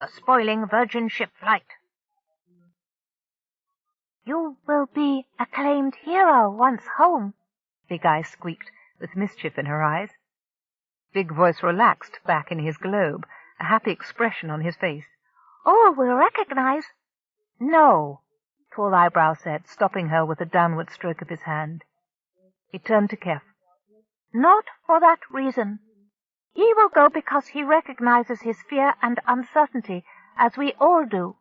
a spoiling Virgin ship flight. You will be acclaimed hero once home, Big Eye squeaked, with mischief in her eyes. Big Voice relaxed back in his globe, a happy expression on his face. All will recognize. No, Tall Eyebrow said, stopping her with a downward stroke of his hand. He turned to Keff. Not for that reason. He will go because he recognizes his fear and uncertainty, as we all do.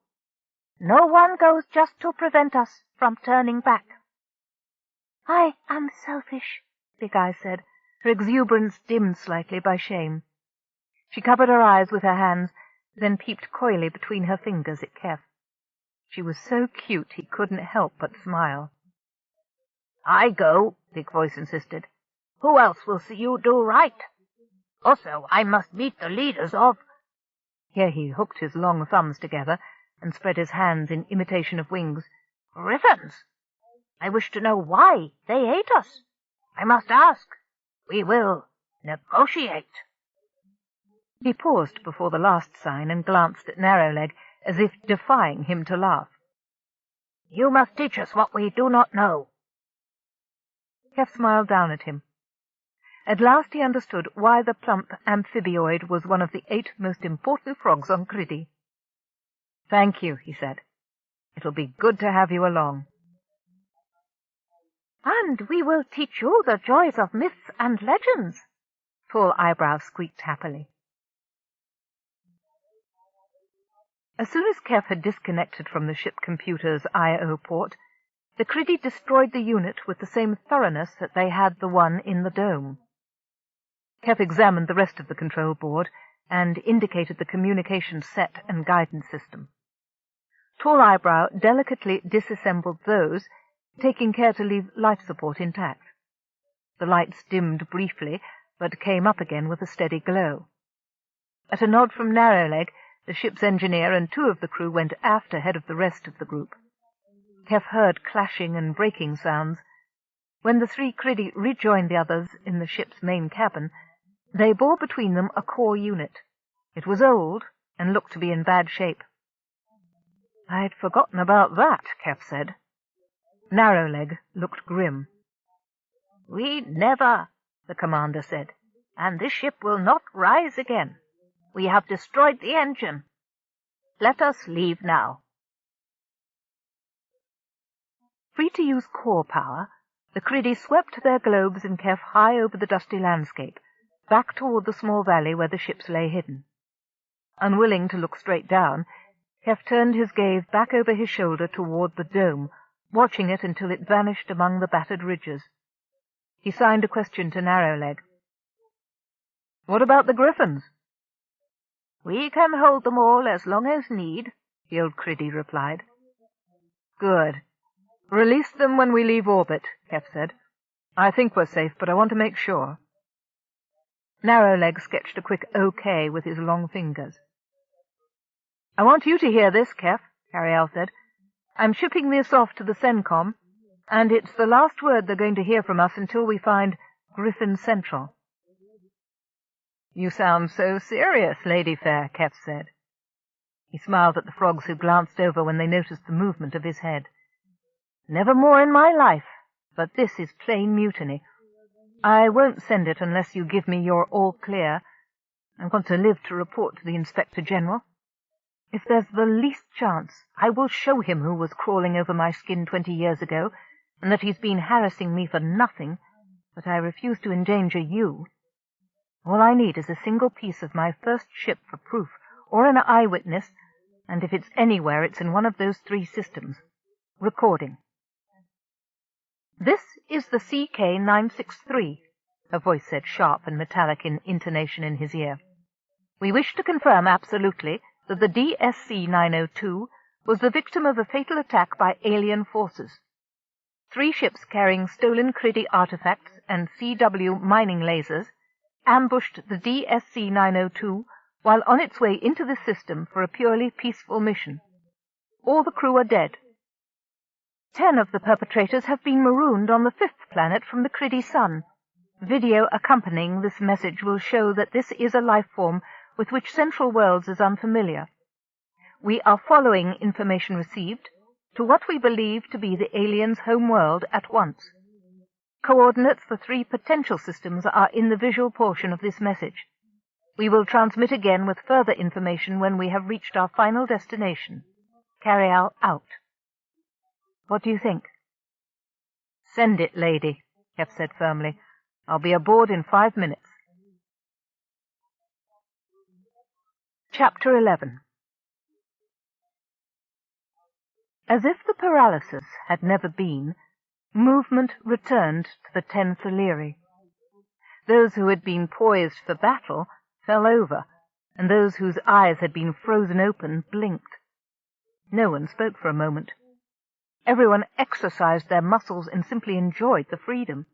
No one goes just to prevent us from turning back. I am selfish, Big Eye said, her exuberance dimmed slightly by shame. She covered her eyes with her hands, then peeped coyly between her fingers at Keff. She was so cute he couldn't help but smile. I go, Big Voice insisted. Who else will see you do right? Also, I must meet the leaders of— Here he hooked his long thumbs together and spread his hands in imitation of wings. Griffins. I wish to know why they hate us. I must ask. We will negotiate. He paused before the last sign and glanced at Narrowleg, as if defying him to laugh. You must teach us what we do not know. Keff smiled down at him. At last he understood why the plump amphibioid was one of the 8 most important frogs on Criddy. Thank you, he said. It'll be good to have you along. And we will teach you the joys of myths and legends, Tall Eyebrow squeaked happily. As soon as Keff had disconnected from the ship computer's I.O. port, the Criddy destroyed the unit with the same thoroughness that they had the one in the dome. Keff examined the rest of the control board and indicated the communication set and guidance system. Tall Eyebrow delicately disassembled those, taking care to leave life support intact. The lights dimmed briefly, but came up again with a steady glow. At a nod from Narrowleg, the ship's engineer and 2 of the crew went aft ahead of the rest of the group. Keff heard clashing and breaking sounds. When the 3 Criddy rejoined the others in the ship's main cabin, they bore between them a core unit. It was old and looked to be in bad shape. I'd forgotten about that, Keff said. Narrowleg looked grim. We never, the commander said, and this ship will not rise again. We have destroyed the engine. Let us leave now. Free to use core power, the Criddy swept their globes and Keff high over the dusty landscape, back toward the small valley where the ships lay hidden. Unwilling to look straight down, Keff turned his gaze back over his shoulder toward the dome, watching it until it vanished among the battered ridges. He signed a question to Narrowleg. What about the griffins? We can hold them all as long as need, the old Criddy replied. Good. Release them when we leave orbit, Keff said. I think we're safe, but I want to make sure. Narrowleg sketched a quick OK with his long fingers. I want you to hear this, Keff, Carialle said. I'm shipping this off to the CENTCOM, and it's the last word they're going to hear from us until we find Griffin Central. You sound so serious, Lady Fair, Keff said. He smiled at the frogs who glanced over when they noticed the movement of his head. Never more in my life, but this is plain mutiny. I won't send it unless you give me your all-clear. I want to live to report to the Inspector General. If there's the least chance, I will show him who was crawling over my skin 20 years ago, and that he's been harassing me for nothing, but I refuse to endanger you. All I need is a single piece of my first ship for proof, or an eyewitness, and if it's anywhere, it's in one of those 3 systems. Recording. This is the CK-963, her voice said sharp and metallic in intonation in his ear. We wish to confirm absolutely that the DSC-902 was the victim of a fatal attack by alien forces. 3 ships carrying stolen Criddy artifacts and CW mining lasers ambushed the DSC-902 while on its way into the system for a purely peaceful mission. All the crew are dead. 10 of the perpetrators have been marooned on the 5th planet from the Criddy sun. Video accompanying this message will show that this is a life form with which Central Worlds is unfamiliar. We are following information received to what we believe to be the aliens' home world at once. Coordinates for 3 potential systems are in the visual portion of this message. We will transmit again with further information when we have reached our final destination. Carialle out. What do you think? Send it, lady, Keff said firmly. I'll be aboard in 5 minutes. Chapter 11. As if the paralysis had never been, movement returned to the 10 Thaleri. Those who had been poised for battle fell over, and those whose eyes had been frozen open blinked. No one spoke for a moment. Everyone exercised their muscles and simply enjoyed the freedom.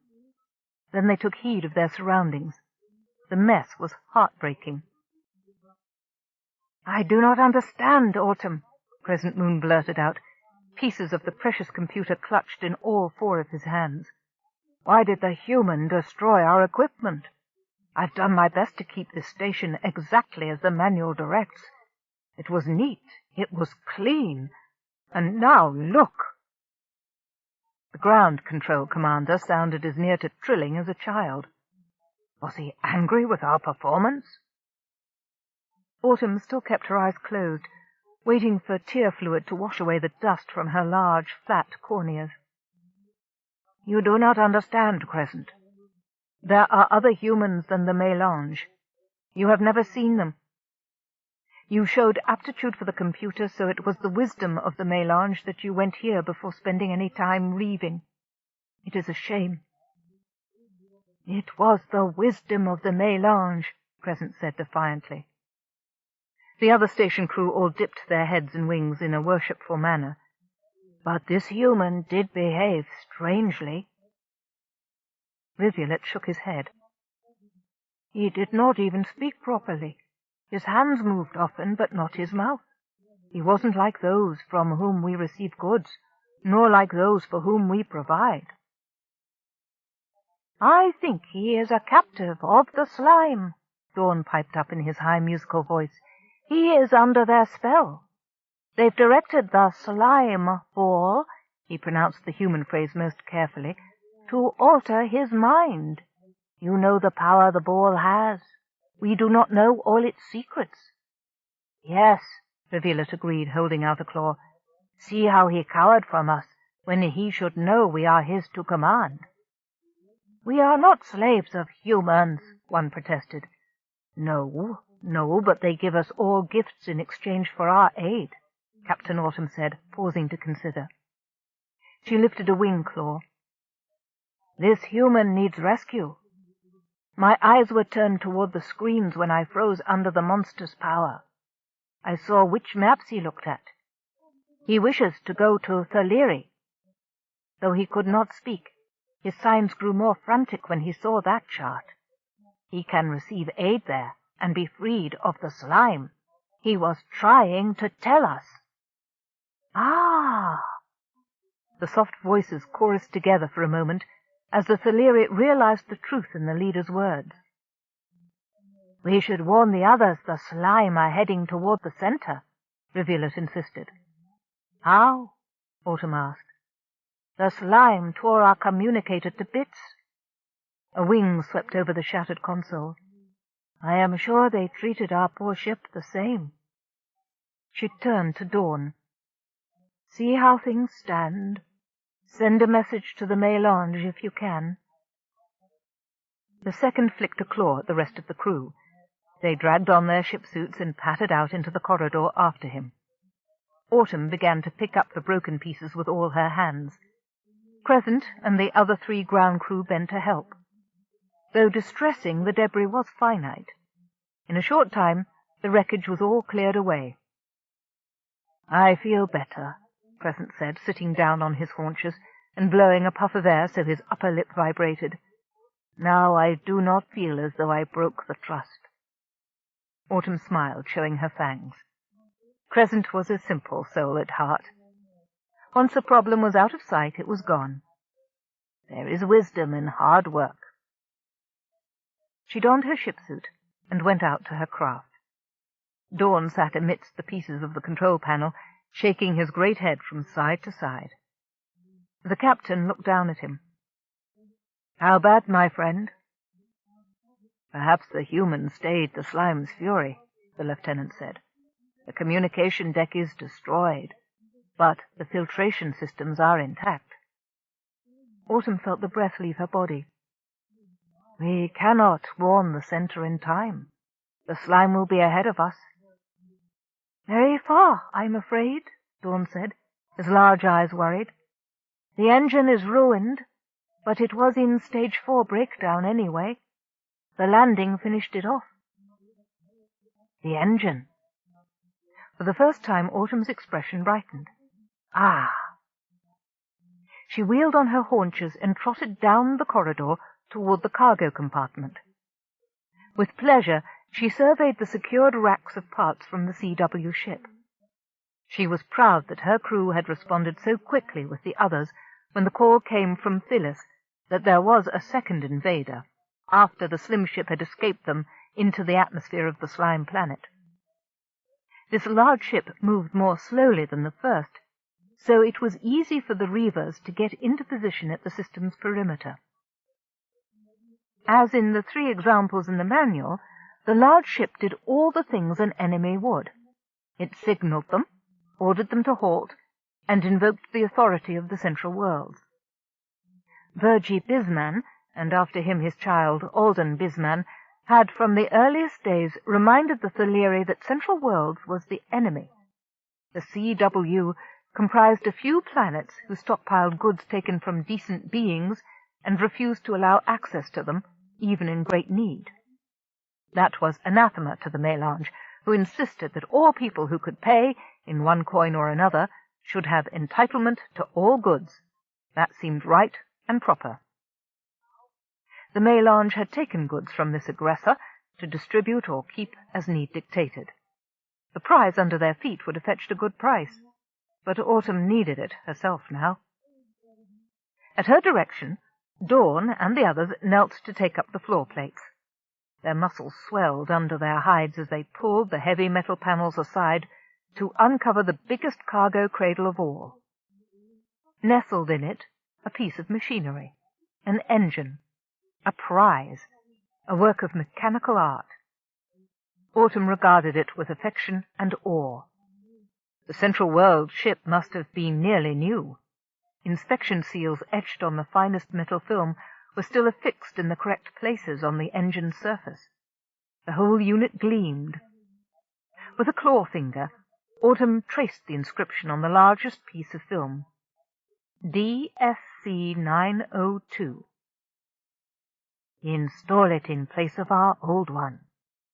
Then they took heed of their surroundings. The mess was heartbreaking. "I do not understand, Autumn," Crescent Moon blurted out, pieces of the precious computer clutched in all 4 of his hands. "Why did the human destroy our equipment? I've done my best to keep this station exactly as the manual directs. It was neat, it was clean, and now look!" The ground control commander sounded as near to trilling as a child. Was he angry with our performance? Autumn still kept her eyes closed, waiting for tear fluid to wash away the dust from her large, flat corneas. "You do not understand, Crescent. There are other humans than the mélange. You have never seen them. You showed aptitude for the computer, so it was the wisdom of the mélange that you went here before spending any time reaving. It is a shame." "It was the wisdom of the mélange," Crescent said defiantly. The other station crew all dipped their heads and wings in a worshipful manner. "But this human did behave strangely." Rivulet shook his head. "He did not even speak properly. His hands moved often, but not his mouth. He wasn't like those from whom we receive goods, nor like those for whom we provide." "I think he is a captive of the slime," Brawn piped up in his high musical voice. "He is under their spell. They've directed the slime ball," he pronounced the human phrase most carefully, "to alter his mind. You know the power the ball has. We do not know all its secrets." "Yes," Rivulet agreed, holding out a claw. "See how he cowered from us, when he should know we are his to command." "We are not slaves of humans," one protested. No, but they give us all gifts in exchange for our aid," Captain Autumn said, pausing to consider. She lifted a wing claw. "This human needs rescue. My eyes were turned toward the screens when I froze under the monster's power. I saw which maps he looked at. He wishes to go to Thaleri." Though he could not speak, his signs grew more frantic when he saw that chart. "He can receive aid there and be freed of the slime. He was trying to tell us." "Ah!" The soft voices chorused together for a moment as the Thaleri realized the truth in the leader's words. "We should warn the others the slime are heading toward the center," Rivulet insisted. "How?" Autumn asked. "The slime tore our communicator to bits." A wing swept over the shattered console. "I am sure they treated our poor ship the same." She turned to Dawn. "See how things stand. Send a message to the mélange if you can." The second flicked a claw at the rest of the crew. They dragged on their ship suits and pattered out into the corridor after him. Autumn began to pick up the broken pieces with all her hands. Crescent and the other 3 ground crew bent to help. Though distressing, the debris was finite. In a short time, the wreckage was all cleared away. "I feel better," Crescent said, sitting down on his haunches and blowing a puff of air so his upper lip vibrated. "Now I do not feel as though I broke the trust." Autumn smiled, showing her fangs. Crescent was a simple soul at heart. Once a problem was out of sight, it was gone. There is wisdom in hard work. She donned her ship suit and went out to her craft. Dawn sat amidst the pieces of the control panel, shaking his great head from side to side. The captain looked down at him. "How bad, my friend?" "Perhaps the humans stayed the slime's fury," the lieutenant said. "The communication deck is destroyed, but the filtration systems are intact." Autumn felt the breath leave her body. "We cannot warn the center in time. The slime will be ahead of us." "Very far, I'm afraid," Dawn said, his large eyes worried. "The engine is ruined, but it was in stage 4 breakdown anyway. The landing finished it off." The engine. For the first time, Autumn's expression brightened. "Ah!" She wheeled on her haunches and trotted down the corridor toward the cargo compartment. With pleasure, she surveyed the secured racks of parts from the CW ship. She was proud that her crew had responded so quickly with the others when the call came from Phyllis that there was a second invader, after the slim ship had escaped them into the atmosphere of the slime planet. This large ship moved more slowly than the first, so it was easy for the Reavers to get into position at the system's perimeter. As in the 3 examples in the manual, the large ship did all the things an enemy would. It signaled them, ordered them to halt, and invoked the authority of the Central Worlds. Virgie Bisman, and after him his child, Alden Bisman, had from the earliest days reminded the Thaleri that Central Worlds was the enemy. The CW comprised a few planets who stockpiled goods taken from decent beings and refused to allow access to them, even in great need. That was anathema to the Melange, who insisted that all people who could pay, in one coin or another, should have entitlement to all goods. That seemed right and proper. The Melange had taken goods from this aggressor to distribute or keep as need dictated. The prize under their feet would have fetched a good price, but Autumn needed it herself now. At her direction, Dawn and the others knelt to take up the floor plates. Their muscles swelled under their hides as they pulled the heavy metal panels aside to uncover the biggest cargo cradle of all. Nestled in it, a piece of machinery, an engine, a prize, a work of mechanical art. Autumn regarded it with affection and awe. The Central World ship must have been nearly new. Inspection seals etched on the finest metal film were still affixed in the correct places on the engine's surface. The whole unit gleamed. With a claw finger, Autumn traced the inscription on the largest piece of film. DSC 902. Install it in place of our old one.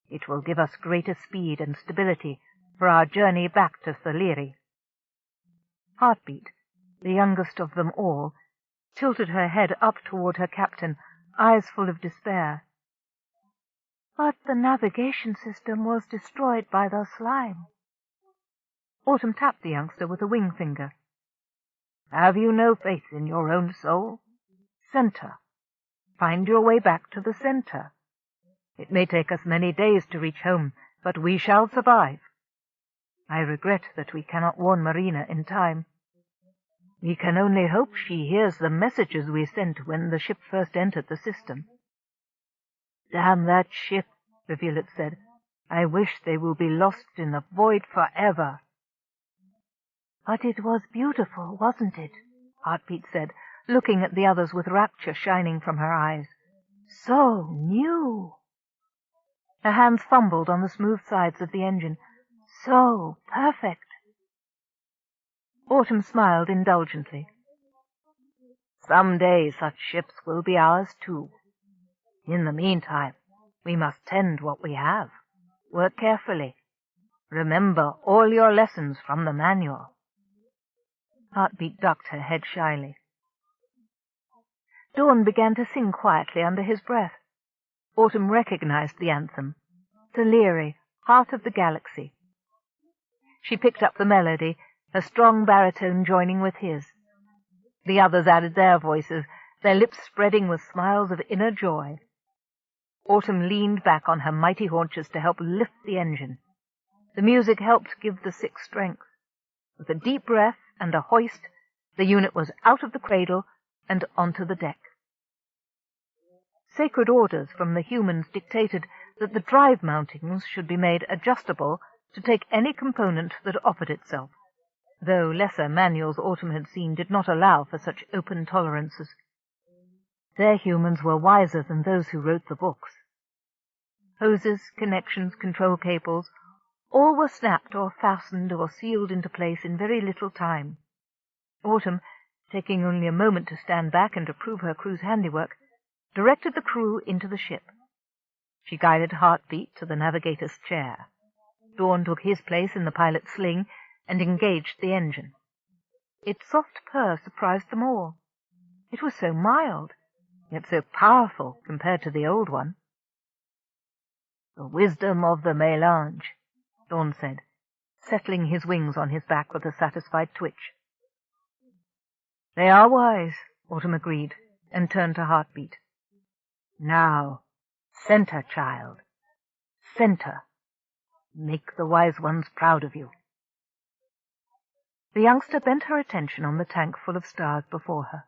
It will give us greater speed and stability for our journey back to Thaleri. Heartbeat, the youngest of them all, tilted her head up toward her captain, eyes full of despair. But the navigation system was destroyed by the slime. Autumn tapped the youngster with a wing finger. Have you no faith in your own soul? Center. Find your way back to the center. It may take us many days to reach home, but we shall survive. I regret that we cannot warn Marina in time. We can only hope she hears the messages we sent when the ship first entered the system. Damn that ship, Revealet said. I wish they will be lost in the void forever. But it was beautiful, wasn't it? Heartbeat said, looking at the others with rapture shining from her eyes. So new. Her hands fumbled on the smooth sides of the engine. So perfect. Autumn smiled indulgently. Some day such ships will be ours too. In the meantime, we must tend what we have. Work carefully. Remember all your lessons from the manual. Heartbeat ducked her head shyly. Dawn began to sing quietly under his breath. Autumn recognized the anthem. Thaleri, Heart of the Galaxy. She picked up the melody, her strong baritone joining with his. The others added their voices, their lips spreading with smiles of inner joy. Autumn leaned back on her mighty haunches to help lift the engine. The music helped give the sick strength. With a deep breath and a hoist, the unit was out of the cradle and onto the deck. Sacred orders from the humans dictated that the drive mountings should be made adjustable to take any component that offered itself, though lesser manuals Autumn had seen did not allow for such open tolerances. Their humans were wiser than those who wrote the books. Hoses, connections, control cables, all were snapped or fastened or sealed into place in very little time. Autumn, taking only a moment to stand back and approve her crew's handiwork, directed the crew into the ship. She guided Heartbeat to the navigator's chair. Dawn took his place in the pilot's sling and engaged the engine. Its soft purr surprised them all. It was so mild, yet so powerful compared to the old one. "The wisdom of the mélange," Dawn said, settling his wings on his back with a satisfied twitch. "They are wise," Autumn agreed, and turned to Heartbeat. "Now, center, child. Center. Make the wise ones proud of you." The youngster bent her attention on the tank full of stars before her.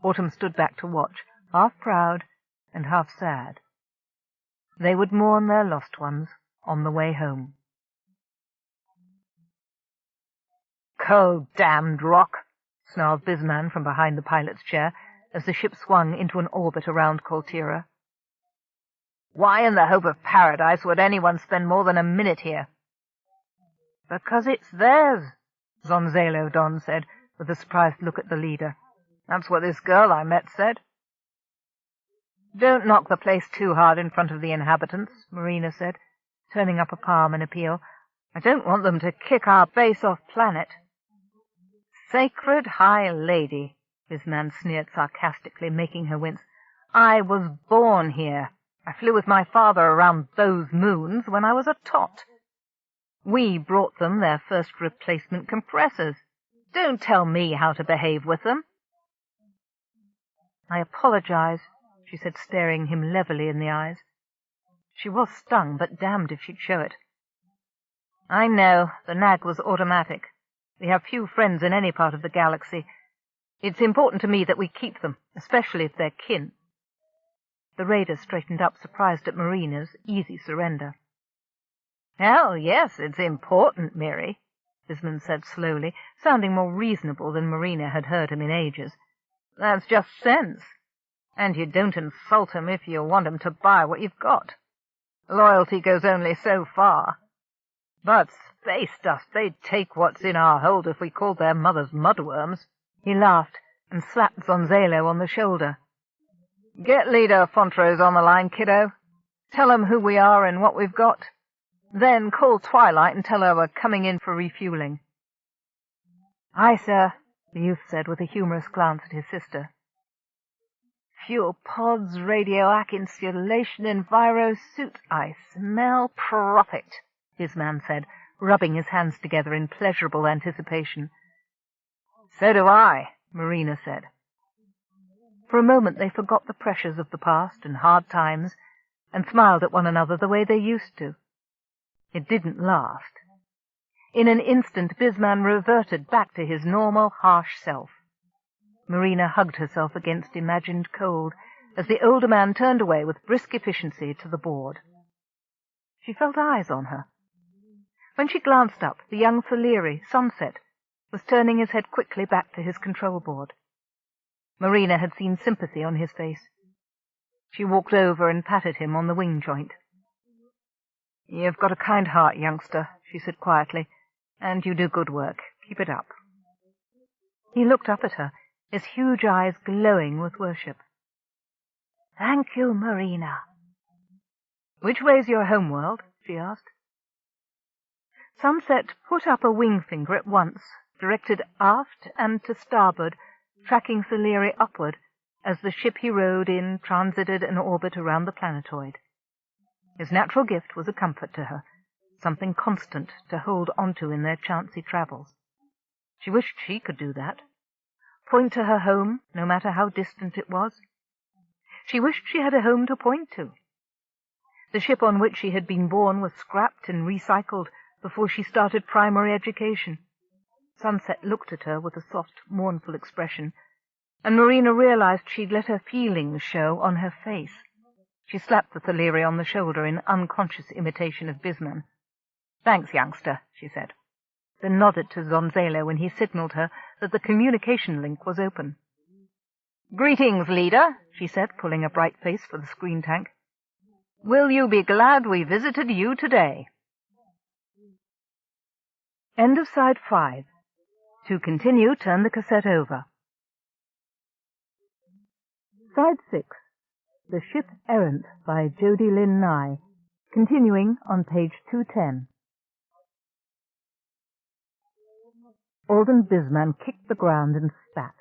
Autumn stood back to watch, half proud and half sad. They would mourn their lost ones on the way home. "Cold damned rock," snarled Bisman from behind the pilot's chair as the ship swung into an orbit around Coltira. "Why in the hope of paradise would anyone spend more than a minute here?" "Because it's theirs," Zonzalo Don said, with a surprised look at the leader. "That's what this girl I met said." "Don't knock the place too hard in front of the inhabitants," Marina said, turning up a palm in appeal. "I don't want them to kick our base off planet." "Sacred High Lady," Bisman sneered sarcastically, making her wince. "I was born here. I flew with my father around those moons when I was a tot. We brought them their first replacement compressors. Don't tell me how to behave with them." "I apologize," she said, staring him levelly in the eyes. She was stung, but damned if she'd show it. "I know. The nag was automatic. We have few friends in any part of the galaxy. It's important to me that we keep them, especially if they're kin." The raider straightened up, surprised at Marina's easy surrender. "Hell, yes, it's important, Miri," Bisman said slowly, sounding more reasonable than Marina had heard him in ages. "That's just sense. And you don't insult 'em if you want 'em to buy what you've got. Loyalty goes only so far. But space dust, they'd take what's in our hold if we called their mothers mudworms." He laughed and slapped Zonzalo on the shoulder. "Get Leader Fontrose on the line, kiddo. Tell 'em who we are and what we've got. Then call Twilight and tell her we're coming in for refueling." "Aye, sir," the youth said with a humorous glance at his sister. "Fuel pods, radioac insulation, enviro suit. I smell profit," Bisman said, rubbing his hands together in pleasurable anticipation. "So do I," Marina said. For a moment they forgot the pressures of the past and hard times, and smiled at one another the way they used to. It didn't last. In an instant Bisman reverted back to his normal, harsh self. Marina hugged herself against imagined cold as the older man turned away with brisk efficiency to the board. She felt eyes on her. When she glanced up, the young Thaleri, Sunset, was turning his head quickly back to his control board. Marina had seen sympathy on his face. She walked over and patted him on the wing joint. "You've got a kind heart, youngster," she said quietly, "and you do good work. Keep it up." He looked up at her, his huge eyes glowing with worship. "Thank you, Marina." "Which way's your homeworld?" she asked. Sunset put up a wing finger at once, directed aft and to starboard, tracking Thaleri upward as the ship he rode in transited an orbit around the planetoid. His natural gift was a comfort to her, something constant to hold onto in their chancy travels. She wished she could do that. Point to her home, no matter how distant it was. She wished she had a home to point to. The ship on which she had been born was scrapped and recycled before she started primary education. Sunset looked at her with a soft, mournful expression, and Marina realized she'd let her feelings show on her face. She slapped the Thaleri on the shoulder in unconscious imitation of Bisman. "Thanks, youngster," she said, then nodded to Zonzelo when he signaled her that the communication link was open. "Greetings, leader," she said, pulling a bright face for the screen tank. "Will you be glad we visited you today?" End of side 5. To continue, turn the cassette over. Side 6. The Ship Errant by Jody Lynn Nye, continuing on page 210. Alden Bisman kicked the ground and spat.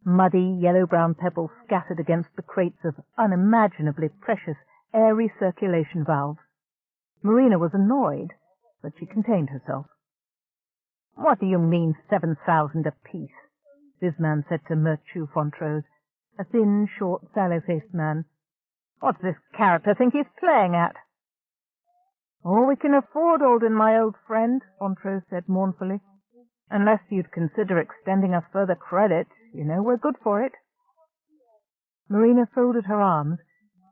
Muddy, yellow-brown pebbles scattered against the crates of unimaginably precious air recirculation valves. Marina was annoyed, but she contained herself. "What do you mean 7,000 apiece?" Bisman said to Mertu Fontrose, a thin, short, sallow-faced man. "What's this character think he's playing at?" "All we can afford, Alden, my old friend," Fontrose said mournfully. "Unless you'd consider extending us further credit. You know we're good for it." Marina folded her arms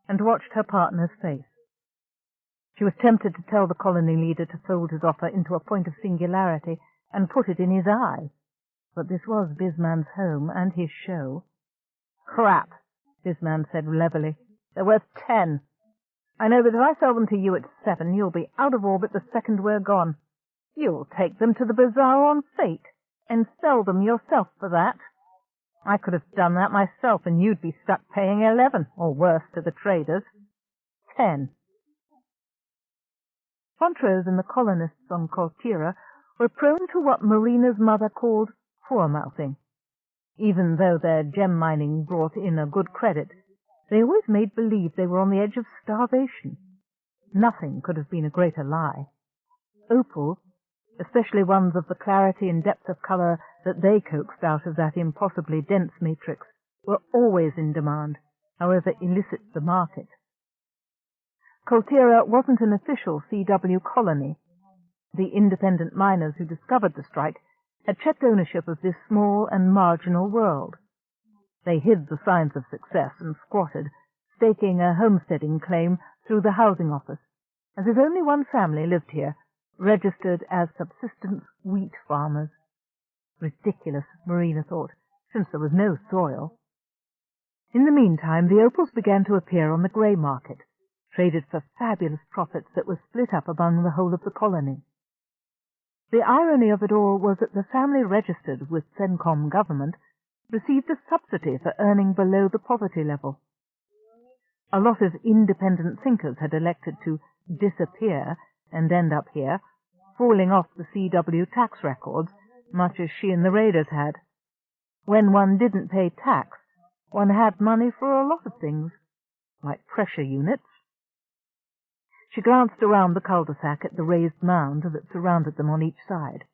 and watched her partner's face. She was tempted to tell the colony leader to fold his offer into a point of singularity and put it in his eye, but this was Bisman's home and his show. "Crap," Bisman said levelly. "They're worth 10. I know that if I sell them to you at 7, you'll be out of orbit the second we're gone. You'll take them to the bazaar on fate and sell them yourself for that. I could have done that myself, and you'd be stuck paying 11, or worse, to the traders. 10. Fontrose and the colonists on Coltira were prone to what Marina's mother called poor-mouthing. Even though their gem mining brought in a good credit, they always made believe they were on the edge of starvation. Nothing could have been a greater lie. Opals, especially ones of the clarity and depth of colour that they coaxed out of that impossibly dense matrix, were always in demand, however illicit the market. Coltira wasn't an official CW colony. The independent miners who discovered the strike had checked ownership of this small and marginal world. They hid the signs of success and squatted, staking a homesteading claim through the housing office, as if only one family lived here, registered as subsistence wheat farmers. Ridiculous, Marina thought, since there was no soil. In the meantime, the opals began to appear on the grey market, traded for fabulous profits that were split up among the whole of the colony. The irony of it all was that the family registered with CENCOM government received a subsidy for earning below the poverty level. A lot of independent thinkers had elected to disappear and end up here, falling off the CW tax records, much as she and the raiders had. When one didn't pay tax, one had money for a lot of things, like pressure units. She glanced around the cul-de-sac at the raised mound that surrounded them on each side.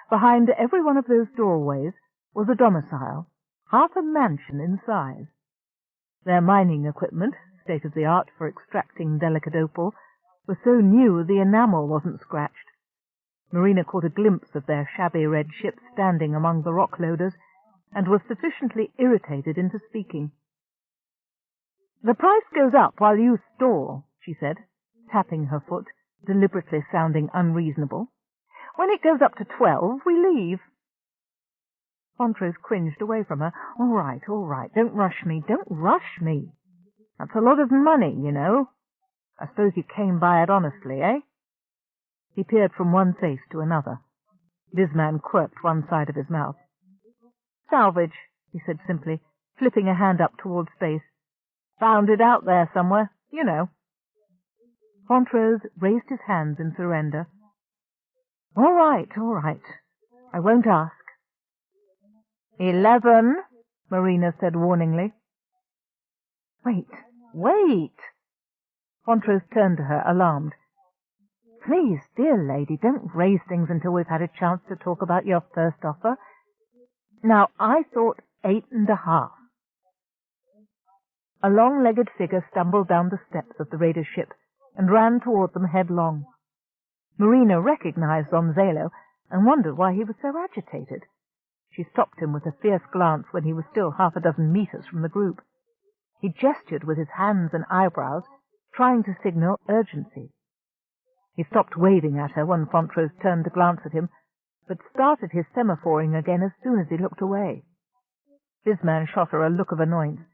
Behind every one of those doorways was a domicile, half a mansion in size. Their mining equipment, state-of-the-art for extracting delicate opal, was so new the enamel wasn't scratched. Marina caught a glimpse of their shabby red ship standing among the rock loaders, and was sufficiently irritated into speaking. "The price goes up while you stall," she said, tapping her foot, deliberately sounding unreasonable. "When it goes up to 12, we leave." Fontrose cringed away from her. All right, don't rush me, That's a lot of money, you know. I suppose you came by it honestly, eh?" He peered from one face to another. Bisman quirked one side of his mouth. "Salvage," he said simply, flipping a hand up towards space. "Found it out there somewhere, you know." Fontrose raised his hands in surrender. All right. I won't ask." 11, Marina said warningly. Wait. Fontrose turned to her, alarmed. "Please, dear lady, don't raise things until we've had a chance to talk about your first offer. Now, I thought 8.5. A long-legged figure stumbled down the steps of the raider's ship and ran toward them headlong. Marina recognized Gonzalo and wondered why he was so agitated. She stopped him with a fierce glance when he was still 6 meters from the group. He gestured with his hands and eyebrows, trying to signal urgency. He stopped waving at her when Fontrose turned to glance at him, but started his semaphoring again as soon as he looked away. Bisman shot her a look of annoyance.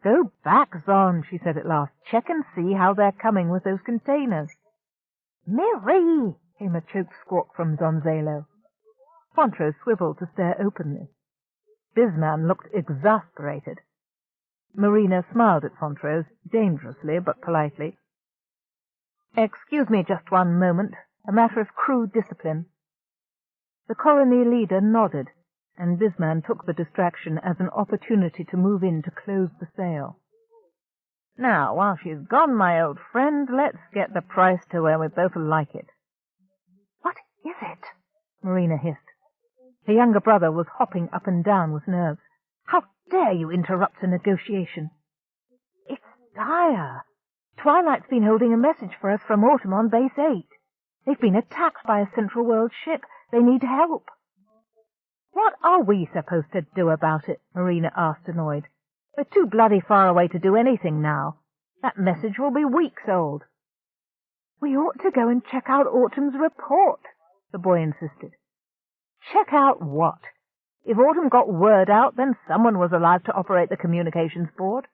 "Go back, Zon," she said at last. "Check and see how they're coming with those containers." "Miri!" came a choked squawk from Gonzalo. Fontrose swiveled to stare openly. Bisman looked exasperated. Marina smiled at Fontrose, dangerously but politely. "Excuse me just one moment. A matter of crew discipline." The colony leader nodded, and Bisman took the distraction as an opportunity to move in to close the sale. "Now, while she's gone, my old friend, let's get the price to where we both like it." "What is it?" Marina hissed. Her younger brother was hopping up and down with nerves. "How dare you interrupt a negotiation?" "It's dire. Twilight's been holding a message for us from Autumn on Base 8. They've been attacked by a Central World ship. They need help." "What are we supposed to do about it?" Marina asked, annoyed. "We're too bloody far away to do anything now. That message will be weeks old." "We ought to go and check out Autumn's report," the boy insisted. "Check out what? If Autumn got word out, then someone was alive to operate the communications board."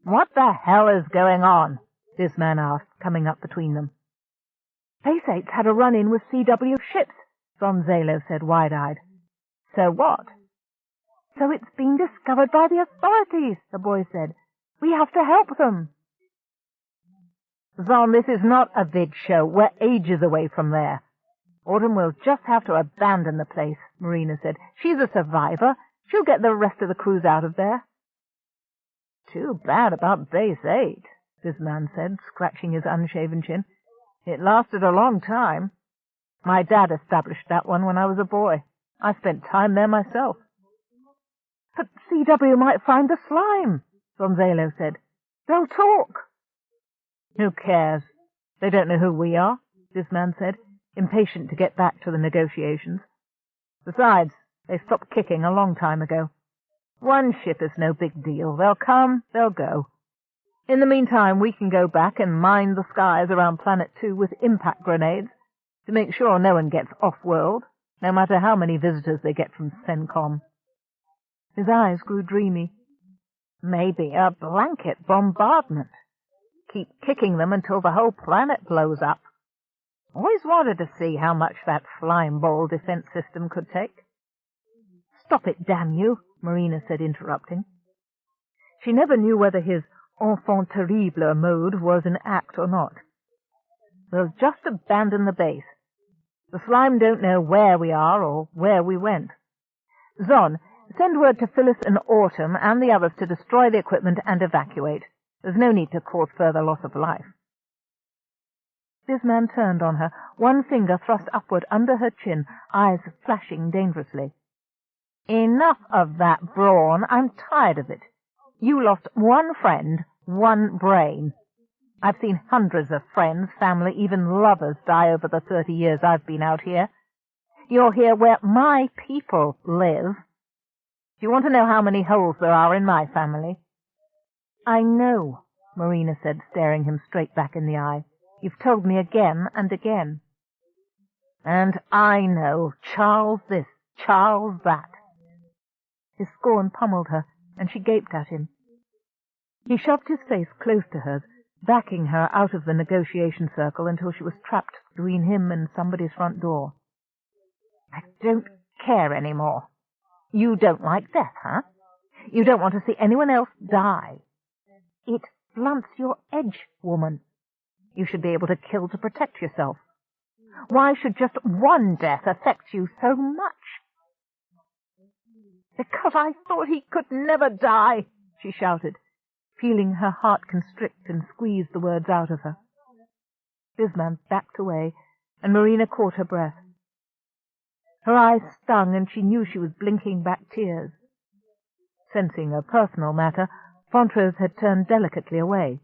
"What the hell is going on?" this man asked, coming up between them. "Base 8's had a run-in with CW ships," Gonzalo said, wide-eyed. "So what?" "So it's been discovered by the authorities," the boy said. "We have to help them." "Zon, this is not a vid show. We're ages away from there. Autumn will just have to abandon the place," Marina said. "She's a survivor. She'll get the rest of the crews out of there." "Too bad about Base 8, this man said, scratching his unshaven chin. "It lasted a long time. My dad established that one when I was a boy. I spent time there myself." "But CW might find the slime," Gonzalo said. "They'll talk." "Who cares? They don't know who we are," this man said, impatient to get back to the negotiations. "Besides, they stopped kicking a long time ago. One ship is no big deal. They'll come, they'll go. In the meantime, we can go back and mine the skies around Planet 2 with impact grenades to make sure no one gets off-world, no matter how many visitors they get from CENTCOM." His eyes grew dreamy. "Maybe a blanket bombardment. Keep kicking them until the whole planet blows up. Always wanted to see how much that slime ball defense system could take." "Stop it, damn you," Marina said, interrupting. She never knew whether his enfant terrible mode was an act or not. "We'll just abandon the base. The slime don't know where we are or where we went. Zon, send word to Phyllis and Autumn and the others to destroy the equipment and evacuate. There's no need to cause further loss of life." This man turned on her, one finger thrust upward under her chin, eyes flashing dangerously. "Enough of that, Brawn. I'm tired of it. You lost one friend, one brain. I've seen hundreds of friends, family, even lovers die over the 30 years I've been out here. You're here where my people live. Do you want to know how many holes there are in my family?" "I know," Marina said, staring him straight back in the eye. "You've told me again and again." "And I know Charles this, Charles that." His scorn pummeled her, and she gaped at him. He shoved his face close to hers, backing her out of the negotiation circle until she was trapped between him and somebody's front door. "I don't care any more. You don't like death, huh? You don't want to see anyone else die. It blunts your edge, woman. You should be able to kill to protect yourself. Why should just one death affect you so much?" "Because I thought he could never die," she shouted, feeling her heart constrict and squeeze the words out of her. Bisman backed away, and Marina caught her breath. Her eyes stung, and she knew she was blinking back tears. Sensing a personal matter, Fontrose had turned delicately away,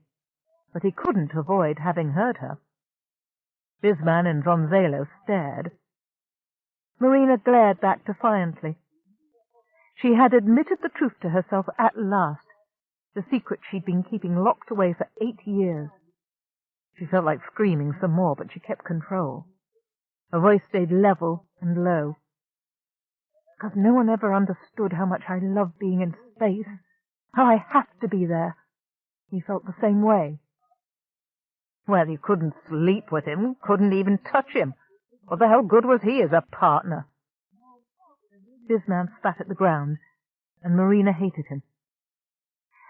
but he couldn't avoid having heard her. Bisman and Ronzalo stared. Marina glared back defiantly. She had admitted the truth to herself at last, the secret she'd been keeping locked away for 8 years. She felt like screaming some more, but she kept control. Her voice stayed level and low. "Because no one ever understood how much I love being in space, how I have to be there." He felt the same way. "Well, you couldn't sleep with him, couldn't even touch him. What the hell good was he as a partner?" Bisman spat at the ground, and Marina hated him.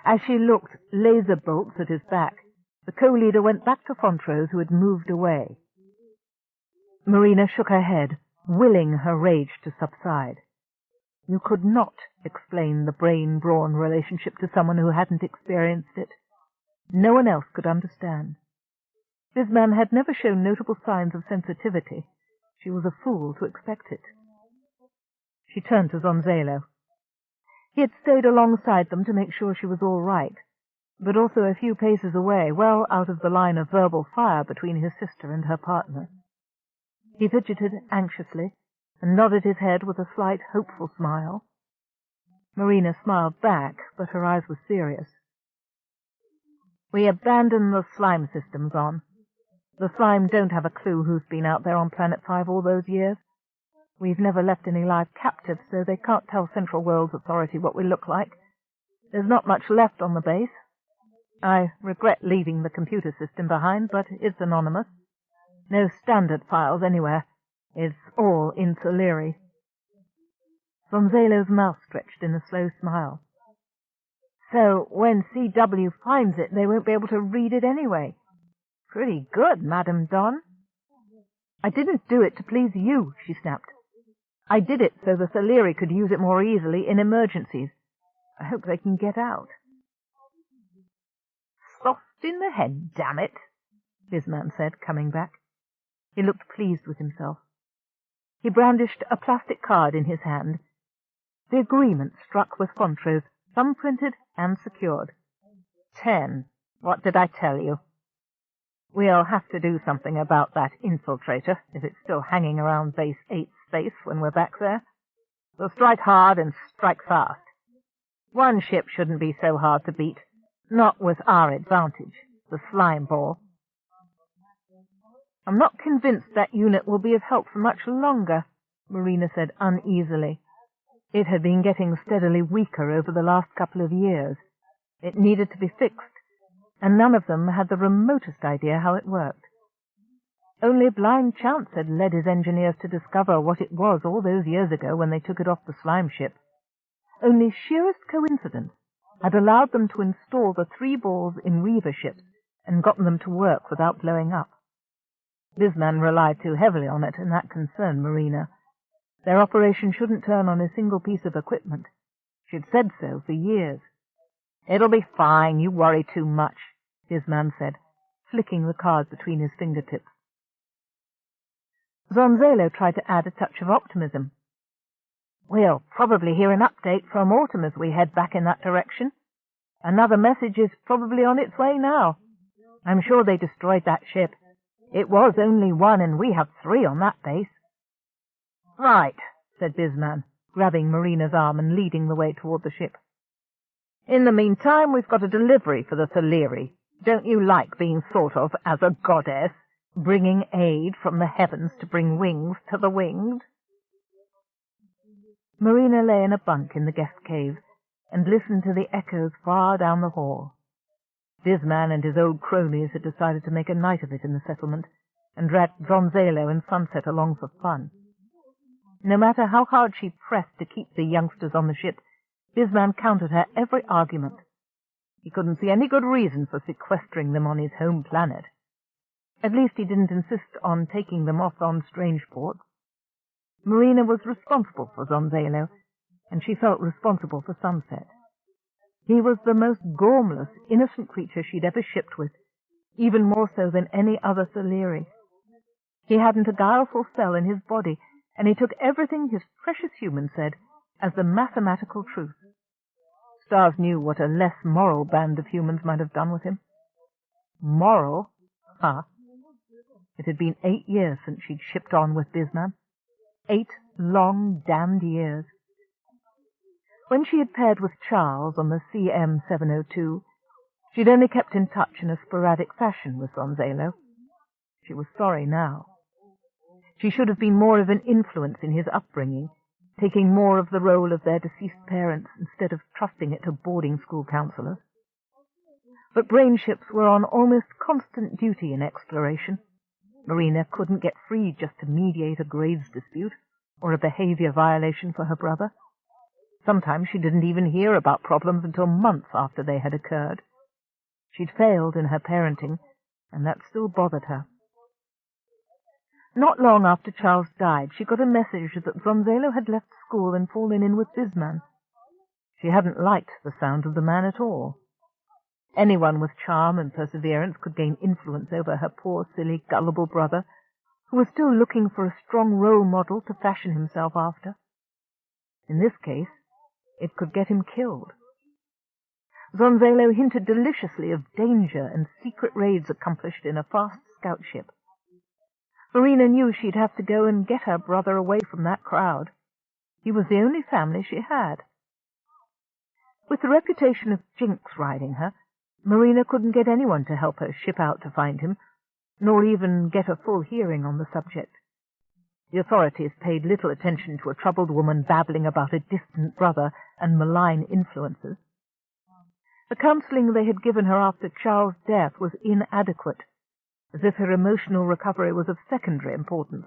As she looked laser bolts at his back, the co-leader went back to Fontrose, who had moved away. Marina shook her head, willing her rage to subside. You could not explain the brain-brawn relationship to someone who hadn't experienced it. No one else could understand. Bisman had never shown notable signs of sensitivity. She was a fool to expect it. She turned to Ronzalo. He had stayed alongside them to make sure she was all right, but also a few paces away, well out of the line of verbal fire between his sister and her partner. He fidgeted anxiously and nodded his head with a slight, hopeful smile. Marina smiled back, but her eyes were serious. "We abandoned the slime systems on. The slime don't have a clue who's been out there on Planet 5 all those years. We've never left any live captives, so they can't tell Central World's Authority what we look like. There's not much left on the base. I regret leaving the computer system behind, but it's anonymous. No standard files anywhere. It's all in Soleri." Ronzalo's mouth stretched in a slow smile. "So when CW finds it, they won't be able to read it anyway. Pretty good, Madame Don." "I didn't do it to please you," she snapped. "I did it so the Soleri could use it more easily in emergencies. I hope they can get out." "Soft in the head, damn it," Bisman said, coming back. He looked pleased with himself. He brandished a plastic card in his hand. The agreement struck with Fontrose, thumb-printed and secured. 10. What did I tell you? We'll have to do something about that infiltrator, if it's still hanging around Base 8 space when we're back there. We'll strike hard and strike fast. One ship shouldn't be so hard to beat, not with our advantage, the slime ball. "I'm not convinced that unit will be of help for much longer," Marina said uneasily. It had been getting steadily weaker over the last couple of years. It needed to be fixed, and none of them had the remotest idea how it worked. Only blind chance had led his engineers to discover what it was all those years ago when they took it off the slime ship. Only sheerest coincidence had allowed them to install the 3 balls in Reaver ships and gotten them to work without blowing up. Bisman relied too heavily on it, and that concerned Marina. Their operation shouldn't turn on a single piece of equipment. She'd said so for years. "It'll be fine, you worry too much," Bisman said, flicking the card between his fingertips. Ronzalo tried to add a touch of optimism. "We'll probably hear an update from Autumn as we head back in that direction. Another message is probably on its way now. I'm sure they destroyed that ship. It was only 1, and we have 3 on that base." "Right," said Bisman, grabbing Marina's arm and leading the way toward the ship. "In the meantime, we've got a delivery for the Soleri. Don't you like being thought of as a goddess, bringing aid from the heavens to bring wings to the winged?" Marina lay in a bunk in the guest cave and listened to the echoes far down the hall. Bisman and his old cronies had decided to make a night of it in the settlement, and dragged Ronzalo and Sunset along for fun. No matter how hard she pressed to keep the youngsters on the ship, Bisman countered her every argument. He couldn't see any good reason for sequestering them on his home planet. At least he didn't insist on taking them off on strange ports. Marina was responsible for Ronzalo, and she felt responsible for Sunset. He was the most gormless, innocent creature she'd ever shipped with, even more so than any other Soleri. He hadn't a guileful cell in his body, and he took everything his precious human said as the mathematical truth. Stars knew what a less moral band of humans might have done with him. Moral? Huh. It had been 8 years since she'd shipped on with Bisman. 8 long, damned years. When she had paired with Charles on the CM702, she'd only kept in touch in a sporadic fashion with Gonzalo. She was sorry now. She should have been more of an influence in his upbringing, taking more of the role of their deceased parents instead of trusting it to boarding school counselors. But brain ships were on almost constant duty in exploration. Marina couldn't get free just to mediate a grades dispute or a behavior violation for her brother. Sometimes she didn't even hear about problems until months after they had occurred. She'd failed in her parenting, and that still bothered her. Not long after Charles died, she got a message that Gonzalo had left school and fallen in with Bisman. She hadn't liked the sound of the man at all. Anyone with charm and perseverance could gain influence over her poor, silly, gullible brother, who was still looking for a strong role model to fashion himself after. In this case, it could get him killed. Gonzalo hinted deliciously of danger and secret raids accomplished in a fast scout ship. Marina knew she'd have to go and get her brother away from that crowd. He was the only family she had. With the reputation of Jinx riding her, Marina couldn't get anyone to help her ship out to find him, nor even get a full hearing on the subject. The authorities paid little attention to a troubled woman babbling about a distant brother and malign influences. The counselling they had given her after Charles' death was inadequate, as if her emotional recovery was of secondary importance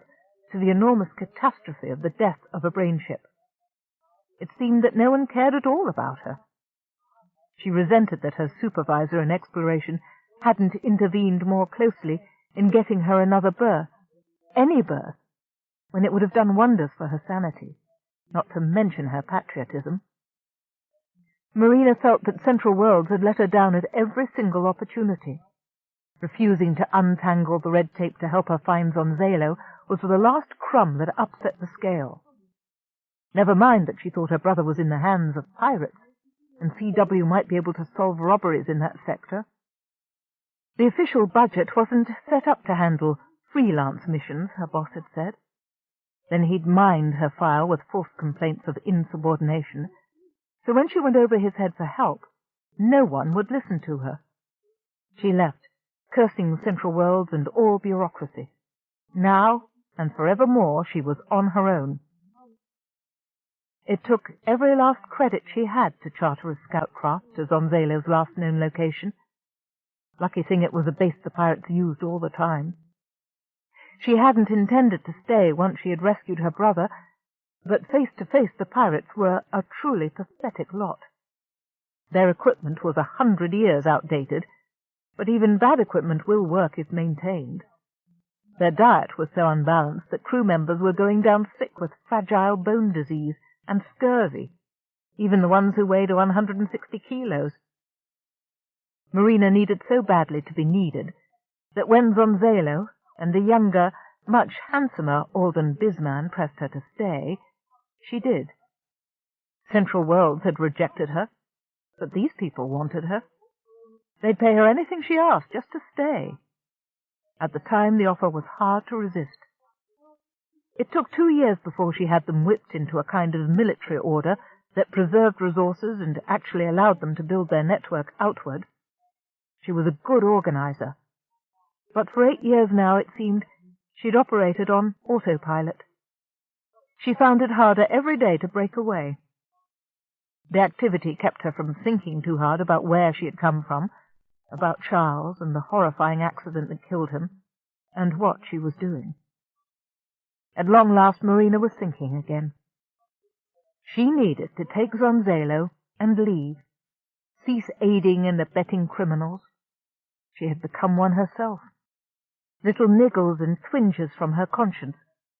to the enormous catastrophe of the death of a brain ship. It seemed that no one cared at all about her. She resented that her supervisor in exploration hadn't intervened more closely in getting her another berth, any berth, when it would have done wonders for her sanity, not to mention her patriotism. Marina felt that Central Worlds had let her down at every single opportunity. Refusing to untangle the red tape to help her find Gonzalo was the last crumb that upset the scale. Never mind that she thought her brother was in the hands of pirates, and CW might be able to solve robberies in that sector. The official budget wasn't set up to handle freelance missions, her boss had said. Then he'd mined her file with false complaints of insubordination, so when she went over his head for help, no one would listen to her. She left, cursing Central Worlds and all bureaucracy. Now, and forevermore, she was on her own. It took every last credit she had to charter a scout craft to Gonzalo's last known location. Lucky thing it was a base the pirates used all the time. She hadn't intended to stay once she had rescued her brother, but face to face the pirates were a truly pathetic lot. Their equipment was 100 years outdated, but even bad equipment will work if maintained. Their diet was so unbalanced that crew members were going down sick with fragile bone disease and scurvy, even the ones who weighed 160 kilos. Marina needed so badly to be needed that when Gonzalo and the younger, much handsomer Alden Bisman pressed her to stay, she did. Central Worlds had rejected her, but these people wanted her. They'd pay her anything she asked just to stay. At the time, the offer was hard to resist. It took 2 years before she had them whipped into a kind of military order that preserved resources and actually allowed them to build their network outward. She was a good organizer. But for 8 years now, it seemed, she'd operated on autopilot. She found it harder every day to break away. The activity kept her from thinking too hard about where she had come from, about Charles and the horrifying accident that killed him, and what she was doing. At long last, Marina was thinking again. She needed to take Gonzalo and leave, cease aiding and abetting criminals. She had become one herself. Little niggles and twinges from her conscience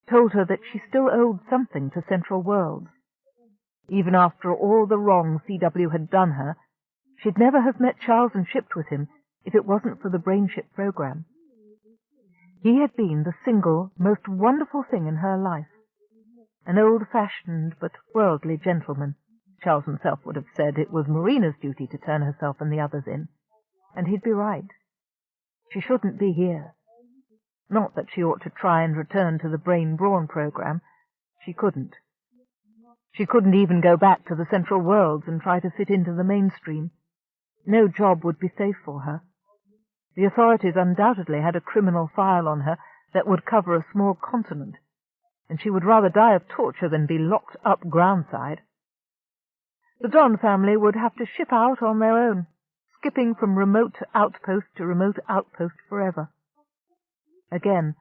told her that she still owed something to Central Worlds. Even after all the wrong CW had done her, she'd never have met Charles and shipped with him if it wasn't for the brain ship program. He had been the single, most wonderful thing in her life. An old-fashioned but worldly gentleman. Charles himself would have said it was Marina's duty to turn herself and the others in. And he'd be right. She shouldn't be here. Not that she ought to try and return to the Brawn program. She couldn't. She couldn't even go back to the Central Worlds and try to fit into the mainstream. No job would be safe for her. The authorities undoubtedly had a criminal file on her that would cover a small continent, and she would rather die of torture than be locked up groundside. The John family would have to ship out on their own, skipping from remote outpost to remote outpost forever. Again,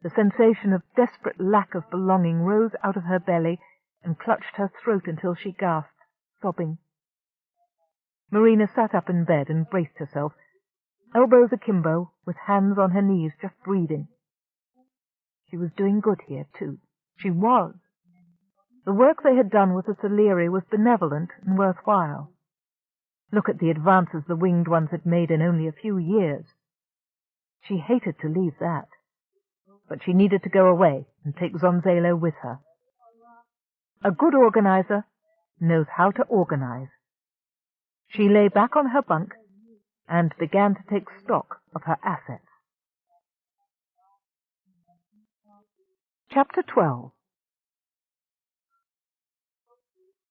the sensation of desperate lack of belonging rose out of her belly and clutched her throat until she gasped, sobbing. Marina sat up in bed and braced herself, elbows akimbo, with hands on her knees, just breathing. She was doing good here, too. She was. The work they had done with the Theleri was benevolent and worthwhile. Look at the advances the winged ones had made in only a few years. She hated to leave that, but she needed to go away and take Zonzalo with her. A good organizer knows how to organize. She lay back on her bunk and began to take stock of her assets. Chapter 12.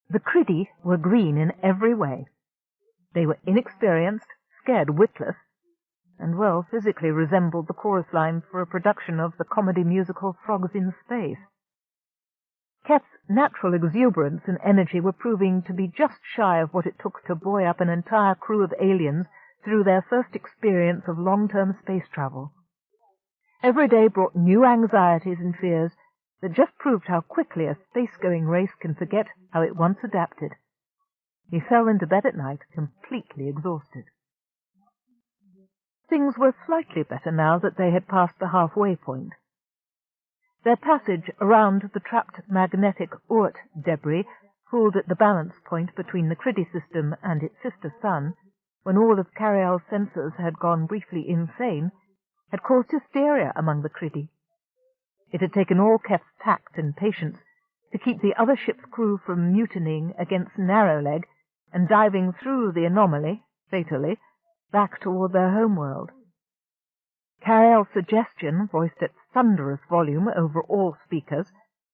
The Criddy were green in every way. They were inexperienced, scared witless, and, well, physically resembled the chorus line for a production of the comedy musical Frogs in Space. Keff's natural exuberance and energy were proving to be just shy of what it took to buoy up an entire crew of aliens through their first experience of long-term space travel. Every day brought new anxieties and fears that just proved how quickly a space-going race can forget how it once adapted. He fell into bed at night completely exhausted. Things were slightly better now that they had passed the halfway point. Their passage around the trapped magnetic Oort debris, pooled at the balance point between the Criddy system and its sister sun, when all of Carialle's sensors had gone briefly insane, had caused hysteria among the Criddy. It had taken all Keff's tact and patience to keep the other ship's crew from mutinying against Narrowleg and diving through the anomaly, fatally, back toward their homeworld. Carialle's suggestion, voiced at thunderous volume over all speakers,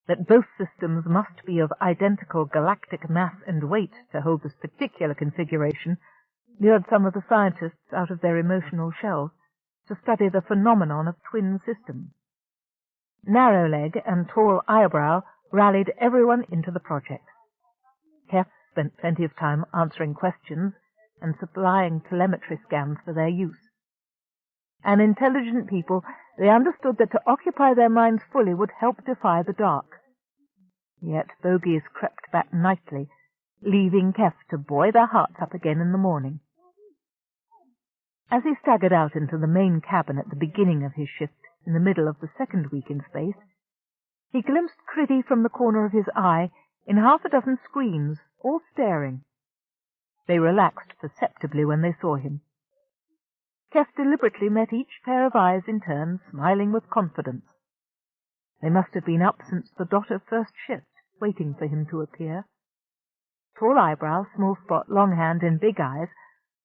that both systems must be of identical galactic mass and weight to hold this particular configuration, lured some of the scientists out of their emotional shells to study the phenomenon of twin systems. Narrowleg and Tall Eyebrow rallied everyone into the project. Keff spent plenty of time answering questions and supplying telemetry scans for their use. An intelligent people, they understood that to occupy their minds fully would help defy the dark. Yet bogies crept back nightly, leaving Keff to buoy their hearts up again in the morning. As he staggered out into the main cabin at the beginning of his shift, in the middle of the second week in space, he glimpsed Criddy from the corner of his eye in half a dozen screens, all staring. They relaxed perceptibly when they saw him. Keff deliberately met each pair of eyes in turn, smiling with confidence. They must have been up since the dot of first shift, waiting for him to appear. Tall Eyebrow, Small Spot, Longhand, and Big Eyes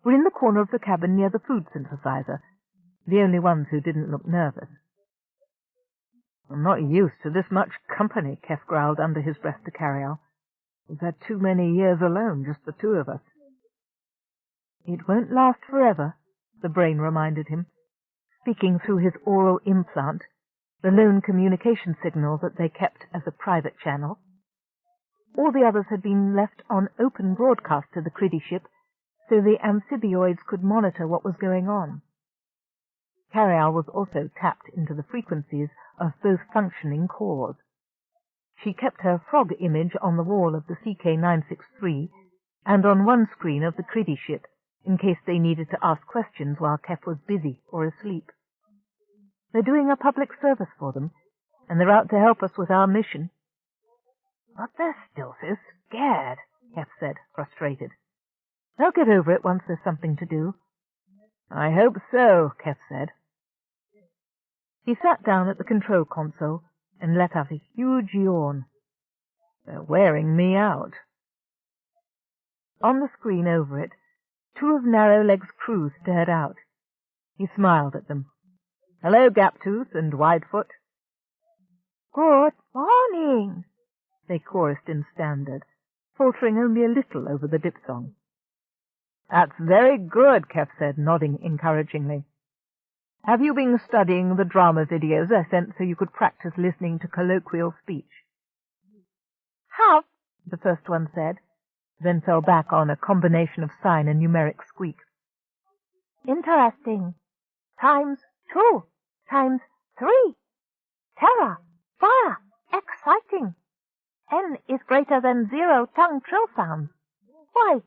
were in the corner of the cabin near the food synthesizer, the only ones who didn't look nervous. "I'm not used to this much company," Keff growled under his breath to Carialle. "We've had too many years alone, just the two of us." "It won't last forever," the brain reminded him, speaking through his oral implant, the lone communication signal that they kept as a private channel. All the others had been left on open broadcast to the Criddy ship, so the amphibioids could monitor what was going on. Carialle was also tapped into the frequencies of both functioning cores. She kept her frog image on the wall of the CK-963 and on one screen of the Criddy ship, in case they needed to ask questions while Keff was busy or asleep. "They're doing a public service for them, and they're out to help us with our mission." "But they're still so scared," Keff said, frustrated. "They'll get over it once there's something to do." "I hope so," Keff said. He sat down at the control console and let out a huge yawn. "They're wearing me out." On the screen over it, two of Narrowleg's crew stared out. He smiled at them. Hello, Gaptooth and Widefoot. Good morning, They chorused in standard, faltering only a little over the diphthong. That's very good, Keff said, nodding encouragingly. Have you been studying the drama videos I sent so you could practice listening to colloquial speech? Have, The first one said, then fell back on a combination of sign and numeric squeak. interesting, times 2, times 3, terror, fire, exciting. N is greater than 0 tongue trill sounds. Why?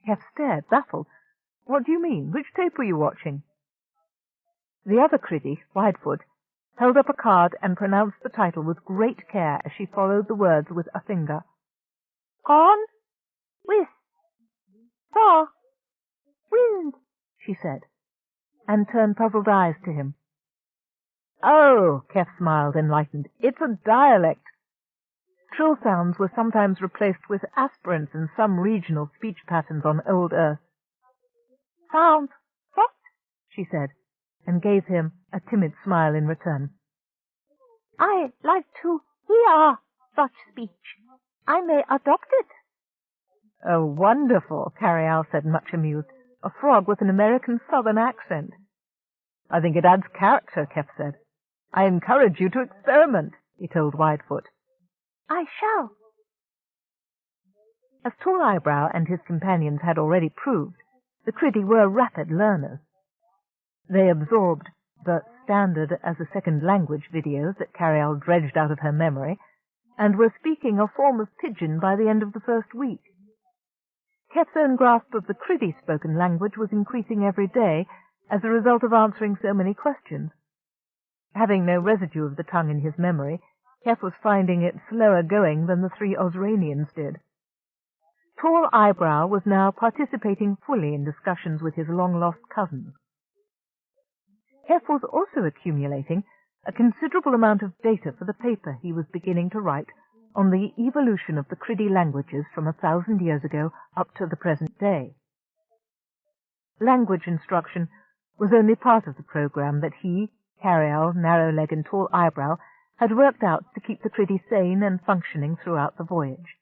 Keff stared, baffled. What do you mean? Which tape were you watching? The other Criddy, Widefoot, held up a card and pronounced the title with great care as she followed the words with a finger. Gone, with, saw, wind, she said, and turned puzzled eyes to him. Oh, Keff smiled, enlightened. It's a dialect. Trill sounds were sometimes replaced with aspirants in some regional speech patterns on old Earth. sounds, what? She said, and gave him a timid smile in return. I like to hear such speech. I may adopt it. Oh, wonderful, Carialle said, much amused. A frog with an American Southern accent. I think it adds character, Keff said. I encourage you to experiment, he told Widefoot. I shall. As Tall Eyebrow and his companions had already proved, the Criddy were rapid learners. They absorbed the standard as a second language videos that Carialle dredged out of her memory, and were speaking a form of pidgin by the end of the first week. Keff's own grasp of the Criddy spoken language was increasing every day as a result of answering so many questions. Having no residue of the tongue in his memory, Keff was finding it slower going than the 3 Ozranians did. Tall Eyebrow was now participating fully in discussions with his long-lost cousins. Keff was also accumulating a considerable amount of data for the paper he was beginning to write on the evolution of the Criddy languages from 1,000 years ago up to the present day. Language instruction was only part of the program that he, Carialle, Narrowleg, and Tall Eyebrow had worked out to keep the Criddy sane and functioning throughout the voyage.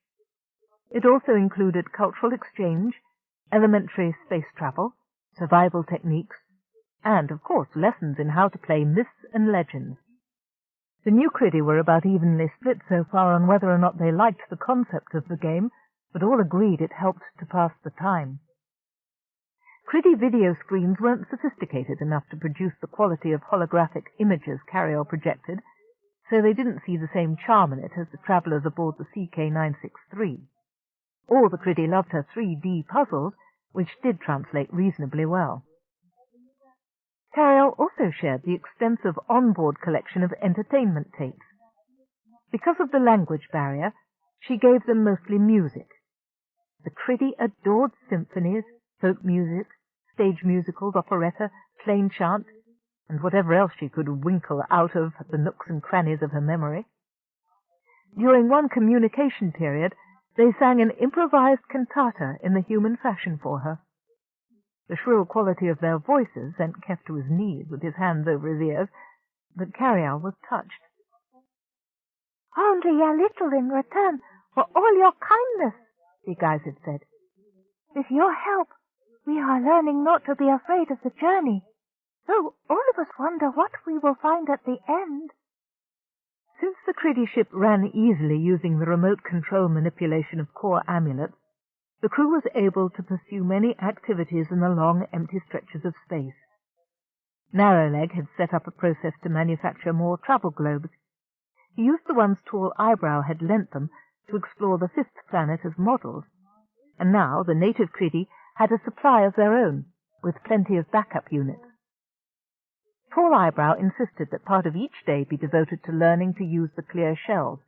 It also included cultural exchange, elementary space travel, survival techniques, and, of course, lessons in how to play myths and legends. The new Criddy were about evenly split so far on whether or not they liked the concept of the game, but all agreed it helped to pass the time. Criddy video screens weren't sophisticated enough to produce the quality of holographic images Carialle projected, so they didn't see the same charm in it as the travellers aboard the CK-963. Or the Criddy loved her 3D puzzles, which did translate reasonably well. Carialle also shared the extensive on-board collection of entertainment tapes. Because of the language barrier, she gave them mostly music. The Criddy adored symphonies, folk music, stage musicals, operetta, plain chant, and whatever else she could winkle out of the nooks and crannies of her memory. During one communication period, they sang an improvised cantata in the human fashion for her. The shrill quality of their voices sent Keff to his knees with his hands over his ears, but Carialle was touched. Only a little in return for all your kindness, the guides had said. With your help, we are learning not to be afraid of the journey, though all of us wonder what we will find at the end. Since the Criddy ship ran easily using the remote control manipulation of core amulets, the crew was able to pursue many activities in the long, empty stretches of space. Narrowleg had set up a process to manufacture more travel globes. He used the ones Tall Eyebrow had lent them to explore the 5th planet as models, and now the native Criddy had a supply of their own, with plenty of backup units. Tall Eyebrow insisted that part of each day be devoted to learning to use the clear shells,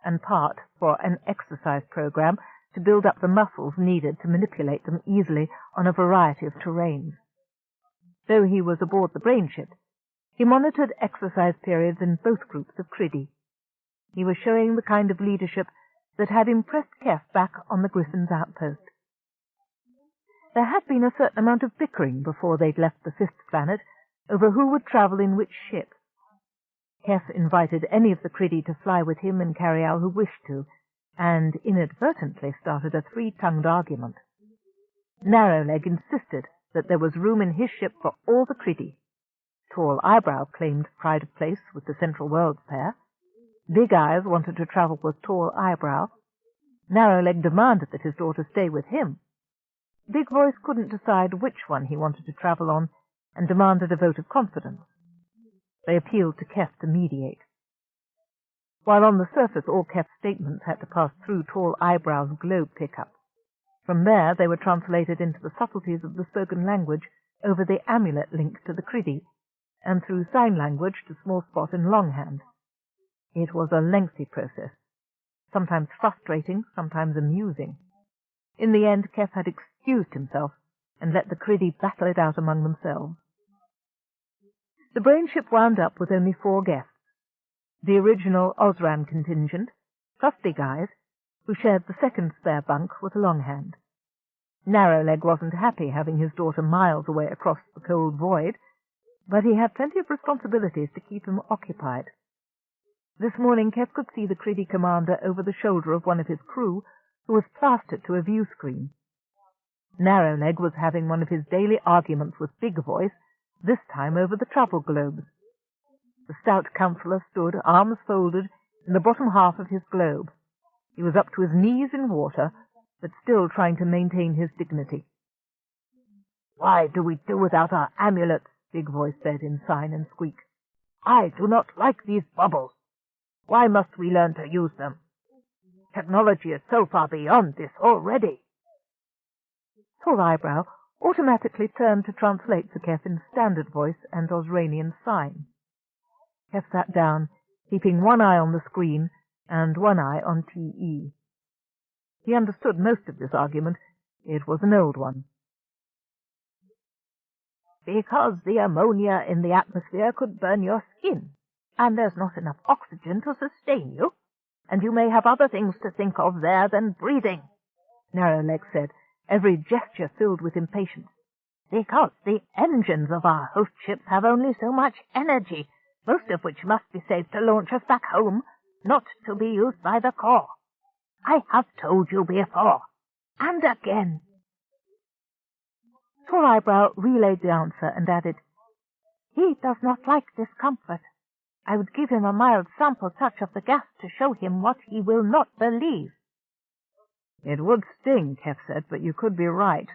and part for an exercise program to build up the muscles needed to manipulate them easily on a variety of terrains. Though he was aboard the brain ship, he monitored exercise periods in both groups of Criddy. He was showing the kind of leadership that had impressed Keff back on the Griffin's outpost. There had been a certain amount of bickering before they'd left the 5th planet, over who would travel in which ship. Keff invited any of the Criddy to fly with him and Carialle who wished to, and inadvertently started a three-tongued argument. Narrowleg insisted that there was room in his ship for all the Criddy. Tall Eyebrow claimed pride of place with the Central Worlds pair. Big Eyes wanted to travel with Tall Eyebrow. Narrowleg demanded that his daughter stay with him. Big Voice couldn't decide which one he wanted to travel on, and demanded a vote of confidence. They appealed to Keff to mediate. While on the surface all Keff's statements had to pass through Tall Eyebrow's globe pickup. From there they were translated into the subtleties of the spoken language over the amulet linked to the Criddy, and through sign language to Small Spot and Longhand. It was a lengthy process, sometimes frustrating, sometimes amusing. In the end, Keff had excused himself and let the Criddy battle it out among themselves. The Brain ship wound up with only 4 guests. The original Ozran contingent, plus Big Eyes, who shared the second spare bunk with Longhand. Narrowleg wasn't happy having his daughter miles away across the cold void, but he had plenty of responsibilities to keep him occupied. This morning Keff could see the Criddy commander over the shoulder of one of his crew, who was plastered to a view screen. Narrowleg was having one of his daily arguments with Big Voice, this time over the travel globes. The stout counsellor stood, arms folded, in the bottom half of his globe. He was up to his knees in water, but still trying to maintain his dignity. "Why do we do without our amulets?" Big Voice said in sign and squeak. "I do not like these bubbles. Why must we learn to use them? Technology is so far beyond this already." Tall Eyebrow automatically turned to translate for Keff in Standard Voice and Ozranian sign. Keff sat down, keeping one eye on the screen and one eye on TE. He understood most of this argument. It was an old one. "Because the ammonia in the atmosphere could burn your skin, and there's not enough oxygen to sustain you, and you may have other things to think of there than breathing," Narrowleg said, every gesture filled with impatience. "Because the engines of our host ships have only so much energy, most of which must be saved to launch us back home, not to be used by the Corps. I have told you before, and again." Tall Eyebrow relayed the answer and added, "He does not like discomfort. I would give him a mild sample touch of the gas to show him what he will not believe." "It would sting," Keff said, "but you could be right.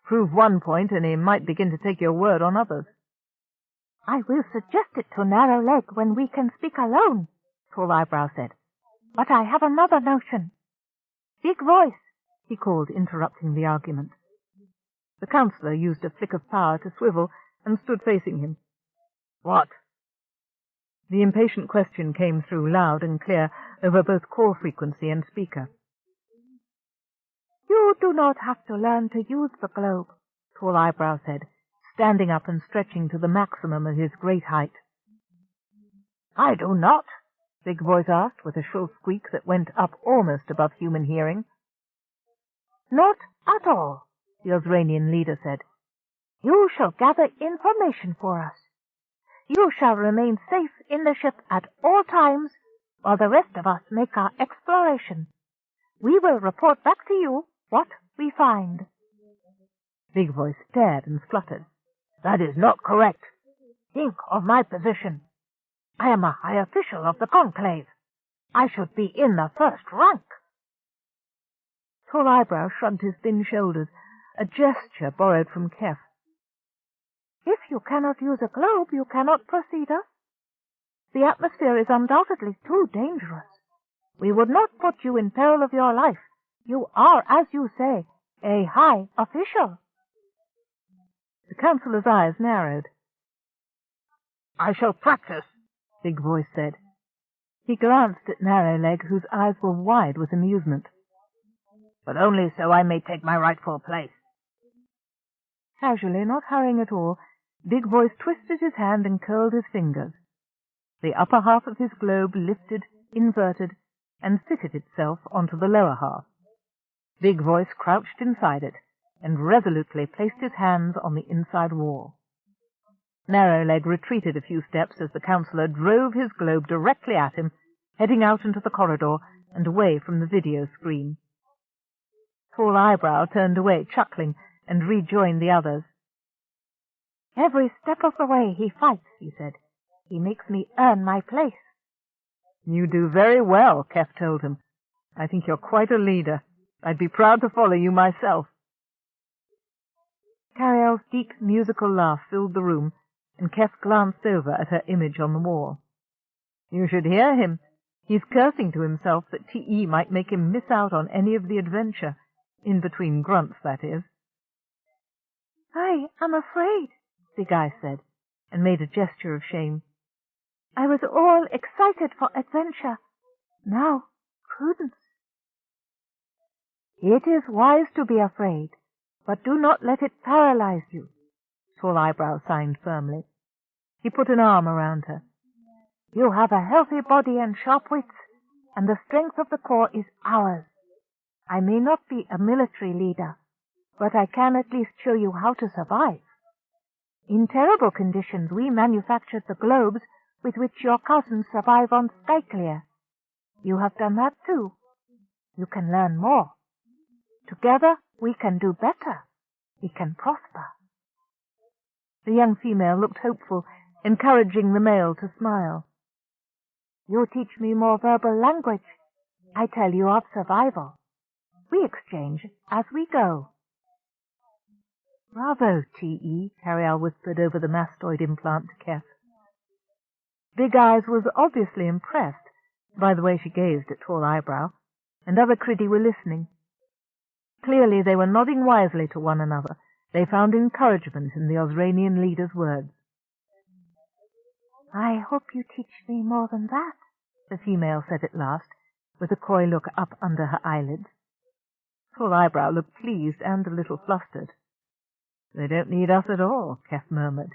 Prove one point and he might begin to take your word on others." "I will suggest it to Narrowleg when we can speak alone," Tall Eyebrow said. "But I have another notion. Big Voice," he called, interrupting the argument. The counsellor used a flick of power to swivel and stood facing him. "What?" The impatient question came through loud and clear over both call frequency and speaker. "You do not have to learn to use the globe," Tall Eyebrow said, standing up and stretching to the maximum of his great height. "I do not?" Big Voice asked, with a shrill squeak that went up almost above human hearing. "Not at all," the Ozranian leader said. "You shall gather information for us. You shall remain safe in the ship at all times, while the rest of us make our exploration. We will report back to you what we find." Big Voice stared and spluttered. "That is not correct. Think of my position. I am a high official of the Conclave. I should be in the first rank." Tall Eyebrow shrugged his thin shoulders, a gesture borrowed from Keff. "If you cannot use a globe, you cannot proceed us. The atmosphere is undoubtedly too dangerous. We would not put you in peril of your life. You are, as you say, a high official." The counsellor's eyes narrowed. "I shall practice," Big Voice said. He glanced at Narrowleg, whose eyes were wide with amusement. "But only so I may take my rightful place." Casually, not hurrying at all, Big Voice twisted his hand and curled his fingers. The upper half of his globe lifted, inverted, and fitted itself onto the lower half. Big Voice crouched inside it and resolutely placed his hands on the inside wall. Narrowleg retreated a few steps as the councillor drove his globe directly at him, heading out into the corridor and away from the video screen. Tall Eyebrow turned away, chuckling, and rejoined the others. "Every step of the way he fights," he said. "He makes me earn my place." "You do very well," Keff told him. "I think you're quite a leader. I'd be proud to follow you myself." Carialle's deep musical laugh filled the room, and Keff glanced over at her image on the wall. "You should hear him. He's cursing to himself that T.E. might make him miss out on any of the adventure. In between grunts, that is." "I am afraid," Big Eye said, and made a gesture of shame. "I was all excited for adventure. Now, prudence." "It is wise to be afraid, but do not let it paralyze you," Tall Eyebrow signed firmly. He put an arm around her. "You have a healthy body and sharp wits, and the strength of the core is ours. I may not be a military leader, but I can at least show you how to survive. In terrible conditions we manufactured the globes with which your cousins survive on Skyclear. You have done that too. You can learn more. Together we can do better. We can prosper." The young female looked hopeful, encouraging the male to smile. "You teach me more verbal language. I tell you of survival. We exchange as we go." "Bravo, T.E., Carialle whispered over the mastoid implant to Keff. Big Eyes was obviously impressed by the way she gazed at Tall Eyebrow, and other Criddy were listening. Clearly they were nodding wisely to one another. They found encouragement in the Ozranian leader's words. "I hope you teach me more than that," the female said at last, with a coy look up under her eyelids. Tall Eyebrow looked pleased and a little flustered. "They don't need us at all," Keff murmured.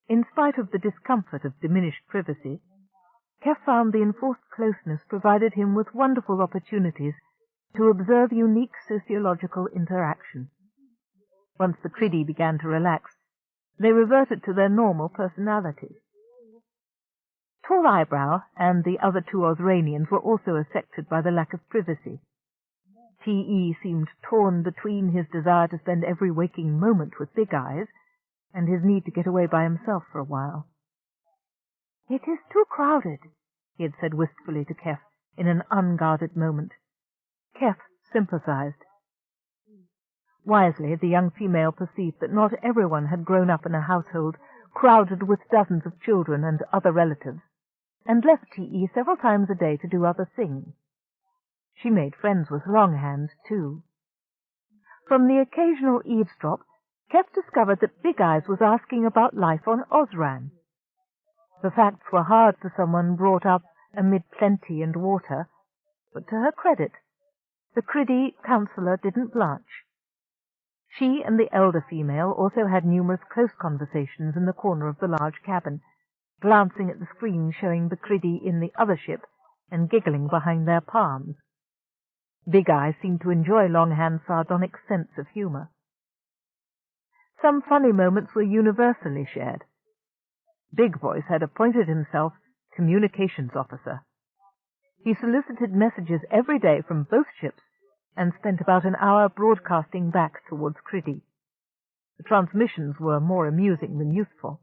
In spite of the discomfort of diminished privacy, Keff found the enforced closeness provided him with wonderful opportunities to observe unique sociological interaction. Once the Criddy began to relax, they reverted to their normal personalities. Tall Eyebrow and the other two Ozranians were also affected by the lack of privacy. T.E. seemed torn between his desire to spend every waking moment with Big Eyes and his need to get away by himself for a while. "It is too crowded," he had said wistfully to Keff in an unguarded moment. Keff sympathized. Wisely, the young female perceived that not everyone had grown up in a household crowded with dozens of children and other relatives, and left T.E. several times a day to do other things. She made friends with Longhand, too. From the occasional eavesdrop, Keff discovered that Big Eyes was asking about life on Ozran. The facts were hard for someone brought up amid plenty and water, but to her credit, the Criddy counsellor didn't blanch. She and the elder female also had numerous close conversations in the corner of the large cabin, glancing at the screen showing the Criddy in the other ship and giggling behind their palms. Big Eye seemed to enjoy Longhand's sardonic sense of humour. Some funny moments were universally shared. Big Voice had appointed himself communications officer. He solicited messages every day from both ships and spent about an hour broadcasting back towards Criddy. The transmissions were more amusing than useful.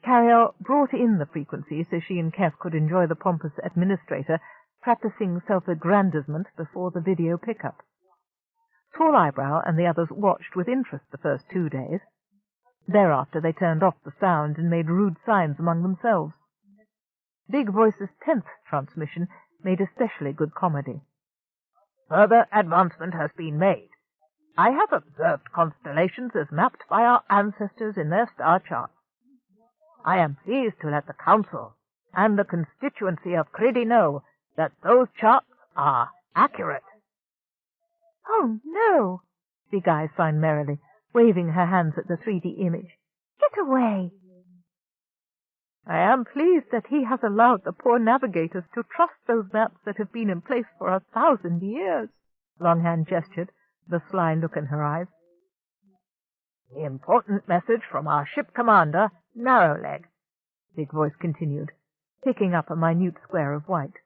Carialle brought in the frequency so she and Keff could enjoy the pompous administrator practicing self-aggrandizement before the video pickup. Tall Eyebrow and the others watched with interest the first 2 days. Thereafter they turned off the sound and made rude signs among themselves. Big Voice's 10th transmission made especially good comedy. "Further advancement has been made. I have observed constellations as mapped by our ancestors in their star charts. I am pleased to let the Council and the constituency of Criddy know that those charts are accurate." "Oh, no!" Big Eye signed merrily, waving her hands at the 3D image. "Get away!" "I am pleased that he has allowed the poor navigators to trust those maps that have been in place for 1,000 years, Longhand gestured, the sly look in her eyes. Important message from our ship commander, Narrowleg, Big Voice continued, picking up a minute square of white.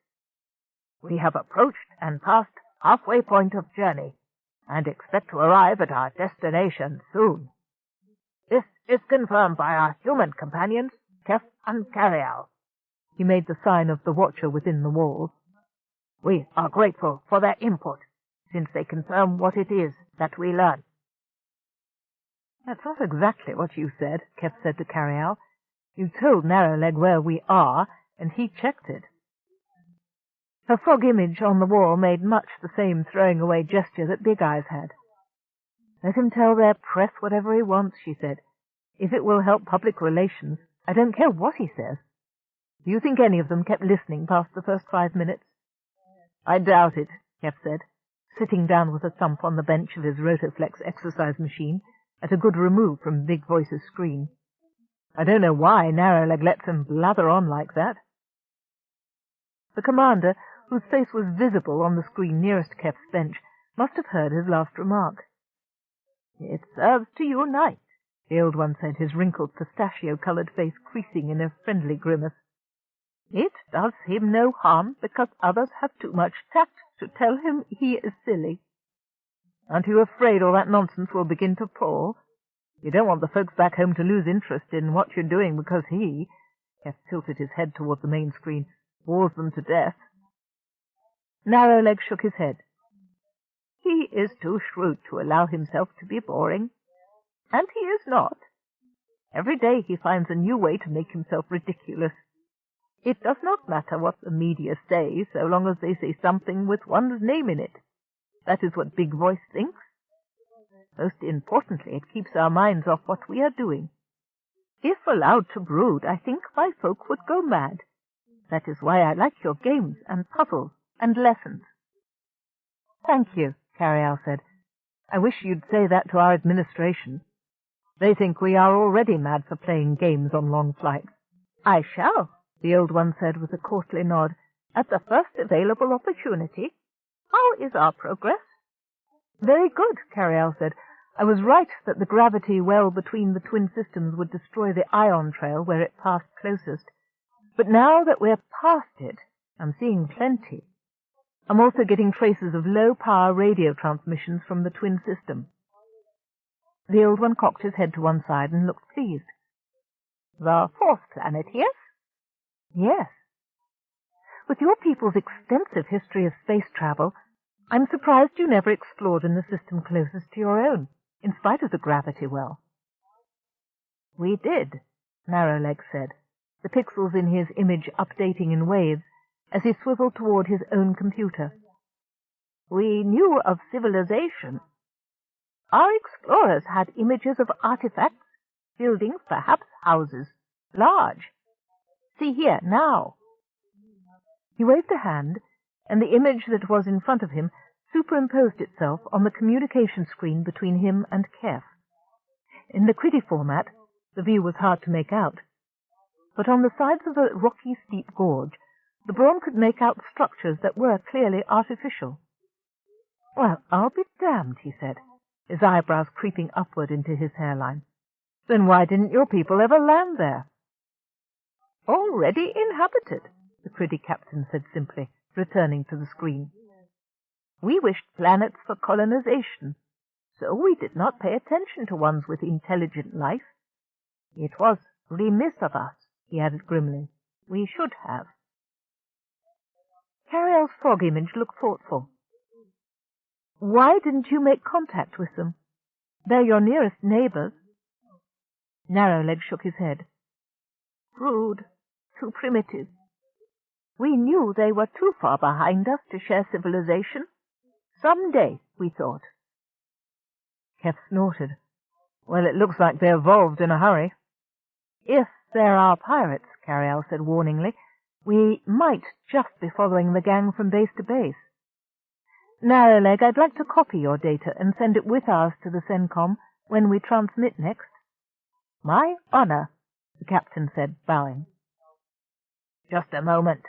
We have approached and passed halfway point of journey, and expect to arrive at our destination soon. This is confirmed by our human companions, Keff and Carialle. He made the sign of the watcher within the walls. We are grateful for their input, since they confirm what it is that we learn. That's not exactly what you said, Keff said to Carialle. You told Narrowleg where we are, and he checked it. Her fog image on the wall made much the same throwing-away gesture that Big Eyes had. Let him tell their press whatever he wants, she said. If it will help public relations, I don't care what he says. Do you think any of them kept listening past the first 5 minutes? I doubt it, Keff said, sitting down with a thump on the bench of his Rotoflex exercise machine, at a good remove from Big Voice's screen. I don't know why Narrowleg lets him blather on like that. The commander, whose face was visible on the screen nearest Keff's bench, must have heard his last remark. It serves to unite, the old one said, his wrinkled pistachio-coloured face creasing in a friendly grimace. It does him no harm, because others have too much tact to tell him he is silly. Aren't you afraid all that nonsense will begin to pall? You don't want the folks back home to lose interest in what you're doing because he, Keff tilted his head toward the main screen, bores them to death. Narrowleg shook his head. He is too shrewd to allow himself to be boring. And he is not. Every day he finds a new way to make himself ridiculous. It does not matter what the media say, so long as they say something with one's name in it. That is what Big Voice thinks. Most importantly, it keeps our minds off what we are doing. If allowed to brood, I think my folk would go mad. That is why I like your games and puzzles and lessons. Thank you, Carialle said. I wish you'd say that to our administration. They think we are already mad for playing games on long flights. I shall, the old one said with a courtly nod, at the first available opportunity. How is our progress? Very good, Carialle said. I was right that the gravity well between the twin systems would destroy the ion trail where it passed closest. But now that we're past it, I'm seeing plenty. I'm also getting traces of low-power radio transmissions from the twin system. The old one cocked his head to one side and looked pleased. The fourth planet, yes? Yes. With your people's extensive history of space travel, I'm surprised you never explored in the system closest to your own, in spite of the gravity well. We did, Narrowleg said, the pixels in his image updating in waves as he swiveled toward his own computer. We knew of civilization. Our explorers had images of artifacts, buildings, perhaps houses, large. See here, now. He waved a hand, and the image that was in front of him superimposed itself on the communication screen between him and Keff. In the gritty format, the view was hard to make out, but on the sides of the rocky, steep gorge, the Brawn could make out structures that were clearly artificial. Well, I'll be damned, he said, his eyebrows creeping upward into his hairline. Then why didn't your people ever land there? Already inhabited, the pretty captain said simply, returning to the screen. We wished planets for colonization, so we did not pay attention to ones with intelligent life. It was remiss of us, he added grimly. We should have. Carialle's fog image looked thoughtful. Why didn't you make contact with them? They're your nearest neighbors. Narrowleg shook his head. Rude, too primitive. We knew they were too far behind us to share civilization. Some day, we thought. Keff snorted. Well, it looks like they evolved in a hurry. If there are pirates, Carialle said warningly, we might just be following the gang from base to base. Narrowleg, I'd like to copy your data and send it with ours to the CENTCOM when we transmit next. My honor, the captain said, bowing. Just a moment.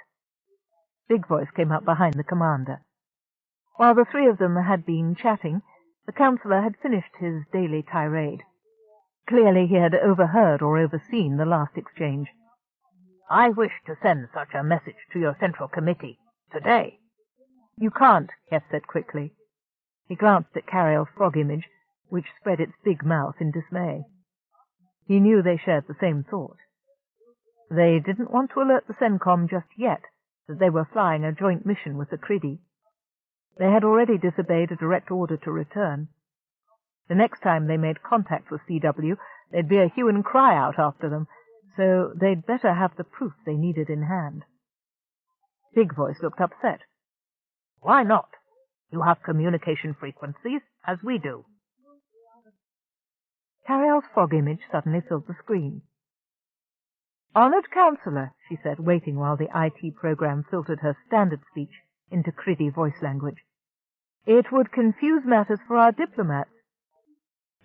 Big Voice came up behind the commander. While the three of them had been chatting, the councillor had finished his daily tirade. Clearly he had overheard or overseen the last exchange. "I wish to send such a message to your Central Committee today." "You can't," Keff said quickly. He glanced at Carialle's frog image, which spread its big mouth in dismay. He knew they shared the same thought. They didn't want to alert the CENTCOM just yet that they were flying a joint mission with the Criddy. They had already disobeyed a direct order to return. The next time they made contact with CW, there'd be a hue and cry out after them, so they'd better have the proof they needed in hand. Big Voice looked upset. "Why not? You have communication frequencies, as we do." Carialle's frog image suddenly filled the screen. "Honored Counselor," she said, waiting while the IT program filtered her standard speech into Criddy voice language. "It would confuse matters for our diplomats.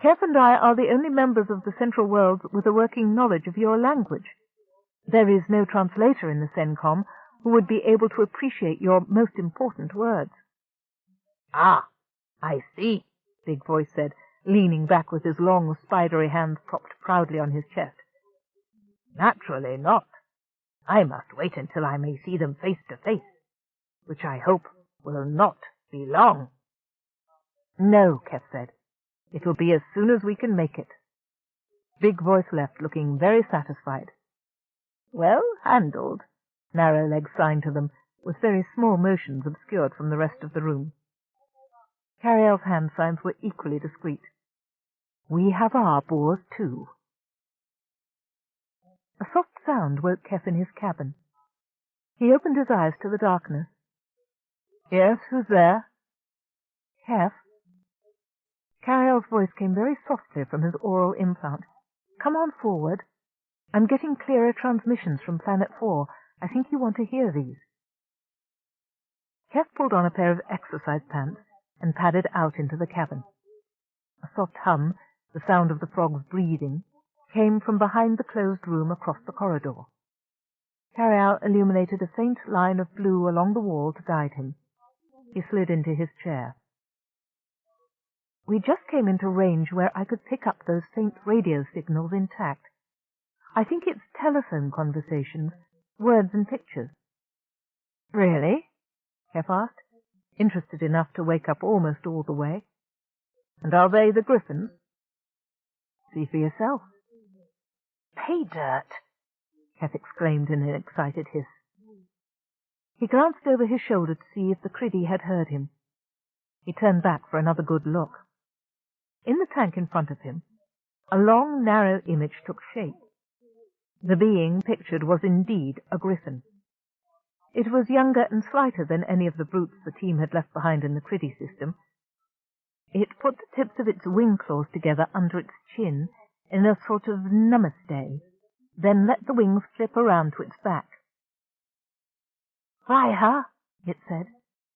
Keff and I are the only members of the Central Worlds with a working knowledge of your language. There is no translator in the CENTCOM who would be able to appreciate your most important words." "Ah, I see," Big Voice said, leaning back with his long, spidery hands propped proudly on his chest. "Naturally not. I must wait until I may see them face to face, which I hope will not be long." "No," Keff said. "It'll be as soon as we can make it." Big Voice left, looking very satisfied. "Well handled," Narrowlegs signed to them, with very small motions obscured from the rest of the room. Carialle's hand signs were equally discreet. "We have our bores, too." A soft sound woke Keff in his cabin. He opened his eyes to the darkness. "Yes, who's there?" "Keff." Carialle's voice came very softly from his oral implant. "Come on forward. I'm getting clearer transmissions from Planet 4. I think you want to hear these." Keff pulled on a pair of exercise pants and padded out into the cabin. A soft hum, the sound of the frogs breathing, came from behind the closed room across the corridor. Carialle illuminated a faint line of blue along the wall to guide him. He slid into his chair. "We just came into range where I could pick up those faint radio signals intact. I think it's telephone conversations, words and pictures." "Really?" Keff asked, interested enough to wake up almost all the way. "And are they the Griffins?" "See for yourself." "Pay dirt!" Keff exclaimed in an excited hiss. He glanced over his shoulder to see if the Criddy had heard him. He turned back for another good look. In the tank in front of him, a long, narrow image took shape. The being pictured was indeed a griffin. It was younger and slighter than any of the brutes the team had left behind in the Criddy system. It put the tips of its wing claws together under its chin in a sort of namaste, then let the wings flip around to its back. "Raiha," it said,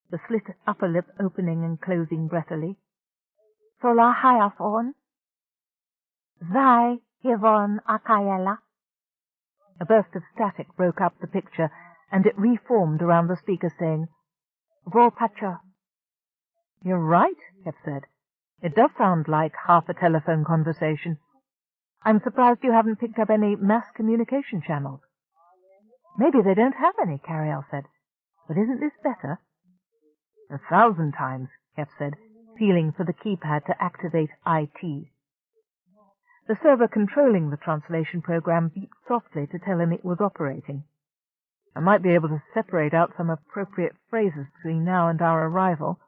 the slit upper lip opening and closing breathily. "Sola Hyafon. Zai Hivon Akayela." A burst of static broke up the picture, and it reformed around the speaker, saying, "Volpacha." "You're right," Keff said. "It does sound like half a telephone conversation. I'm surprised you haven't picked up any mass communication channels." "Maybe they don't have any," Carialle said. "But isn't this better?" "1,000 times," Keff said, feeling for the keypad to activate IT. The server controlling the translation program beeped softly to tell him it was operating. I might be able to separate out some appropriate phrases between now and our arrival,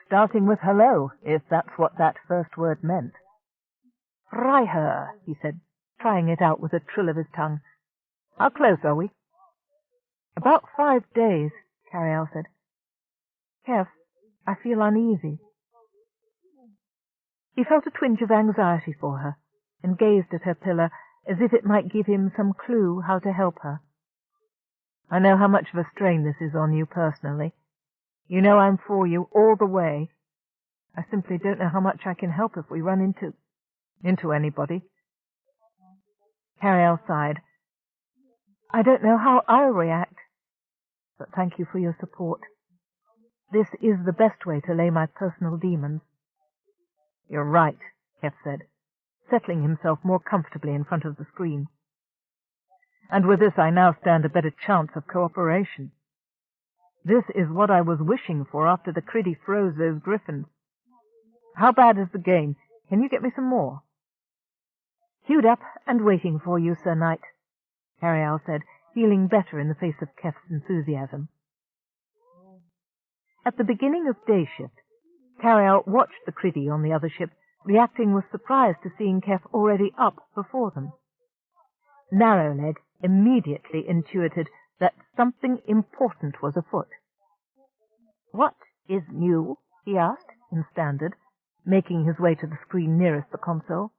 starting with hello, if that's what that first word meant. "Raiher," he said, trying it out with a trill of his tongue. "How close are we?" "About 5 days," Carialle said. "Keff, I feel uneasy." He felt a twinge of anxiety for her, and gazed at her pillar as if it might give him some clue how to help her. "I know how much of a strain this is on you personally. You know I'm for you all the way. I simply don't know how much I can help if we run into anybody." Carialle sighed. "I don't know how I'll react, but thank you for your support. This is the best way to lay my personal demons." "You're right," Keff said. settling himself more comfortably in front of the screen. "And with this I now stand a better chance of cooperation. This is what I was wishing for after the Criddy froze those griffins. How bad is the game? Can you get me some more?" "Queued up and waiting for you, Sir Knight," Carialle said, feeling better in the face of Keff's enthusiasm. At the beginning of day shift, Carialle watched the Criddy on the other ship, reacting with surprise to seeing Keff already up before them. Narrowleg immediately intuited that something important was afoot. "What is new?" he asked, in Standard, making his way to the screen nearest the console.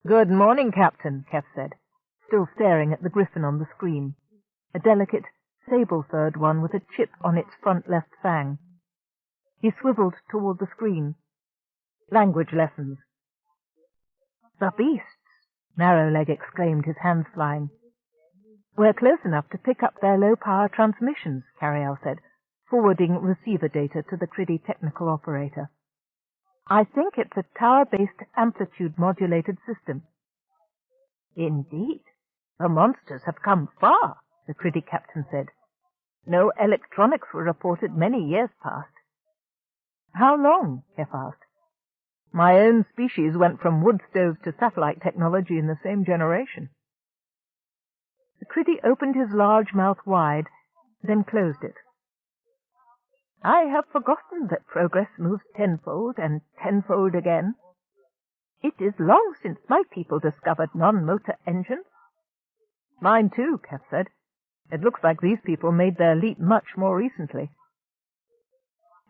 "Good morning, Captain," Keff said, still staring at the griffin on the screen, a delicate, sable-furred one with a chip on its front left fang. He swiveled toward the screen. "Language lessons." "The beasts!" Narrowleg exclaimed, his hands flying. "We're close enough to pick up their low-power transmissions," Carialle said, forwarding receiver data to the Criddy technical operator. "I think it's a tower-based amplitude-modulated system." "Indeed. The monsters have come far," the Criddy captain said. "No electronics were reported many years past." "How long?" Keff asked. "My own species went from wood stoves to satellite technology in the same generation." The Criddy opened his large mouth wide, then closed it. "I have forgotten that progress moves tenfold and tenfold again. It is long since my people discovered non-motor engines." "Mine too," Keff said. "It looks like these people made their leap much more recently."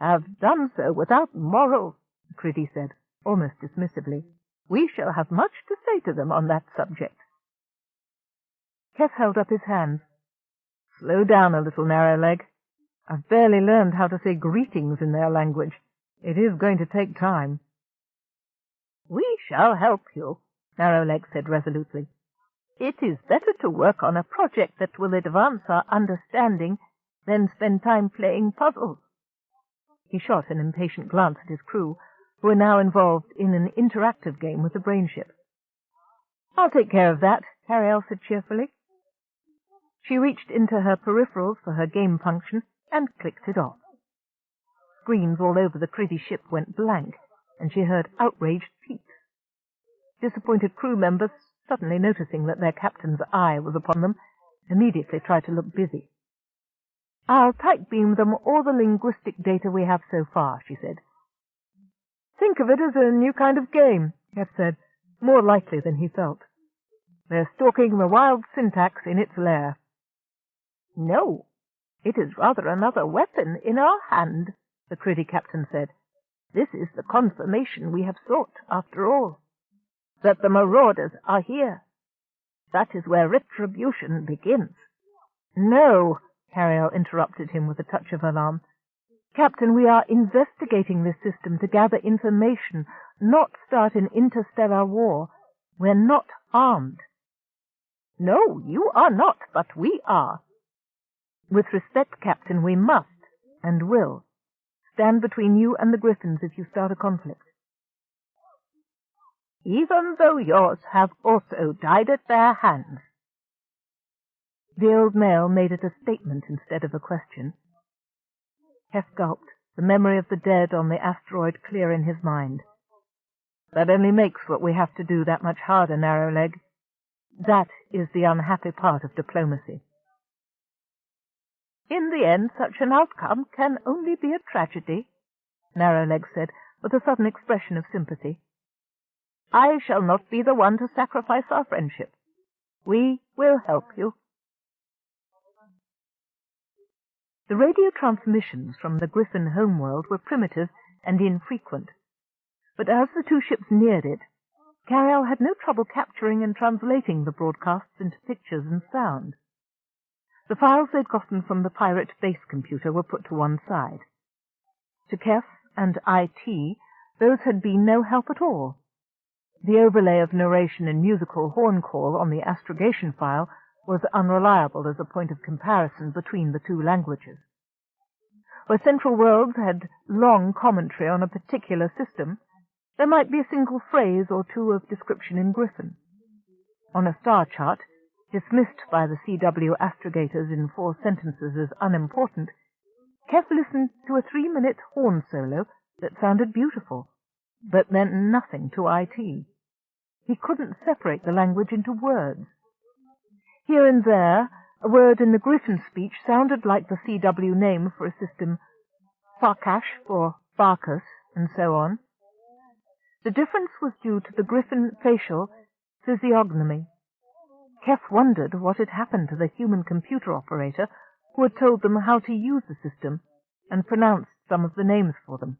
"Have done so without morals," the Criddy said, almost dismissively. "We shall have much to say to them on that subject." Keff held up his hands. "Slow down a little, Narrowleg. I've barely learned how to say greetings in their language. It is going to take time." "We shall help you," Narrowleg said resolutely. "It is better to work on a project that will advance our understanding than spend time playing puzzles." He shot an impatient glance at his crew, who were now involved in an interactive game with the brain ship. "I'll take care of that," Carialle said cheerfully. She reached into her peripherals for her game function and clicked it off. Screens all over the Criddy ship went blank, and she heard outraged peeps. Disappointed crew members, suddenly noticing that their captain's eye was upon them, immediately tried to look busy. "I'll type-beam them all the linguistic data we have so far," she said. "Think of it as a new kind of game," Keff said, more likely than he felt. "They're stalking the wild syntax in its lair." "No, it is rather another weapon in our hand," the Criddy captain said. "This is the confirmation we have sought, after all, that the marauders are here. That is where retribution begins." "No," Carialle interrupted him with a touch of alarm. "Captain, we are investigating this system to gather information, not start an interstellar war. We're not armed." "No, you are not, but we are." "With respect, Captain, we must, and will, stand between you and the Griffins if you start a conflict." "Even though yours have also died at their hands." The old male made it a statement instead of a question. Keff gulped, the memory of the dead on the asteroid clear in his mind. "That only makes what we have to do that much harder, Narrowleg. That is the unhappy part of diplomacy." "In the end, such an outcome can only be a tragedy," Narrowleg said, with a sudden expression of sympathy. "I shall not be the one to sacrifice our friendship. We will help you." The radio transmissions from the Griffin homeworld were primitive and infrequent, but as the two ships neared it, Carialle had no trouble capturing and translating the broadcasts into pictures and sound. The files they'd gotten from the pirate base computer were put to one side. To Keff and IT, those had been no help at all. The overlay of narration and musical horn call on the astrogation file was unreliable as a point of comparison between the two languages. Where Central Worlds had long commentary on a particular system, There might be a single phrase or two of description in Griffin. On a star chart, dismissed by the CW astrogators in 4 sentences as unimportant, Keff listened to a 3-minute horn solo that sounded beautiful, but meant nothing to IT. He couldn't separate the language into words. Here and there, a word in the Griffin speech sounded like the CW name for a system, Farkash for Barkus, and so on. The difference was due to the Griffin facial physiognomy. Keff wondered what had happened to the human computer operator who had told them how to use the system and pronounced some of the names for them.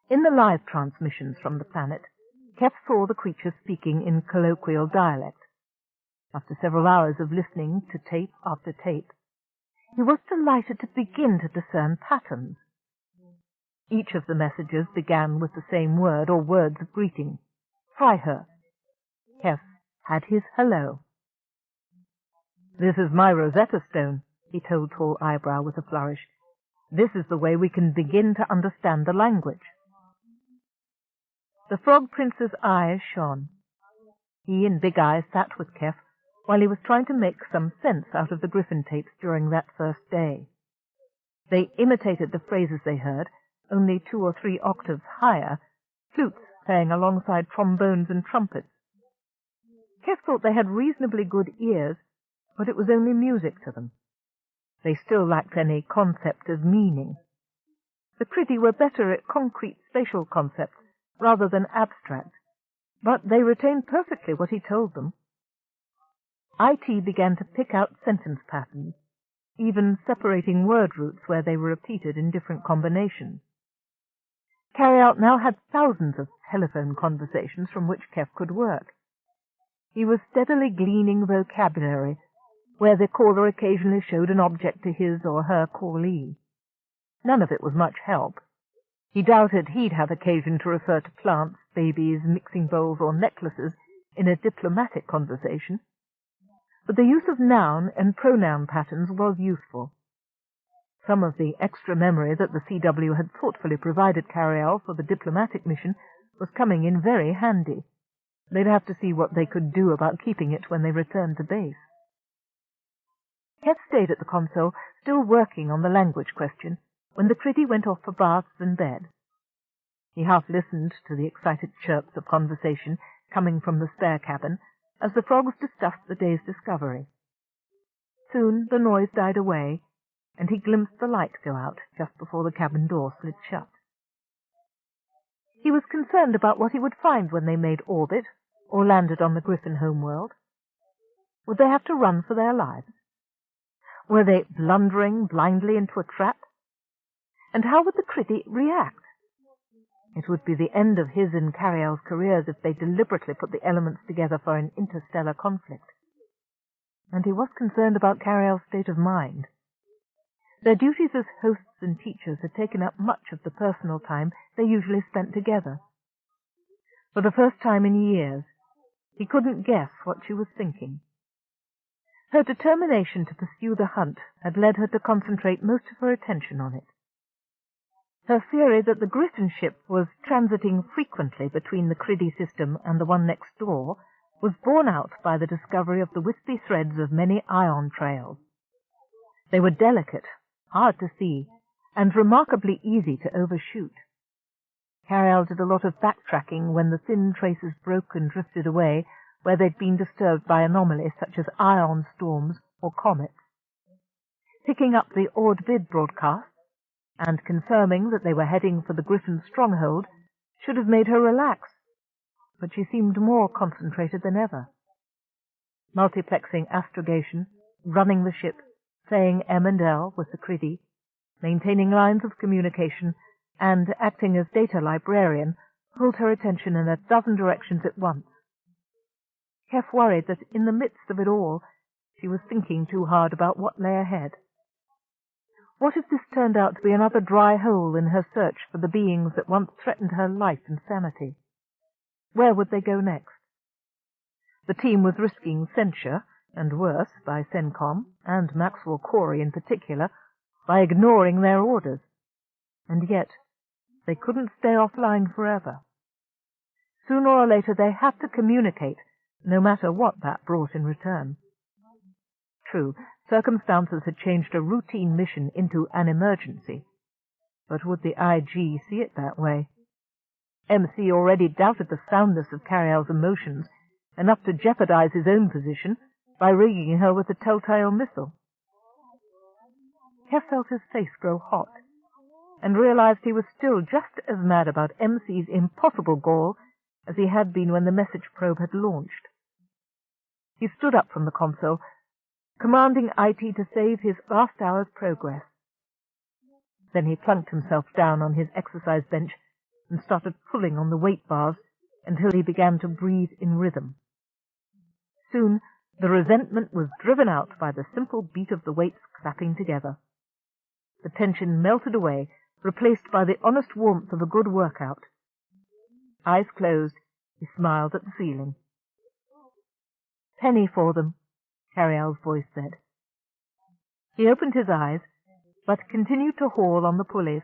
In the live transmissions from the planet, Keff saw the creatures speaking in colloquial dialect. After several hours of listening to tape after tape, he was delighted to begin to discern patterns. Each of the messages began with the same word or words of greeting. Freiherr. Keff had his hello. "This is my Rosetta Stone," he told Tall Eyebrow with a flourish. "This is the way we can begin to understand the language." The Frog Prince's eyes shone. He and Big Eye sat with Keff while he was trying to make some sense out of the Griffin tapes during that first day. They imitated the phrases they heard, only 2 or 3 octaves higher, flutes playing alongside trombones and trumpets. Keff thought they had reasonably good ears, but it was only music to them. They still lacked any concept of meaning. The Criddy were better at concrete spatial concepts rather than abstract, but they retained perfectly what he told them. IT began to pick out sentence patterns, even separating word roots where they were repeated in different combinations. Carialle now had thousands of telephone conversations from which Keff could work. He was steadily gleaning vocabulary, where the caller occasionally showed an object to his or her callee. None of it was much help. He doubted he'd have occasion to refer to plants, babies, mixing bowls, or necklaces in a diplomatic conversation. But the use of noun and pronoun patterns was useful. Some of the extra memory that the CW had thoughtfully provided Carialle for the diplomatic mission was coming in very handy. They'd have to see what they could do about keeping it when they returned to base. Keff stayed at the console, still working on the language question, when the Criddy went off for baths and bed. He half listened to the excited chirps of conversation coming from the spare cabin as the frogs discussed the day's discovery. Soon the noise died away, and he glimpsed the light go out just before the cabin door slid shut. He was concerned about what he would find when they made orbit or landed on the Griffin homeworld. Would they have to run for their lives? Were they blundering blindly into a trap? And how would the Criddy react? It would be the end of his and Carialle's careers if they deliberately put the elements together for an interstellar conflict. And he was concerned about Carialle's state of mind. Their duties as hosts and teachers had taken up much of the personal time they usually spent together. For the first time in years, he couldn't guess what she was thinking. Her determination to pursue the hunt had led her to concentrate most of her attention on it. Her theory that the Griffin ship was transiting frequently between the Criddy system and the one next door was borne out by the discovery of the wispy threads of many ion trails. They were delicate, hard to see, and remarkably easy to overshoot. Carialle did a lot of backtracking when the thin traces broke and drifted away where they'd been disturbed by anomalies such as ion storms or comets. Picking up the odd bid broadcasts and confirming that they were heading for the Griffin stronghold should have made her relax, but she seemed more concentrated than ever. Multiplexing astrogation, running the ship, playing M&L with the Criddy, maintaining lines of communication, and acting as data librarian pulled her attention in a dozen directions at once. Keff worried that in the midst of it all she was thinking too hard about what lay ahead. What if this turned out to be another dry hole in her search for the beings that once threatened her life and sanity? Where would they go next? The team was risking censure, and worse, by CENTCOM, and Maxwell Corey in particular, by ignoring their orders. And yet they couldn't stay offline forever. Sooner or later they had to communicate, no matter what that brought in return. True, circumstances had changed a routine mission into an emergency. But would the IG see it that way? MC already doubted the soundness of Carialle's emotions, enough to jeopardize his own position by rigging her with a telltale missile. Keff felt his face grow hot, and realized he was still just as mad about MC's impossible gall as he had been when the message probe had launched. He stood up from the console, commanding IT to save his last hour's progress. Then he plunked himself down on his exercise bench and started pulling on the weight bars until he began to breathe in rhythm. Soon the resentment was driven out by the simple beat of the weights clapping together. The tension melted away, replaced by the honest warmth of a good workout. Eyes closed, he smiled at the ceiling. "Penny for them," Carialle's voice said. He opened his eyes, but continued to haul on the pulleys.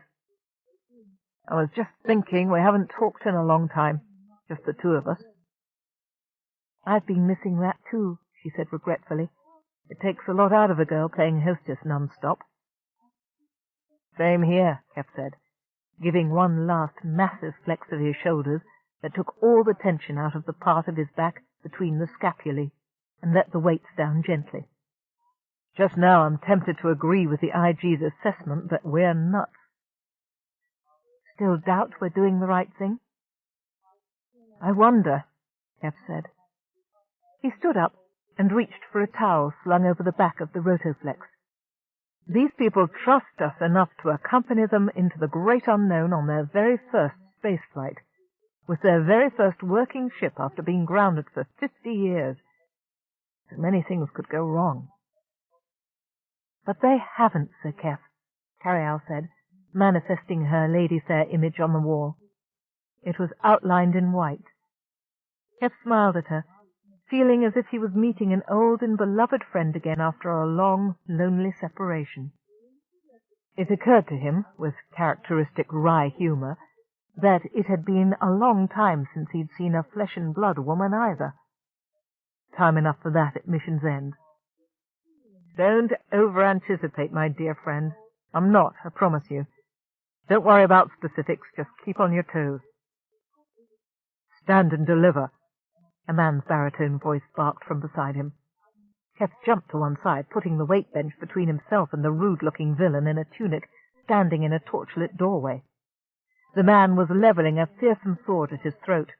"I was just thinking we haven't talked in a long time, just the two of us." "I've been missing that too," she said regretfully. "It takes a lot out of a girl playing hostess non-stop." "Same here," Keff said, giving one last massive flex of his shoulders that took all the tension out of the part of his back between the scapulae, and let the weights down gently. "Just now I'm tempted to agree with the IG's assessment that we're nuts." "Still doubt we're doing the right thing?" "I wonder," Keff said. He stood up and reached for a towel slung over the back of the rotoflex. "These people trust us enough to accompany them into the great unknown on their very first space flight, with their very first working ship after being grounded for 50 years. So many things could go wrong." "But they haven't, Sir Keff," Carialle said, manifesting her Lady Fair image on the wall. It was outlined in white. Keff smiled at her, feeling as if he was meeting an old and beloved friend again after a long, lonely separation. It occurred to him, with characteristic wry humor, that it had been a long time since he'd seen a flesh-and-blood woman either. Time enough for that at mission's end. "Don't over-anticipate, my dear friend. I'm not, I promise you. Don't worry about specifics, just keep on your toes." "Stand and deliver," a man's baritone voice barked from beside him. Keff jumped to one side, putting the weight bench between himself and the rude-looking villain in a tunic standing in a torchlit doorway. The man was leveling a fearsome sword at his throat.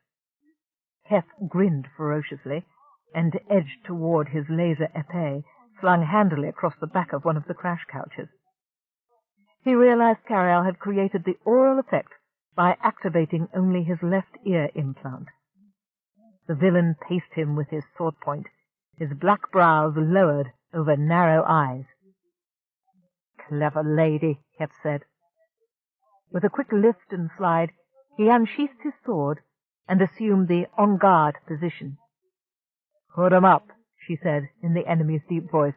Keff grinned ferociously and edged toward his laser épée, slung handily across the back of one of the crash couches. He realized Carialle had created the aural effect by activating only his left ear implant. The villain paced him with his sword point, his black brows lowered over narrow eyes. "Clever lady," Keff said. With a quick lift and slide, he unsheathed his sword and assumed the on-guard position. "Put 'em up," she said in the enemy's deep voice.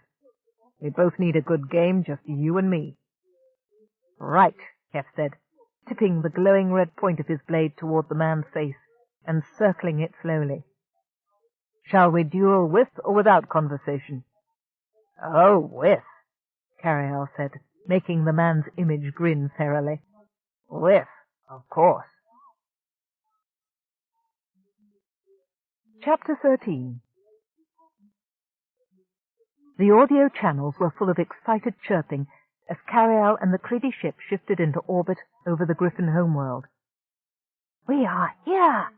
"We both need a good game, just you and me." "Right," Keff said, tipping the glowing red point of his blade toward the man's face and circling it slowly. "Shall we duel with or without conversation?" "Oh, with," Carialle said, making the man's image grin ferally. "With, of course." Chapter 13. The audio channels were full of excited chirping as Carialle and the Criddy ship shifted into orbit over the Griffin homeworld. "We are here!"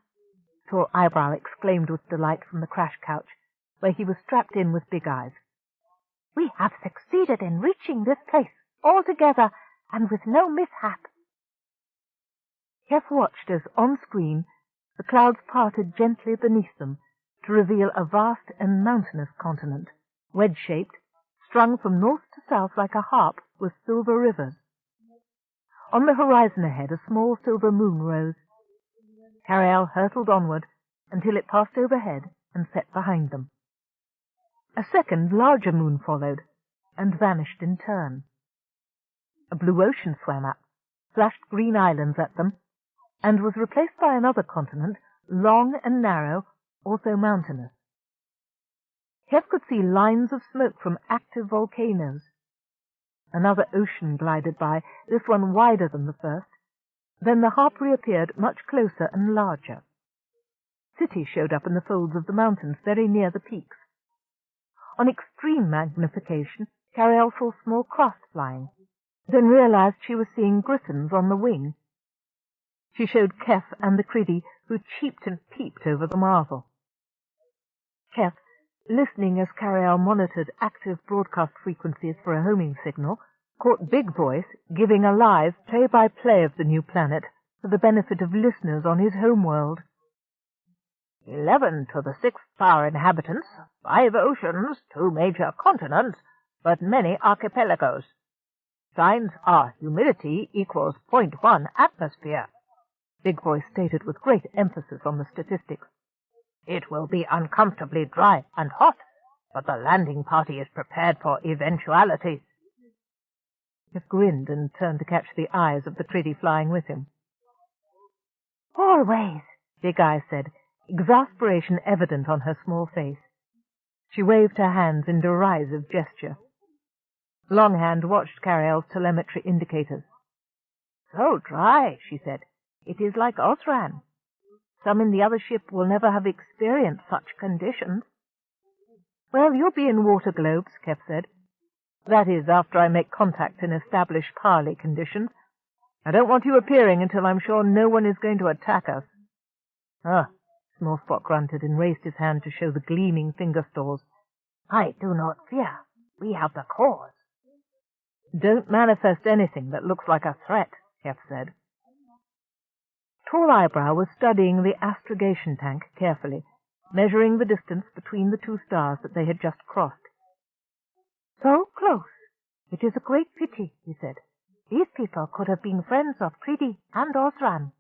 Tall Eyebrow exclaimed with delight from the crash couch, where he was strapped in with Big Eyes. "We have succeeded in reaching this place, all together, and with no mishap." Keff watched as, on screen, the clouds parted gently beneath them to reveal a vast and mountainous continent, wedge-shaped, strung from north to south like a harp with silver rivers. On the horizon ahead a small silver moon rose. Carialle hurtled onward until it passed overhead and set behind them. A second, larger moon followed, and vanished in turn. A blue ocean swam up, flashed green islands at them, and was replaced by another continent long and narrow, also mountainous. Keff could see lines of smoke from active volcanoes. Another ocean glided by, this one wider than the first. Then the harp reappeared much closer and larger. Cities showed up in the folds of the mountains very near the peaks. On extreme magnification, Carialle saw small craft flying, then realized she was seeing griffins on the wing. She showed Keff and the Criddy, who cheeped and peeped over the marvel. Keff, listening as Carialle monitored active broadcast frequencies for a homing signal, caught Big Voice giving a live play-by-play of the new planet for the benefit of listeners on his homeworld. 11 to the 6th power inhabitants, 5 oceans, 2 major continents, but many archipelagos. Signs are humidity equals 0.1 atmosphere. Big Voice stated with great emphasis on the statistics. It will be uncomfortably dry and hot, but the landing party is prepared for eventualities. He grinned and turned to catch the eyes of the Criddy flying with him. Always, Big Eye said, exasperation evident on her small face. She waved her hands in derisive gesture. Longhand watched Carialle's telemetry indicators. So dry, she said. It is like Ozran. Some in the other ship will never have experienced such conditions. Well, you'll be in water globes, Keff said. That is, after I make contact in established parley conditions. I don't want you appearing until I'm sure no one is going to attack us. Ah, Smallspot grunted and raised his hand to show the gleaming finger stores. I do not fear. We have the cause. Don't manifest anything that looks like a threat, Keff said. Tall Eyebrow was studying the astrogation tank carefully, measuring the distance between the 2 stars that they had just crossed. So close. It is a great pity, he said. These people could have been friends of Criddy and Ozran.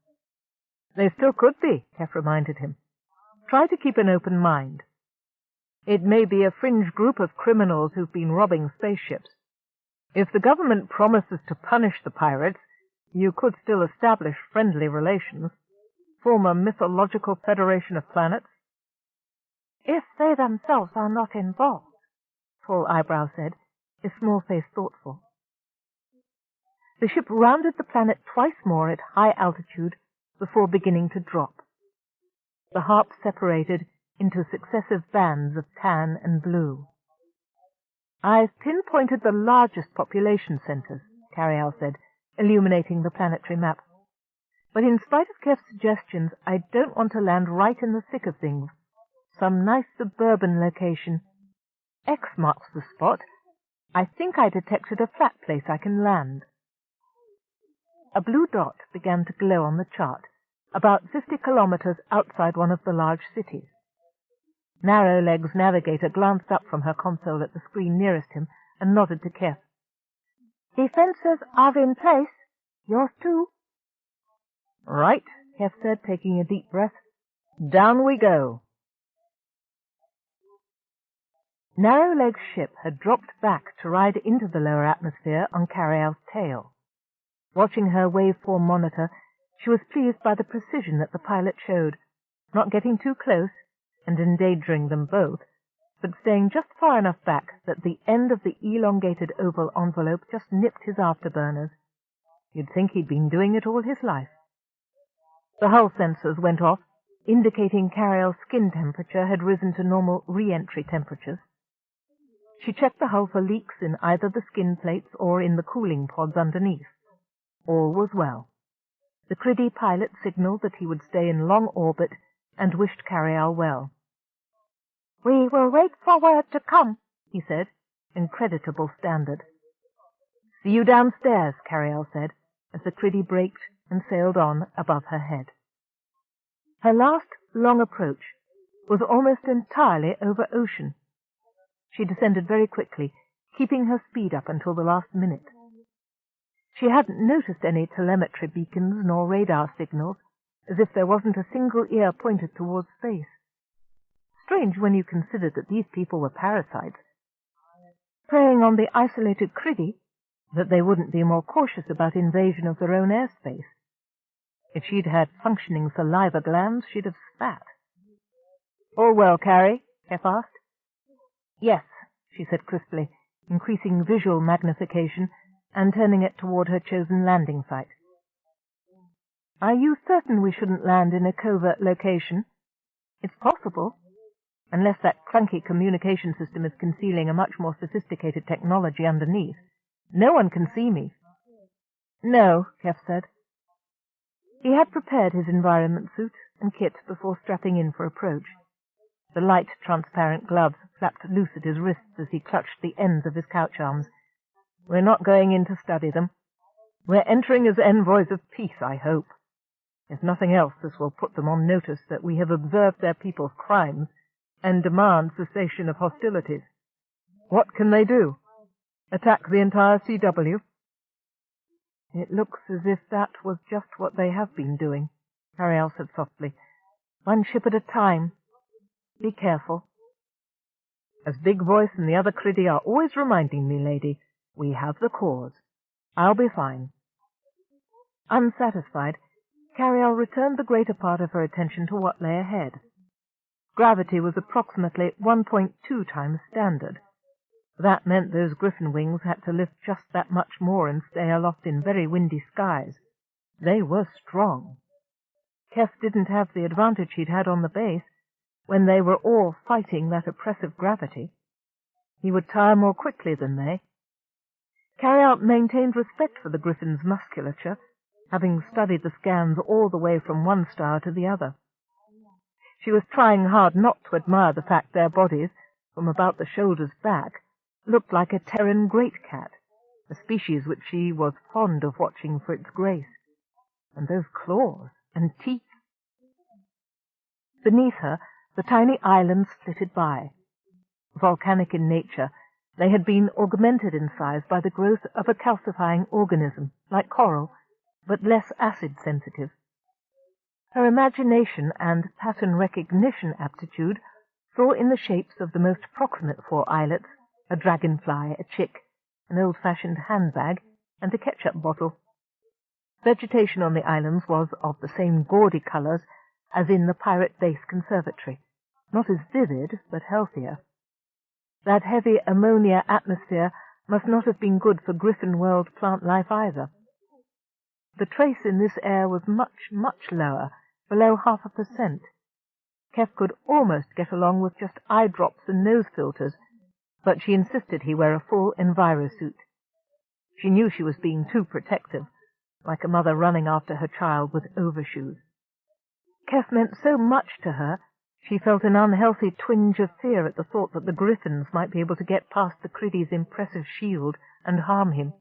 They still could be, Keff reminded him. Try to keep an open mind. It may be a fringe group of criminals who've been robbing spaceships. If the government promises to punish the pirates, you could still establish friendly relations, form a mythological federation of planets. If they themselves are not involved, Tall Eyebrow said, his small face thoughtful. The ship rounded the planet twice more at high altitude before beginning to drop. The harp separated into successive bands of tan and blue. I've pinpointed the largest population centers, Carialle said, illuminating the planetary map. But in spite of Keff's suggestions, I don't want to land right in the thick of things. Some nice suburban location. X marks the spot. I think I detected a flat place I can land. A blue dot began to glow on the chart, about 50 kilometers outside one of the large cities. Narrowleg's navigator glanced up from her console at the screen nearest him and nodded to Keff. Defenses are in place. Yours too. Right, Keff said, taking a deep breath. Down we go. Narrowleg's ship had dropped back to ride into the lower atmosphere on Carialle's tail. Watching her waveform monitor, she was pleased by the precision that the pilot showed, not getting too close and endangering them both, but staying just far enough back that the end of the elongated oval envelope just nipped his afterburners. You'd think he'd been doing it all his life. The hull sensors went off, indicating Carialle's skin temperature had risen to normal re-entry temperatures. She checked the hull for leaks in either the skin plates or in the cooling pods underneath. All was well. The Criddy pilot signaled that he would stay in long orbit and wished Carialle well. We will wait for word to come, he said, in creditable standard. See you downstairs, Carialle said, as the Criddy braked and sailed on above her head. Her last long approach was almost entirely over ocean. She descended very quickly, keeping her speed up until the last minute. She hadn't noticed any telemetry beacons nor radar signals, as if there wasn't a single ear pointed towards space. Strange when you considered that these people were parasites, preying on the isolated Criddy, that they wouldn't be more cautious about invasion of their own airspace. If she'd had functioning saliva glands, she'd have spat. "All well, Carrie?" Keff asked. "Yes," she said crisply, increasing visual magnification and turning it toward her chosen landing site. "Are you certain we shouldn't land in a covert location? It's possible, unless that clunky communication system is concealing a much more sophisticated technology underneath. No one can see me." "No," Keff said. He had prepared his environment suit and kit before strapping in for approach. The light, transparent gloves flapped loose at his wrists as he clutched the ends of his couch arms. "We're not going in to study them. We're entering as envoys of peace, I hope. If nothing else, this will put them on notice that we have observed their people's crimes and demand cessation of hostilities. What can they do? Attack the entire CW?" "It looks as if that was just what they have been doing," Carialle said softly. "One ship at a time. Be careful." "As Big Voice and the other Criddy are always reminding me, lady, we have the cause. I'll be fine." Unsatisfied, Carialle returned the greater part of her attention to what lay ahead. Gravity was approximately 1.2 times standard. That meant those griffin wings had to lift just that much more and stay aloft in very windy skies. They were strong. Keff didn't have the advantage he'd had on the base, when they were all fighting that oppressive gravity. He would tire more quickly than they. Carialle maintained respect for the griffin's musculature, having studied the scans all the way from one star to the other. She was trying hard not to admire the fact their bodies, from about the shoulders back, looked like a Terran great cat, a species which she was fond of watching for its grace. And those claws and teeth. Beneath her, the tiny islands flitted by. Volcanic in nature, they had been augmented in size by the growth of a calcifying organism, like coral, but less acid-sensitive. Her imagination and pattern recognition aptitude saw in the shapes of the most proximate 4 islets a dragonfly, a chick, an old-fashioned handbag, and a ketchup bottle. Vegetation on the islands was of the same gaudy colors as in the Pirate Base Conservatory, not as vivid, but healthier. That heavy ammonia atmosphere must not have been good for Griffin World plant life either. The trace in this air was much, much lower, below 0.5%. Keff could almost get along with just eye drops and nose filters, but she insisted he wear a full envirosuit. She knew she was being too protective, like a mother running after her child with overshoes. Keff meant so much to her, she felt an unhealthy twinge of fear at the thought that the griffins might be able to get past the Criddy's impressive shield and harm him.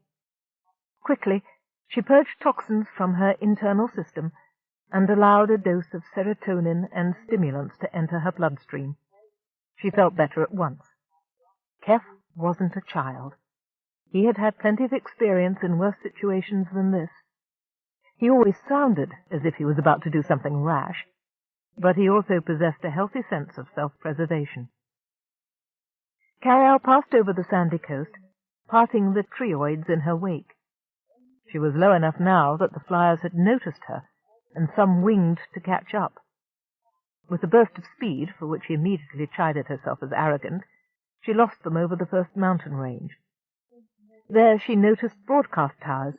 Quickly, she purged toxins from her internal system and allowed a dose of serotonin and stimulants to enter her bloodstream. She felt better at once. Keff wasn't a child. He had had plenty of experience in worse situations than this. He always sounded as if he was about to do something rash, but he also possessed a healthy sense of self-preservation. Carialle passed over the sandy coast, parting the trioids in her wake. She was low enough now that the flyers had noticed her, and some winged to catch up. With a burst of speed, for which she immediately chided herself as arrogant, she lost them over the first mountain range. There she noticed broadcast towers,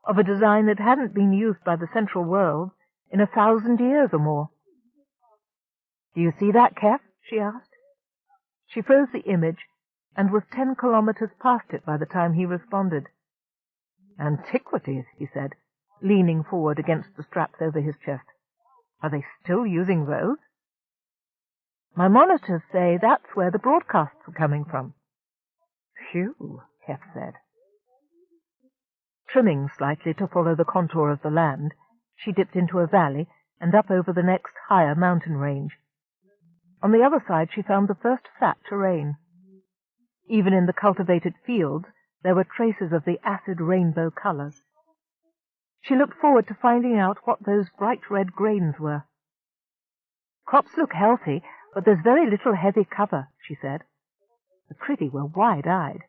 of a design that hadn't been used by the Central World in 1,000 years or more. "Do you see that, Keff?" she asked. She froze the image, and was 10 kilometers past it by the time he responded. "Antiquities," he said, leaning forward against the straps over his chest. "Are they still using those?" "My monitors say that's where the broadcasts are coming from." "Phew," Keff said. Trimming slightly to follow the contour of the land, she dipped into a valley and up over the next higher mountain range. On the other side she found the first flat terrain. Even in the cultivated fields there were traces of the acid rainbow colors. She looked forward to finding out what those bright red grains were. "Crops look healthy, but there's very little heavy cover," she said. The Criddy were wide-eyed.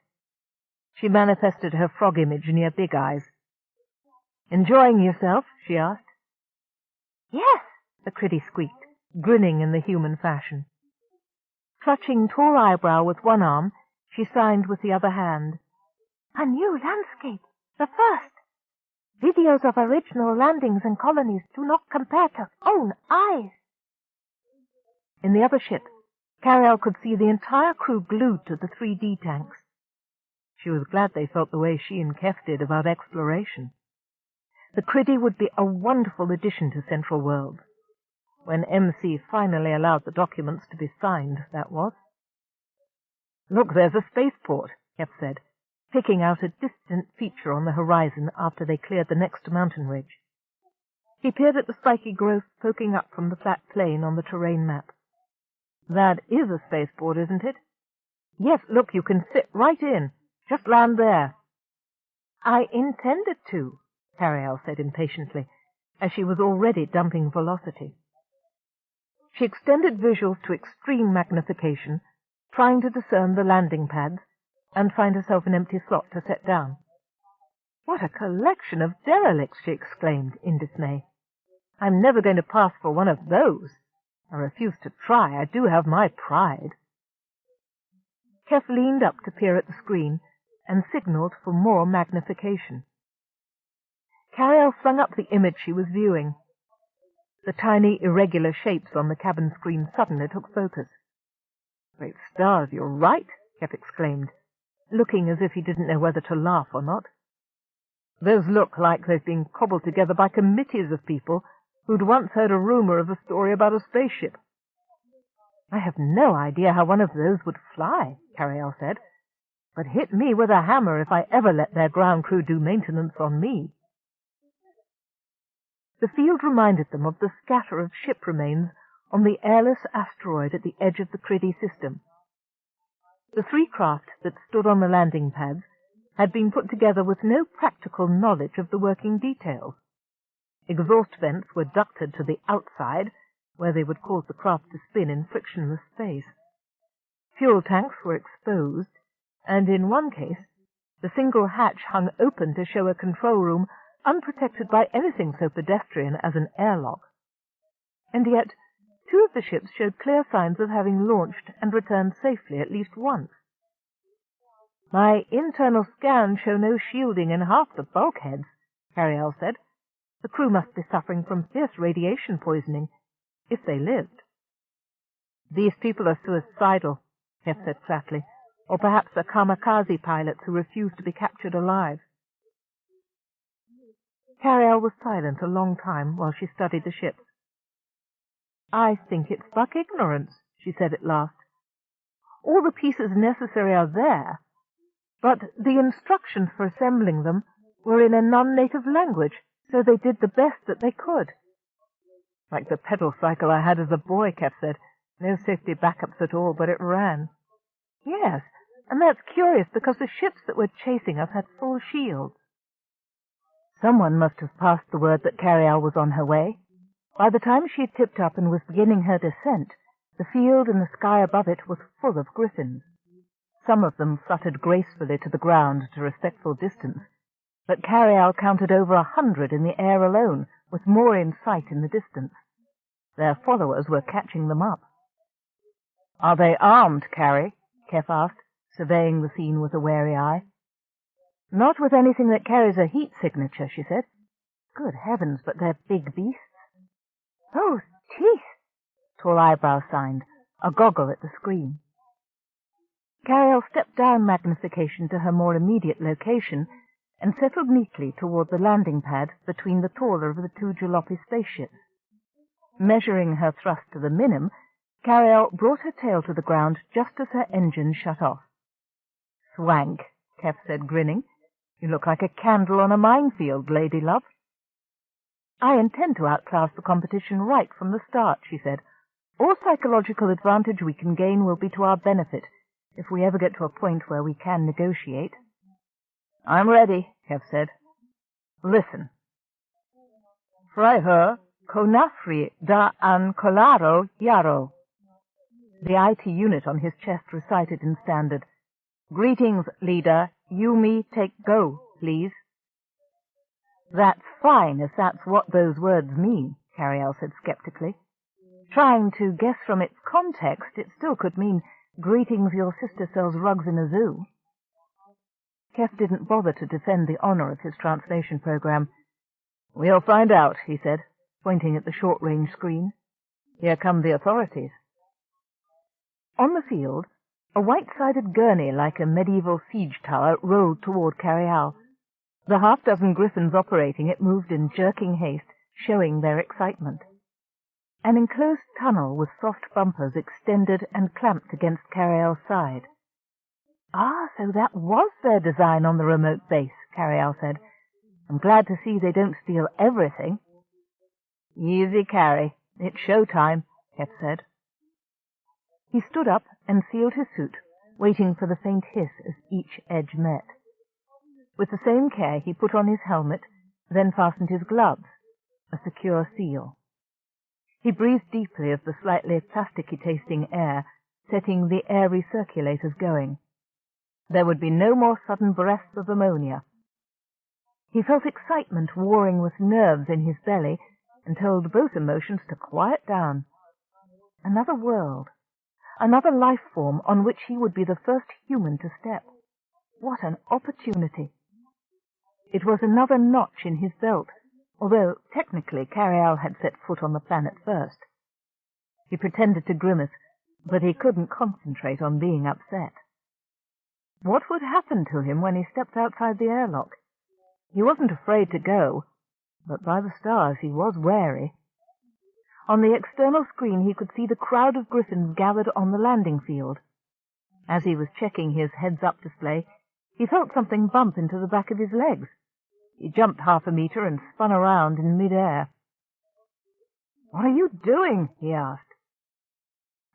She manifested her frog image near Big Eyes. "Enjoying yourself?" she asked. Yes, the Criddy squeaked, grinning in the human fashion. Clutching Tall Eyebrow with one arm, she signed with the other hand. a new landscape, the first. Videos of original landings and colonies do not compare to own eyes. In the other ship, Carialle could see the entire crew glued to the 3D tanks. She was glad they felt the way she and Keff did about exploration. The Criddy would be a wonderful addition to Central Worlds. When MC finally allowed the documents to be signed, that was. "Look, there's a spaceport," Keff said, picking out a distant feature on the horizon after they cleared the next mountain ridge. He peered at the spiky growth poking up from the flat plain on the terrain map. "That is a spaceport, isn't it?" "Yes, look, you can fit right in. Just land there." I intended to, Carialle said impatiently, as she was already dumping velocity. She extended visuals to extreme magnification, trying to discern the landing pads, and find herself an empty slot to set down. "What a collection of derelicts!" she exclaimed in dismay. "I'm never going to pass for one of those. I refuse to try. I do have my pride." Keff leaned up to peer at the screen and signaled for more magnification. Carialle flung up the image she was viewing. The tiny, irregular shapes on the cabin screen suddenly took focus. "Great stars, you're right," Keff exclaimed, looking as if he didn't know whether to laugh or not. "Those look like they've been cobbled together by committees of people who'd once heard a rumor of a story about a spaceship." "I have no idea how one of those would fly," Carialle said, "but hit me with a hammer if I ever let their ground crew do maintenance on me." The field reminded them of the scatter of ship remains on the airless asteroid at the edge of the Criddy system. The 3 craft that stood on the landing pads had been put together with no practical knowledge of the working details. Exhaust vents were ducted to the outside, where they would cause the craft to spin in frictionless space. Fuel tanks were exposed, and in one case, the single hatch hung open to show a control room unprotected by anything so pedestrian as an airlock. And yet, 2 of the ships showed clear signs of having launched and returned safely at least once. "My internal scans show no shielding in half the bulkheads," Carialle said. "The crew must be suffering from fierce radiation poisoning, if they lived." "These people are suicidal," Keff said flatly, "or perhaps they're kamikaze pilots who refuse to be captured alive." Carialle was silent a long time while she studied the ships. "I think it's buck ignorance," she said at last. "All the pieces necessary are there, but the instructions for assembling them were in a non-native language, so they did the best that they could." "Like the pedal cycle I had as a boy," Keff said. "No safety backups at all, but it ran." "Yes, and that's curious because the ships that were chasing us had full shields." Someone must have passed the word that Carialle was on her way. By the time she had tipped up and was beginning her descent, the field and the sky above it was full of griffins. Some of them fluttered gracefully to the ground at a respectful distance, but Carialle counted over 100 in the air alone, with more in sight in the distance. Their followers were catching them up. "Are they armed, Carrie?" Keff asked, surveying the scene with a wary eye. "Not with anything that carries a heat signature," she said. "Good heavens, but they're big beasts." "Those teeth!" Tall Eyebrow signed, a goggle at the screen. Carialle stepped down magnification to her more immediate location and settled neatly toward the landing pad between the taller of the 2 jalopy spaceships. Measuring her thrust to the minim, Carialle brought her tail to the ground just as her engine shut off. "Swank," Keff said, grinning. "You look like a candle on a minefield, lady love." "I intend to outclass the competition right from the start," she said. "All psychological advantage we can gain will be to our benefit, if we ever get to a point where we can negotiate." "I'm ready," Keff said. "Listen. Freiherr Konafri da an Colaro Yaro." The IT unit on his chest recited in standard. "Greetings, leader. You me take go, please." "That's fine, if that's what those words mean," Carialle said skeptically. Trying to guess from its context, it still could mean greetings, your sister sells rugs in a zoo. Keff didn't bother to defend the honor of his translation program. We'll find out, he said, pointing at the short-range screen. Here come the authorities. On the field, a white-sided gurney like a medieval siege tower rolled toward Carialle. The half-dozen griffins operating it moved in jerking haste, showing their excitement. An enclosed tunnel with soft bumpers extended and clamped against Carialle's side. Ah, so that was their design on the remote base, Carialle said. I'm glad to see they don't steal everything. Easy, Carrie. It's show time, Keff said. He stood up and sealed his suit, waiting for the faint hiss as each edge met. With the same care he put on his helmet, then fastened his gloves, a secure seal. He breathed deeply of the slightly plasticky-tasting air, setting the air recirculators going. There would be no more sudden breaths of ammonia. He felt excitement warring with nerves in his belly and told both emotions to quiet down. Another world, another life form on which he would be the first human to step. What an opportunity! It was another notch in his belt, although technically Carialle had set foot on the planet first. He pretended to grimace, but he couldn't concentrate on being upset. What would happen to him when he stepped outside the airlock? He wasn't afraid to go, but by the stars he was wary. On the external screen he could see the crowd of griffins gathered on the landing field. As he was checking his heads-up display, he felt something bump into the back of his legs. He jumped half a meter and spun around in mid-air. "What are you doing?" he asked.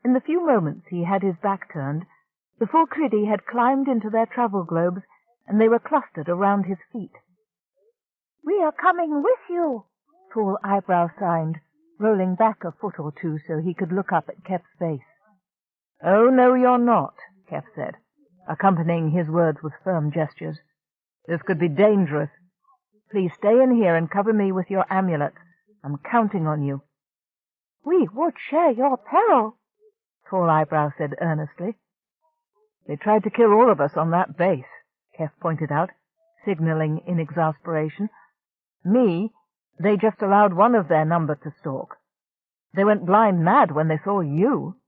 In the few moments he had his back turned, the 4 Criddy had climbed into their travel globes, and they were clustered around his feet. "We are coming with you," Tall Eyebrow signed, rolling back a foot or two so he could look up at Keff's face. "Oh, no, you're not," Keff said, accompanying his words with firm gestures. "This could be dangerous. Please stay in here and cover me with your amulets. I'm counting on you." "We would share your peril," Tall Eyebrow said earnestly. "They tried to kill all of us on that base," Keff pointed out, signaling in exasperation. "Me, they just allowed one of their number to stalk. They went blind mad when they saw you."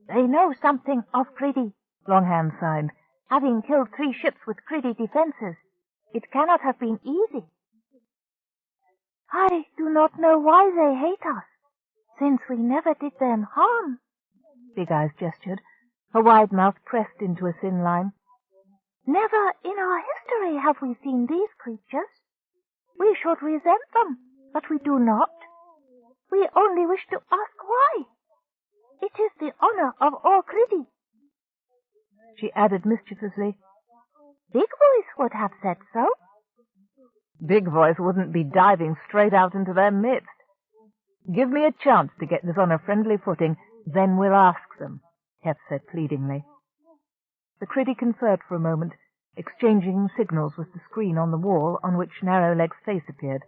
"They know something of Criddy," Longhand signed, "having killed 3 ships with Criddy defenses. It cannot have been easy." "I do not know why they hate us, since we never did them harm." Big Eyes gestured, her wide mouth pressed into a thin line. "Never in our history have we seen these creatures. We should resent them, but we do not. We only wish to ask why. It is the honor of all Criddy." She added mischievously, "Big Voice would have said so." "Big Voice wouldn't be diving straight out into their midst. Give me a chance to get this on a friendly footing, then we'll ask them," Keff said pleadingly. The Criddy conferred for a moment, exchanging signals with the screen on the wall on which Narrowleg's face appeared.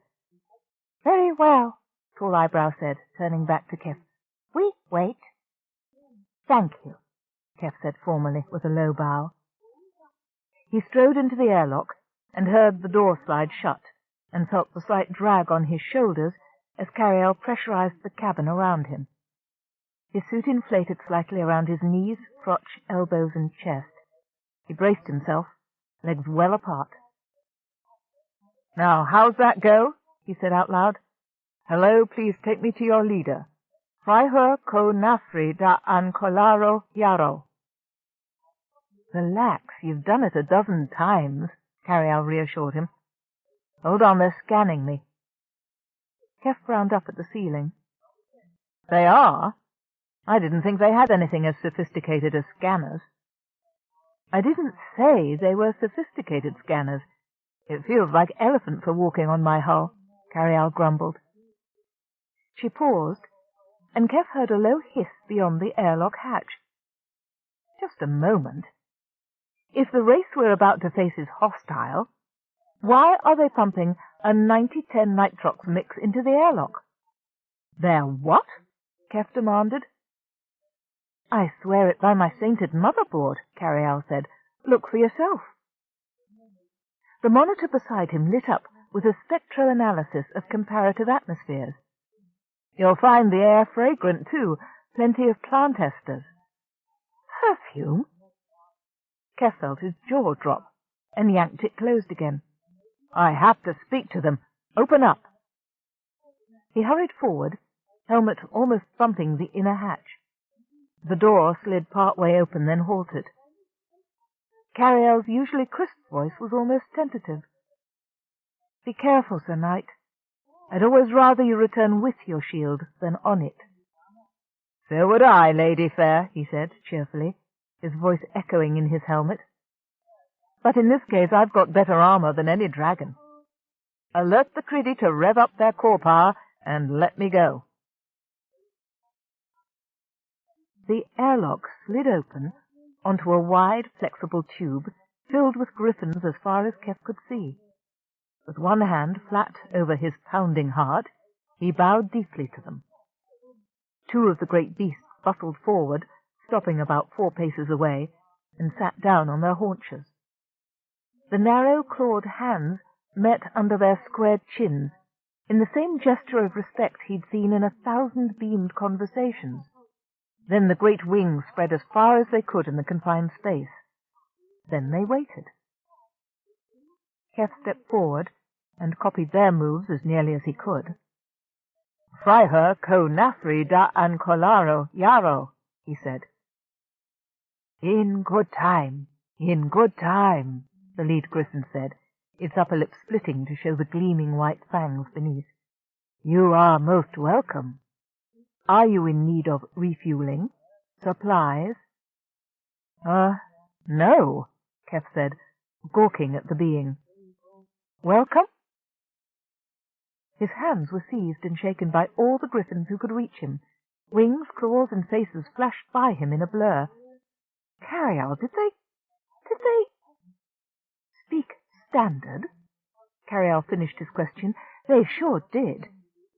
"Very well," Tall Eyebrow said, turning back to Keff. "We wait." "Thank you," Keff said formally, with a low bow. He strode into the airlock and heard the door slide shut, and felt the slight drag on his shoulders as Carialle pressurized the cabin around him. His suit inflated slightly around his knees, crotch, elbows, and chest. He braced himself, legs well apart. "Now, how's that go?" he said out loud. "Hello, please take me to your leader. Freiherr ko Nafri da Ancolaro Yaro." "Relax, you've done it a dozen times," Carialle reassured him. "Hold on, they're scanning me." Keff frowned up at the ceiling. "They are? I didn't think they had anything as sophisticated as scanners." "I didn't say they were sophisticated scanners. It feels like elephants are walking on my hull," Carialle grumbled. She paused, and Keff heard a low hiss beyond the airlock hatch. Just a moment. If the race we're about to face is hostile, Why are they pumping a 90-10 nitrox mix into the airlock? They're what? Keff demanded. I swear it by my sainted motherboard, Carialle said. Look for yourself. The monitor beside him lit up with a spectroanalysis of comparative atmospheres. You'll find the air fragrant, too. Plenty of plant esters. Perfume? Keff felt his jaw drop and yanked it closed again. I have to speak to them. Open up. He hurried forward, helmet almost bumping the inner hatch. The door slid part way open, then halted. Carialle's usually crisp voice was almost tentative. Be careful, Sir Knight. I'd always rather you return with your shield than on it. So would I, Lady Fair, he said cheerfully, his voice echoing in his helmet. But in this case I've got better armor than any dragon. Alert the Criddy to rev up their core power and let me go. The airlock slid open onto a wide, flexible tube filled with griffins as far as Keff could see. With one hand flat over his pounding heart, he bowed deeply to them. Two of the great beasts bustled forward, stopping about 4 paces away, and sat down on their haunches. The narrow, clawed hands met under their squared chins, in the same gesture of respect he'd seen in 1,000-beamed conversations. Then the great wings spread as far as they could in the confined space. Then they waited. Keff stepped forward and copied their moves as nearly as he could. Freiherr ko nafri da ancolaro yaro, he said. In good time, the lead griffin said, its upper lip splitting to show the gleaming white fangs beneath. You are most welcome. Are you in need of refueling? Supplies? No, Keff said, gawking at the being. Welcome? His hands were seized and shaken by all the griffins who could reach him. Wings, claws, and faces flashed by him in a blur. Carialle, did they speak standard? Carialle finished his question. They sure did.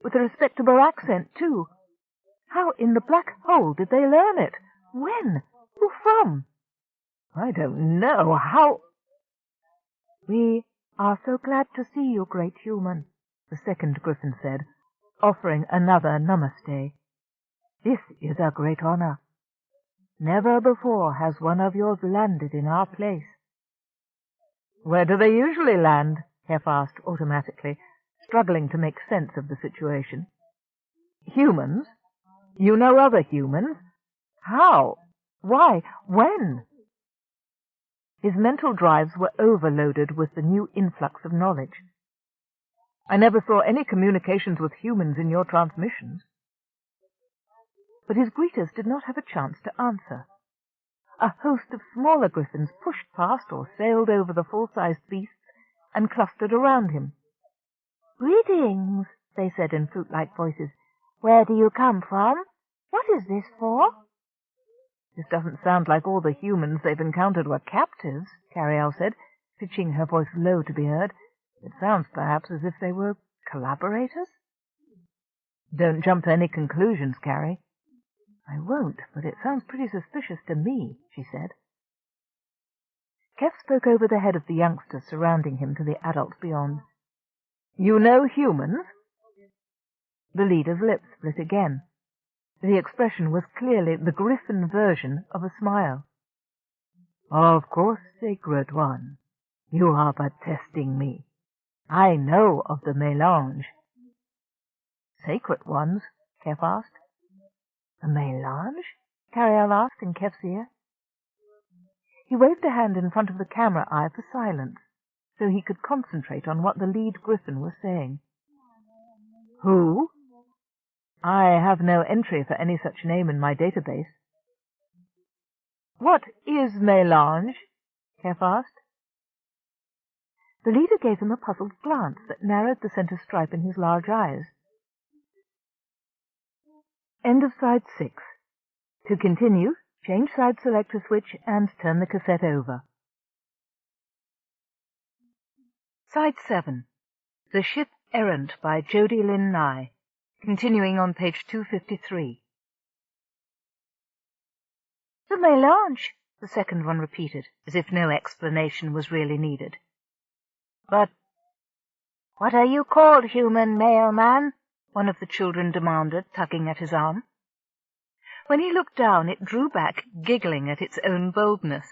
With a respectable accent, too. How in the black hole did they learn it? When? Who from? I don't know. How? We are so glad to see you, great human, the second griffin said, offering another namaste. This is a great honor. Never before has one of yours landed in our place. Where do they usually land? Keff asked automatically, struggling to make sense of the situation. Humans? You know other humans? How? Why? When? His mental drives were overloaded with the new influx of knowledge. I never saw any communications with humans in your transmissions. But his greeters did not have a chance to answer. A host of smaller griffins pushed past or sailed over the full-sized beasts and clustered around him. Greetings, they said in flute-like voices. Where do you come from? What is this for? This doesn't sound like all the humans they've encountered were captives, Carialle said, pitching her voice low to be heard. It sounds perhaps as if they were collaborators. Don't jump to any conclusions, Carrie. I won't, but it sounds pretty suspicious to me, she said. Keff spoke over the head of the youngsters surrounding him to the adults beyond. You know humans? The leader's lips split again. The expression was clearly the griffin version of a smile. Of course, sacred one. You are but testing me. I know of the mélange. Sacred ones? Keff asked. A mélange? Carialle asked in Keff's ear. He waved a hand in front of the camera eye for silence, so he could concentrate on what the lead griffin was saying. Who? I have no entry for any such name in my database. What is mélange? Keff asked. The leader gave him a puzzled glance that narrowed the center stripe in his large eyes. End of side 6. To continue, change side selector switch and turn the cassette over. Side 7. The Ship Errant by Jody Lynn Nye, continuing on page 253. The mélange, the second one repeated, as if no explanation was really needed. But what are you called, human mailman? One of the children demanded, tugging at his arm. When he looked down, it drew back, giggling at its own boldness.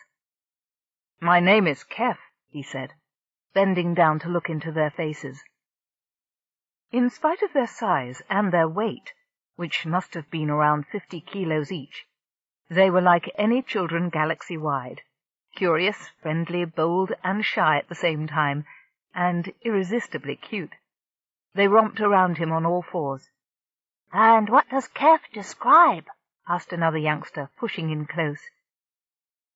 My name is Keff, he said, bending down to look into their faces. In spite of their size and their weight, which must have been around 50 kilos each, they were like any children galaxy-wide, curious, friendly, bold, and shy at the same time, and irresistibly cute. They romped around him on all fours. And what does Keff describe? Asked another youngster, pushing in close.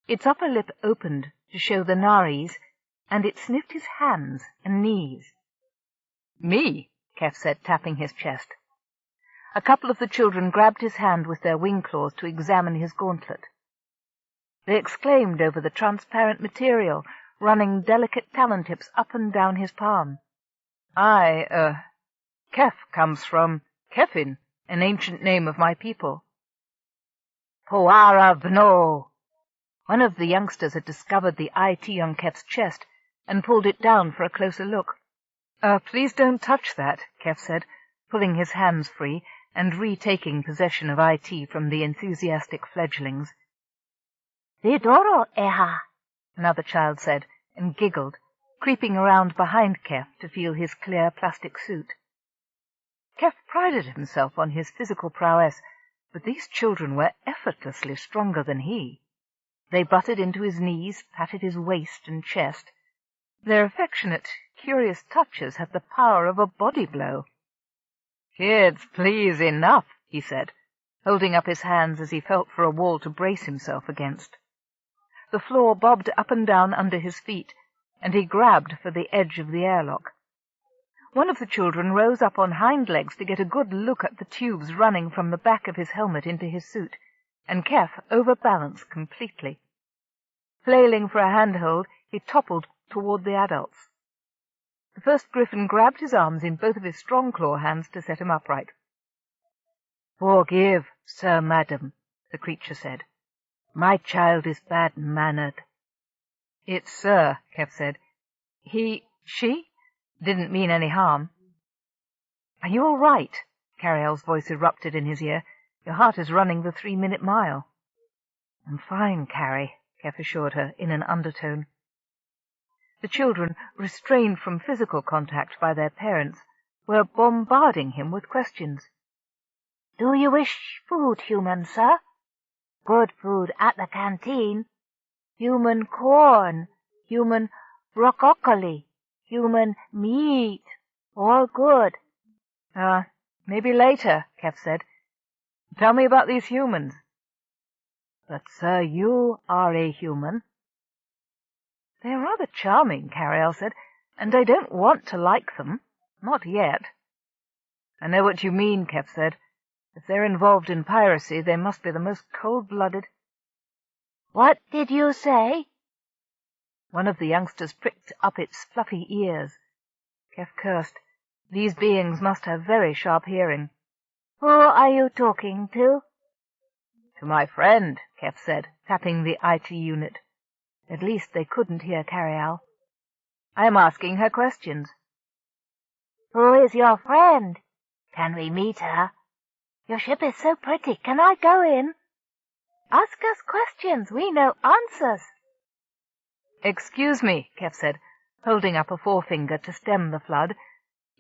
Its upper lip opened to show the nares, and it sniffed his hands and knees. Me, Keff said, tapping his chest. A couple of the children grabbed his hand with their wing claws to examine his gauntlet. They exclaimed over the transparent material, running delicate talon tips up and down his palm. Keff comes from Keffin, an ancient name of my people. Poara Vno! One of the youngsters had discovered the IT on Keff's chest and pulled it down for a closer look. Please don't touch that, Keff said, pulling his hands free and retaking possession of IT from the enthusiastic fledglings. Vidoro eha, another child said, and giggled, creeping around behind Keff to feel his clear plastic suit. Keff prided himself on his physical prowess, but these children were effortlessly stronger than he. They butted into his knees, patted his waist and chest. Their affectionate, curious touches had the power of a body blow. "Kids, please, enough," he said, holding up his hands as he felt for a wall to brace himself against. The floor bobbed up and down under his feet, and he grabbed for the edge of the airlock. One of the children rose up on hind legs to get a good look at the tubes running from the back of his helmet into his suit, and Keff overbalanced completely. Flailing for a handhold, he toppled toward the adults. The first griffin grabbed his arms in both of his strong claw hands to set him upright. "Forgive, sir, madam," the creature said. "My child is bad-mannered." "It's sir," Keff said. She didn't mean any harm." "Are you all right?" Carialle's voice erupted in his ear. "Your heart is running the 3-minute mile." "I'm fine, Carrie," Keff assured her in an undertone. The children, restrained from physical contact by their parents, were bombarding him with questions. Do you wish food, human, sir? Good food at the canteen. Human corn, human broccoli, human meat, all good. Maybe later, Keff said. Tell me about these humans. But, sir, you are a human. They're rather charming, Carialle said, and I don't want to like them. Not yet. I know what you mean, Keff said. If they're involved in piracy, they must be the most cold-blooded. What did you say? One of the youngsters pricked up its fluffy ears. Keff cursed. These beings must have very sharp hearing. Who are you talking to? To my friend, Keff said, tapping the IT unit. At least they couldn't hear Carialle. I am asking her questions. Who is your friend? Can we meet her? Your ship is so pretty. Can I go in? Ask us questions. We know answers. Excuse me, Keff said, holding up a forefinger to stem the flood,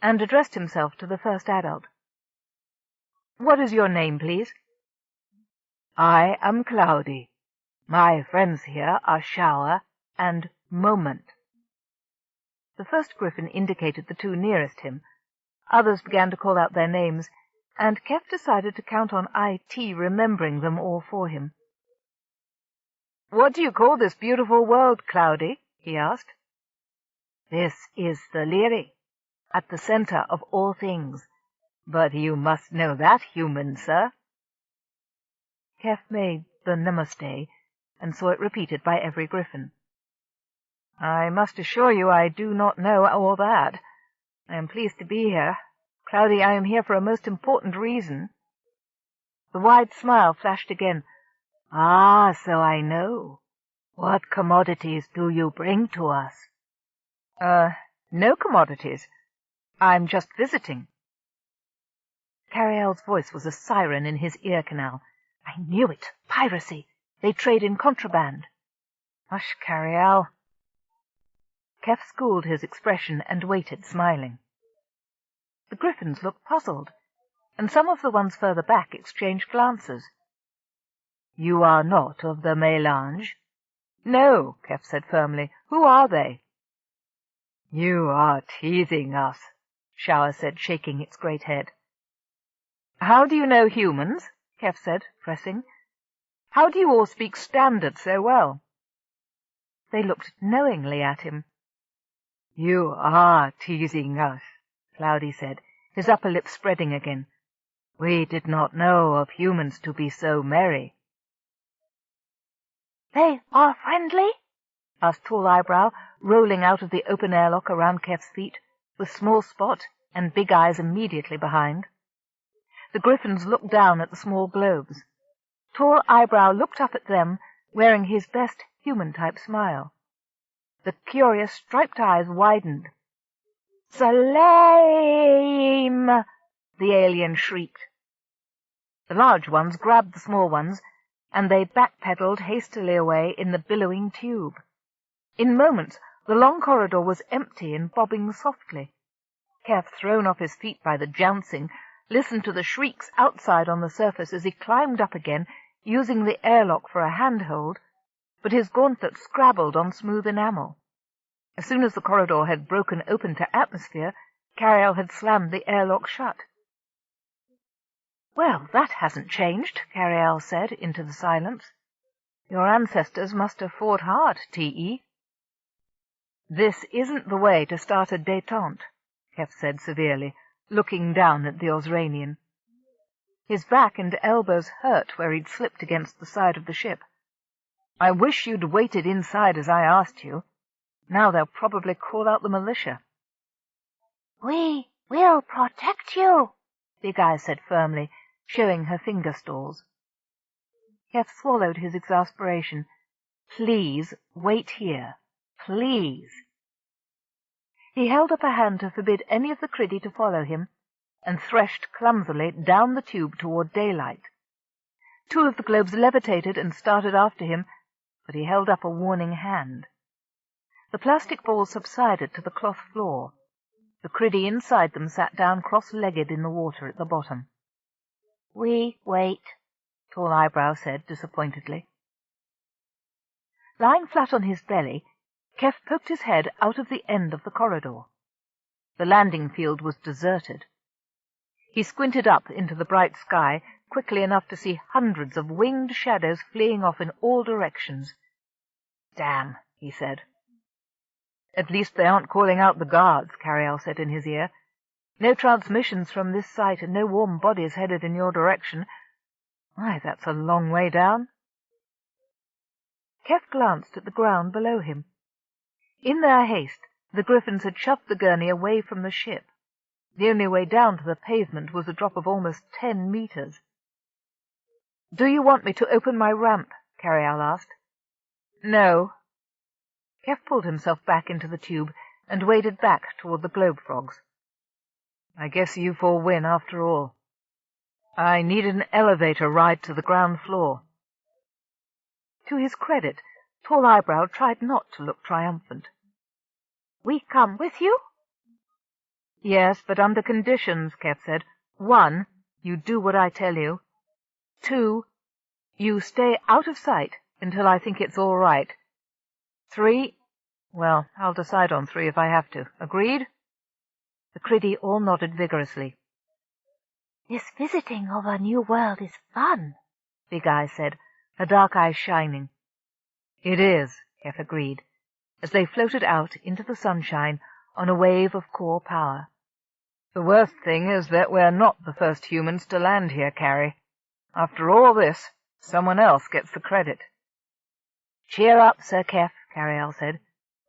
and addressed himself to the first adult. What is your name, please? I am Cloudy. My friends here are Shower and Moment. The first griffin indicated the two nearest him. Others began to call out their names, and Keff decided to count on IT remembering them all for him. What do you call this beautiful world, Cloudy? He asked. This is the Lyri, at the center of all things. But you must know that, human, sir. Keff made the namaste, and saw it repeated by every griffin. I must assure you I do not know all that. I am pleased to be here. Cloudy, I am here for a most important reason. The wide smile flashed again. Ah, so I know. What commodities do you bring to us? No commodities. I'm just visiting. Carialle's voice was a siren in his ear canal. I knew it. Piracy. They trade in contraband. Hush, Carialle. Keff schooled his expression and waited, smiling. The griffins looked puzzled, and some of the ones further back exchanged glances. You are not of the mélange? No, Keff said firmly. Who are they? You are teasing us, Shower said, shaking its great head. How do you know humans? Keff said, pressing. How do you all speak standard so well? They looked knowingly at him. You are teasing us, Cloudy said, his upper lip spreading again. We did not know of humans to be so merry. They are friendly? Asked Tall Eyebrow, rolling out of the open airlock around Keff's feet, with Small Spot and Big Eyes immediately behind. The griffins looked down at the small globes. Tall Eyebrow looked up at them, wearing his best human-type smile. The curious striped eyes widened. Salame! The alien shrieked. The large ones grabbed the small ones, and they backpedaled hastily away in the billowing tube. In moments, the long corridor was empty and bobbing softly. Keff, thrown off his feet by the jouncing, listened to the shrieks outside on the surface as he climbed up again, using the airlock for a handhold, but his gauntlet scrabbled on smooth enamel. As soon as the corridor had broken open to atmosphere, Carialle had slammed the airlock shut. Well, that hasn't changed, Carialle said into the silence. Your ancestors must have fought hard, T.E. This isn't the way to start a détente, Keff said severely, looking down at the Ozranian. His back and elbows hurt where he'd slipped against the side of the ship. I wish you'd waited inside as I asked you. Now they'll probably call out the militia. We will protect you, Big Eye said firmly, showing her finger stalls. Keff swallowed his exasperation. Please wait here. Please. He held up a hand to forbid any of the Criddy to follow him, and threshed clumsily down the tube toward daylight. Two of the globes levitated and started after him, but he held up a warning hand. The plastic balls subsided to the cloth floor. The Criddy inside them sat down cross-legged in the water at the bottom. We wait, Tall Eyebrow said disappointedly. Lying flat on his belly, Keff poked his head out of the end of the corridor. The landing field was deserted. He squinted up into the bright sky quickly enough to see hundreds of winged shadows fleeing off in all directions. Damn, he said. At least they aren't calling out the guards, Carialle said in his ear. No transmissions from this site and no warm bodies headed in your direction. Why, that's a long way down. Keff glanced at the ground below him. In their haste, the griffins had shoved the gurney away from the ship. The only way down to the pavement was a drop of almost 10 meters. Do you want me to open my ramp? Carialle asked. No. Keff pulled himself back into the tube and waded back toward the globe frogs. I guess you four win after all. I need an elevator ride to the ground floor. To his credit, Tall Eyebrow tried not to look triumphant. We come with you? Yes, but under conditions, Keff said. 1, you do what I tell you. 2, you stay out of sight until I think it's all right. 3, well, I'll decide on 3 if I have to. Agreed? The Criddy all nodded vigorously. This visiting of a new world is fun, Big Eye said, her dark eyes shining. It is, Keff agreed, as they floated out into the sunshine on a wave of core power. The worst thing is that we're not the first humans to land here, Carrie. After all this, someone else gets the credit. Cheer up, Sir Keff, Carialle said.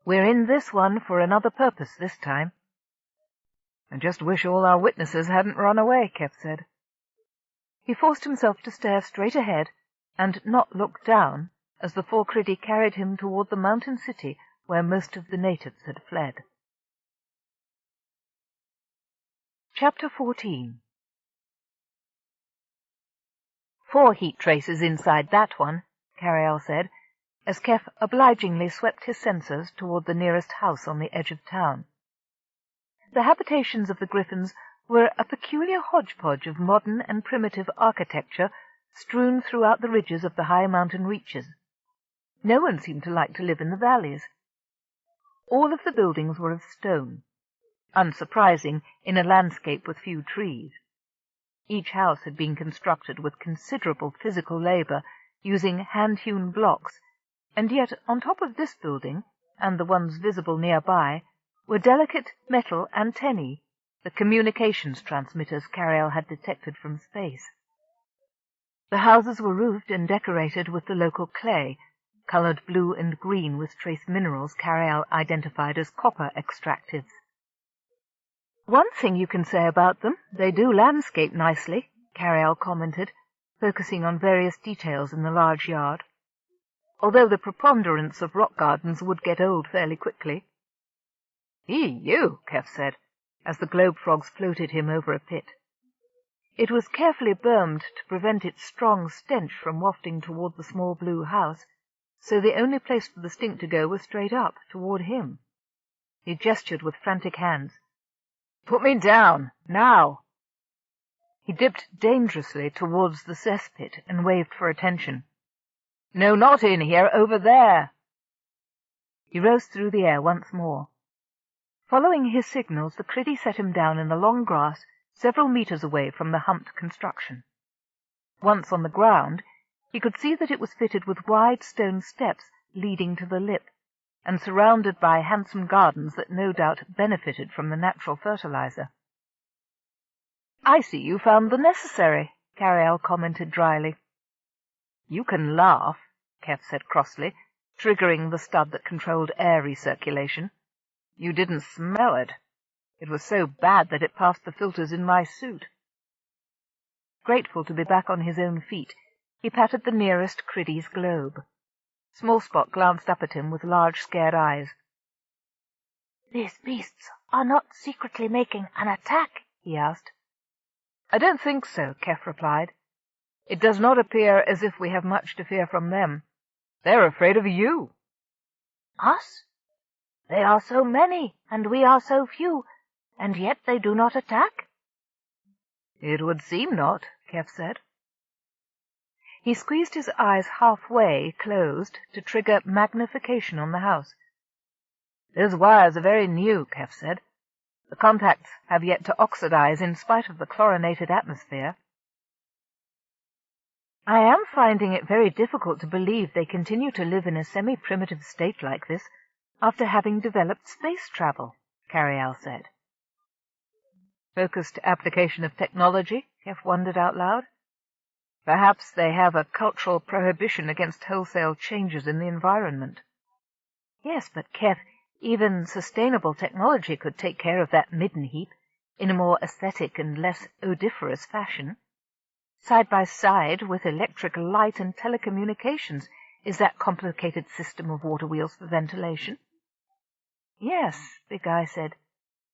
We're in this one for another purpose this time. I just wish all our witnesses hadn't run away, Keff said. He forced himself to stare straight ahead and not look down as the four Criddy carried him toward the mountain city where most of the natives had fled. Chapter 14. 4 heat traces inside that one, Carialle said, as Keff obligingly swept his sensors toward the nearest house on the edge of town. The habitations of the Griffins were a peculiar hodgepodge of modern and primitive architecture strewn throughout the ridges of the high mountain reaches. No one seemed to like to live in the valleys. All of the buildings were of stone, unsurprising in a landscape with few trees. Each house had been constructed with considerable physical labor, using hand-hewn blocks, and yet on top of this building, and the ones visible nearby, were delicate metal antennae, the communications transmitters Carialle had detected from space. The houses were roofed and decorated with the local clay, colored blue and green with trace minerals Carialle identified as copper extractives. "One thing you can say about them, they do landscape nicely," Carialle commented, focusing on various details in the large yard, although the preponderance of rock gardens would get old fairly quickly. "You," Keff said, as the globe frogs floated him over a pit. It was carefully bermed to prevent its strong stench from wafting toward the small blue house, so the only place for the stink to go was straight up, toward him. He gestured with frantic hands. "Put me down, now!" He dipped dangerously towards the cesspit and waved for attention. "No, not in here, over there!" He rose through the air once more. Following his signals, the Criddy set him down in the long grass several meters away from the humped construction. Once on the ground, he could see that it was fitted with wide stone steps leading to the lip, and surrounded by handsome gardens that no doubt benefited from the natural fertilizer. "I see you found the necessary," Carialle commented dryly. "You can laugh," Keff said crossly, triggering the stud that controlled air recirculation. "You didn't smell it. It was so bad that it passed the filters in my suit." Grateful to be back on his own feet, he patted the nearest Criddy's globe. Small Spot glanced up at him with large, scared eyes. "These beasts are not secretly making an attack?" he asked. "I don't think so," Keff replied. "It does not appear as if we have much to fear from them. They're afraid of you." "Us? They are so many, and we are so few, and yet they do not attack?" "It would seem not," Keff said. He squeezed his eyes halfway closed to trigger magnification on the house. "Those wires are very new," Keff said. "The contacts have yet to oxidize in spite of the chlorinated atmosphere." "I am finding it very difficult to believe they continue to live in a semi-primitive state like this after having developed space travel," Carialle said. "Focused application of technology?" Keff wondered out loud. "Perhaps they have a cultural prohibition against wholesale changes in the environment." "Yes, but Keff, even sustainable technology could take care of that midden heap in a more aesthetic and less odoriferous fashion. Side by side with electric light and telecommunications is that complicated system of water wheels for ventilation." "Yes," Big Eye said.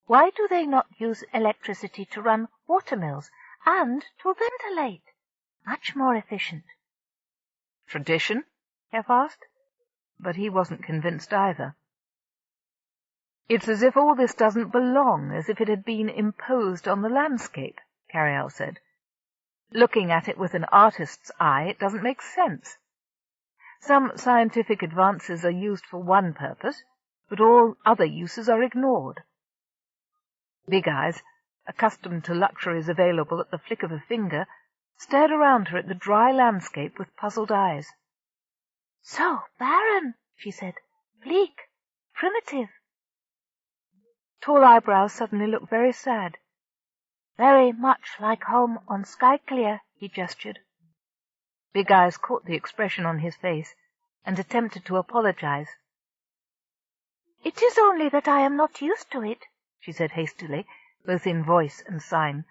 "Why do they not use electricity to run watermills and to ventilate? Much more efficient." "Tradition?" Keff asked, but he wasn't convinced either. "It's as if all this doesn't belong, as if it had been imposed on the landscape," Carialle said. "Looking at it with an artist's eye, it doesn't make sense. Some scientific advances are used for one purpose, but all other uses are ignored." Big Eyes, accustomed to luxuries available at the flick of a finger, stared around her at the dry landscape with puzzled eyes. "So barren," she said. "Bleak. Primitive." Tall Eyebrows suddenly looked very sad. "Very much like home on Skyclear," he gestured. Big Eyes caught the expression on his face and attempted to apologize. It is only that I am not used to it, she said hastily, both in voice and sign.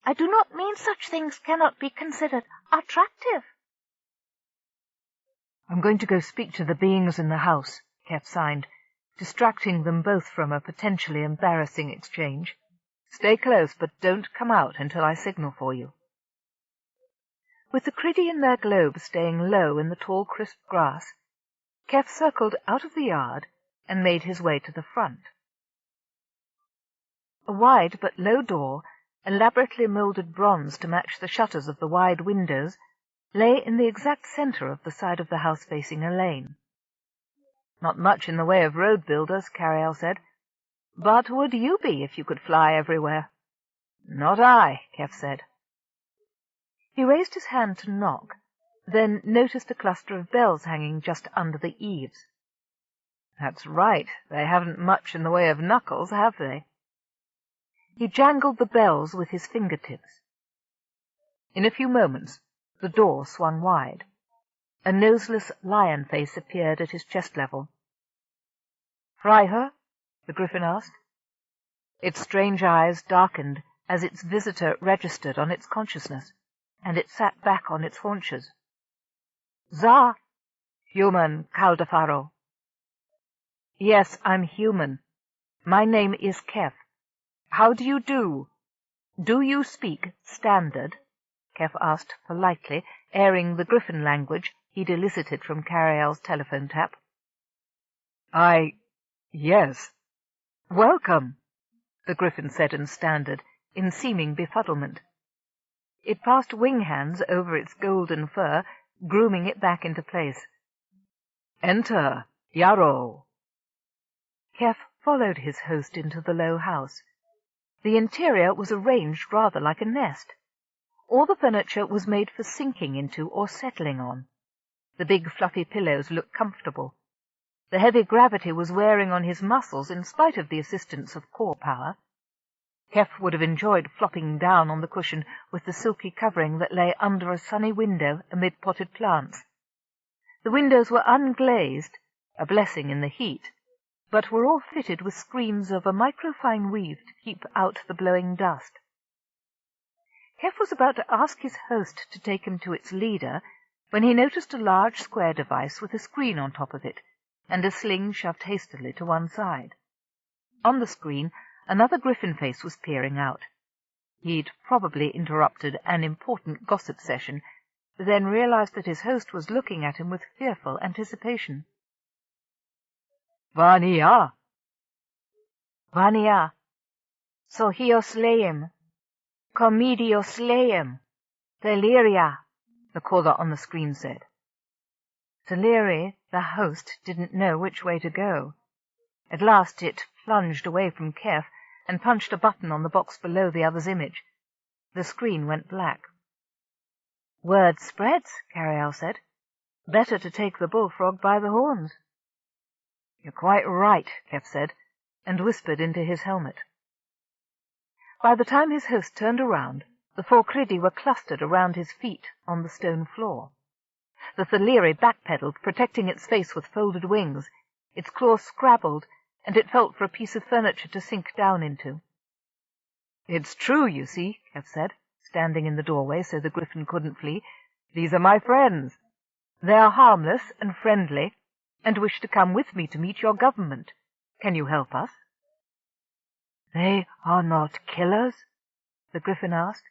I do not mean such things cannot be considered attractive. I'm going to go speak to the beings in the house, Keff signed, distracting them both from a potentially embarrassing exchange. Stay close, but don't come out until I signal for you. With the Criddy in their globe staying low in the tall, crisp grass, Keff circled out of the yard and made his way to the front. A wide but low door, elaborately moulded bronze to match the shutters of the wide windows, lay in the exact centre of the side of the house facing a lane. Not much in the way of road builders, Carialle said. But would you be if you could fly everywhere? Not I, Keff said. He raised his hand to knock, then noticed a cluster of bells hanging just under the eaves. That's right, they haven't much in the way of knuckles, have they? He jangled the bells with his fingertips. In a few moments, the door swung wide. A noseless lion face appeared at his chest level. Freiherr? The griffin asked. Its strange eyes darkened as its visitor registered on its consciousness, and it sat back on its haunches. Za! Human, Caldefaro. Yes, I'm human. My name is Keff. How do you do? Do you speak standard? Keff asked politely, airing the griffin language he'd elicited from Carialle's telephone tap. Yes. Welcome, the griffin said in standard, in seeming befuddlement. It passed wing hands over its golden fur, grooming it back into place. Enter, Yarrow. Keff followed his host into the low house. The interior was arranged rather like a nest. All the furniture was made for sinking into or settling on. The big fluffy pillows looked comfortable. The heavy gravity was wearing on his muscles in spite of the assistance of core power. Keff would have enjoyed flopping down on the cushion with the silky covering that lay under a sunny window amid potted plants. The windows were unglazed, a blessing in the heat, but were all fitted with screens of a microfine weave to keep out the blowing dust. Keff was about to ask his host to take him to its leader when he noticed a large square device with a screen on top of it, and a sling shoved hastily to one side. On the screen, another griffin face was peering out. He'd probably interrupted an important gossip session, then realized that his host was looking at him with fearful anticipation. Vania! Vania! Sohio Slayim! Comedio Slayim! Deliria! The caller on the screen said. Teleri, the host, didn't know which way to go. At last it plunged away from Keff and punched a button on the box below the other's image. The screen went black. Word spreads, Carialle said. Better to take the bullfrog by the horns. You're quite right, Keff said, and whispered into his helmet. By the time his host turned around, the 4 Criddy were clustered around his feet on the stone floor. The Theleri backpedaled, protecting its face with folded wings. Its claws scrabbled, and it felt for a piece of furniture to sink down into. It's true, you see, Keff said, standing in the doorway so the griffin couldn't flee. These are my friends. They are harmless and friendly, and wish to come with me to meet your government. Can you help us? They are not killers? The griffin asked.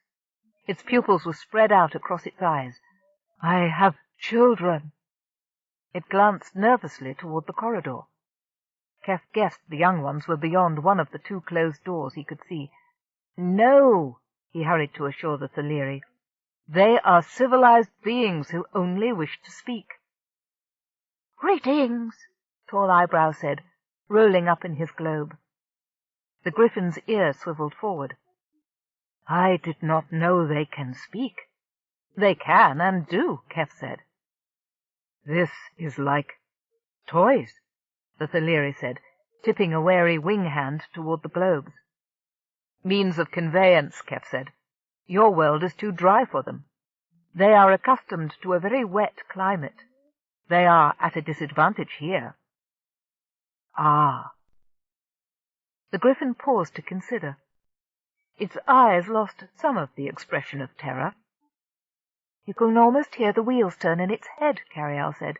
Its pupils were spread out across its eyes. I have children. It glanced nervously toward the corridor. Keff guessed the young ones were beyond one of the 2 closed doors he could see. No, he hurried to assure the Theleri. They are civilized beings who only wish to speak. Greetings, Tall Eyebrow said, rolling up in his globe. The griffin's ear swiveled forward. I did not know they can speak. They can and do, Keff said. This is like toys, the Theleri said, tipping a wary wing hand toward the globes. Means of conveyance, Keff said. Your world is too dry for them. They are accustomed to a very wet climate. They are at a disadvantage here. Ah. The griffin paused to consider. Its eyes lost some of the expression of terror. You can almost hear the wheels turn in its head, Carialle said.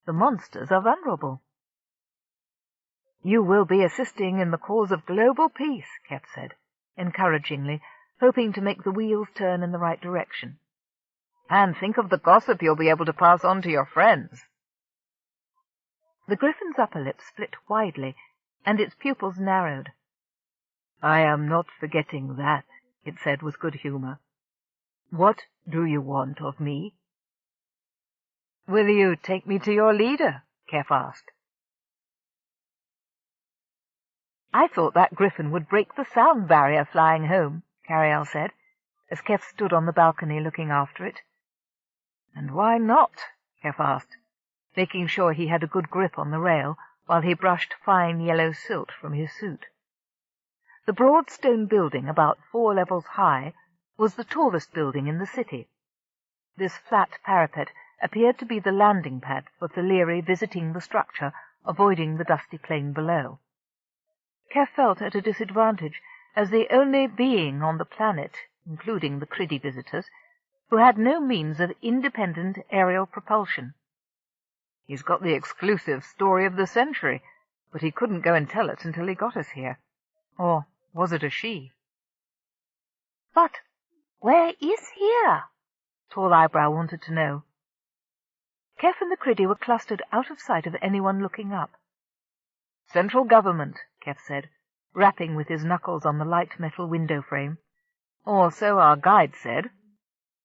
The monsters are vulnerable. You will be assisting in the cause of global peace, Keff said, encouragingly, hoping to make the wheels turn in the right direction. And think of the gossip you'll be able to pass on to your friends. The griffin's upper lip split widely, and its pupils narrowed. I am not forgetting that, it said with good humour. What do you want of me? Will you take me to your leader? Keff asked. I thought that griffin would break the sound barrier flying home, Carialle said, as Keff stood on the balcony looking after it. And why not? Keff asked, making sure he had a good grip on the rail while he brushed fine yellow silt from his suit. The broad stone building, about 4 levels high, was the tallest building in the city. This flat parapet appeared to be the landing pad for Theleri visiting the structure, avoiding the dusty plain below. Keff felt at a disadvantage as the only being on the planet, including the Criddy visitors, who had no means of independent aerial propulsion. He's got the exclusive story of the century, but he couldn't go and tell it until he got us here. Or was it a she? But where is here? Tall Eyebrow wanted to know. Keff and the Criddy were clustered out of sight of anyone looking up. Central government, Keff said, rapping with his knuckles on the light metal window frame. Or so our guide said.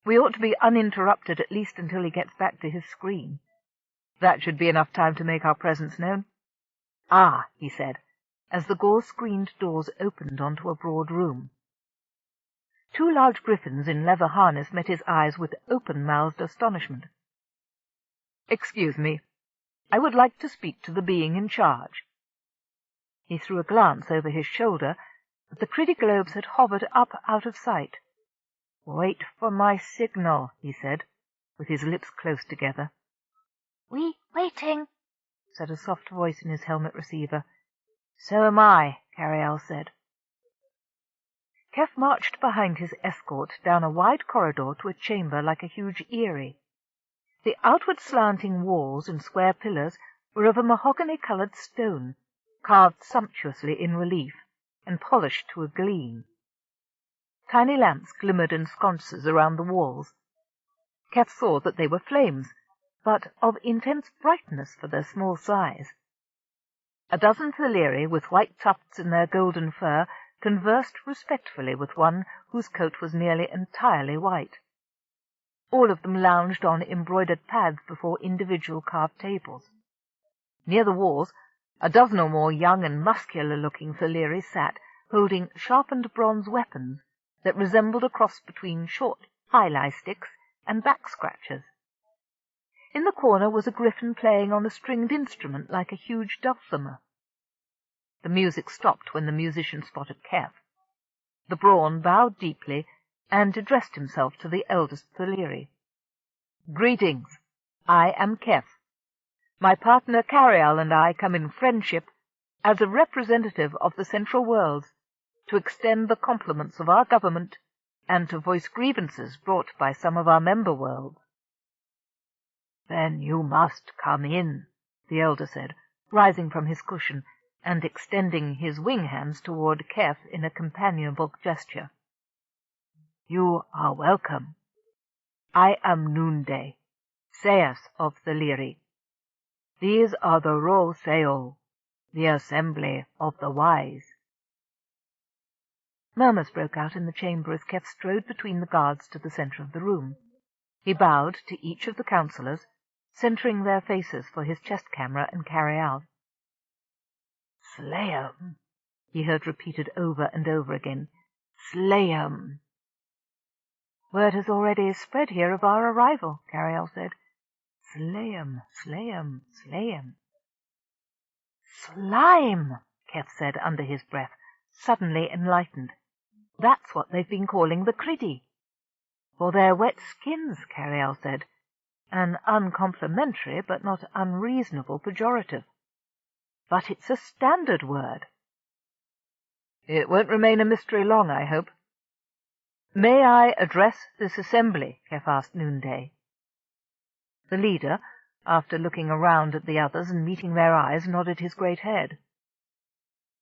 We ought to be uninterrupted at least until he gets back to his screen. That should be enough time to make our presence known. Ah, he said, as the gauze-screened doors opened onto a broad room. 2 large griffins in leather harness met his eyes with open-mouthed astonishment. Excuse me, I would like to speak to the being in charge. He threw a glance over his shoulder, but the Criddy globes had hovered up out of sight. Wait for my signal, he said, with his lips close together. We waiting, said a soft voice in his helmet receiver. So am I, Carialle said. Keff marched behind his escort down a wide corridor to a chamber like a huge eyrie. The outward slanting walls and square pillars were of a mahogany-coloured stone, carved sumptuously in relief, and polished to a gleam. Tiny lamps glimmered in sconces around the walls. Keff saw that they were flames, but of intense brightness for their small size. A dozen Theleri, with white tufts in their golden fur, conversed respectfully with one whose coat was nearly entirely white. All of them lounged on embroidered pads before individual carved tables. Near the walls, a dozen or more young and muscular-looking Theleri sat, holding sharpened bronze weapons that resembled a cross between short highlight sticks and back-scratchers. In the corner was a griffin playing on a stringed instrument like a huge dulcimer. The music stopped when the musician spotted Keff. The Brawn bowed deeply and addressed himself to the eldest Theleri. Greetings. I am Keff. My partner Carialle and I come in friendship as a representative of the Central Worlds to extend the compliments of our government and to voice grievances brought by some of our member worlds. Then you must come in, the elder said, rising from his cushion and extending his wing hands toward Keff in a companionable gesture. You are welcome. I am Noonday, Seas of Theleri. These are the Ro Seol, the Assembly of the Wise. Murmurs broke out in the chamber as Keff strode between the guards to the centre of the room. He bowed to each of the councillors, centering their faces for his chest camera and Carialle. Slay 'em, he heard repeated over and over again. Slay 'em. Word has already spread here of our arrival, Carialle said. Slay 'em, slay 'em, slay 'em. Slime, Keff said under his breath, suddenly enlightened. That's what they've been calling the Criddy. For their wet skins, Carialle said, an uncomplimentary but not unreasonable pejorative. But it's a standard word. It won't remain a mystery long, I hope. May I address this assembly? Keff asked Noonday. The leader, after looking around at the others and meeting their eyes, nodded his great head.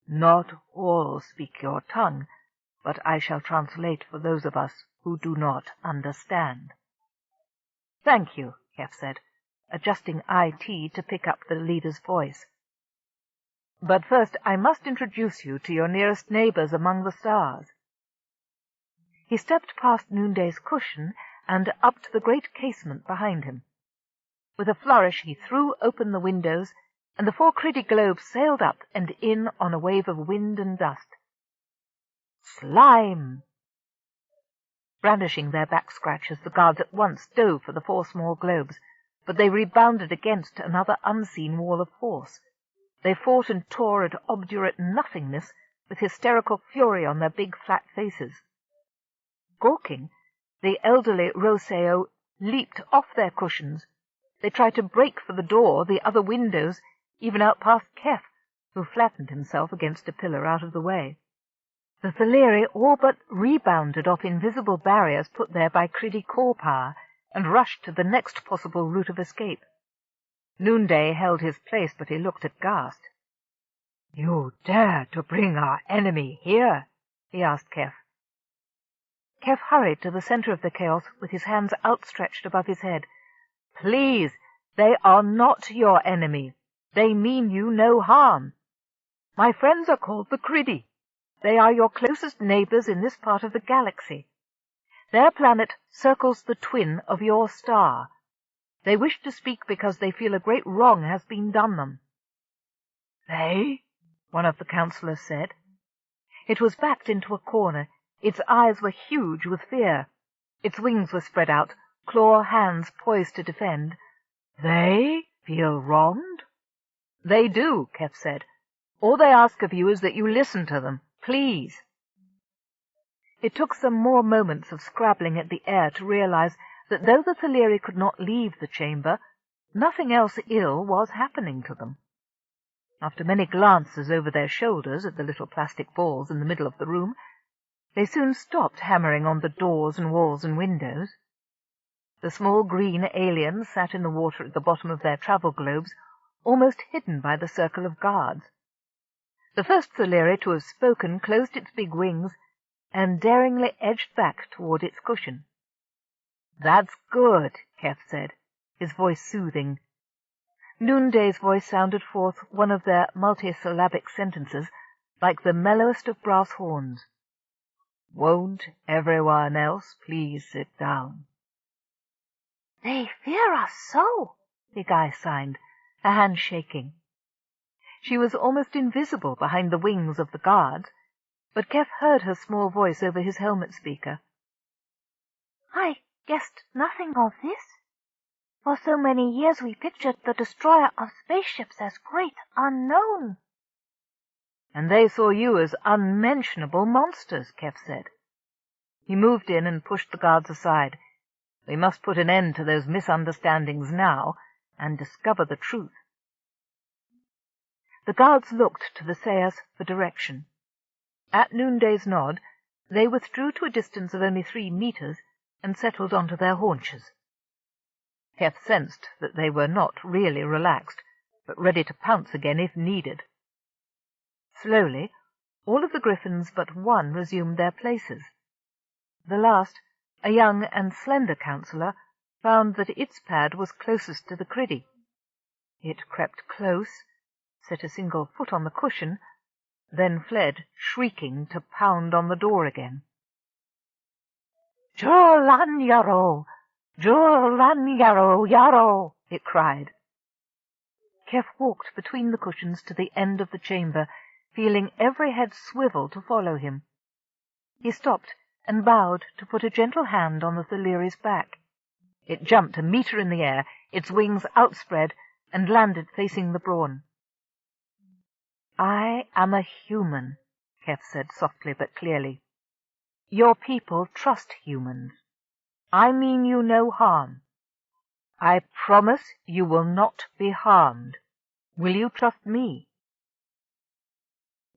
Not all speak your tongue, but I shall translate for those of us who do not understand. Thank you, Keff said, adjusting IT to pick up the leader's voice. But first I must introduce you to your nearest neighbours among the stars. He stepped past Noonday's cushion and up to the great casement behind him. With a flourish he threw open the windows, and the 4 Criddy globes sailed up and in on a wave of wind and dust. Slime! Brandishing their back-scratchers, the guards at once dove for the 4 small globes, but they rebounded against another unseen wall of force. They fought and tore at obdurate nothingness with hysterical fury on their big flat faces. Gawking, the elderly Roseo leaped off their cushions. They tried to break for the door, the other windows, even out past Keff, who flattened himself against a pillar out of the way. The Thaleri all but rebounded off invisible barriers put there by Criddy core power, and rushed to the next possible route of escape. Noonday held his place, but he looked aghast. "You dare to bring our enemy here?" he asked Keff. Keff hurried to the center of the chaos with his hands outstretched above his head. "Please, they are not your enemy. They mean you no harm. My friends are called the Criddy. They are your closest neighbors in this part of the galaxy. Their planet circles the twin of your star. They wish to speak because they feel a great wrong has been done them." "They?" one of the counselors said. It was backed into a corner. Its eyes were huge with fear. Its wings were spread out, claw hands poised to defend. "They feel wronged?" "They do," Keff said. "All they ask of you is that you listen to them. Please." It took some more moments of scrabbling at the air to realize that though the Thaleri could not leave the chamber, nothing else ill was happening to them. After many glances over their shoulders at the little plastic balls in the middle of the room, they soon stopped hammering on the doors and walls and windows. The small green aliens sat in the water at the bottom of their travel globes, almost hidden by the circle of guards. The first Thaleri to have spoken closed its big wings and daringly edged back toward its cushion. "That's good," Keff said, his voice soothing. Noonday's voice sounded forth one of their multisyllabic sentences, like the mellowest of brass horns. "Won't everyone else please sit down?" "They fear us so," Big Eye signed, her hand shaking. She was almost invisible behind the wings of the guards, but Keff heard her small voice over his helmet speaker. "I guessed nothing of this. For so many years we pictured the destroyer of spaceships as great unknown." "And they saw you as unmentionable monsters," Keff said. He moved in and pushed the guards aside. "We must put an end to those misunderstandings now and discover the truth." The guards looked to the Sayers for direction. At Noonday's nod, they withdrew to a distance of only 3 meters and settled onto their haunches. Keff sensed that they were not really relaxed, but ready to pounce again if needed. Slowly, all of the griffins but one resumed their places. The last, a young and slender counselor, found that its pad was closest to the Criddy. It crept close, set a single foot on the cushion, then fled, shrieking, to pound on the door again. "Jurlan Yarrow! Jurlan Yarrow, Yarrow!" it cried. Keff walked between the cushions to the end of the chamber, feeling every head swivel to follow him. He stopped and bowed to put a gentle hand on the Thaleri's back. It jumped a meter in the air, its wings outspread, and landed facing the Brawn. "I am a human," Keff said softly but clearly. "Your people trust humans. I mean you no harm. I promise you will not be harmed. Will you trust me?"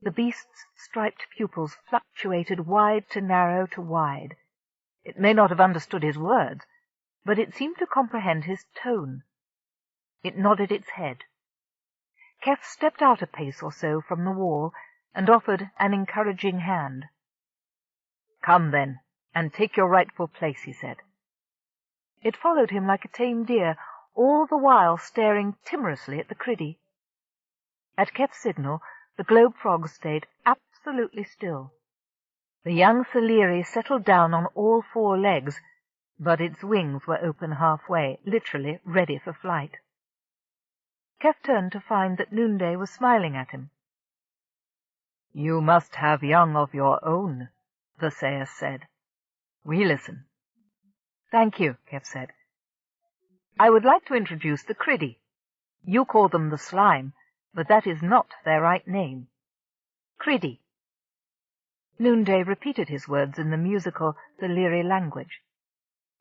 The beast's striped pupils fluctuated wide to narrow to wide. It may not have understood his words, but it seemed to comprehend his tone. It nodded its head. Keff stepped out a pace or so from the wall and offered an encouraging hand. "Come, then, and take your rightful place," he said. It followed him like a tame deer, all the while staring timorously at the criddy. At Keff's signal, the globe frog stayed absolutely still. The young Thaleri settled down on all four legs, but its wings were open halfway, literally ready for flight. Keff turned to find that Noonday was smiling at him. "You must have young of your own," the Sayus said. "We listen." "Thank you," Keff said. "I would like to introduce the criddy. You call them the slime, but that is not their right name. Criddy." Noonday repeated his words in the musical Thaleri language.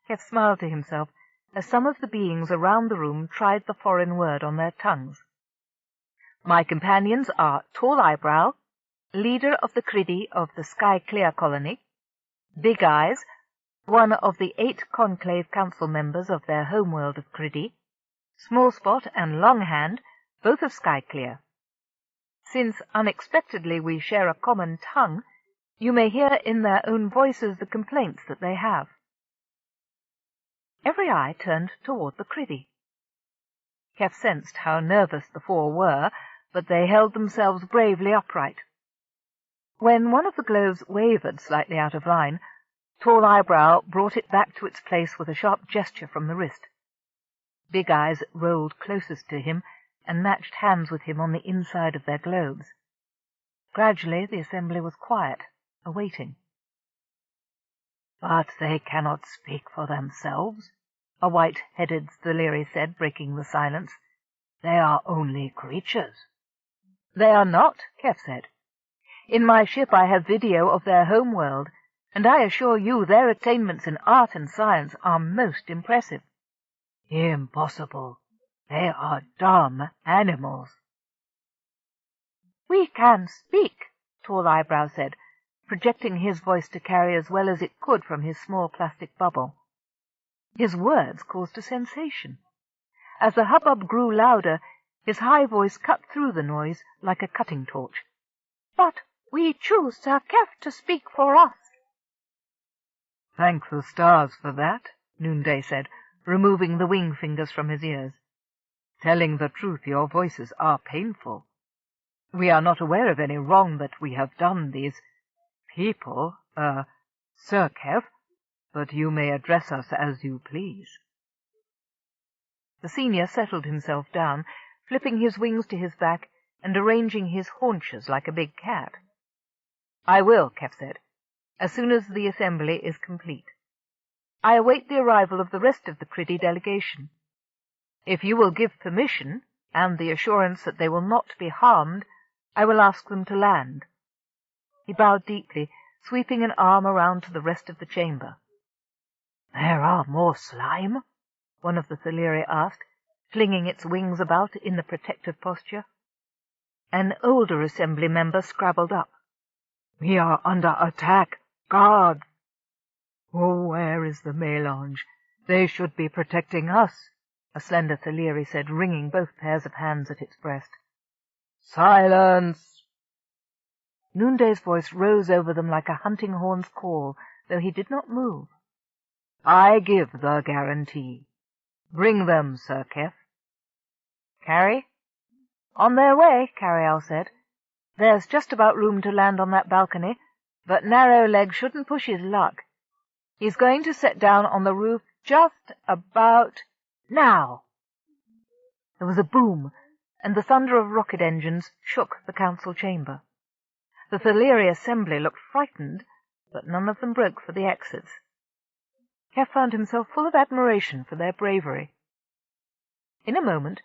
Keff smiled to himself as some of the beings around the room tried the foreign word on their tongues. "My companions are Tall Eyebrow, leader of the criddy of the Sky Clear colony, Big Eyes, one of the 8 conclave council members of their homeworld of criddy, Small Spot and Long Hand, both of Sky Clear. Since unexpectedly we share a common tongue, you may hear in their own voices the complaints that they have." Every eye turned toward the criddy. Keff sensed how nervous the four were, but they held themselves bravely upright. When one of the globes wavered slightly out of line, Tall Eyebrow brought it back to its place with a sharp gesture from the wrist. Big Eyes rolled closest to him and matched hands with him on the inside of their globes. Gradually the assembly was quiet, awaiting. "But they cannot speak for themselves," a white-headed Thaleri said, breaking the silence. "They are only creatures." "They are not," Keff said. "In my ship I have video of their homeworld, and I assure you their attainments in art and science are most impressive." "Impossible. They are dumb animals." "We can speak," Tall Eyebrow said, projecting his voice to carry as well as it could from his small plastic bubble. His words caused a sensation. As the hubbub grew louder, his high voice cut through the noise like a cutting torch. "But we choose Sir Keff to speak for us." "Thank the stars for that," Noonday said, removing the wing fingers from his ears. "Telling the truth, your voices are painful. We are not aware of any wrong that we have done these people, Sir Keff, but you may address us as you please." The senior settled himself down, flipping his wings to his back and arranging his haunches like a big cat. "I will," Keff said, "as soon as the assembly is complete. I await the arrival of the rest of the criddy delegation. If you will give permission, and the assurance that they will not be harmed, I will ask them to land." He bowed deeply, sweeping an arm around to the rest of the chamber. "There are more slime?" one of the Thaleri asked, flinging its wings about in the protective posture. An older assembly member scrabbled up. "We are under attack. Guard!" "Oh, where is the melange? They should be protecting us," a slender Thaleri said, wringing both pairs of hands at its breast. "Silence!" Noonday's voice rose over them like a hunting horn's call, though he did not move. "I give the guarantee. Bring them, Sir Keff." "Carrie?" "On their way," Carialle said. "There's just about room to land on that balcony, but Narrow-Leg shouldn't push his luck. He's going to set down on the roof just about now." There was a boom, and the thunder of rocket engines shook the council chamber. The Thaleri assembly looked frightened, but none of them broke for the exits. Keff found himself full of admiration for their bravery. In a moment,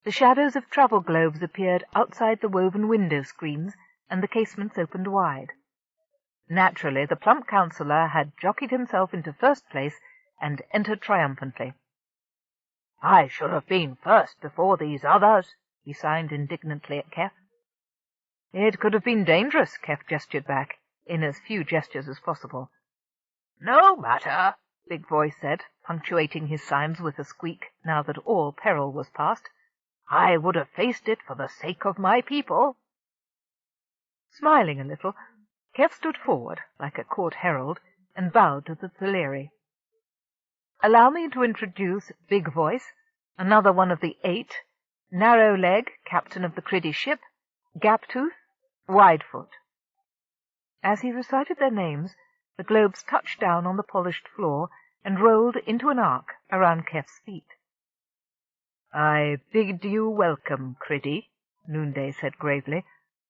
the shadows of travel globes appeared outside the woven window screens, and the casements opened wide. Naturally, the plump councillor had jockeyed himself into first place and entered triumphantly. "I should have been first before these others," he signed indignantly at Keff. It could have been dangerous, Keff gestured back, in as few gestures as possible. No matter, Big Voice said, punctuating his signs with a squeak now that all peril was past. I would have faced it for the sake of my people. Smiling a little, Keff stood forward, like a court herald, and bowed to the Theleri. Allow me to introduce Big Voice, another one of the 8, Narrow Leg, captain of the Criddy ship, Gaptooth, Widefoot. As he recited their names, the globes touched down on the polished floor and rolled into an arc around Keff's feet. "I bid you welcome, Criddy," Noonday said gravely.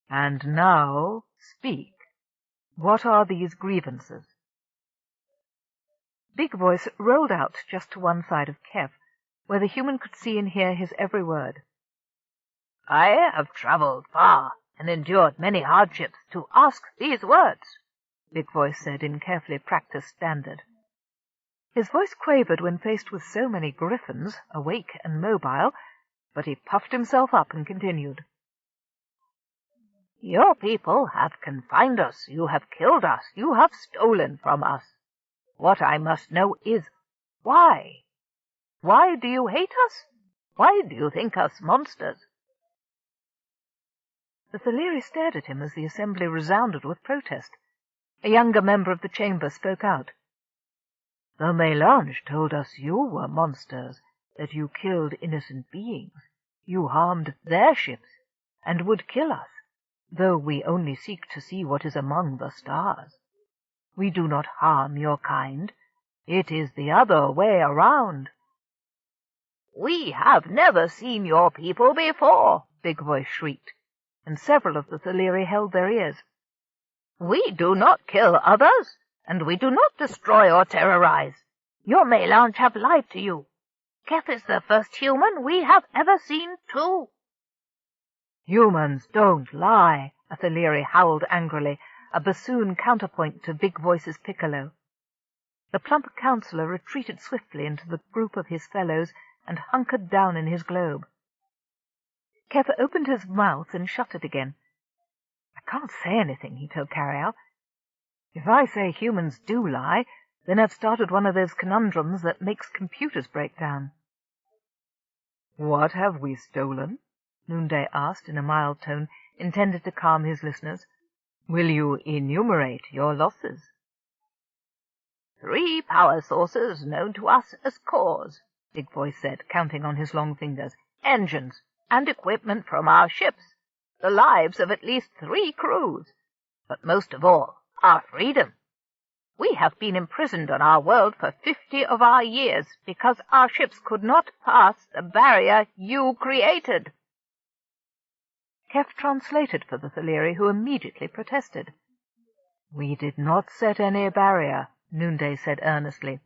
"And now speak. What are these grievances?" Big Voice rolled out just to one side of Keff, where the human could see and hear his every word. I have travelled far and endured many hardships to ask these words, Big Voice said in carefully practiced standard. His voice quavered when faced with so many griffins, awake and mobile, but he puffed himself up and continued. Your people have confined us, you have killed us, you have stolen from us. What I must know is, why? Why do you hate us? Why do you think us monsters? The Theleri stared at him as the assembly resounded with protest. A younger member of the chamber spoke out. "The Mélange told us you were monsters, that you killed innocent beings. You harmed their ships, and would kill us, though we only seek to see what is among the stars. We do not harm your kind. It is the other way around." "We have never seen your people before," Big Voice shrieked, and several of the Theleri held their ears. "We do not kill others, and we do not destroy or terrorize. Your Mélange have lied to you. Keff is the first human we have ever seen, too." "Humans don't lie," a Theleri howled angrily, a bassoon counterpoint to Big Voice's piccolo. The plump councillor retreated swiftly into the group of his fellows and hunkered down in his globe. Keff opened his mouth and shut it again. "I can't say anything," he told Carialle. "If I say humans do lie, then I've started one of those conundrums that makes computers break down." "What have we stolen?" Noonday asked in a mild tone intended to calm his listeners. "Will you enumerate your losses?" 3 power sources known to us as cores, Big Voice said, counting on his long fingers, engines, and equipment from our ships, the lives of at least 3 crews, but most of all, our freedom. We have been imprisoned on our world for 50 of our years because our ships could not pass the barrier you created." Keff translated for the Theleri, who immediately protested. "We did not set any barrier," Noonday said earnestly.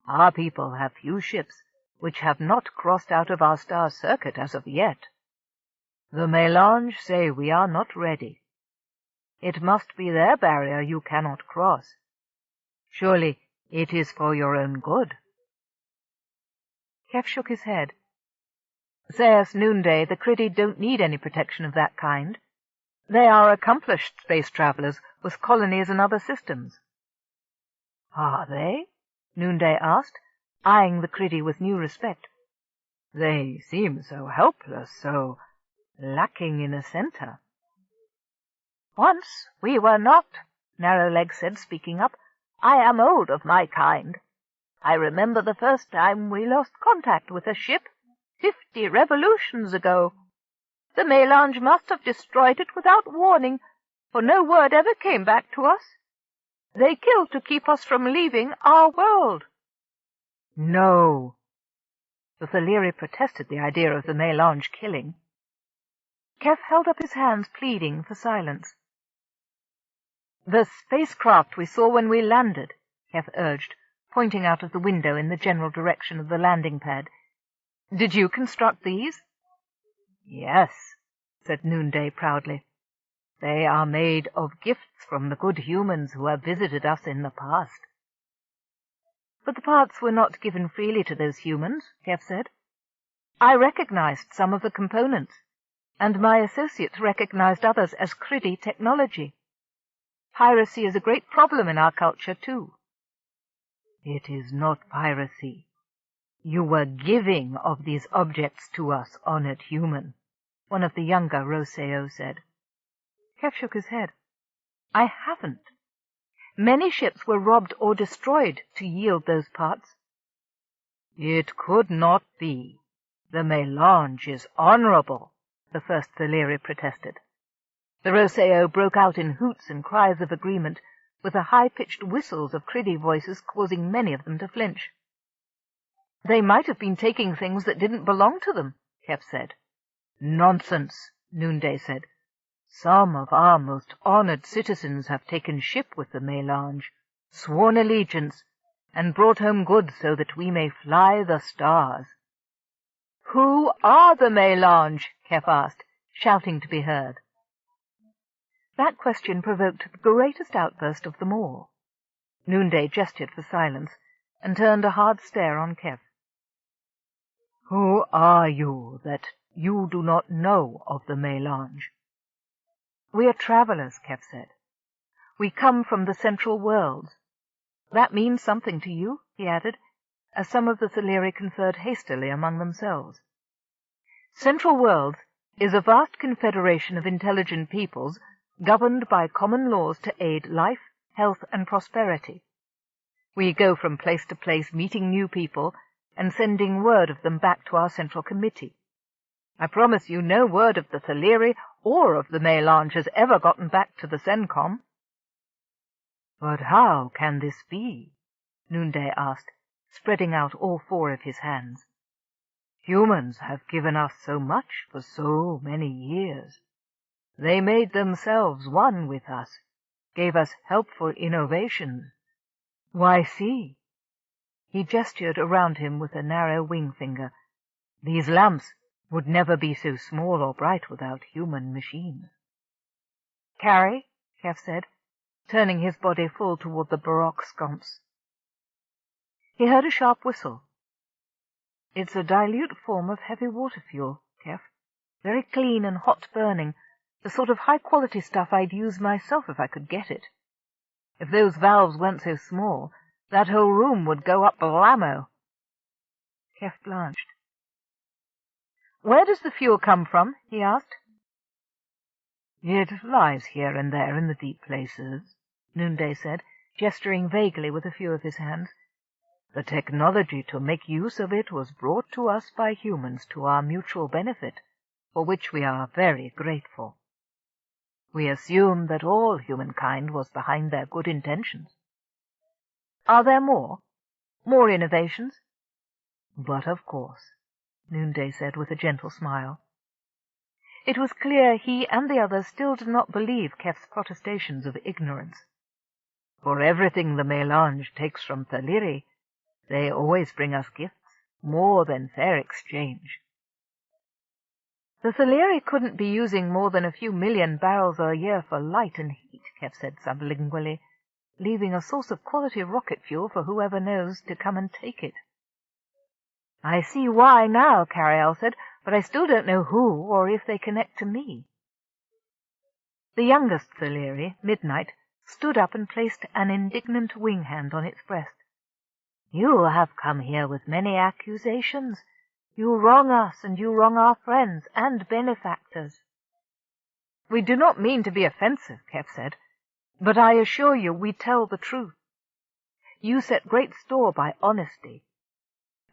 "Our people have few ships which have not crossed out of our star's circuit as of yet. The Mélange say we are not ready. It must be their barrier you cannot cross. Surely it is for your own good." Keff shook his head. "Say us, Noonday, the Criddy don't need any protection of that kind. They are accomplished space travelers with colonies in other systems." "Are they?" Noonday asked, eyeing the Criddy with new respect. "They seem so helpless, so lacking in a center." "Once we were not," Narrowleg said, speaking up. "I am old of my kind. I remember the first time we lost contact with a ship, 50 revolutions ago. The Mélange must have destroyed it without warning, for no word ever came back to us. They killed to keep us from leaving our world." "No." The Theleri protested the idea of the Mélange killing. Keff held up his hands, pleading for silence. "The spacecraft we saw when we landed," Keff urged, pointing out of the window in the general direction of the landing pad. "Did you construct these?" "Yes," said Noonday proudly. "They are made of gifts from the good humans who have visited us in the past." "But the parts were not given freely to those humans," Keff said. "I recognized some of the components. and my associates recognized others as Criddy technology. Piracy is a great problem in our culture, too. It is not piracy. You were giving of these objects to us, honored human, one of the younger Rousseau said. Keff shook his head. I haven't. Many ships were robbed or destroyed to yield those parts. It could not be. The melange is honorable, the first Theleri protested. The Rousseau broke out in hoots and cries of agreement, with the high-pitched whistles of Criddy voices causing many of them to flinch. They might have been taking things that didn't belong to them, Keff said. Nonsense, Noonday said. Some of our most honored citizens have taken ship with the melange, sworn allegiance, and brought home goods so that we may fly the stars. Who are the melange? Keff asked, shouting to be heard. That question provoked the greatest outburst of them all. Noonday gestured for silence, and turned a hard stare on Keff. Who are you that you do not know of the melange? We are travelers, Keff said. We come from the central worlds. That means something to you, he added, as some of the Theleri conferred hastily among themselves. Central Worlds is a vast confederation of intelligent peoples governed by common laws to aid life, health, and prosperity. We go from place to place meeting new people and sending word of them back to our central committee. I promise you no word of the Theleri or of the melange has ever gotten back to the CENCOM. But how can this be? Noonday asked, spreading out all four of his hands. Humans have given us so much for so many years. They made themselves one with us, gave us helpful innovations. Why, see! He gestured around him with a narrow wing finger. These lamps would never be so small or bright without human machines. Carrie, Keff said, turning his body full toward the baroque sconce. He heard a sharp whistle. It's a dilute form of heavy water fuel, Keff. Very clean and hot-burning, the sort of high-quality stuff I'd use myself if I could get it. If those valves weren't so small, that whole room would go up blammo. Keff blanched. Where does the fuel come from? He asked. It lies here and there in the deep places, Noonday said, gesturing vaguely with a few of his hands. The technology to make use of it was brought to us by humans to our mutual benefit, for which we are very grateful. We assume that all humankind was behind their good intentions. Are there more? More innovations? But of course, Noonday said with a gentle smile. It was clear he and the others still did not believe Keff's protestations of ignorance. For everything the melange takes from Theleri, they always bring us gifts, more than fair exchange. The Theleri couldn't be using more than a few million barrels a year for light and heat, Keff said sublingually, leaving a source of quality rocket fuel for whoever knows to come and take it. I see why now, Carialle said, but I still don't know who or if they connect to me. The youngest Theleri, Midnight, stood up and placed an indignant wing hand on its breast. You have come here with many accusations. You wrong us, and you wrong our friends and benefactors. We do not mean to be offensive, Keff said, but I assure you we tell the truth. You set great store by honesty.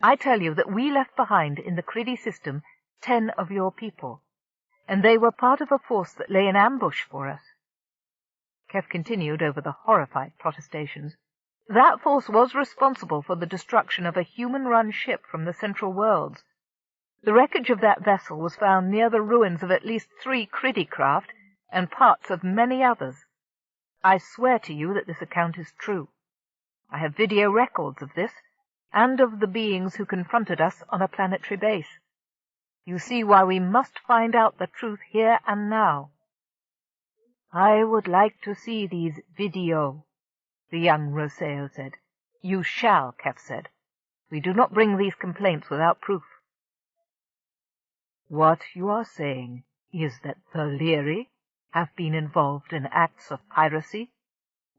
I tell you that we left behind in the Criddy system 10 of your people, and they were part of a force that lay in ambush for us. Keff continued over the horrified protestations. That force was responsible for the destruction of a human-run ship from the Central Worlds. The wreckage of that vessel was found near the ruins of at least 3 Criddy craft and parts of many others. I swear to you that this account is true. I have video records of this, and of the beings who confronted us on a planetary base. You see why we must find out the truth here and now. I would like to see these video, the young Rousseau said. You shall, Keff said. We do not bring these complaints without proof. What you are saying is that the Leary have been involved in acts of piracy,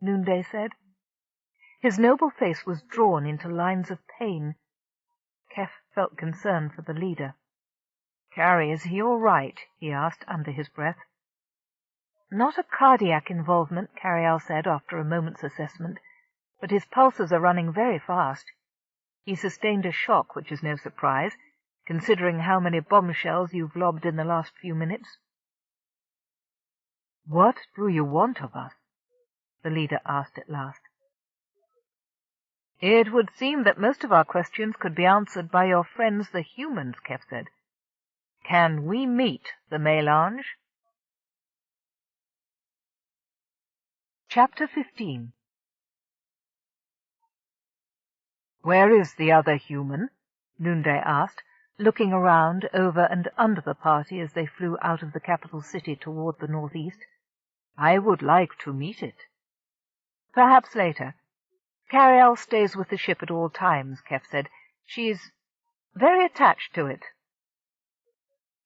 Noonday said. His noble face was drawn into lines of pain. Keff felt concern for the leader. "Carrie, is he all right?" he asked under his breath. "Not a cardiac involvement," Carialle said after a moment's assessment, "but his pulses are running very fast. He sustained a shock, which is no surprise, considering how many bombshells you've lobbed in the last few minutes." "What do you want of us?" the leader asked at last. "It would seem that most of our questions could be answered by your friends the humans," Keff said. "Can we meet the mélange?" Chapter 15. "Where is the other human?" Noonday asked, looking around over and under the party as they flew out of the capital city toward the northeast. "I would like to meet it." "Perhaps later. Carialle stays with the ship at all times," Keff said. "She's very attached to it."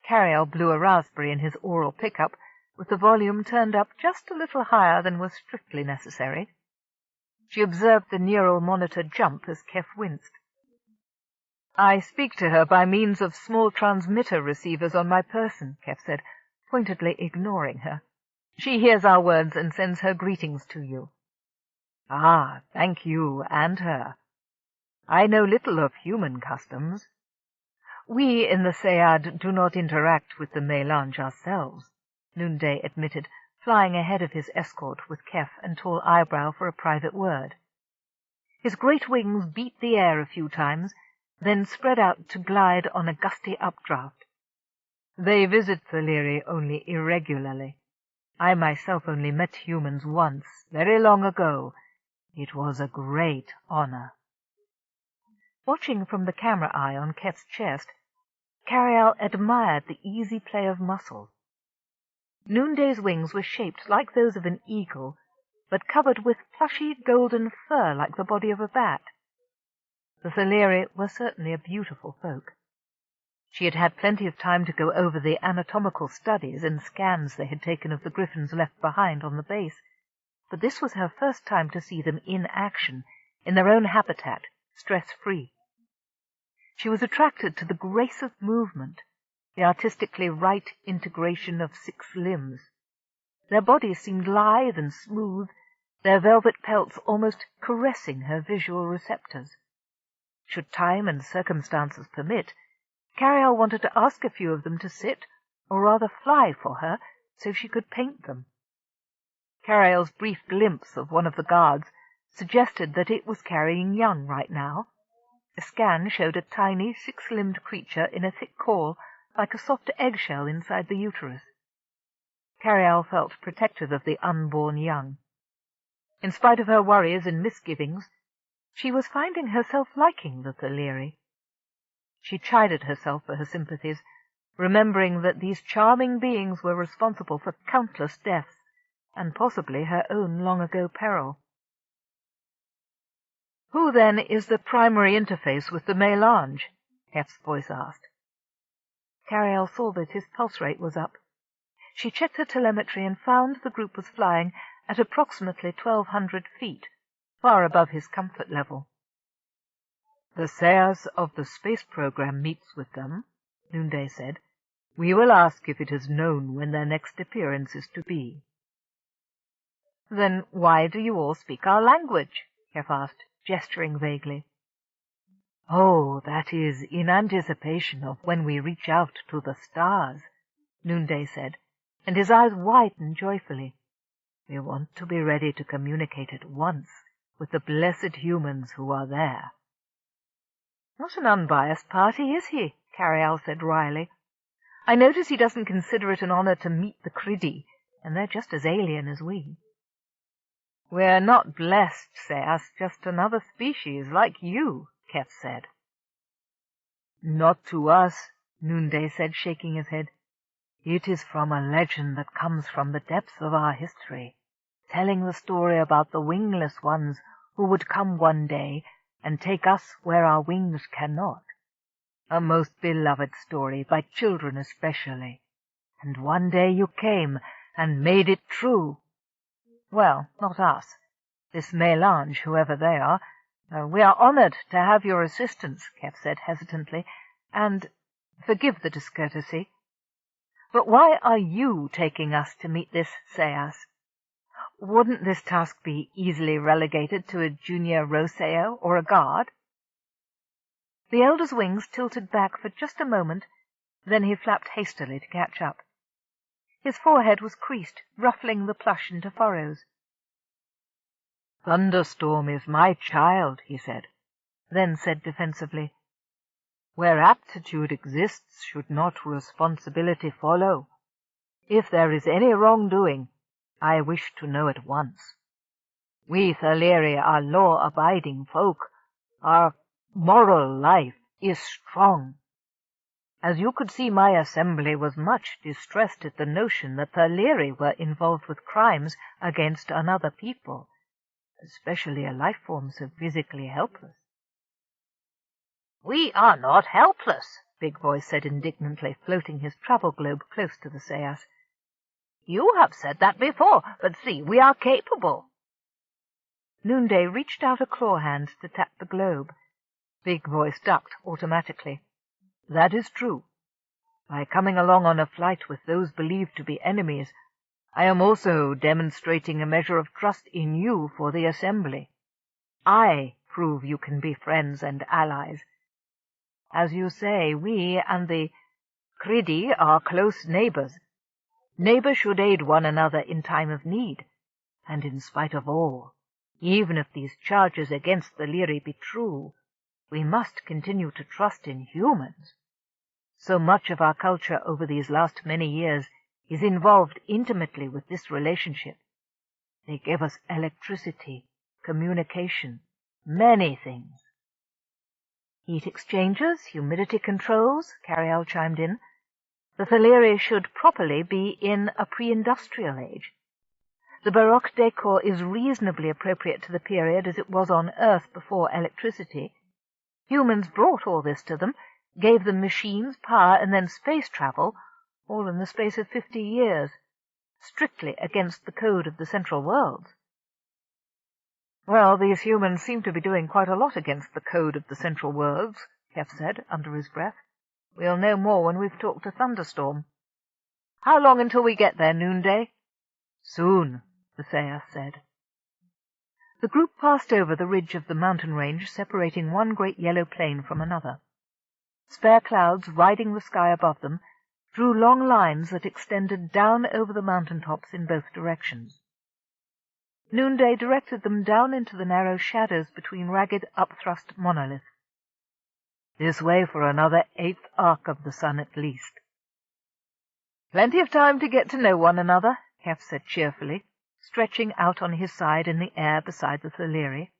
Carialle blew a raspberry in his oral pickup, with the volume turned up just a little higher than was strictly necessary. She observed the neural monitor jump as Keff winced. "I speak to her by means of small transmitter receivers on my person," Keff said, pointedly ignoring her. "She hears our words and sends her greetings to you." "Ah, thank you and her. I know little of human customs. We in the Sayad do not interact with the mélange ourselves," Noonday admitted, flying ahead of his escort with Keff and Tall Eyebrow for a private word. His great wings beat the air a few times, then spread out to glide on a gusty updraft. "They visit the Leary only irregularly. I myself only met humans once, very long ago. It was a great honor." Watching from the camera eye on Keff's chest, Carialle admired the easy play of muscle. Noonday's wings were shaped like those of an eagle, but covered with plushy golden fur like the body of a bat. The Thaleri were certainly a beautiful folk. She had had plenty of time to go over the anatomical studies and scans they had taken of the griffins left behind on the base, but this was her first time to see them in action, in their own habitat, stress-free. She was attracted to the grace of movement, the artistically right integration of 6 limbs. Their bodies seemed lithe and smooth, their velvet pelts almost caressing her visual receptors. Should time and circumstances permit, Carialle wanted to ask a few of them to sit, or rather fly for her, so she could paint them. Carialle's brief glimpse of one of the guards suggested that it was carrying young right now. A scan showed a tiny, 6-limbed creature in a thick caul, like a soft eggshell inside the uterus. Carialle felt protective of the unborn young. In spite of her worries and misgivings, she was finding herself liking the Thaleri. She chided herself for her sympathies, remembering that these charming beings were responsible for countless deaths, and possibly her own long-ago peril. "Who, then, is the primary interface with the mélange?" Keff's voice asked. Carialle saw that his pulse rate was up. She checked her telemetry and found the group was flying at approximately 1,200 feet, far above his comfort level. "The Sayas of the space program meets with them," Noonday said. "We will ask if it is known when their next appearance is to be." "Then why do you all speak our language?" Keff asked, gesturing vaguely. "Oh, that is in anticipation of when we reach out to the stars," Noonday said, and his eyes widened joyfully. "We want to be ready to communicate at once with the blessed humans who are there." "Not an unbiased party, is he?" Carialle said wryly. "I notice he doesn't consider it an honor to meet the Criddy, and they're just as alien as we." "We're not blessed, Sayas, just another species like you," Keff said. "Not to us," Noonday said, shaking his head. "It is from a legend that comes from the depths of our history, telling the story about the wingless ones who would come one day and take us where our wings cannot. A most beloved story, by children especially. And one day you came and made it true. Well, not us. This mélange, whoever they are. We are honored to have your assistance, Keff said hesitantly, and forgive the discourtesy. But why are you taking us to meet this Sayas? Wouldn't this task be easily relegated to a junior Roseo or a guard? The elder's wings tilted back for just a moment, then he flapped hastily to catch up. His forehead was creased, ruffling the plush into furrows. "Thunderstorm is my child," he said, then said defensively, "Where aptitude exists, should not responsibility follow? If there is any wrongdoing, I wish to know at once. We Thaleri are law-abiding folk. Our moral life is strong. As you could see, my assembly was much distressed at the notion that Thaleri were involved with crimes against another people, especially a life form so physically helpless." "We are not helpless," Big Voice said indignantly, floating his travel globe close to the Sayas. "You have said that before, but see, we are capable." Noonday reached out a claw hand to tap the globe. Big Voice ducked automatically. "That is true. By coming along on a flight with those believed to be enemies, I am also demonstrating a measure of trust in you for the assembly. I prove you can be friends and allies. As you say, we and the Kridi are close neighbors. Neighbors should aid one another in time of need, and in spite of all, even if these charges against the Liri be true, we must continue to trust in humans. So much of our culture over these last many years is involved intimately with this relationship. They give us electricity, communication, many things." "Heat exchangers, humidity controls," Carialle chimed in. "The Thaleri should properly be in a pre-industrial age. The Baroque decor is reasonably appropriate to the period as it was on Earth before electricity. Humans brought all this to them, gave them machines, power, and then space travel, all in the space of 50 years, strictly against the code of the Central Worlds." "Well, these humans seem to be doing quite a lot against the code of the Central Worlds," Keff said under his breath. "We'll know more when we've talked to Thunderstorm. How long until we get there, Noonday?" "Soon," the Sayas said. The group passed over the ridge of the mountain range separating one great yellow plain from another. Spare clouds riding the sky above them drew long lines that extended down over the mountain tops in both directions. Noonday directed them down into the narrow shadows between ragged, upthrust monoliths. "This way for another 8th arc of the sun at least." "Plenty of time to get to know one another," Keff said cheerfully, stretching out on his side in the air beside the Thaleri.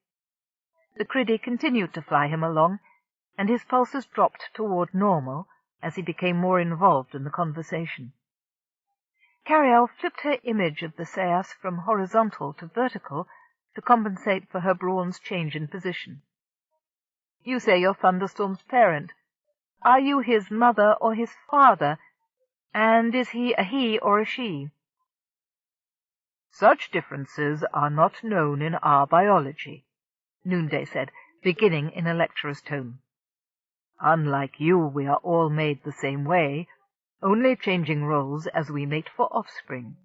The Kridi continued to fly him along, and his pulses dropped toward normal as he became more involved in the conversation. Carialle flipped her image of the Sayas from horizontal to vertical to compensate for her Brawn's change in position. "You say you're Thunderstorm's parent. Are you his mother or his father? And is he a he or a she?" "Such differences are not known in our biology," Noonday said, beginning in a lecturer's tone. "Unlike you, we are all made the same way, only changing roles as we mate for offspring.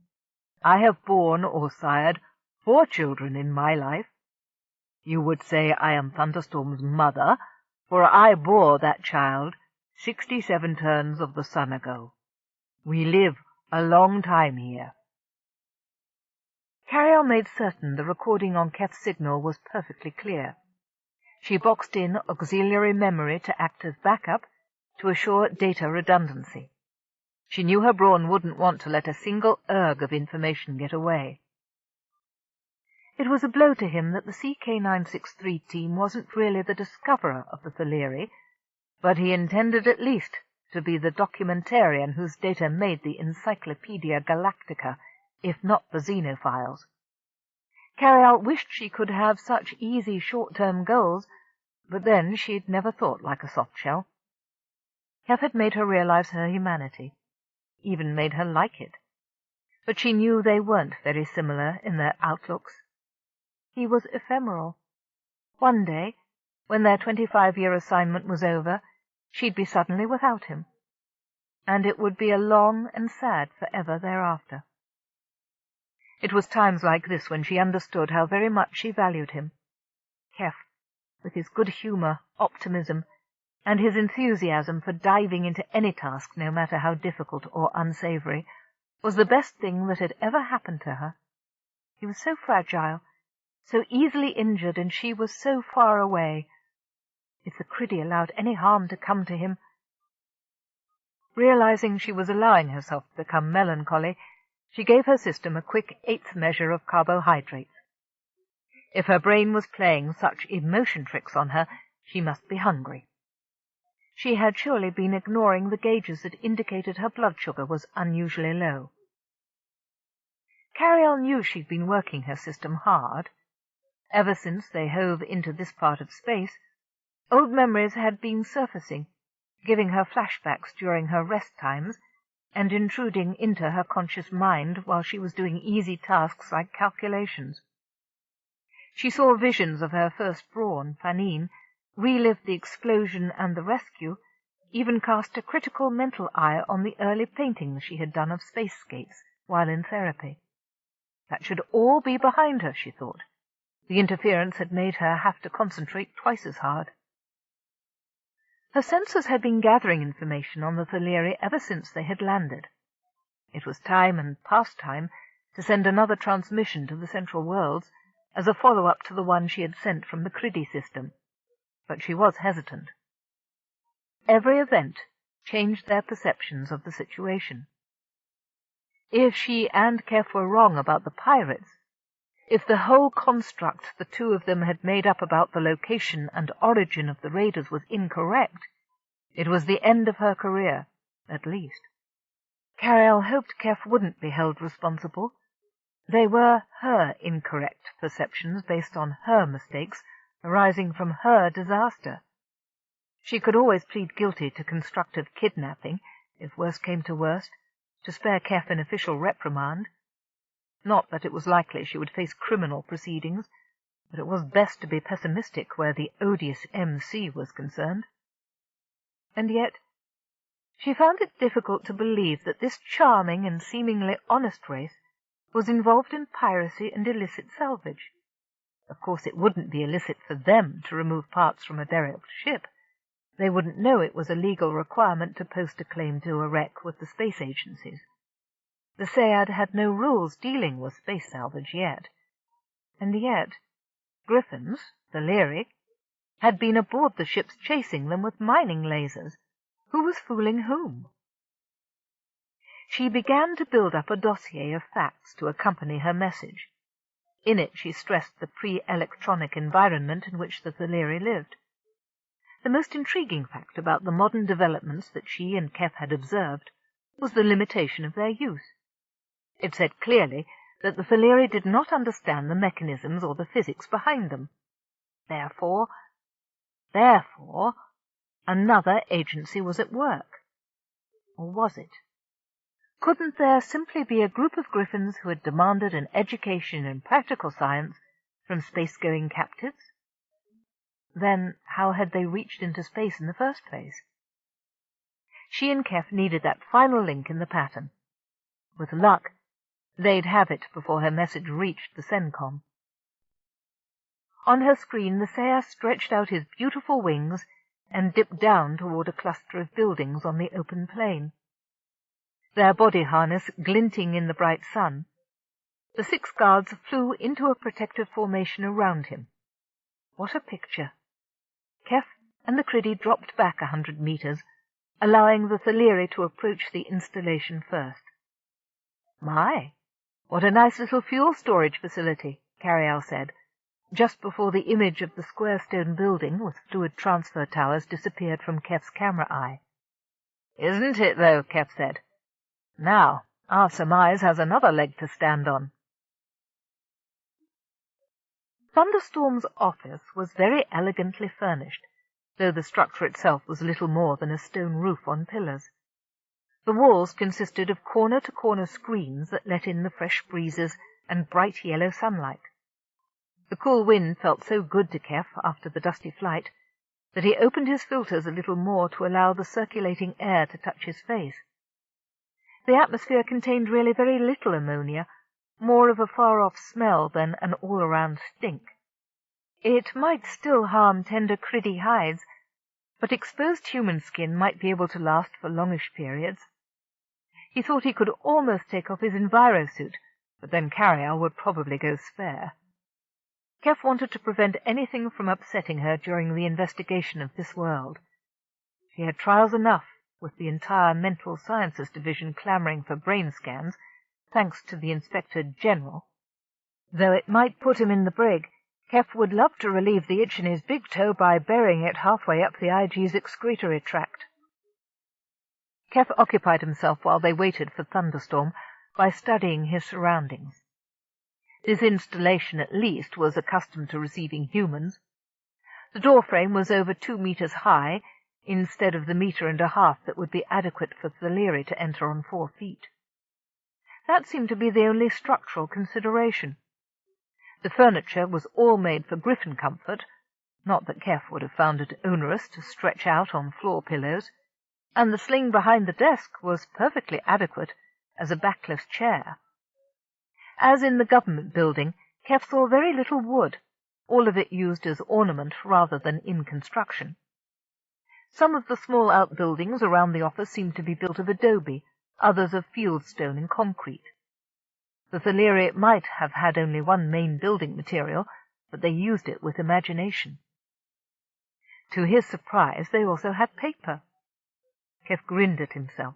I have borne or sired 4 children in my life. You would say I am Thunderstorm's mother, for I bore that child 67 turns of the sun ago. We live a long time here." Carialle made certain the recording on Keff's signal was perfectly clear. She boxed in auxiliary memory to act as backup to assure data redundancy. She knew her Brawn wouldn't want to let a single erg of information get away. It was a blow to him that the CK-963 team wasn't really the discoverer of the Thaleri, but he intended at least to be the documentarian whose data made the Encyclopedia Galactica, if not the Xenophiles. Carialle wished she could have such easy short-term goals, but then she'd never thought like a softshell. Keff had made her realize her humanity. even made her like it. But she knew they weren't very similar in their outlooks. He was ephemeral. One day, when their 25-year assignment was over, she'd be suddenly without him, and it would be a long and sad forever thereafter. It was times like this when she understood how very much she valued him. Keff, with his good humour, optimism, and his enthusiasm for diving into any task, no matter how difficult or unsavoury, was the best thing that had ever happened to her. He was so fragile, so easily injured, and she was so far away. If the Criddy allowed any harm to come to him— Realizing she was allowing herself to become melancholy, she gave her system a quick 1/8 measure of carbohydrates. If her brain was playing such emotion tricks on her, she must be hungry. She had surely been ignoring the gauges that indicated her blood sugar was unusually low. Carialle knew she'd been working her system hard. Ever since they hove into this part of space, old memories had been surfacing, giving her flashbacks during her rest times, and intruding into her conscious mind while she was doing easy tasks like calculations. She saw visions of her first Brawn, Fanine, relived the explosion and the rescue, even cast a critical mental eye on the early paintings she had done of spacescapes while in therapy. That should all be behind her, she thought. The interference had made her have to concentrate twice as hard. Her sensors had been gathering information on the Thaleri ever since they had landed. It was time and past time to send another transmission to the Central Worlds as a follow-up to the one she had sent from the Criddy system, but she was hesitant. Every event changed their perceptions of the situation. If she and Keff were wrong about the pirates, if the whole construct the two of them had made up about the location and origin of the raiders was incorrect, it was the end of her career, at least. Carialle hoped Keff wouldn't be held responsible. They were her incorrect perceptions based on her mistakes, arising from her disaster. She could always plead guilty to constructive kidnapping, if worst came to worst, to spare Keff an official reprimand. Not that it was likely she would face criminal proceedings, but it was best to be pessimistic where the odious MC was concerned. And yet she found it difficult to believe that this charming and seemingly honest race was involved in piracy and illicit salvage. Of course, it wouldn't be illicit for them to remove parts from a derelict ship. They wouldn't know it was a legal requirement to post a claim to a wreck with the space agencies. The Sayad had no rules dealing with space salvage yet. And yet, Griffins, the Leary, had been aboard the ships chasing them with mining lasers. Who was fooling whom? She began to build up a dossier of facts to accompany her message. In it she stressed the pre-electronic environment in which the Thaleri lived. The most intriguing fact about the modern developments that she and Keff had observed was the limitation of their use. It said clearly that the Thaleri did not understand the mechanisms or the physics behind them. Therefore, another agency was at work. Or was it? Couldn't there simply be a group of Griffins who had demanded an education in practical science from space-going captives? Then how had they reached into space in the first place? She and Keff needed that final link in the pattern. With luck, they'd have it before her message reached the CENTCOM. On her screen, the Saya stretched out his beautiful wings and dipped down toward a cluster of buildings on the open plain. Their body harness glinting in the bright sun, the 6 guards flew into a protective formation around him. What a picture! Keff and the Criddy dropped back 100 meters, allowing the Thaleri to approach the installation first. My, what a nice little fuel storage facility, Carialle said, just before the image of the square stone building with fluid transfer towers disappeared from Keff's camera eye. Isn't it, though? Keff said. Now, our surmise has another leg to stand on. Thunderstorm's office was very elegantly furnished, though the structure itself was little more than a stone roof on pillars. The walls consisted of corner-to-corner screens that let in the fresh breezes and bright yellow sunlight. The cool wind felt so good to Keff after the dusty flight that he opened his filters a little more to allow the circulating air to touch his face. The atmosphere contained really very little ammonia, more of a far-off smell than an all-around stink. It might still harm tender criddy hides, but exposed human skin might be able to last for longish periods. He thought he could almost take off his envirosuit, but then Carialle would probably go spare. Keff wanted to prevent anything from upsetting her during the investigation of this world. She had trials enough, with the entire Mental Sciences Division clamouring for brain scans, thanks to the Inspector General. Though it might put him in the brig, Keff would love to relieve the itch in his big toe by burying it halfway up the IG's excretory tract. Keff occupied himself while they waited for Thunderstorm by studying his surroundings. This installation, at least, was accustomed to receiving humans. The doorframe was over 2 meters high, instead of the 1.5 meters that would be adequate for Theleri to enter on 4 feet. That seemed to be the only structural consideration. The furniture was all made for griffin comfort, not that Keff would have found it onerous to stretch out on floor pillows, and the sling behind the desk was perfectly adequate as a backless chair. As in the government building, Keff saw very little wood, all of it used as ornament rather than in construction. Some of the small outbuildings around the office seemed to be built of adobe, others of fieldstone and concrete. The Theleri might have had only one main building material, but they used it with imagination. To his surprise, they also had paper. Keff grinned at himself.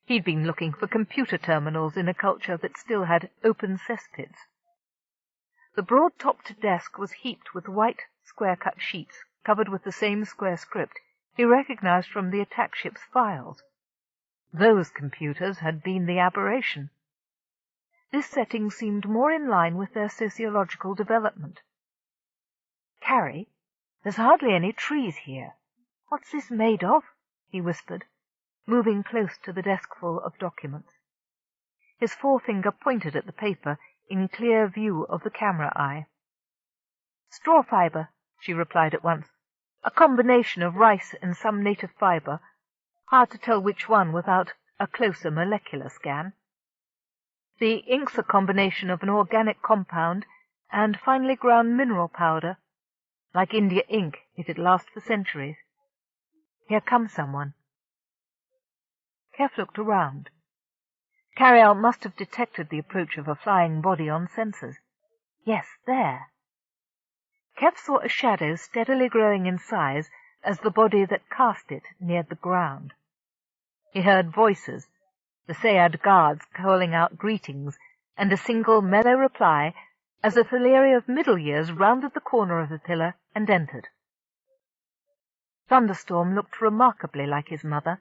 He'd been looking for computer terminals in a culture that still had open cesspits. The broad-topped desk was heaped with white, square-cut sheets covered with the same square script he recognized from the attack ship's files. Those computers had been the aberration. This setting seemed more in line with their sociological development. "Carrie, there's hardly any trees here. What's this made of?" he whispered, moving close to the deskful of documents. His forefinger pointed at the paper in clear view of the camera eye. "Straw fibre," she replied at once. "A combination of rice and some native fibre. Hard to tell which one without a closer molecular scan. The ink's a combination of an organic compound and finely ground mineral powder. Like India ink, it'd last for centuries. Here comes someone." Keff looked around. Carialle must have detected the approach of a flying body on sensors. Yes, there. Keff saw a shadow steadily growing in size as the body that cast it neared the ground. He heard voices, the Sayad guards calling out greetings, and a single mellow reply as a Theleri of middle years rounded the corner of the pillar and entered. Thunderstorm looked remarkably like his mother,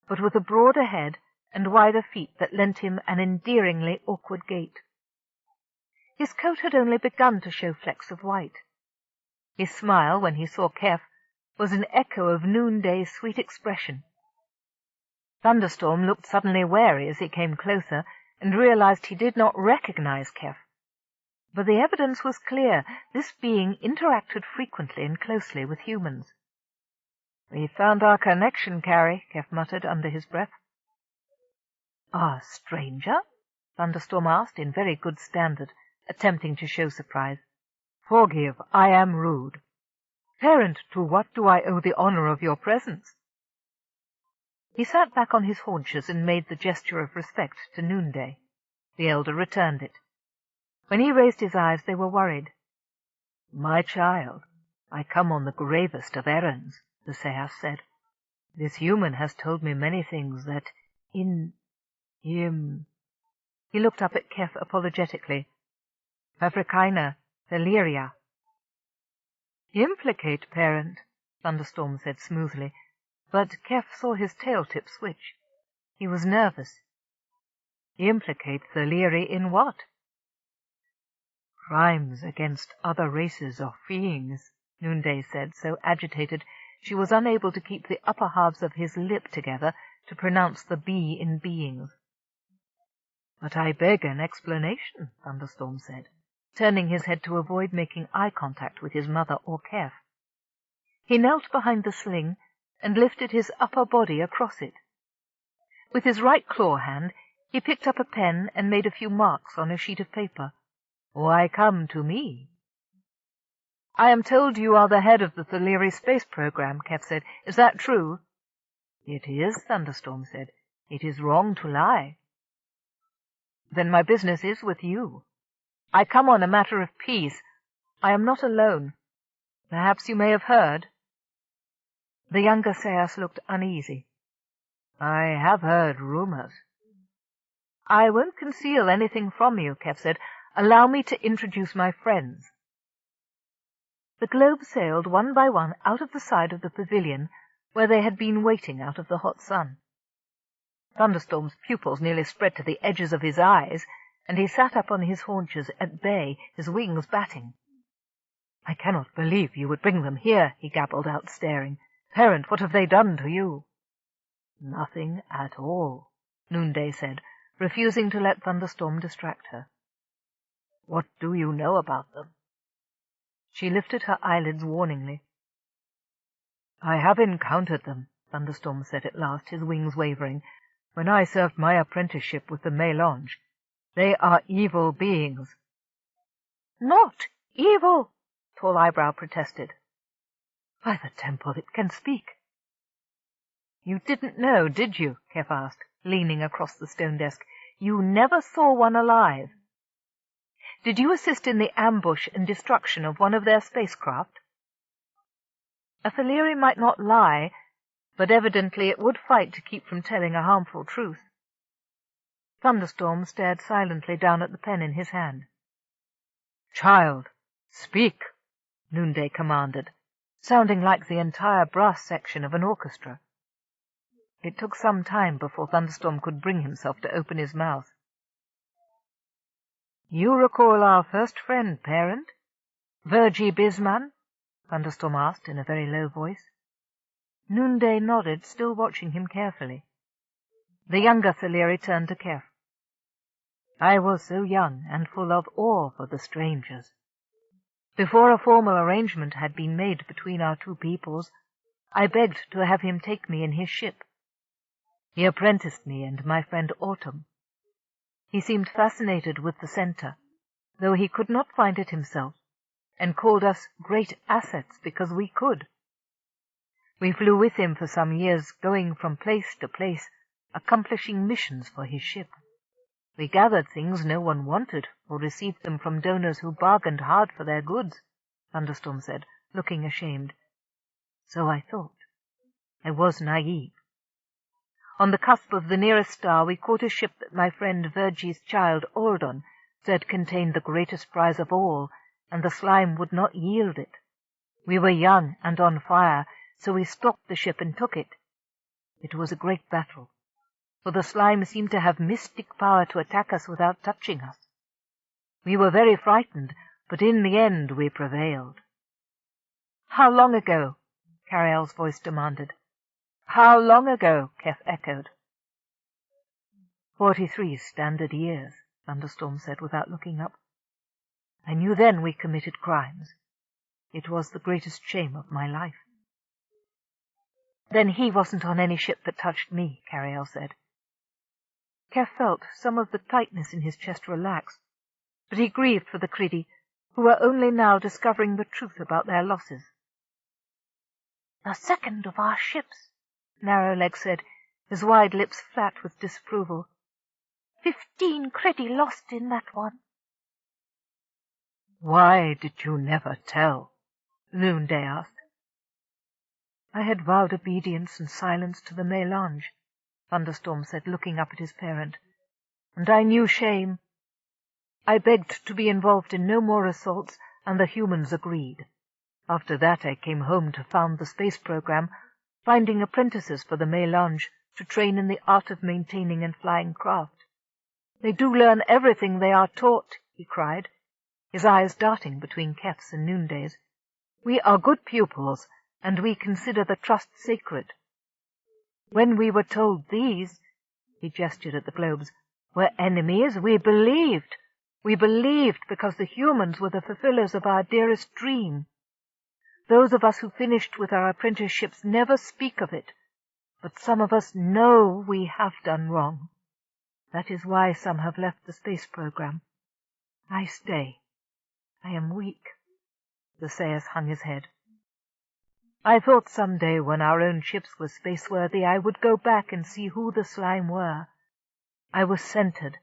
but with a broader head and wider feet that lent him an endearingly awkward gait. His coat had only begun to show flecks of white. His smile, when he saw Keff, was an echo of noonday sweet expression. Thunderstorm looked suddenly wary as he came closer, and realized he did not recognize Keff. But the evidence was clear. This being interacted frequently and closely with humans. "We found our connection, Carrie," Keff muttered under his breath. "A stranger?" Thunderstorm asked in very good standard, attempting to show surprise. "Forgive, I am rude. Parent, to what do I owe the honor of your presence?" He sat back on his haunches and made the gesture of respect to Noonday. The elder returned it. When he raised his eyes, they were worried. "My child, I come on the gravest of errands," the Sayas said. "This human has told me many things that in him—" He looked up at Keff apologetically. "Paprikaina, Theleria." "Implicate, parent," Thunderstorm said smoothly, but Keff saw his tail tip switch. He was nervous. "Implicate Theleri in what?" "Crimes against other races of beings," Noonday said, so agitated she was unable to keep the upper halves of his lip together to pronounce the B in beings. "But I beg an explanation," Thunderstorm said, turning his head to avoid making eye contact with his mother or Keff. He knelt behind the sling and lifted his upper body across it. With his right claw hand, he picked up a pen and made a few marks on a sheet of paper. "Why come to me?" "I am told you are the head of the Theleri space program," Keff said. "Is that true?" "It is," Thunderstorm said. "It is wrong to lie." "Then my business is with you. I come on a matter of peace. I am not alone. Perhaps you may have heard." The younger Sayas looked uneasy. "I have heard rumors." "I won't conceal anything from you," Keff said. "Allow me to introduce my friends." The globe sailed one by one out of the side of the pavilion, where they had been waiting out of the hot sun. Thunderstorm's pupils nearly spread to the edges of his eyes, and he sat up on his haunches at bay, his wings batting. "I cannot believe you would bring them here," he gabbled out, staring. "Parent, what have they done to you?" "Nothing at all," Noonday said, refusing to let Thunderstorm distract her. "What do you know about them?" She lifted her eyelids warningly. "I have encountered them," Thunderstorm said at last, his wings wavering, "when I served my apprenticeship with the Mélange. They are evil beings." "Not evil," Tall Eyebrow protested. "By the temple, it can speak." "You didn't know, did you?" Keff asked, leaning across the stone desk. "You never saw one alive. Did you assist in the ambush and destruction of one of their spacecraft?" A Theleri might not lie, but evidently it would fight to keep from telling a harmful truth. Thunderstorm stared silently down at the pen in his hand. "Child, speak," Noonday commanded, sounding like the entire brass section of an orchestra. It took some time before Thunderstorm could bring himself to open his mouth. "You recall our first friend, Parent? Virgie Bisman?" Thunderstorm asked in a very low voice. Noonday nodded, still watching him carefully. The younger Theleri turned to Keff. "I was so young and full of awe for the strangers. Before a formal arrangement had been made between our two peoples, I begged to have him take me in his ship. He apprenticed me and my friend Autumn. He seemed fascinated with the center, though he could not find it himself, and called us great assets because we could. We flew with him for some years, going from place to place, accomplishing missions for his ship. We gathered things no one wanted, or received them from donors who bargained hard for their goods," Thunderstorm said, looking ashamed. "So I thought. I was naive. On the cusp of the nearest star we caught a ship that my friend Virgie's child, Ordon, said contained the greatest prize of all, and the slime would not yield it. We were young and on fire, so we stopped the ship and took it. It was a great battle, for the slime seemed to have mystic power to attack us without touching us. We were very frightened, but in the end we prevailed." "How long ago?" Carialle's voice demanded. "How long ago?" Keff echoed. 43 standard years, Thunderstorm said without looking up. "I knew then we committed crimes. It was the greatest shame of my life." "Then he wasn't on any ship that touched me," Carialle said. Keff felt some of the tightness in his chest relax, but he grieved for the Criddy, who were only now discovering the truth about their losses. "The second of our ships," Narrowleg said, his wide lips flat with disapproval. 15 Criddy lost in that one." "Why did you never tell?" Noonday asked. "I had vowed obedience and silence to the Mélange," Thunderstorm said, looking up at his parent, "and I knew shame. I begged to be involved in no more assaults, and the humans agreed. After that I came home to found the space program, finding apprentices for the Mélange to train in the art of maintaining and flying craft. They do learn everything they are taught," he cried, his eyes darting between Keff's and Noonday's. "We are good pupils, and we consider the trust sacred. When we were told these," he gestured at the globes, "were enemies, we believed. We believed because the humans were the fulfillers of our dearest dream. Those of us who finished with our apprenticeships never speak of it, but some of us know we have done wrong. That is why some have left the space program. I stay. I am weak." The Sayus hung his head. "I thought some day when our own ships were spaceworthy I would go back and see who the slime were. I was centered.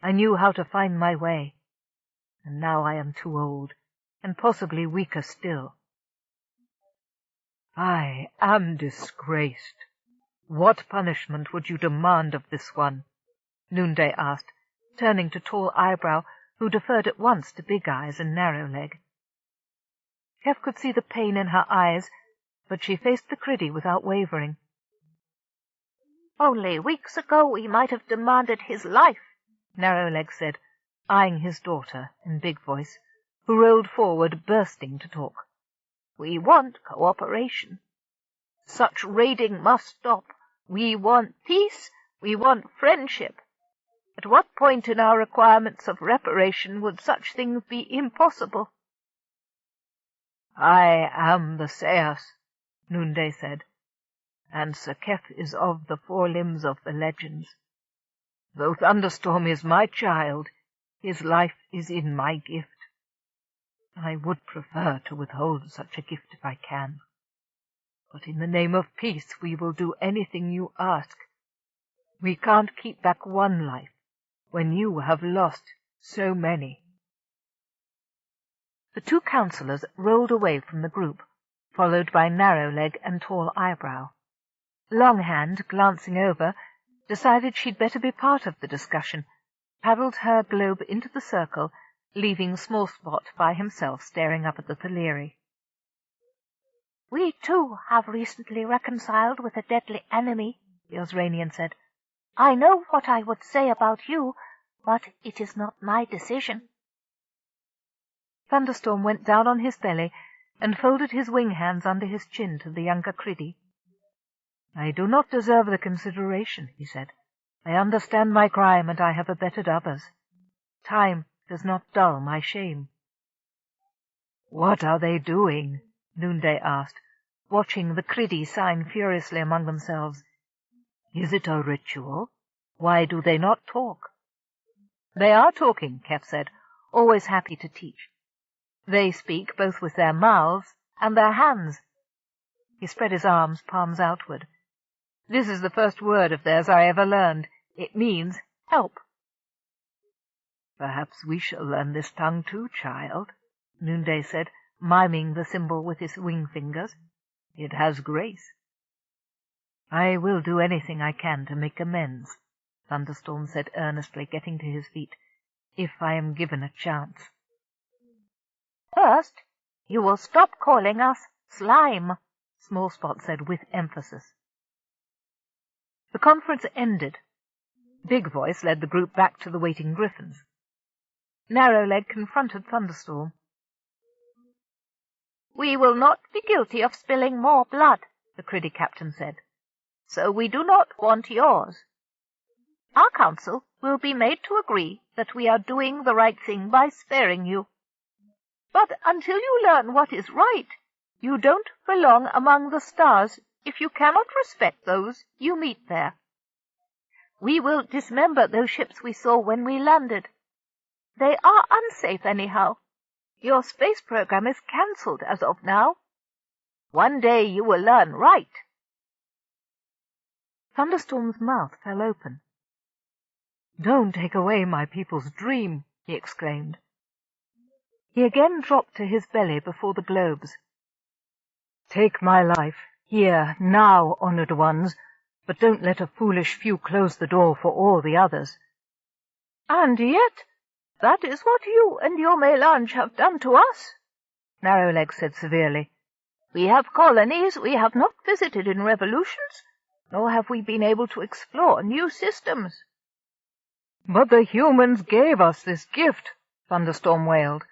I knew how to find my way. And now I am too old, and possibly weaker still." "I am disgraced. What punishment would you demand of this one?" Noonday asked, turning to Tall Eyebrow, who deferred at once to Big Eyes and Narrow Leg. Keff could see the pain in her eyes, but she faced the Criddy without wavering. "Only weeks ago we might have demanded his life," Narrow Leg said, eyeing his daughter in Big Voice, who rolled forward, bursting to talk. "We want cooperation. Such raiding must stop. We want peace. We want friendship. At what point in our requirements of reparation would such things be impossible?" "I am the Sayus," Noonday said, "and Sir Keff is of the four limbs of the legends. Though Thunderstorm is my child, his life is in my gift. I would prefer to withhold such a gift if I can. But in the name of peace we will do anything you ask. We can't keep back one life when you have lost so many." The two councillors rolled away from the group, followed by Narrow Leg and Tall Eyebrow. Longhand, glancing over, decided she'd better be part of the discussion, paddled her globe into the circle, leaving Small Spot by himself staring up at the Theleri. "We, too, have recently reconciled with a deadly enemy," the Ozranian said. "I know what I would say about you, but it is not my decision." Thunderstorm went down on his belly and folded his wing hands under his chin to the younger Criddy. "I do not deserve the consideration," he said. "I understand my crime, and I have abetted others. Time does not dull my shame." "What are they doing?" Noonday asked, watching the Criddy sign furiously among themselves. "Is it a ritual? Why do they not talk?" "They are talking," Keff said, always happy to teach. "They speak both with their mouths and their hands." He spread his arms, palms outward. "This is the first word of theirs I ever learned. It means help." "Perhaps we shall learn this tongue too, child," Noonday said, miming the symbol with his wing fingers. "It has grace." "I will do anything I can to make amends," Thunderstorm said earnestly, getting to his feet, "if I am given a chance." "First, you will stop calling us slime," Small Spot said with emphasis. The conference ended. Big Voice led the group back to the waiting griffins. Narrow Leg confronted Thunderstorm. "We will not be guilty of spilling more blood," the Criddy captain said, "so we do not want yours. Our council will be made to agree that we are doing the right thing by sparing you. But until you learn what is right, you don't belong among the stars if you cannot respect those you meet there. We will dismember those ships we saw when we landed. They are unsafe anyhow. Your space program is cancelled as of now. One day you will learn right." Thunderstorm's mouth fell open. "Don't take away my people's dream," he exclaimed. He again dropped to his belly before the globes. "Take my life, here, now, honoured ones, but don't let a foolish few close the door for all the others." "And yet, that is what you and your mélange have done to us," Narrowleg said severely. "We have colonies we have not visited in revolutions, nor have we been able to explore new systems." "But the humans gave us this gift," Thunderstorm wailed.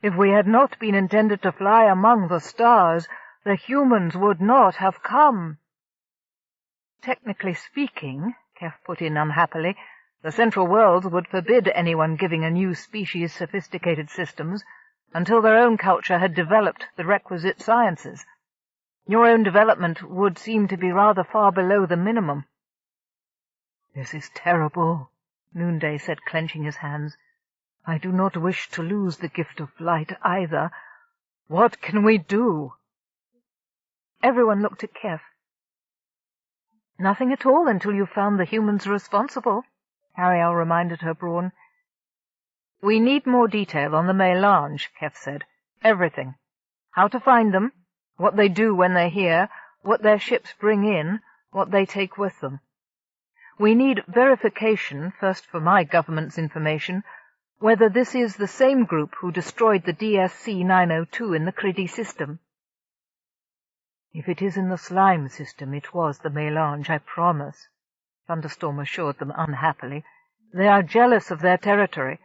"If we had not been intended to fly among the stars, the humans would not have come." Technically speaking, Keff put in unhappily, the Central Worlds would forbid anyone giving a new species sophisticated systems until their own culture had developed the requisite sciences. Your own development would seem to be rather far below the minimum. "This is terrible," Noonday said, clenching his hands. "I do not wish to lose the gift of flight either. What can we do?" Everyone looked at Keff. "Nothing at all until you've found the humans responsible," Carialle reminded her Brawn. "We need more detail on the Mélange," Keff said. "Everything. How to find them, what they do when they're here, what their ships bring in, what they take with them. We need verification, first for my government's information, whether this is the same group who destroyed the DSC-902 in the Criddy system." "If it is in the slime system, it was the Mélange, I promise," Thunderstorm assured them unhappily. "They are jealous of their territory.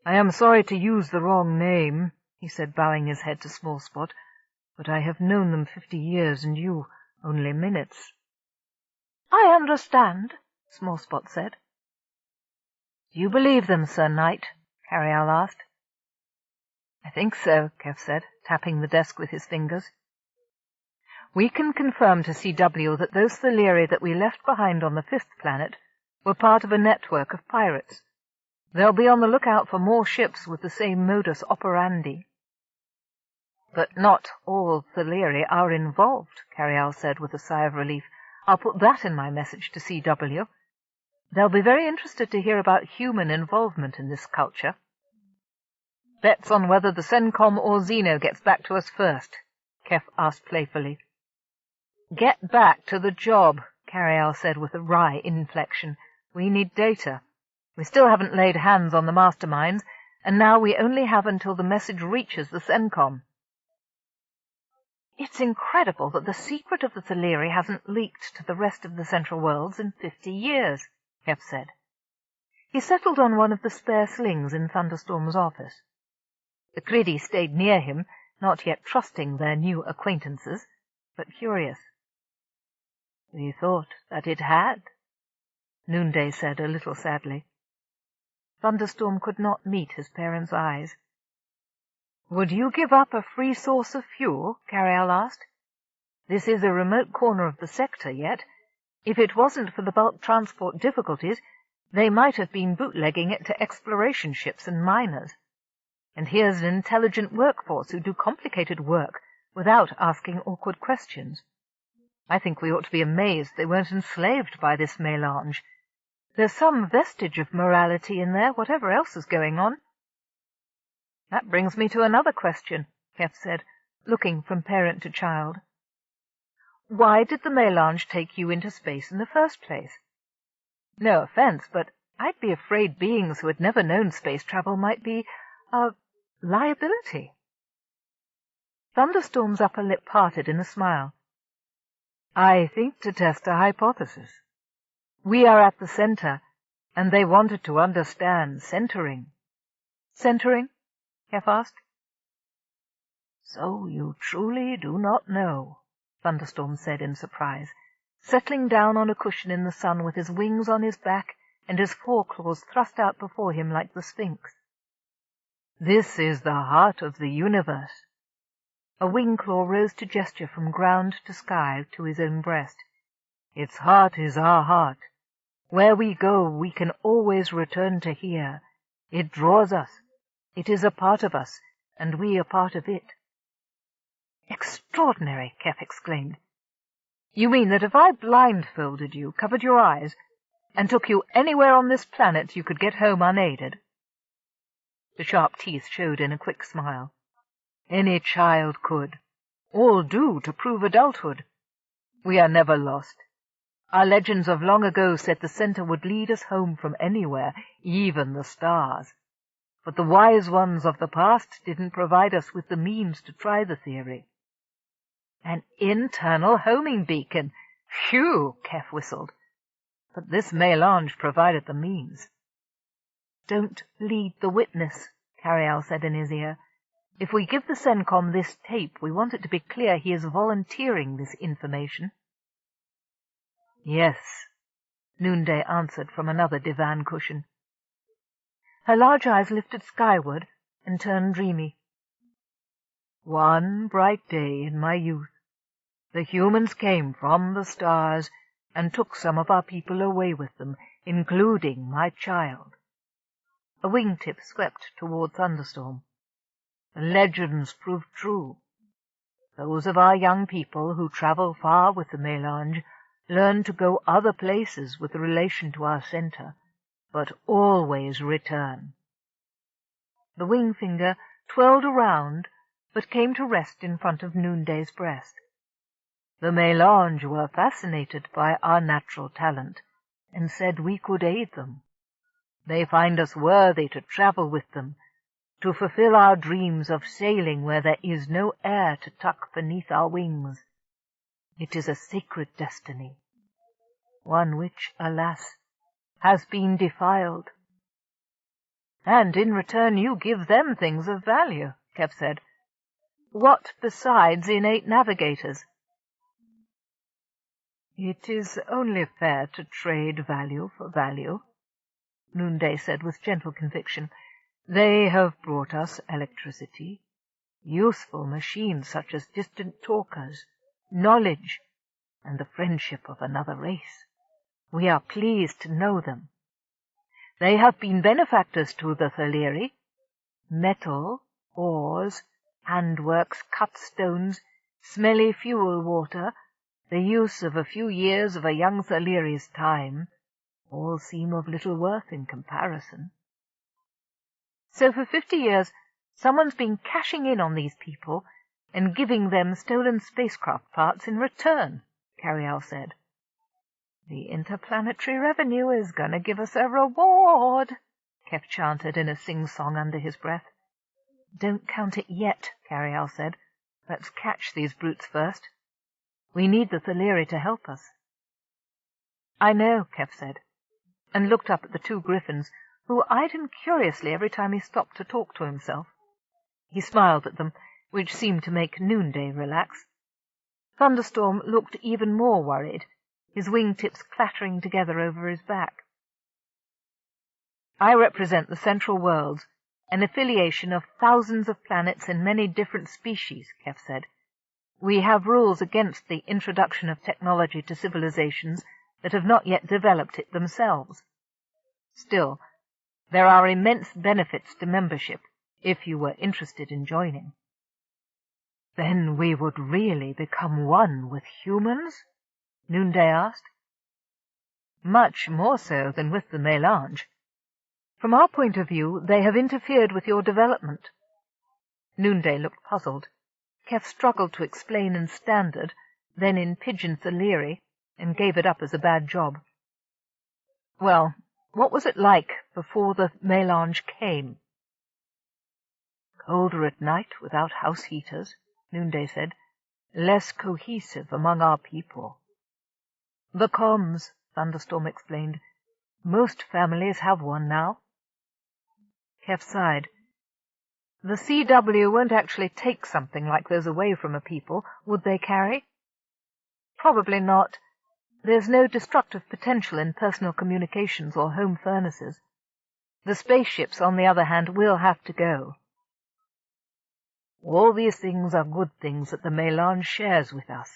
I am sorry to use the wrong name," he said, bowing his head to Smallspot, "but I have known them 50 years, and you only minutes." "I understand," Smallspot said. "Do you believe them, Sir Knight?" Carialle asked. "I think so," Keff said, tapping the desk with his fingers. "We can confirm to CW that those Thelyri that we left behind on the 5th planet were part of a network of pirates. They'll be on the lookout for more ships with the same modus operandi." "But not all Thelyri are involved," Carialle said with a sigh of relief. "I'll put that in my message to CW. They'll be very interested to hear about human involvement in this culture." "Bets on whether the CENCOM or Xeno gets back to us first?" Keff asked playfully. "Get back to the job," Carialle said with a wry inflection. "We need data. We still haven't laid hands on the masterminds, and now we only have until the message reaches the CENCOM." "It's incredible that the secret of the Thelyri hasn't leaked to the rest of the Central Worlds in 50 years, Keff said. He settled on one of the spare slings in Thunderstorm's office. The Criddy stayed near him, not yet trusting their new acquaintances, but curious. "We thought that it had," Noonday said a little sadly. Thunderstorm could not meet his parents' eyes. "Would you give up a free source of fuel?" Carialle asked. "This is a remote corner of the sector yet. If it wasn't for the bulk transport difficulties, they might have been bootlegging it to exploration ships and miners. And here's an intelligent workforce who do complicated work without asking awkward questions. I think we ought to be amazed they weren't enslaved by this Mélange. There's some vestige of morality in there, whatever else is going on." "That brings me to another question," Keff said, looking from parent to child. "Why did the Mélange take you into space in the first place? No offense, but I'd be afraid beings who had never known space travel might be a liability." Thunderstorm's upper lip parted in a smile. "I think to test a hypothesis. We are at the center, and they wanted to understand centering." "Centering?" Keff asked. "So you truly do not know," Thunderstorm said in surprise, settling down on a cushion in the sun with his wings on his back and his foreclaws thrust out before him like the Sphinx. "This is the heart of the universe." A wing claw rose to gesture from ground to sky to his own breast. "Its heart is our heart. Where we go, we can always return to here. It draws us. It is a part of us, and we a part of it." "Extraordinary!" Keff exclaimed. "You mean that if I blindfolded you, covered your eyes, and took you anywhere on this planet, you could get home unaided?" The sharp teeth showed in a quick smile. "Any child could. All do to prove adulthood. We are never lost. Our legends of long ago said the center would lead us home from anywhere, even the stars. But the wise ones of the past didn't provide us with the means to try the theory." "An internal homing beacon! Phew!" Keff whistled. "But this Mélange provided the means." "Don't lead the witness," Carialle said in his ear. "If we give the CENCOM this tape, we want it to be clear he is volunteering this information." Yes, Noonday answered from another divan cushion. Her large eyes lifted skyward and turned dreamy. One bright day in my youth, the humans came from the stars and took some of our people away with them, including my child. A wingtip swept toward Thunderstorm. The legends proved true. Those of our young people who travel far with the Mélange learn to go other places with relation to our center, but always return. The wing finger twirled around, but came to rest in front of Noonday's breast. The Mélange were fascinated by our natural talent, and said we could aid them. They find us worthy to travel with them, to fulfill our dreams of sailing where there is no air to tuck beneath our wings. It is a sacred destiny, one which, alas, has been defiled. And in return you give them things of value, Keff said. What besides innate navigators? It is only fair to trade value for value, Noonday said with gentle conviction. They have brought us electricity, useful machines such as distant talkers, knowledge, and the friendship of another race. We are pleased to know them. They have been benefactors to the Thaleri. Metal, ores, handworks, cut stones, smelly fuel water, the use of a few years of a young Thaleri's time, all seem of little worth in comparison. So for 50 years, someone's been cashing in on these people and giving them stolen spacecraft parts in return, Carialle said. The interplanetary revenue is going to give us a reward, Keff chanted in a sing-song under his breath. Don't count it yet, Carialle said. Let's catch these brutes first. We need the Thaleri to help us. I know, Keff said, and looked up at the two griffins, who eyed him curiously every time he stopped to talk to himself. He smiled at them, which seemed to make Noonday relax. Thunderstorm looked even more worried, his wing-tips clattering together over his back. I represent the Central Worlds, an affiliation of thousands of planets and many different species, Keff said. We have rules against the introduction of technology to civilizations that have not yet developed it themselves. Still, there are immense benefits to membership, if you were interested in joining. Then we would really become one with humans? Noonday asked. Much more so than with the Mélange. From our point of view, they have interfered with your development. Noonday looked puzzled. Keff struggled to explain in Standard, then in Pidgin Thaleri, and gave it up as a bad job. Well, what was it like before the Mélange came? Colder at night without house heaters, Noonday said. Less cohesive among our people. The comms, Thunderstorm explained. Most families have one now. Keff sighed. The CW won't actually take something like those away from a people, would they, Carrie? Probably not. There's no destructive potential in personal communications or home furnaces. The spaceships, on the other hand, will have to go. All these things are good things that the Mélange shares with us,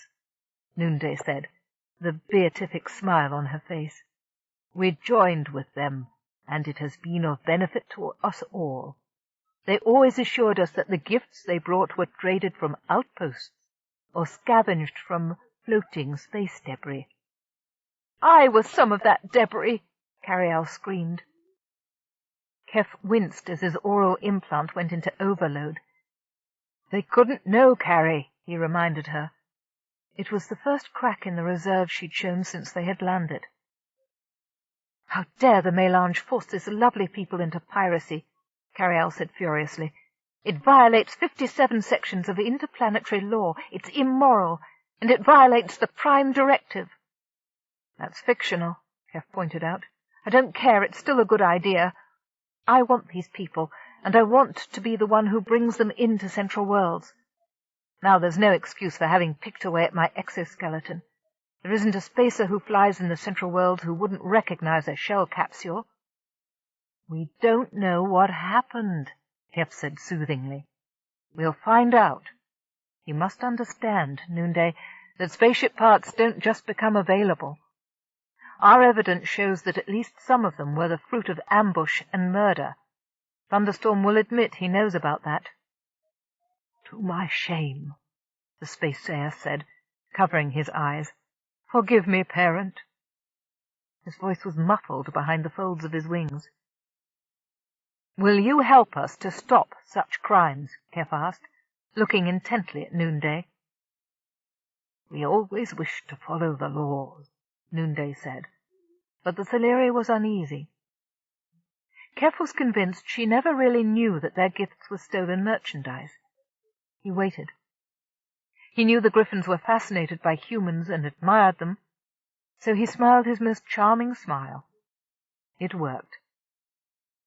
Noonday said, the beatific smile on her face. We joined with them, and it has been of benefit to us all. They always assured us that the gifts they brought were traded from outposts or scavenged from floating space debris. I was some of that debris, Carialle screamed. Keff winced as his oral implant went into overload. They couldn't know, Carrie, he reminded her. It was the first crack in the reserve she'd shown since they had landed. How dare the Mélange force this lovely people into piracy, Carialle said furiously. It violates 57 sections of interplanetary law. It's immoral, and it violates the Prime Directive. That's fictional, Keff pointed out. I don't care, it's still a good idea. I want these people, and I want to be the one who brings them into Central Worlds. Now there's no excuse for having picked away at my exoskeleton. There isn't a spacer who flies in the Central Worlds who wouldn't recognize a shell capsule. We don't know what happened, Keff said soothingly. We'll find out. You must understand, Noonday, that spaceship parts don't just become available. Our evidence shows that at least some of them were the fruit of ambush and murder. Thunderstorm will admit he knows about that. To my shame, the spacesayer said, covering his eyes. Forgive me, parent. His voice was muffled behind the folds of his wings. Will you help us to stop such crimes? Keff asked, looking intently at Noonday. We always wish to follow the laws, Noonday said, but the Theleri was uneasy. Keff was convinced she never really knew that their gifts were stolen merchandise. He waited. He knew the Griffins were fascinated by humans and admired them, so he smiled his most charming smile. It worked.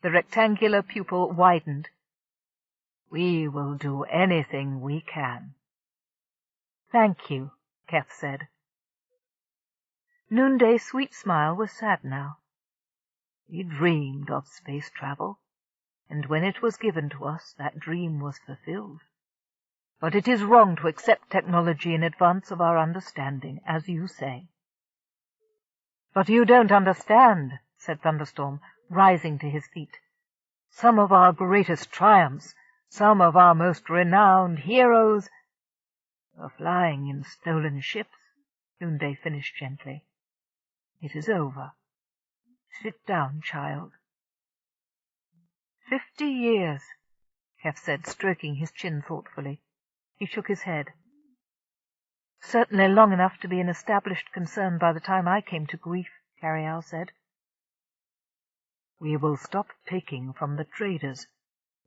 The rectangular pupil widened. We will do anything we can. Thank you, Keff said. Noonday's sweet smile was sad now. We dreamed of space travel, and when it was given to us, that dream was fulfilled. But it is wrong to accept technology in advance of our understanding, as you say. But you don't understand, said Thunderstorm, rising to his feet. Some of our greatest triumphs, some of our most renowned heroes, are flying in stolen ships, Noonday finished gently. It is over. Sit down, child. 50 years, Keff said, stroking his chin thoughtfully. He shook his head. Certainly long enough to be an established concern by the time I came to grief, Carialle said. We will stop taking from the traders,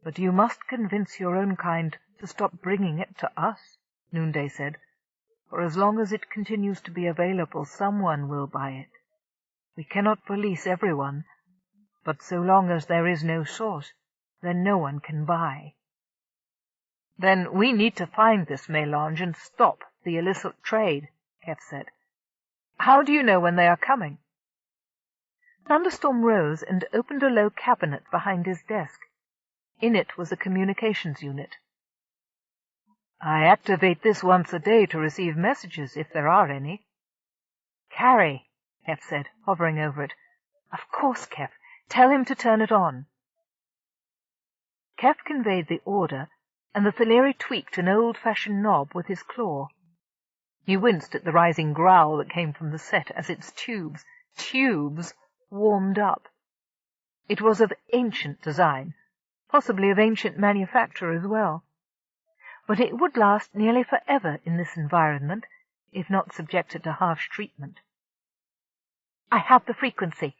but you must convince your own kind to stop bringing it to us, Noonday said. For as long as it continues to be available, someone will buy it. We cannot police everyone, but so long as there is no source, then no one can buy. Then we need to find this melange and stop the illicit trade, Keff said. How do you know when they are coming? Thunderstorm rose and opened a low cabinet behind his desk. In it was a communications unit. I activate this once a day to receive messages, if there are any. Carry, Keff said, hovering over it. Of course, Keff. Tell him to turn it on. Keff conveyed the order, and the Theleri tweaked an old-fashioned knob with his claw. He winced at the rising growl that came from the set as its tubes, warmed up. It was of ancient design, possibly of ancient manufacture as well. But it would last nearly forever in this environment, if not subjected to harsh treatment. I have the frequency.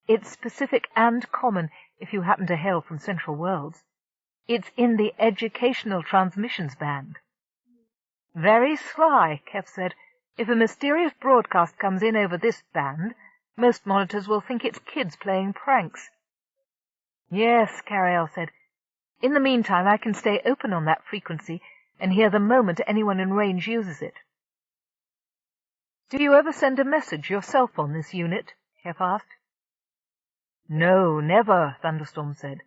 It's specific and common if you happen to hail from Central Worlds. It's in the educational transmissions band. Very sly, Keff said. If a mysterious broadcast comes in over this band, most monitors will think it's kids playing pranks. Yes, Carialle said. In the meantime, I can stay open on that frequency and hear the moment anyone in range uses it. Do you ever send a message yourself on this unit? Keff asked. No, never, Thunderstorm said.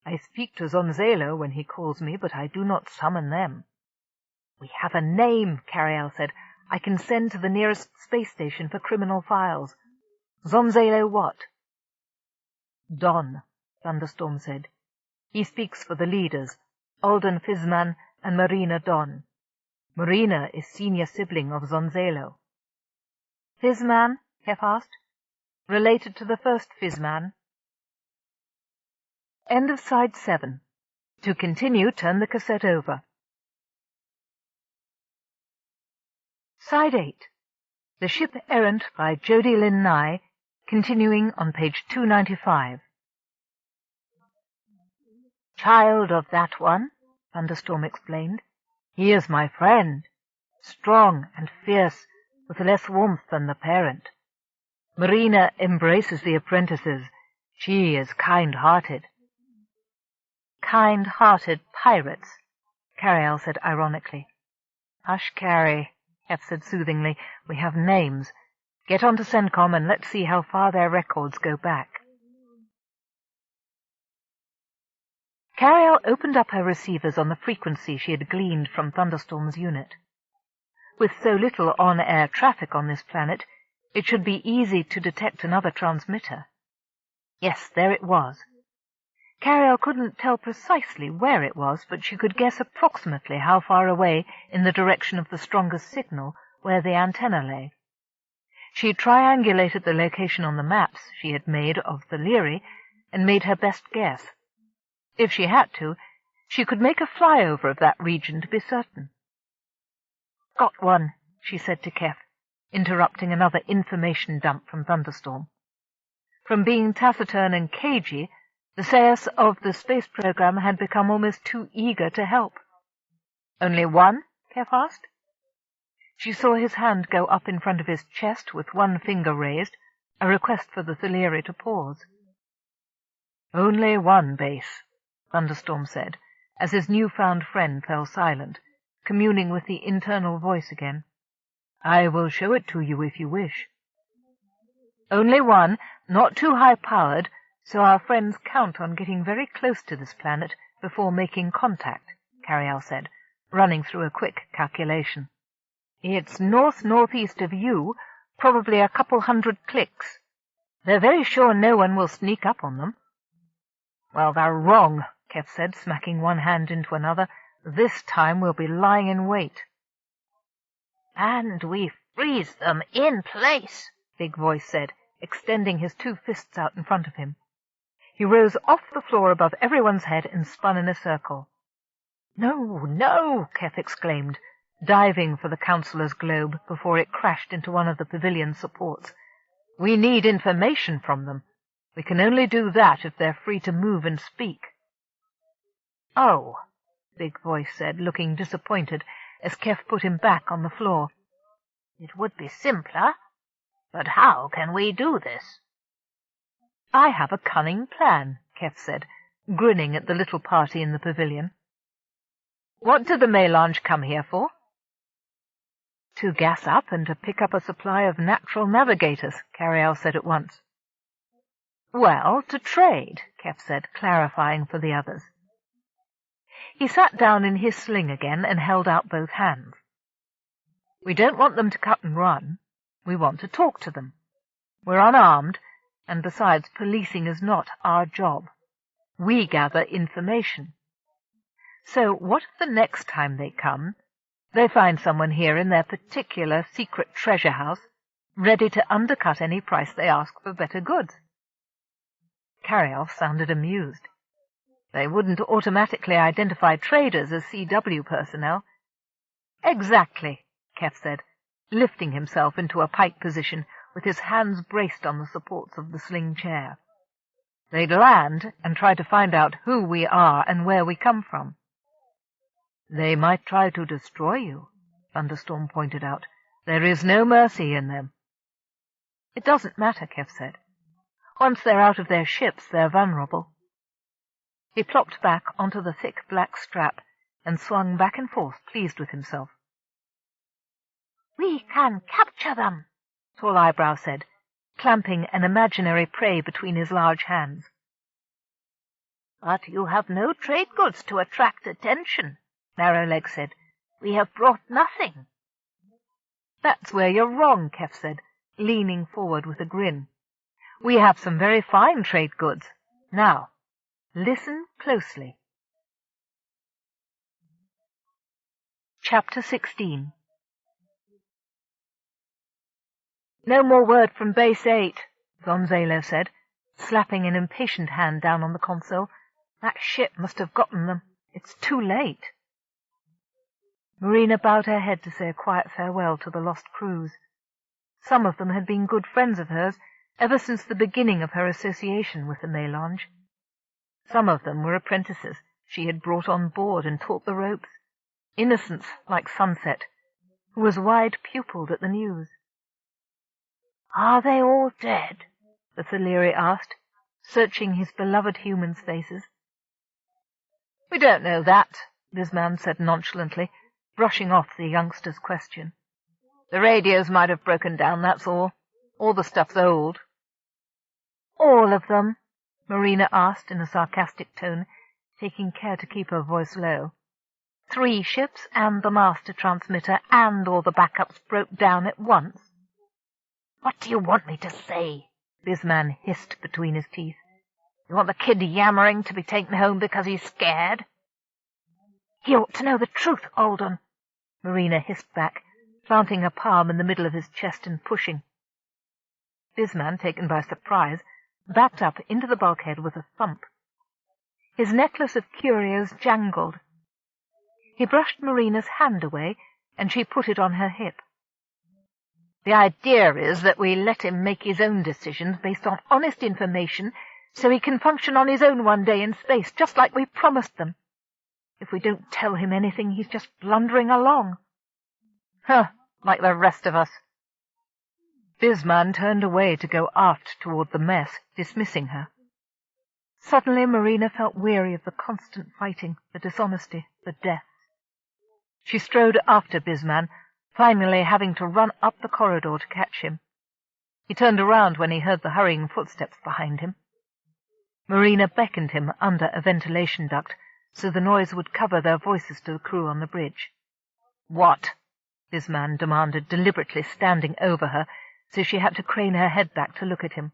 I speak to Zonzelo when he calls me, but I do not summon them. We have a name, Carialle said. I can send to the nearest space station for criminal files. Zonzelo what? Don, Thunderstorm said. He speaks for the leaders, Alden Fizman and Marina Don. Marina is senior sibling of Zonzelo. Fizman? Keff asked. Related to the first Fizman. End of side 7. To continue, turn the cassette over. Side 8. The Ship Errant by Jody Lynn Nye, continuing on page 295. Child of that one, Thunderstorm explained. He is my friend, strong and fierce, with less warmth than the parent. Marina embraces the apprentices. She is kind-hearted. Kind-hearted pirates, Carialle said ironically. Hush, Carrie. Keff said soothingly. "We have names. Get on to CENTCOM and let's see how far their records go back." Carialle opened up her receivers on the frequency she had gleaned from Thunderstorm's unit. With so little on-air traffic on this planet, it should be easy to detect another transmitter. Yes, there it was. Carialle couldn't tell precisely where it was, but she could guess approximately how far away in the direction of the strongest signal where the antenna lay. She triangulated the location on the maps she had made of the Leary and made her best guess. If she had to, she could make a flyover of that region to be certain. "Got one," she said to Keff, interrupting another information dump from Thunderstorm. From being taciturn and cagey, the Sayers of the space program had become almost too eager to help. "Only one?" Keff asked. She saw his hand go up in front of his chest with one finger raised, a request for the Thalieri to pause. "Only one base," Thunderstorm said, as his new-found friend fell silent, communing with the internal voice again. "I will show it to you if you wish." "Only one, not too high-powered, so our friends count on getting very close to this planet before making contact," Carialle said, running through a quick calculation. "It's north-northeast of you, probably a couple 100 clicks. They're very sure no one will sneak up on them." "Well, they're wrong," Keff said, smacking one hand into another. "This time we'll be lying in wait." "And we freeze them in place," Big Voice said, extending his two fists out in front of him. He rose off the floor above everyone's head and spun in a circle. "No, no!" Keff exclaimed, diving for the Councillor's globe before it crashed into one of the pavilion's supports. "We need information from them. We can only do that if they're free to move and speak." "Oh," Big Voice said, looking disappointed as Keff put him back on the floor. "It would be simpler. But how can we do this?" "I have a cunning plan," Keff said, grinning at the little party in the pavilion. "What did the Mélange come here for?" "To gas up and to pick up a supply of natural navigators," Carialle said at once. "Well, to trade," Keff said, clarifying for the others. He sat down in his sling again and held out both hands. "We don't want them to cut and run. We want to talk to them. We're unarmed, and besides, policing is not our job. We gather information. So what if the next time they come, they find someone here in their particular secret treasure house, ready to undercut any price they ask for better goods?" Carialle sounded amused. "They wouldn't automatically identify traders as CW personnel." "Exactly," Keff said, lifting himself into a pike position with his hands braced on the supports of the sling chair. "They'd land and try to find out who we are and where we come from." "They might try to destroy you," Thunderstorm pointed out. "There is no mercy in them." "It doesn't matter," Keff said. "Once they're out of their ships, they're vulnerable." He plopped back onto the thick black strap and swung back and forth, pleased with himself. "We can capture them," Tall Eyebrow said, clamping an imaginary prey between his large hands. "But you have no trade goods to attract attention," Narrowleg said. "We have brought nothing." "That's where you're wrong," Keff said, leaning forward with a grin. "We have some very fine trade goods. Now, listen closely." Chapter 16. "No more word from Base 8, Gonzalo said, slapping an impatient hand down on the console. "That ship must have gotten them. It's too late." Marina bowed her head to say a quiet farewell to the lost crews. Some of them had been good friends of hers ever since the beginning of her association with the Mélange. Some of them were apprentices she had brought on board and taught the ropes, innocents like Sunset, who was wide-pupilled at the news. "Are they all dead?" the Thalieri asked, searching his beloved humans' faces. "We don't know that," Bisman said nonchalantly, brushing off the youngster's question. The radios might have broken down, that's all. All the stuff's old. All of them? Marina asked in a sarcastic tone, taking care to keep her voice low. 3 ships and the master transmitter and all the backups broke down at once. What do you want me to say? Bisman hissed between his teeth. You want the kid yammering to be taken home because he's scared? He ought to know the truth, Alden, Marina hissed back, planting a palm in the middle of his chest and pushing. Bisman, taken by surprise, backed up into the bulkhead with a thump. His necklace of curios jangled. He brushed Marina's hand away, and she put it on her hip. The idea is that we let him make his own decisions based on honest information, so he can function on his own one day in space, just like we promised them. If we don't tell him anything, he's just blundering along. Huh, like the rest of us. Bisman turned away to go aft toward the mess, dismissing her. Suddenly Marina felt weary of the constant fighting, the dishonesty, the death. She strode after Bisman, finally having to run up the corridor to catch him. He turned around when he heard the hurrying footsteps behind him. Marina beckoned him under a ventilation duct, so the noise would cover their voices to the crew on the bridge. "What?" Bisman demanded, deliberately standing over her, so she had to crane her head back to look at him.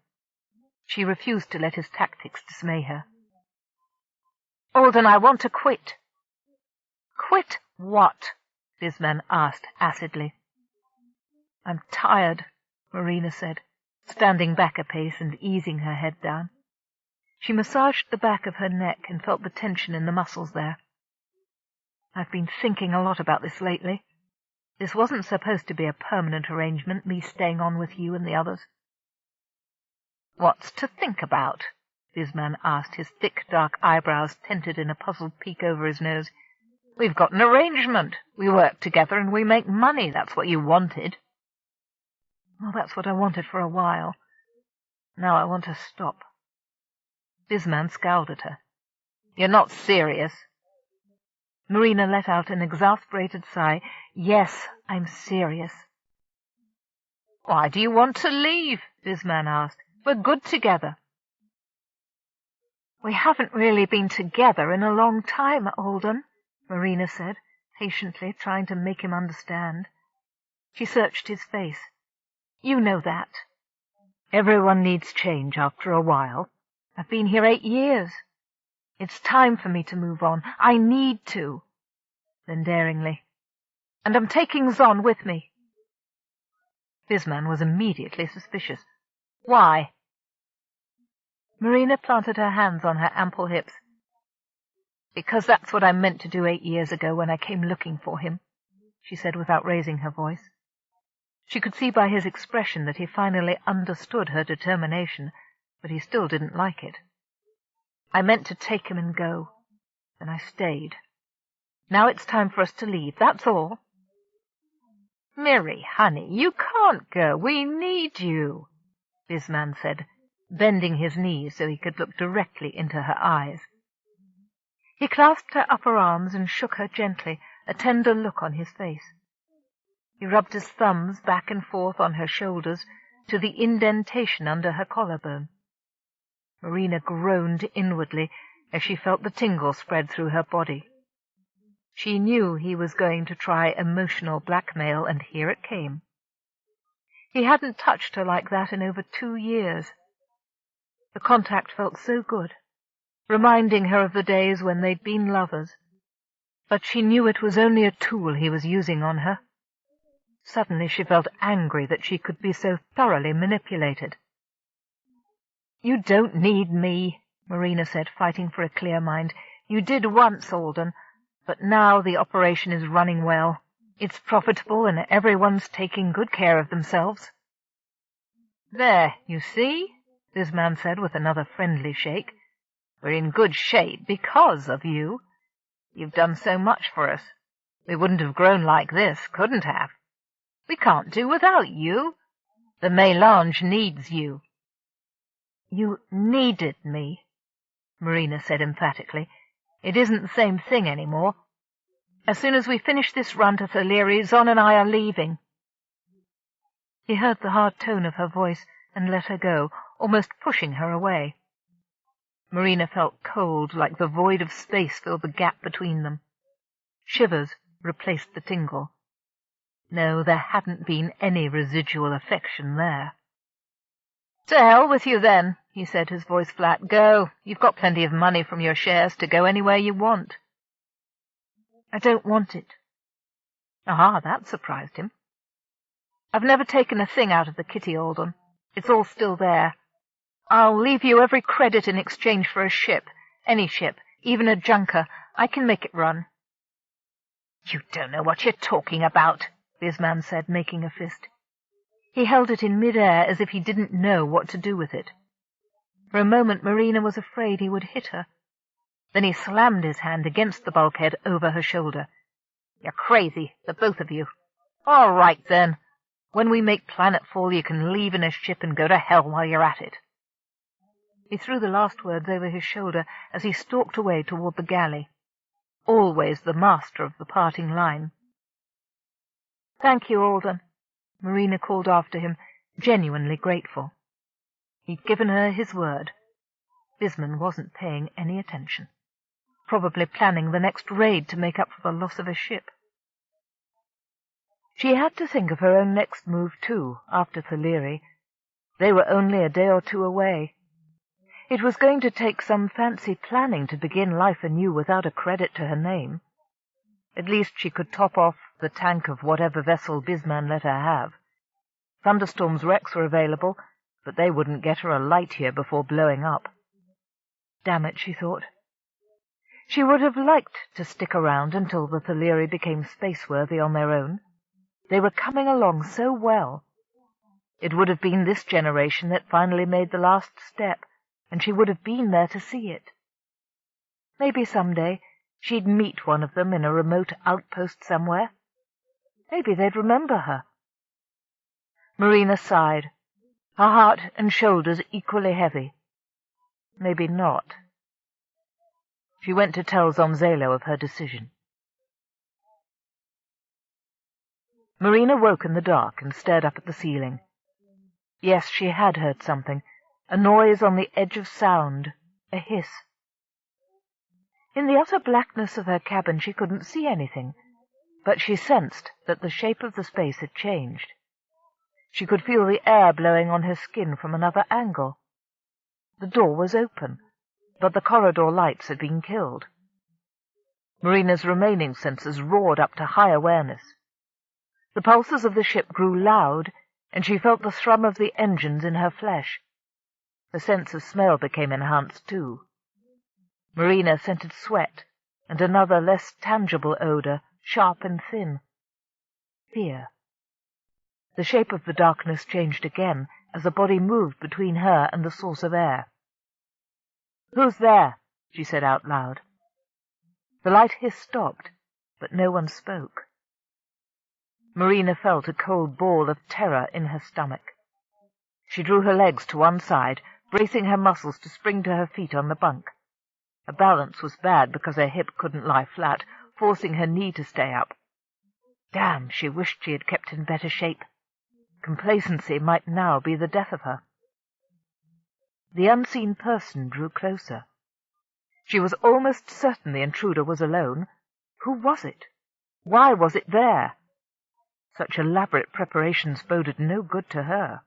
She refused to let his tactics dismay her. "Alden, I want to quit." "Quit what?" Bisman asked acidly. "I'm tired," Marina said, standing back a pace and easing her head down. She massaged the back of her neck and felt the tension in the muscles there. "I've been thinking a lot about this lately. This wasn't supposed to be a permanent arrangement, me staying on with you and the others." "What's to think about?" Bisman asked, his thick, dark eyebrows tinted in a puzzled peek over his nose. "We've got an arrangement. We work together and we make money. That's what you wanted." "Well, that's what I wanted for a while. Now I want to stop." Bisman scowled at her. "You're not serious." Marina let out an exasperated sigh. "Yes, I'm serious." "Why do you want to leave?" Bisman asked. "We're good together." "We haven't really been together in a long time, Alden," Marina said, patiently trying to make him understand. She searched his face. "You know that. Everyone needs change after a while. I've been here 8 years. It's time for me to move on. I need to." Then daringly, "And I'm taking Zon with me." Bisman was immediately suspicious. "Why?" Marina planted her hands on her ample hips. "Because that's what I meant to do 8 years ago when I came looking for him," she said without raising her voice. She could see by his expression that he finally understood her determination, but he still didn't like it. "I meant to take him and go. Then I stayed. Now it's time for us to leave, that's all." "Mirri, honey, you can't go. We need you," Bisman said, bending his knees so he could look directly into her eyes. He clasped her upper arms and shook her gently, a tender look on his face. He rubbed his thumbs back and forth on her shoulders to the indentation under her collarbone. Marina groaned inwardly as she felt the tingle spread through her body. She knew he was going to try emotional blackmail, and here it came. He hadn't touched her like that in over 2 years. The contact felt so good, reminding her of the days when they'd been lovers. But she knew it was only a tool he was using on her. Suddenly she felt angry that she could be so thoroughly manipulated. "You don't need me," Marina said, fighting for a clear mind. "You did once, Alden, but now the operation is running well. It's profitable and everyone's taking good care of themselves." "There, you see," Bisman said with another friendly shake. "We're in good shape because of you. You've done so much for us. We wouldn't have grown like this, couldn't have. We can't do without you. The mélange needs you." "You needed me," Marina said emphatically. "It isn't the same thing anymore. As soon as we finish this run to Thaliri, Zon and I are leaving." He heard the hard tone of her voice and let her go, almost pushing her away. Marina felt cold, like the void of space filled the gap between them. Shivers replaced the tingle. No, there hadn't been any residual affection there. "To hell with you, then," he said, his voice flat. "Go. You've got plenty of money from your shares to go anywhere you want." "I don't want it." Ah, that surprised him. "I've never taken a thing out of the kitty, Alden. It's all still there. I'll leave you every credit in exchange for a ship, any ship, even a junker. I can make it run." "You don't know what you're talking about," Bisman said, making a fist. He held it in mid-air as if he didn't know what to do with it. For a moment Marina was afraid he would hit her. Then he slammed his hand against the bulkhead over her shoulder. "You're crazy, the both of you. All right, then. When we make planetfall, you can leave in a ship and go to hell while you're at it." He threw the last words over his shoulder as he stalked away toward the galley, always the master of the parting line. "Thank you, Alden," Marina called after him, genuinely grateful. He'd given her his word. Bisman wasn't paying any attention, probably planning the next raid to make up for the loss of a ship. She had to think of her own next move, too, after Theleri. They were only a day or two away. It was going to take some fancy planning to begin life anew without a credit to her name. At least she could top off the tank of whatever vessel Bisman let her have. Thunderstorm's wrecks were available, but they wouldn't get her a light year before blowing up. Damn it, she thought. She would have liked to stick around until the Theleri became space-worthy on their own. They were coming along so well. It would have been this generation that finally made the last step, and she would have been there to see it. Maybe someday she'd meet one of them in a remote outpost somewhere. Maybe they'd remember her. Marina sighed, her heart and shoulders equally heavy. Maybe not. She went to tell Zomzelo of her decision. Marina woke in the dark and stared up at the ceiling. Yes, she had heard something, a noise on the edge of sound, a hiss. In the utter blackness of her cabin she couldn't see anything, but she sensed that the shape of the space had changed. She could feel the air blowing on her skin from another angle. The door was open, but the corridor lights had been killed. Marina's remaining senses roared up to high awareness. The pulses of the ship grew loud, and she felt the thrum of the engines in her flesh. Her sense of smell became enhanced, too. Marina scented sweat, and another less tangible odor, sharp and thin. Fear. The shape of the darkness changed again as a body moved between her and the source of air. "Who's there?" she said out loud. The light hiss stopped, but no one spoke. Marina felt a cold ball of terror in her stomach. She drew her legs to one side, bracing her muscles to spring to her feet on the bunk. Her balance was bad because her hip couldn't lie flat, forcing her knee to stay up. Damn, she wished she had kept in better shape. Complacency might now be the death of her. The unseen person drew closer. She was almost certain the intruder was alone. Who was it? Why was it there? Such elaborate preparations boded no good to her.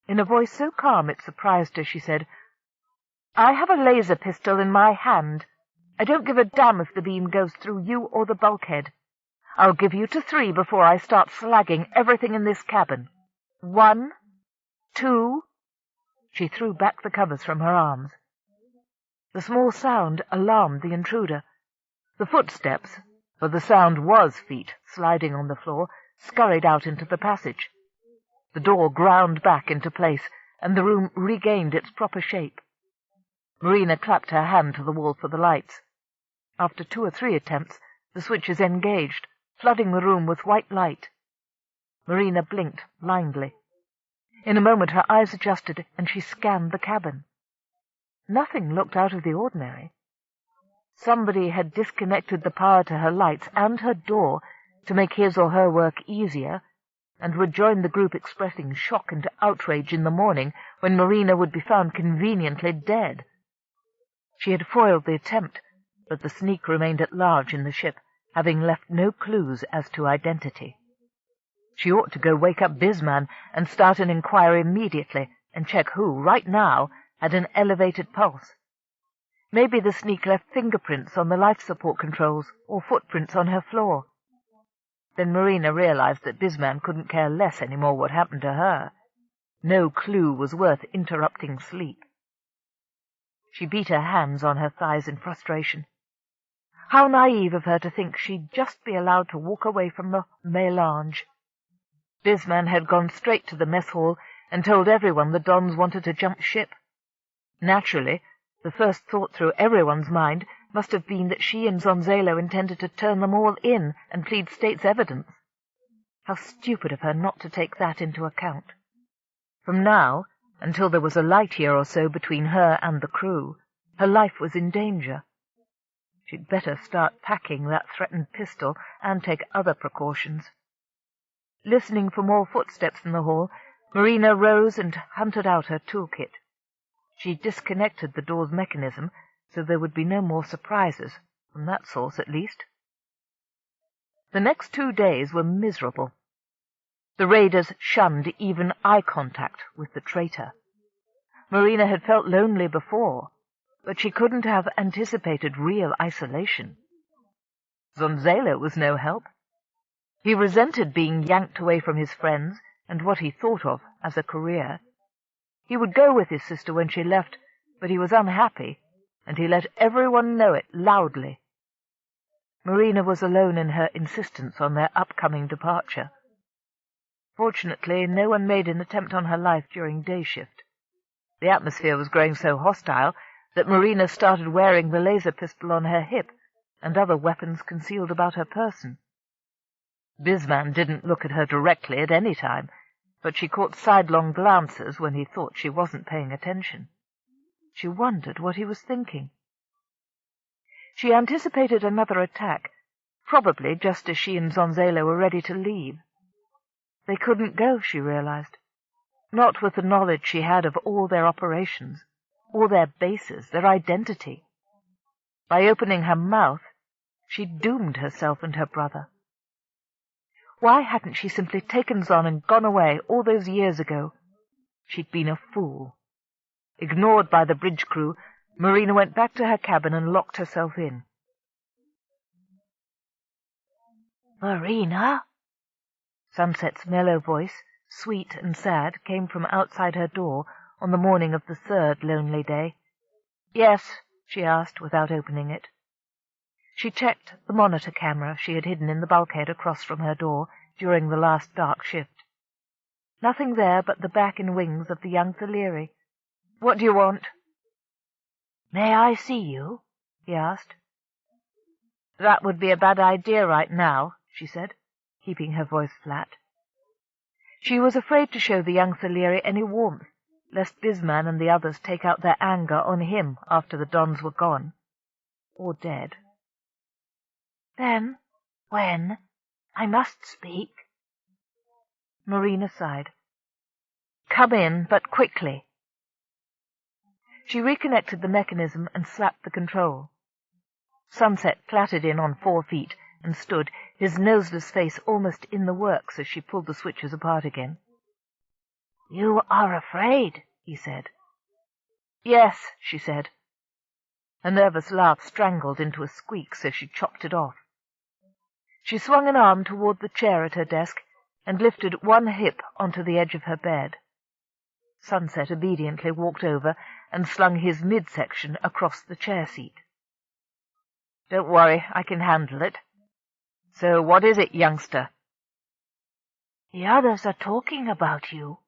In a voice so calm it surprised her, she said, "I have a laser pistol in my hand. I don't give a damn if the beam goes through you or the bulkhead. I'll give you to 3 before I start slagging everything in this cabin. 1, 2... She threw back the covers from her arms. The small sound alarmed the intruder. The footsteps, for the sound was feet sliding on the floor, scurried out into the passage. The door ground back into place, and the room regained its proper shape. Marina clapped her hand to the wall for the lights. After 2 or 3 attempts, the switches engaged, flooding the room with white light. Marina blinked blindly. In a moment her eyes adjusted, and she scanned the cabin. Nothing looked out of the ordinary. Somebody had disconnected the power to her lights and her door to make his or her work easier, and would join the group expressing shock and outrage in the morning when Marina would be found conveniently dead. She had foiled the attempt, but the sneak remained at large in the ship, having left no clues as to identity. She ought to go wake up Bisman and start an inquiry immediately and check who, right now, had an elevated pulse. Maybe the sneak left fingerprints on the life support controls or footprints on her floor. Then Marina realized that Bisman couldn't care less any more what happened to her. No clue was worth interrupting sleep. She beat her hands on her thighs in frustration. How naive of her to think she'd just be allowed to walk away from the mélange. Bisman had gone straight to the mess hall and told everyone the Dons wanted to jump ship. Naturally, the first thought through everyone's mind must have been that she and Zonzalo intended to turn them all in and plead state's evidence. How stupid of her not to take that into account. From now, until there was a light year or so between her and the crew, her life was in danger. She'd better start packing that threatened pistol and take other precautions. Listening for more footsteps in the hall, Marina rose and hunted out her toolkit. She disconnected the door's mechanism, so there would be no more surprises, from that source at least. The next 2 days were miserable. The raiders shunned even eye contact with the traitor. Marina had felt lonely before, but she couldn't have anticipated real isolation. Zonzalo was no help. He resented being yanked away from his friends and what he thought of as a career. He would go with his sister when she left, but he was unhappy, and he let everyone know it loudly. Marina was alone in her insistence on their upcoming departure. Fortunately, no one made an attempt on her life during day shift. The atmosphere was growing so hostile that Marina started wearing the laser pistol on her hip and other weapons concealed about her person. Bisman didn't look at her directly at any time, but she caught sidelong glances when he thought she wasn't paying attention. She wondered what he was thinking. She anticipated another attack, probably just as she and Zonzalo were ready to leave. They couldn't go, she realized, not with the knowledge she had of all their operations, all their bases, their identity. By opening her mouth, she doomed herself and her brother. Why hadn't she simply taken Zon and gone away all those years ago? She'd been a fool. Ignored by the bridge crew, Marina went back to her cabin and locked herself in. Marina? Sunset's mellow voice, sweet and sad, came from outside her door on the morning of the third lonely day. Yes, she asked without opening it. She checked the monitor camera she had hidden in the bulkhead across from her door during the last dark shift. Nothing there but the back and wings of the young Thaleri. What do you want? May I see you? He asked. That would be a bad idea right now, she said, keeping her voice flat. She was afraid to show the young Thaleri any warmth, lest Bisman and the others take out their anger on him after the Dons were gone, or dead. Then, when? I must speak. Marina sighed. Come in, but quickly. She reconnected the mechanism and slapped the control. Sunset clattered in on 4 feet and stood, his noseless face almost in the works as she pulled the switches apart again. You are afraid, he said. Yes, she said. A nervous laugh strangled into a squeak, so she chopped it off. She swung an arm toward the chair at her desk and lifted one hip onto the edge of her bed. Sunset obediently walked over and slung his midsection across the chair seat. Don't worry, I can handle it. So what is it, youngster? The others are talking about you,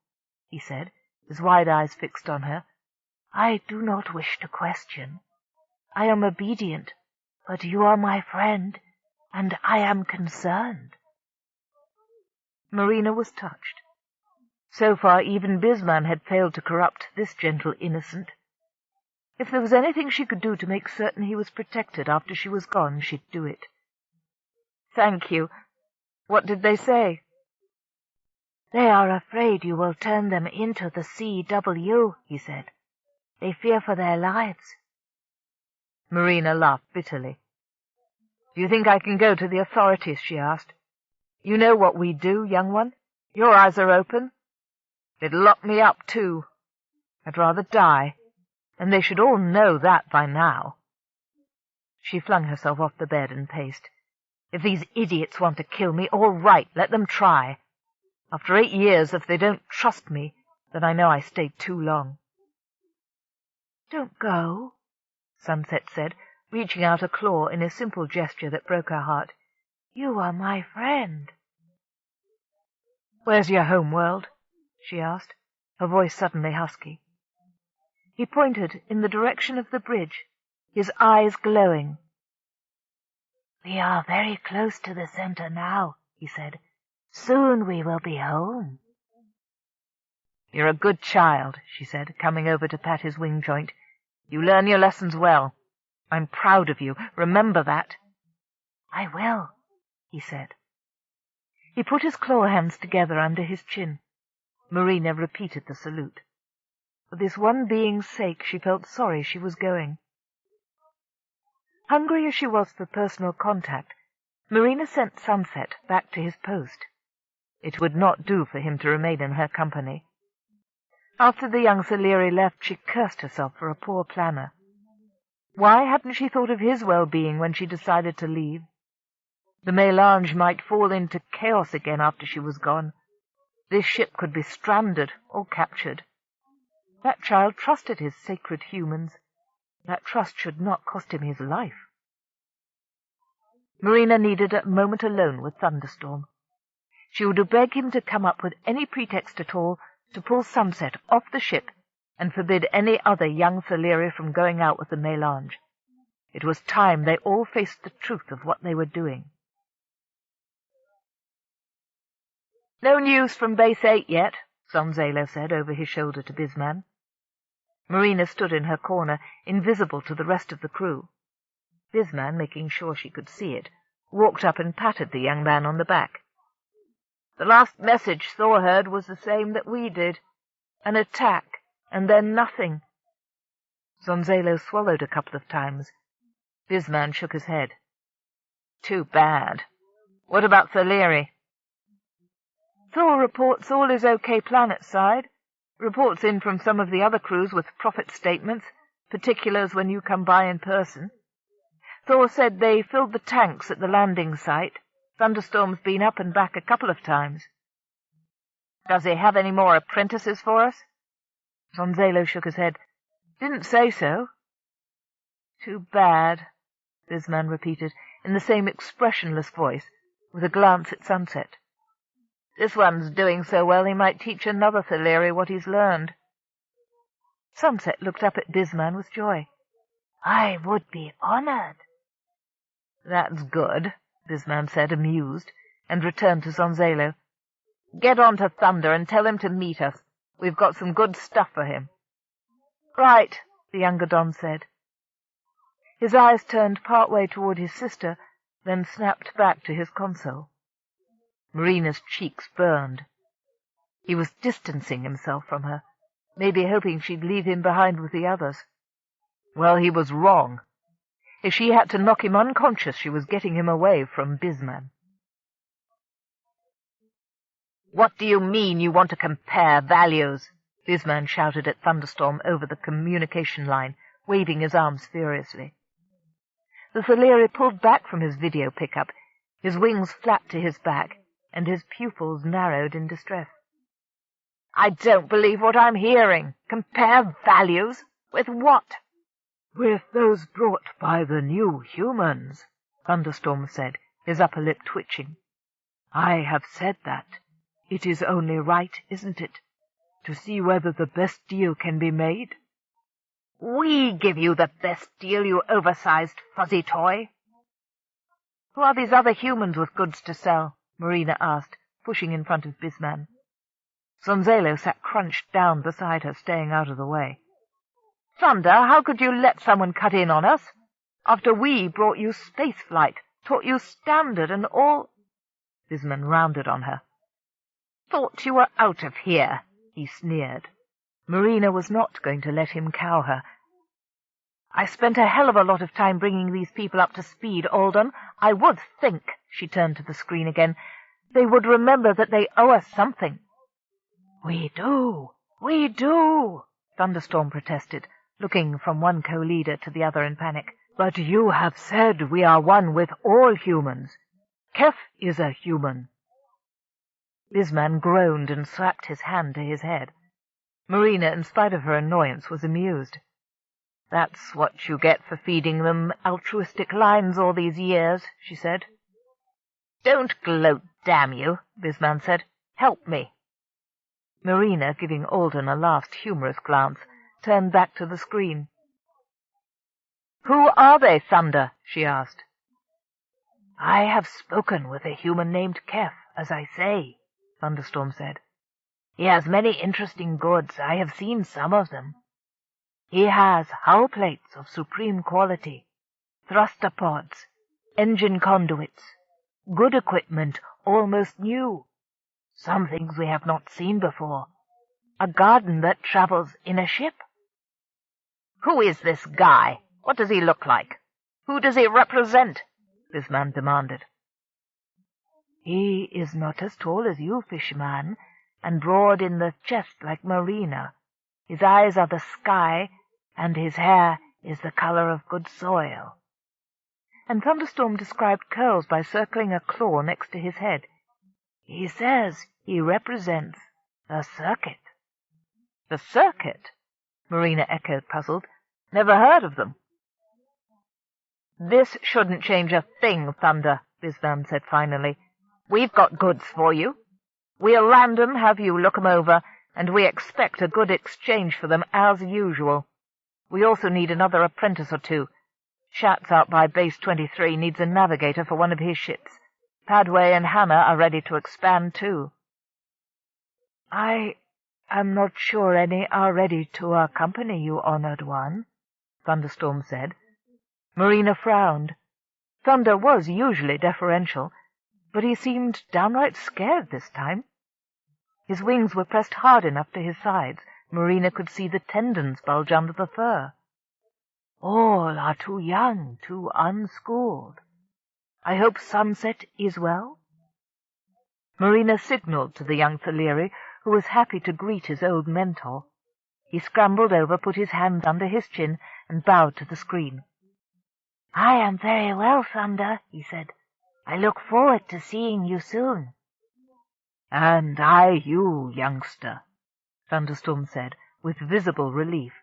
he said, his wide eyes fixed on her. I do not wish to question. I am obedient, but you are my friend, and I am concerned. Marina was touched. So far, even Bisman had failed to corrupt this gentle innocent. If there was anything she could do to make certain he was protected after she was gone, she'd do it. Thank you. What did they say? They are afraid you will turn them into the CW, he said. They fear for their lives. Marina laughed bitterly. Do you think I can go to the authorities? She asked. You know what we do, young one. Your eyes are open. They'd lock me up, too. I'd rather die, and they should all know that by now. She flung herself off the bed and paced. If these idiots want to kill me, all right, let them try. After 8 years, if they don't trust me, then I know I stayed too long. Don't go, Sunset said, reaching out a claw in a simple gesture that broke her heart. You are my friend. Where's your home world? She asked, her voice suddenly husky. He pointed in the direction of the bridge, his eyes glowing. We are very close to the center now, he said. Soon we will be home. You're a good child, she said, coming over to pat his wing joint. You learn your lessons well. I'm proud of you. Remember that. I will, he said. He put his claw hands together under his chin. Marina repeated the salute. For this one being's sake, she felt sorry she was going. Hungry as she was for personal contact, Marina sent Sunset back to his post. It would not do for him to remain in her company. After the young Saleri left, she cursed herself for a poor planner. Why hadn't she thought of his well-being when she decided to leave? The Mélange might fall into chaos again after she was gone. This ship could be stranded or captured. That child trusted his sacred humans. That trust should not cost him his life. Marina needed a moment alone with Thunderstorm. She would beg him to come up with any pretext at all to pull Sunset off the ship and forbid any other young Saleri from going out with the Mélange. It was time they all faced the truth of what they were doing. No news from Base 8 yet, Sonzalo said over his shoulder to Bisman. Marina stood in her corner, invisible to the rest of the crew. Bisman, making sure she could see it, walked up and patted the young man on the back. The last message Thor heard was the same that we did. An attack, and then nothing. Sonzalo swallowed a couple of times. Bisman shook his head. Too bad. What about Saleri? Thor reports all is okay planet-side. Reports in from some of the other crews with profit statements, particulars when you come by in person. Thor said they filled the tanks at the landing site. Thunderstorm's been up and back a couple of times. Does he have any more apprentices for us? Sonzalo shook his head. Didn't say so. Too bad, Bisman repeated, in the same expressionless voice, with a glance at Sunset. This one's doing so well he might teach another Saleri what he's learned. Sunset looked up at Bisman with joy. I would be honored. That's good, Bisman said, amused, and returned to Sonzalo. Get on to Thunder and tell him to meet us. We've got some good stuff for him. Right, the younger Don said. His eyes turned part way toward his sister, then snapped back to his console. Marina's cheeks burned. He was distancing himself from her, maybe hoping she'd leave him behind with the others. Well, he was wrong. If she had to knock him unconscious, she was getting him away from Bisman. What do you mean you want to compare values? Bisman shouted at Thunderstorm over the communication line, waving his arms furiously. The Saleri pulled back from his video pickup, his wings flapped to his back, and his pupils narrowed in distress. I don't believe what I'm hearing. Compare values? With what? With those brought by the new humans, Thunderstorm said, his upper lip twitching. I have said that. It is only right, isn't it, to see whether the best deal can be made? We give you the best deal, you oversized fuzzy toy. Who are these other humans with goods to sell? Marina asked, pushing in front of Bisman. Sonzalo sat crunched down beside her, staying out of the way. Thunder, how could you let someone cut in on us? After we brought you space flight, taught you standard and all... Bisman rounded on her. thought you were out of here," he sneered. Marina was not going to let him cow her. "I spent a hell of a lot of time bringing these people up to speed, Alden. I would think," she turned to the screen again, "they would remember that they owe us something." "We do, Thunderstorm protested, looking from one co-leader to the other in panic. "But you have said we are one with all humans. Keff is a human." Bisman groaned and slapped his hand to his head. Marina, in spite of her annoyance, was amused. "That's what you get for feeding them altruistic lines all these years," she said. "Don't gloat, damn you," Bisman said. "Help me." Marina, giving Alden a last humorous glance, turned back to the screen. "Who are they, Thunder?" she asked. "I have spoken with a human named Keff, as I say," Thunderstorm said. "He has many interesting goods. I have seen some of them. He has hull plates of supreme quality, thruster pods, engine conduits, good equipment almost new, some things we have not seen before, a garden that travels in a ship." "Who is this guy? What does he look like? Who does he represent?" this man demanded. "He is not as tall as you, Fishman, and broad in the chest like Marina. His eyes are the sky, and his hair is the color of good soil." And Thunderstorm described curls by circling a claw next to his head. "He says he represents the circuit." "The circuit?" Marina echoed, puzzled. "Never heard of them." "This shouldn't change a thing, Thunder," Bisman said finally. "We've got goods for you. We'll land 'em, have you look 'em over, and we expect a good exchange for them as usual. We also need another apprentice or two. Schatz out by Base 23 needs a navigator for one of his ships. Padway and Hannah are ready to expand too." "I am not sure any are ready to accompany you, honored one," Thunderstorm said. Marina frowned. Thunder was usually deferential, but he seemed downright scared this time. His wings were pressed hard enough to his sides. Marina could see the tendons bulge under the fur. "All are too young, too unschooled. I hope Sunset is well?" Marina signaled to the young Thaleri, who was happy to greet his old mentor. He scrambled over, put his hands under his chin, and bowed to the screen. "I am very well, Thunder," he said. "I look forward to seeing you soon." "And I you, youngster," Thunderstorm said, with visible relief.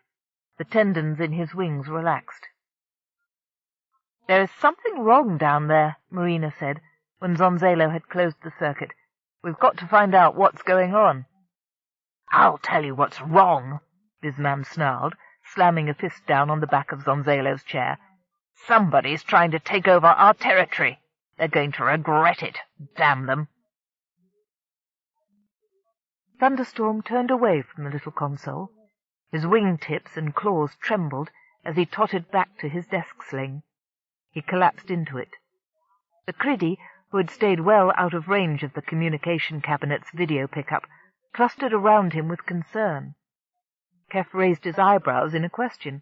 The tendons in his wings relaxed. "There is something wrong down there," Marina said, when Zonzalo had closed the circuit. "We've got to find out what's going on." "I'll tell you what's wrong," Bisman snarled, slamming a fist down on the back of Zonzalo's chair. "Somebody's trying to take over our territory. They're going to regret it, damn them." Thunderstorm turned away from the little console. His wing-tips and claws trembled as he tottered back to his desk sling. He collapsed into it. The Criddy, who had stayed well out of range of the communication cabinet's video pickup, clustered around him with concern. Keff raised his eyebrows in a question.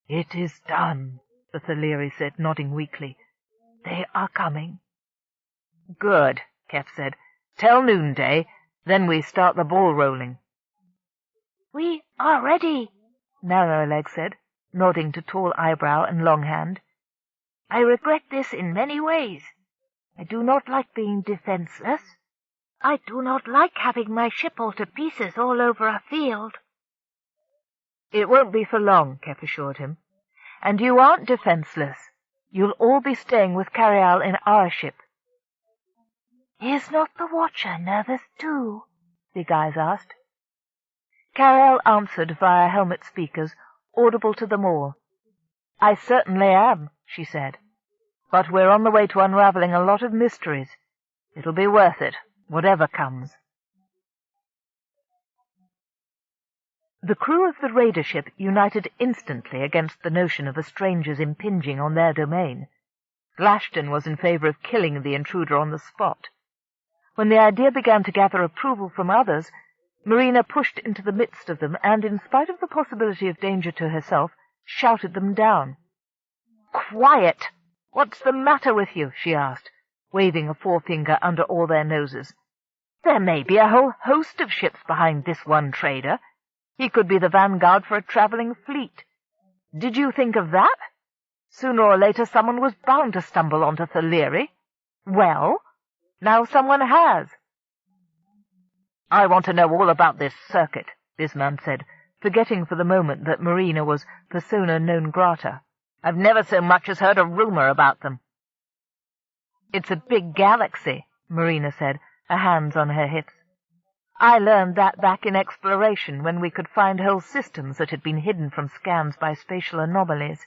"It is done," the Thaleri said, nodding weakly. "They are coming." "Good," Keff said. "Tell Noonday, then we start the ball rolling." "We are ready," Narrowleg said, nodding to Tall Eyebrow and Longhand. "I regret this in many ways. I do not like being defenseless. I do not like having my ship all to pieces all over a field." "It won't be for long," Keff assured him. "And you aren't defenseless. You'll all be staying with Carialle in our ship." "Is not the Watcher nervous too?" Big Eyes asked. Carialle answered via helmet speakers, audible to them all. "I certainly am," she said. "But we're on the way to unraveling a lot of mysteries. It'll be worth it, whatever comes." The crew of the raider ship united instantly against the notion of a stranger's impinging on their domain. Glashton was in favor of killing the intruder on the spot. When the idea began to gather approval from others, Marina pushed into the midst of them and, in spite of the possibility of danger to herself, shouted them down. "Quiet! What's the matter with you?" she asked, waving a forefinger under all their noses. "There may be a whole host of ships behind this one trader. He could be the vanguard for a travelling fleet. Did you think of that? Sooner or later someone was bound to stumble onto Theleri. Well, now someone has." "I want to know all about this circuit," Bisman said, forgetting for the moment that Marina was persona non grata. "I've never so much as heard a rumor about them." "It's a big galaxy," Marina said, her hands on her hips. "I learned that back in exploration when we could find whole systems that had been hidden from scans by spatial anomalies.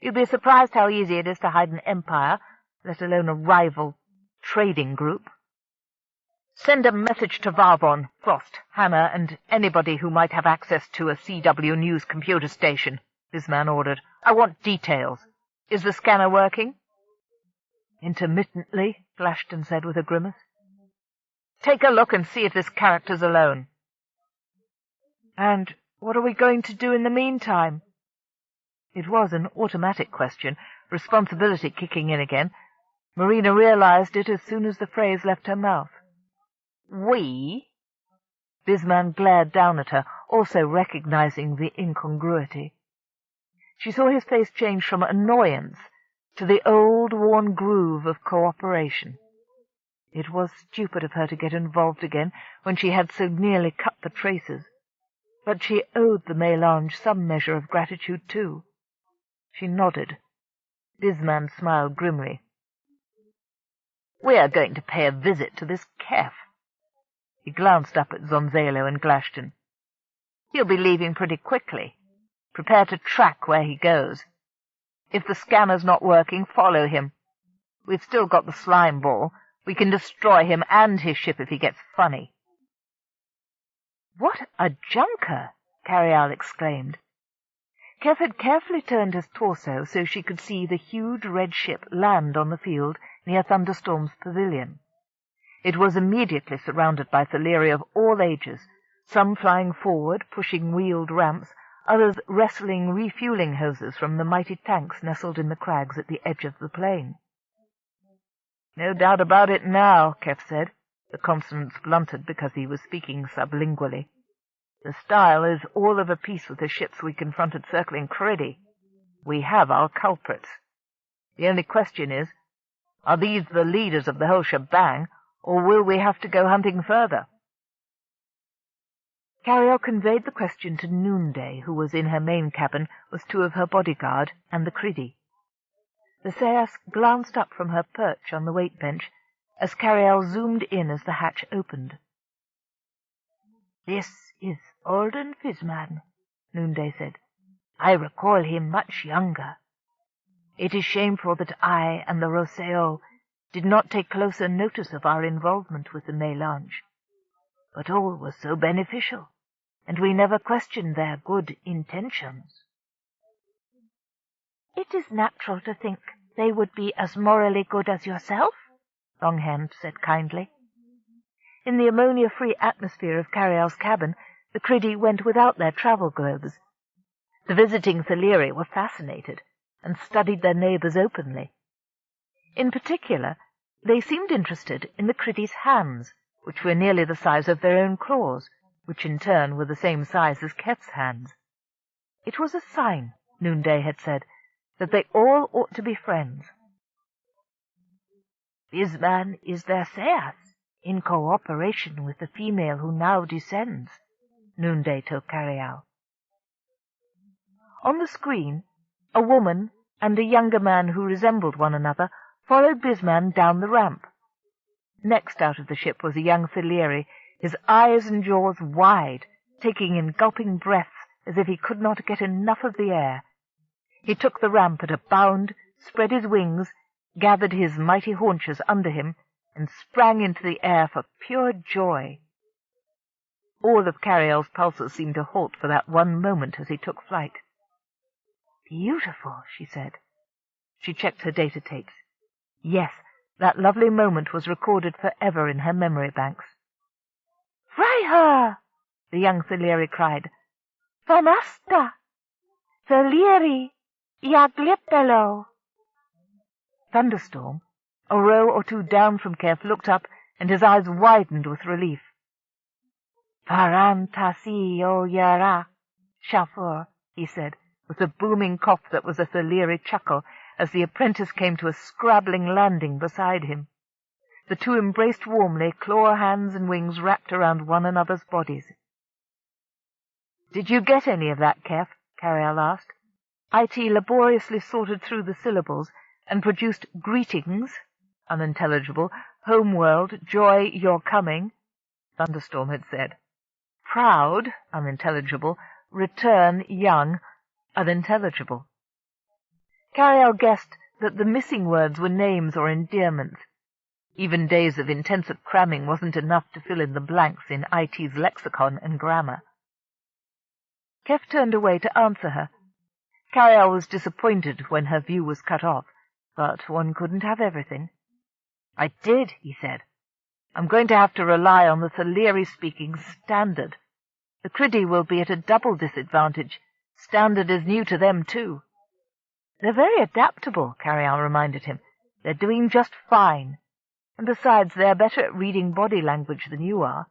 You'd be surprised how easy it is to hide an empire, let alone a rival trading group. Send a message to Varbon, Frost, Hannah, and anybody who might have access to a CW News computer station," Bisman ordered. "I want details. Is the scanner working?" "Intermittently," Glashton said with a grimace. "Take a look and see if this character's alone." "And what are we going to do in the meantime?" It was an automatic question, responsibility kicking in again. Marina realized it as soon as the phrase left her mouth. "We?" Bisman glared down at her, also recognizing the incongruity. She saw his face change from annoyance to the old, worn groove of cooperation. It was stupid of her to get involved again when she had so nearly cut the traces, but she owed the mélange some measure of gratitude too. She nodded. Bisman smiled grimly. "We are going to pay a visit to this Keff." He glanced up at Zonzalo and Glashton. "He'll be leaving pretty quickly. Prepare to track where he goes. If the scanner's not working, follow him. We've still got the slime ball. We can destroy him and his ship if he gets funny." "What a junker!" Carialle exclaimed. Keff had carefully turned his torso so she could see the huge red ship land on the field near Thunderstorm's pavilion. It was immediately surrounded by Theleri of all ages, some flying forward, pushing wheeled ramps, others wrestling refueling hoses from the mighty tanks nestled in the crags at the edge of the plain. "No doubt about it now," Keff said, the consonants blunted because he was speaking sublingually. "The style is all of a piece with the ships we confronted circling Criddy. We have our culprits. The only question is, are these the leaders of the whole shebang, or will we have to go hunting further?" Carialle conveyed the question to Noonday, who was in her main cabin with two of her bodyguard and the Criddy. The Sayas glanced up from her perch on the weight bench as Carialle zoomed in as the hatch opened. "This is Alden Fisman," Noonday said. "I recall him much younger. It is shameful that I and the Rosseo did not take closer notice of our involvement with the mélange. But all was so beneficial, and we never questioned their good intentions." "It is natural to think they would be as morally good as yourself," Longhand said kindly. In the ammonia-free atmosphere of Carialle's cabin, the Criddy went without their travel globes. The visiting Theleri were fascinated, and studied their neighbours openly. In particular, they seemed interested in the Criddy's hands, which were nearly the size of their own claws, which in turn were the same size as Keff's hands. It was a sign, Noonday had said, that they all ought to be friends. "Bisman is their Sayas, in cooperation with the female who now descends," Noonday told Carialle. On the screen, a woman and a younger man who resembled one another followed Bisman down the ramp. Next out of the ship was a young Theleri, his eyes and jaws wide, taking in gulping breaths as if he could not get enough of the air. He took the ramp at a bound, spread his wings, gathered his mighty haunches under him, and sprang into the air for pure joy. All of Carialle's pulses seemed to halt for that one moment as he took flight. "Beautiful," she said. She checked her data tapes. Yes, That lovely moment was recorded forever in her memory banks. "Freiherr!" the young Thalieri cried. "Vanasta! Thalieri! Iaglipelo!" Thunderstorm, a row or two down from Keff, looked up, and his eyes widened with relief. "Parantasi o yara, Shafur," he said, with a booming cough that was a Thalieri chuckle, as the apprentice came to a scrabbling landing beside him. The two embraced warmly, claw, hands, and wings wrapped around one another's bodies. "Did you get any of that, Keff?" Carialle asked. IT laboriously sorted through the syllables and produced greetings, unintelligible, homeworld, joy, you're coming, Thunderstorm had said. Proud, unintelligible, return, young, unintelligible. Carialle guessed that the missing words were names or endearments. Even days of intensive cramming wasn't enough to fill in the blanks in IT's lexicon and grammar. Keff turned away to answer her. Carialle was disappointed when her view was cut off, but one couldn't have everything. "I did," he said. "I'm going to have to rely on the Thalieri-speaking Standard. The Criddy will be at a double disadvantage. Standard is new to them, too." "They're very adaptable," Carialle reminded him. "They're doing just fine. And besides, they're better at reading body language than you are."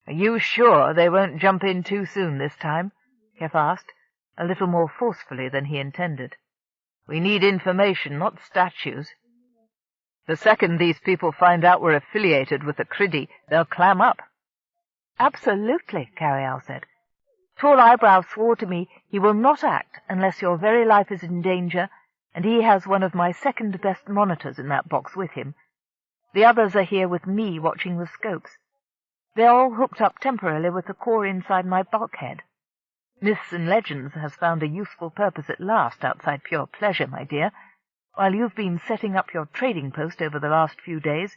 "Are you sure they won't jump in too soon this time?" Keff asked, a little more forcefully than he intended. "We need information, not statues. The second these people find out we're affiliated with the Criddy, they'll clam up." "Absolutely," Carialle said. "Tall Eyebrow swore to me he will not act unless your very life is in danger, and he has one of my second-best monitors in that box with him. The others are here with me watching the scopes. They're all hooked up temporarily with the core inside my bulkhead. Myths and Legends has found a useful purpose at last outside pure pleasure, my dear. While you've been setting up your trading post over the last few days,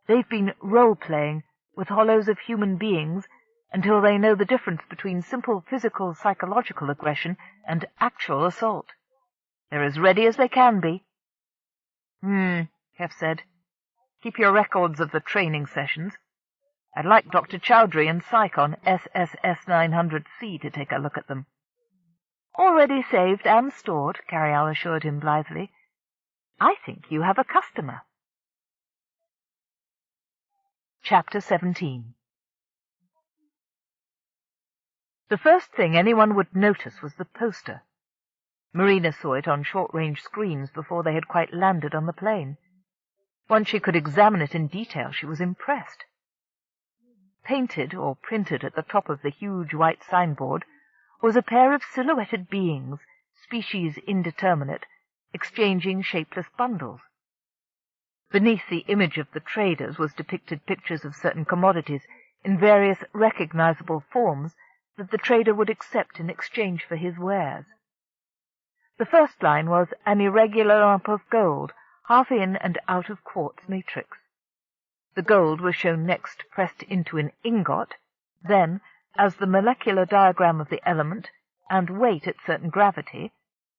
they've been role-playing with hollows of human beings until they know the difference between simple physical psychological aggression and actual assault. They're as ready as they can be." Keff said. "Keep your records of the training sessions. I'd like Dr. Chowdhury and Psych on SSS 900C to take a look at them." "Already saved and stored," Carialle assured him blithely. "I think you have a customer." Chapter 17. The first thing anyone would notice was the poster. Marina saw it on short-range screens before they had quite landed on the plane. Once she could examine it in detail, she was impressed. Painted or printed at the top of the huge white signboard was a pair of silhouetted beings, species indeterminate, exchanging shapeless bundles. Beneath the image of the traders was depicted pictures of certain commodities in various recognizable forms that the trader would accept in exchange for his wares. The first line was an irregular lump of gold, half in and out of quartz matrix. The gold was shown next pressed into an ingot, then as the molecular diagram of the element and weight at certain gravity,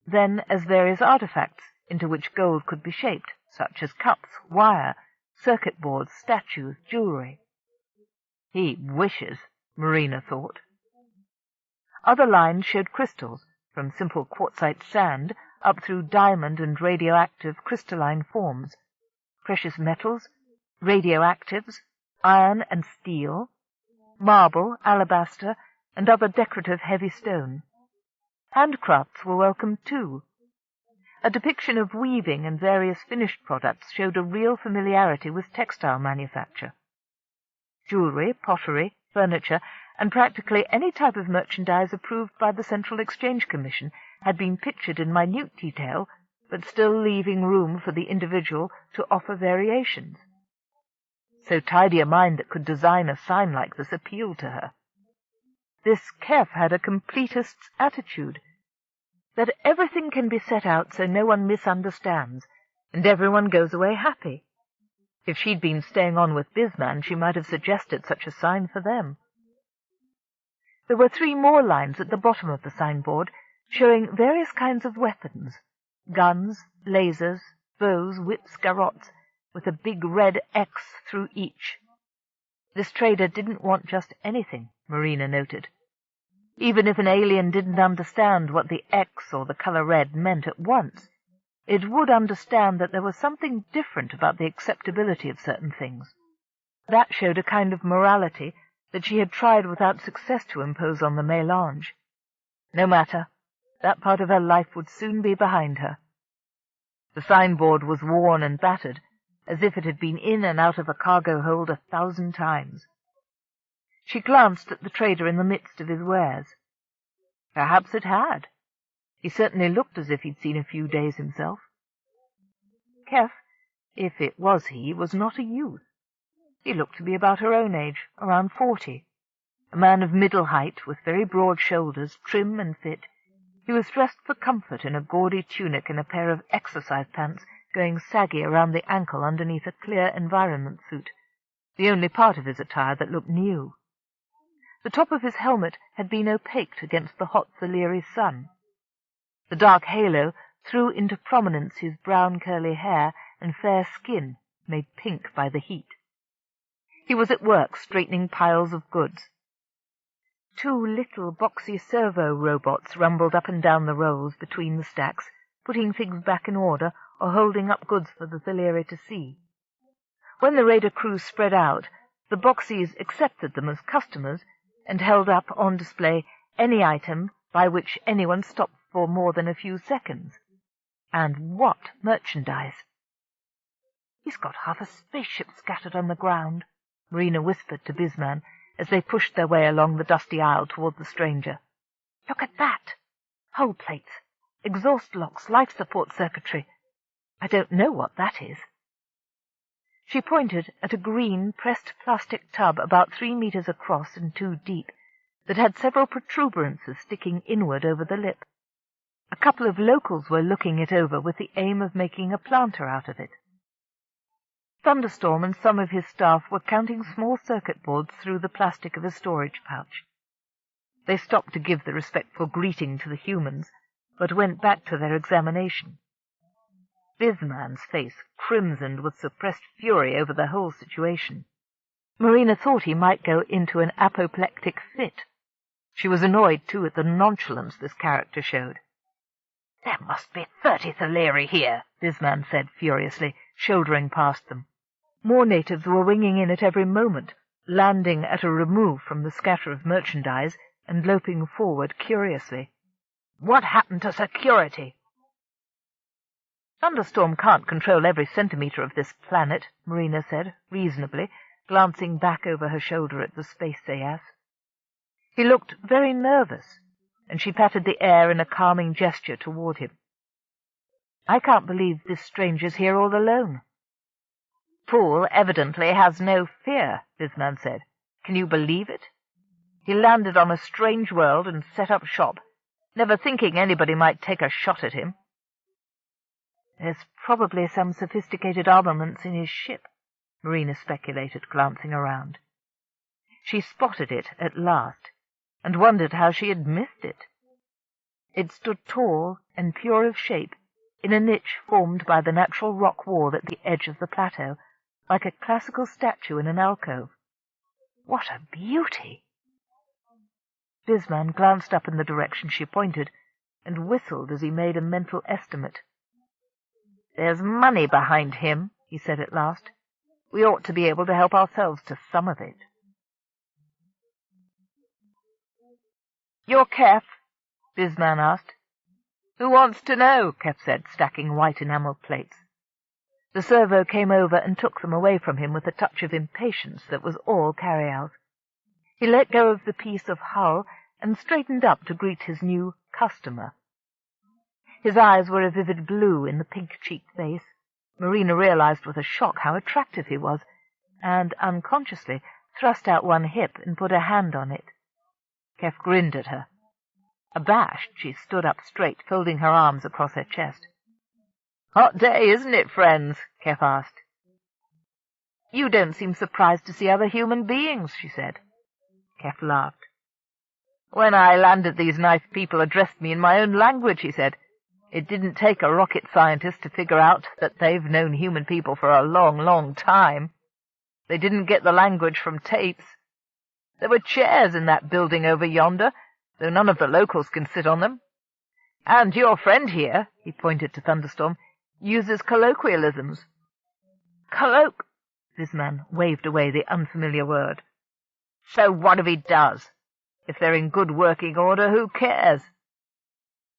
then as various artifacts into which gold could be shaped, such as cups, wire, circuit boards, statues, jewelry. He wishes, Marina thought. Other lines showed crystals, from simple quartzite sand up through diamond and radioactive crystalline forms, precious metals, radioactives, iron and steel, marble, alabaster, and other decorative heavy stone. Handcrafts were welcome too. A depiction of weaving and various finished products showed a real familiarity with textile manufacture. Jewelry, pottery, furniture, and practically any type of merchandise approved by the Central Exchange Commission had been pictured in minute detail, but still leaving room for the individual to offer variations. So tidy a mind that could design a sign like this appealed to her. This Keff had a completist's attitude, that everything can be set out so no one misunderstands, and everyone goes away happy. If she'd been staying on with Bisman, she might have suggested such a sign for them. There were 3 more lines at the bottom of the signboard, showing various kinds of weapons, guns, lasers, bows, whips, garrots, with a big red X through each. This trader didn't want just anything, Marina noted. Even if an alien didn't understand what the X or the color red meant at once, it would understand that there was something different about the acceptability of certain things. That showed a kind of morality that she had tried without success to impose on the mélange. No matter, that part of her life would soon be behind her. The signboard was worn and battered, as if it had been in and out of a cargo hold 1,000 times. She glanced at the trader in the midst of his wares. Perhaps it had. He certainly looked as if he'd seen a few days himself. Keff, if it was he, was not a youth. He looked to be about her own age, around 40. A man of middle height, with very broad shoulders, trim and fit. He was dressed for comfort in a gaudy tunic and a pair of exercise pants going saggy around the ankle underneath a clear environment suit, the only part of his attire that looked new. The top of his helmet had been opaqued against the hot Valyrian sun. The dark halo threw into prominence his brown curly hair and fair skin, made pink by the heat. He was at work straightening piles of goods. 2 little boxy servo robots rumbled up and down the rolls between the stacks, putting things back in order or holding up goods for the Valyrian to see. When the raider crew spread out, the boxies accepted them as customers and held up on display any item by which anyone stopped for more than a few seconds. And what merchandise! "He's got half a spaceship scattered on the ground," Marina whispered to Bisman as they pushed their way along the dusty aisle toward the stranger. "Look at that! Hull plates, exhaust locks, life support circuitry. I don't know what that is." She pointed at a green, pressed plastic tub about 3 meters across and 2 deep, that had several protuberances sticking inward over the lip. A couple of locals were looking it over with the aim of making a planter out of it. Thunderstorm and some of his staff were counting small circuit boards through the plastic of a storage pouch. They stopped to give the respectful greeting to the humans, but went back to their examination. Bisman's face crimsoned with suppressed fury over the whole situation. Marina thought he might go into an apoplectic fit. She was annoyed, too, at the nonchalance this character showed. "There must be 30 Valyri here," Bisman said furiously, shouldering past them. More natives were winging in at every moment, landing at a remove from the scatter of merchandise and loping forward curiously. "What happened to security?" "Thunderstorm can't control every centimetre of this planet," Marina said, reasonably, glancing back over her shoulder at the space sayas. He looked very nervous, and she patted the air in a calming gesture toward him. "I can't believe this stranger's here all alone." "Poole evidently has no fear," Bisman said. "Can you believe it? He landed on a strange world and set up shop, never thinking anybody might take a shot at him." "There's probably some sophisticated armaments in his ship," Marina speculated, glancing around. She spotted it at last, and wondered how she had missed it. It stood tall and pure of shape, in a niche formed by the natural rock wall at the edge of the plateau, like a classical statue in an alcove. "What a beauty!" Bisman glanced up in the direction she pointed, and whistled as he made a mental estimate. "There's money behind him," he said at last. "We ought to be able to help ourselves to some of it." "You're Keff?" Bisman asked. "Who wants to know?" Keff said, stacking white enamel plates. The servo came over and took them away from him with a touch of impatience that was all Carialle's. He let go of the piece of hull and straightened up to greet his new customer. His eyes were a vivid blue in the pink-cheeked face. Marina realized with a shock how attractive he was, and, unconsciously, thrust out one hip and put a hand on it. Keff grinned at her. Abashed, she stood up straight, folding her arms across her chest. "Hot day, isn't it, friends?" Keff asked. "You don't seem surprised to see other human beings," she said. Keff laughed. "When I landed, these nice people addressed me in my own language," he said. It didn't take a rocket scientist to figure out that they've known human people for a long, long time. They didn't get the language from tapes. There were chairs in that building over yonder, though none of the locals can sit on them. And your friend here," he pointed to Thunderstorm, "uses colloquialisms." This man waved away the unfamiliar word. "So what if he does? If they're in good working order, who cares?"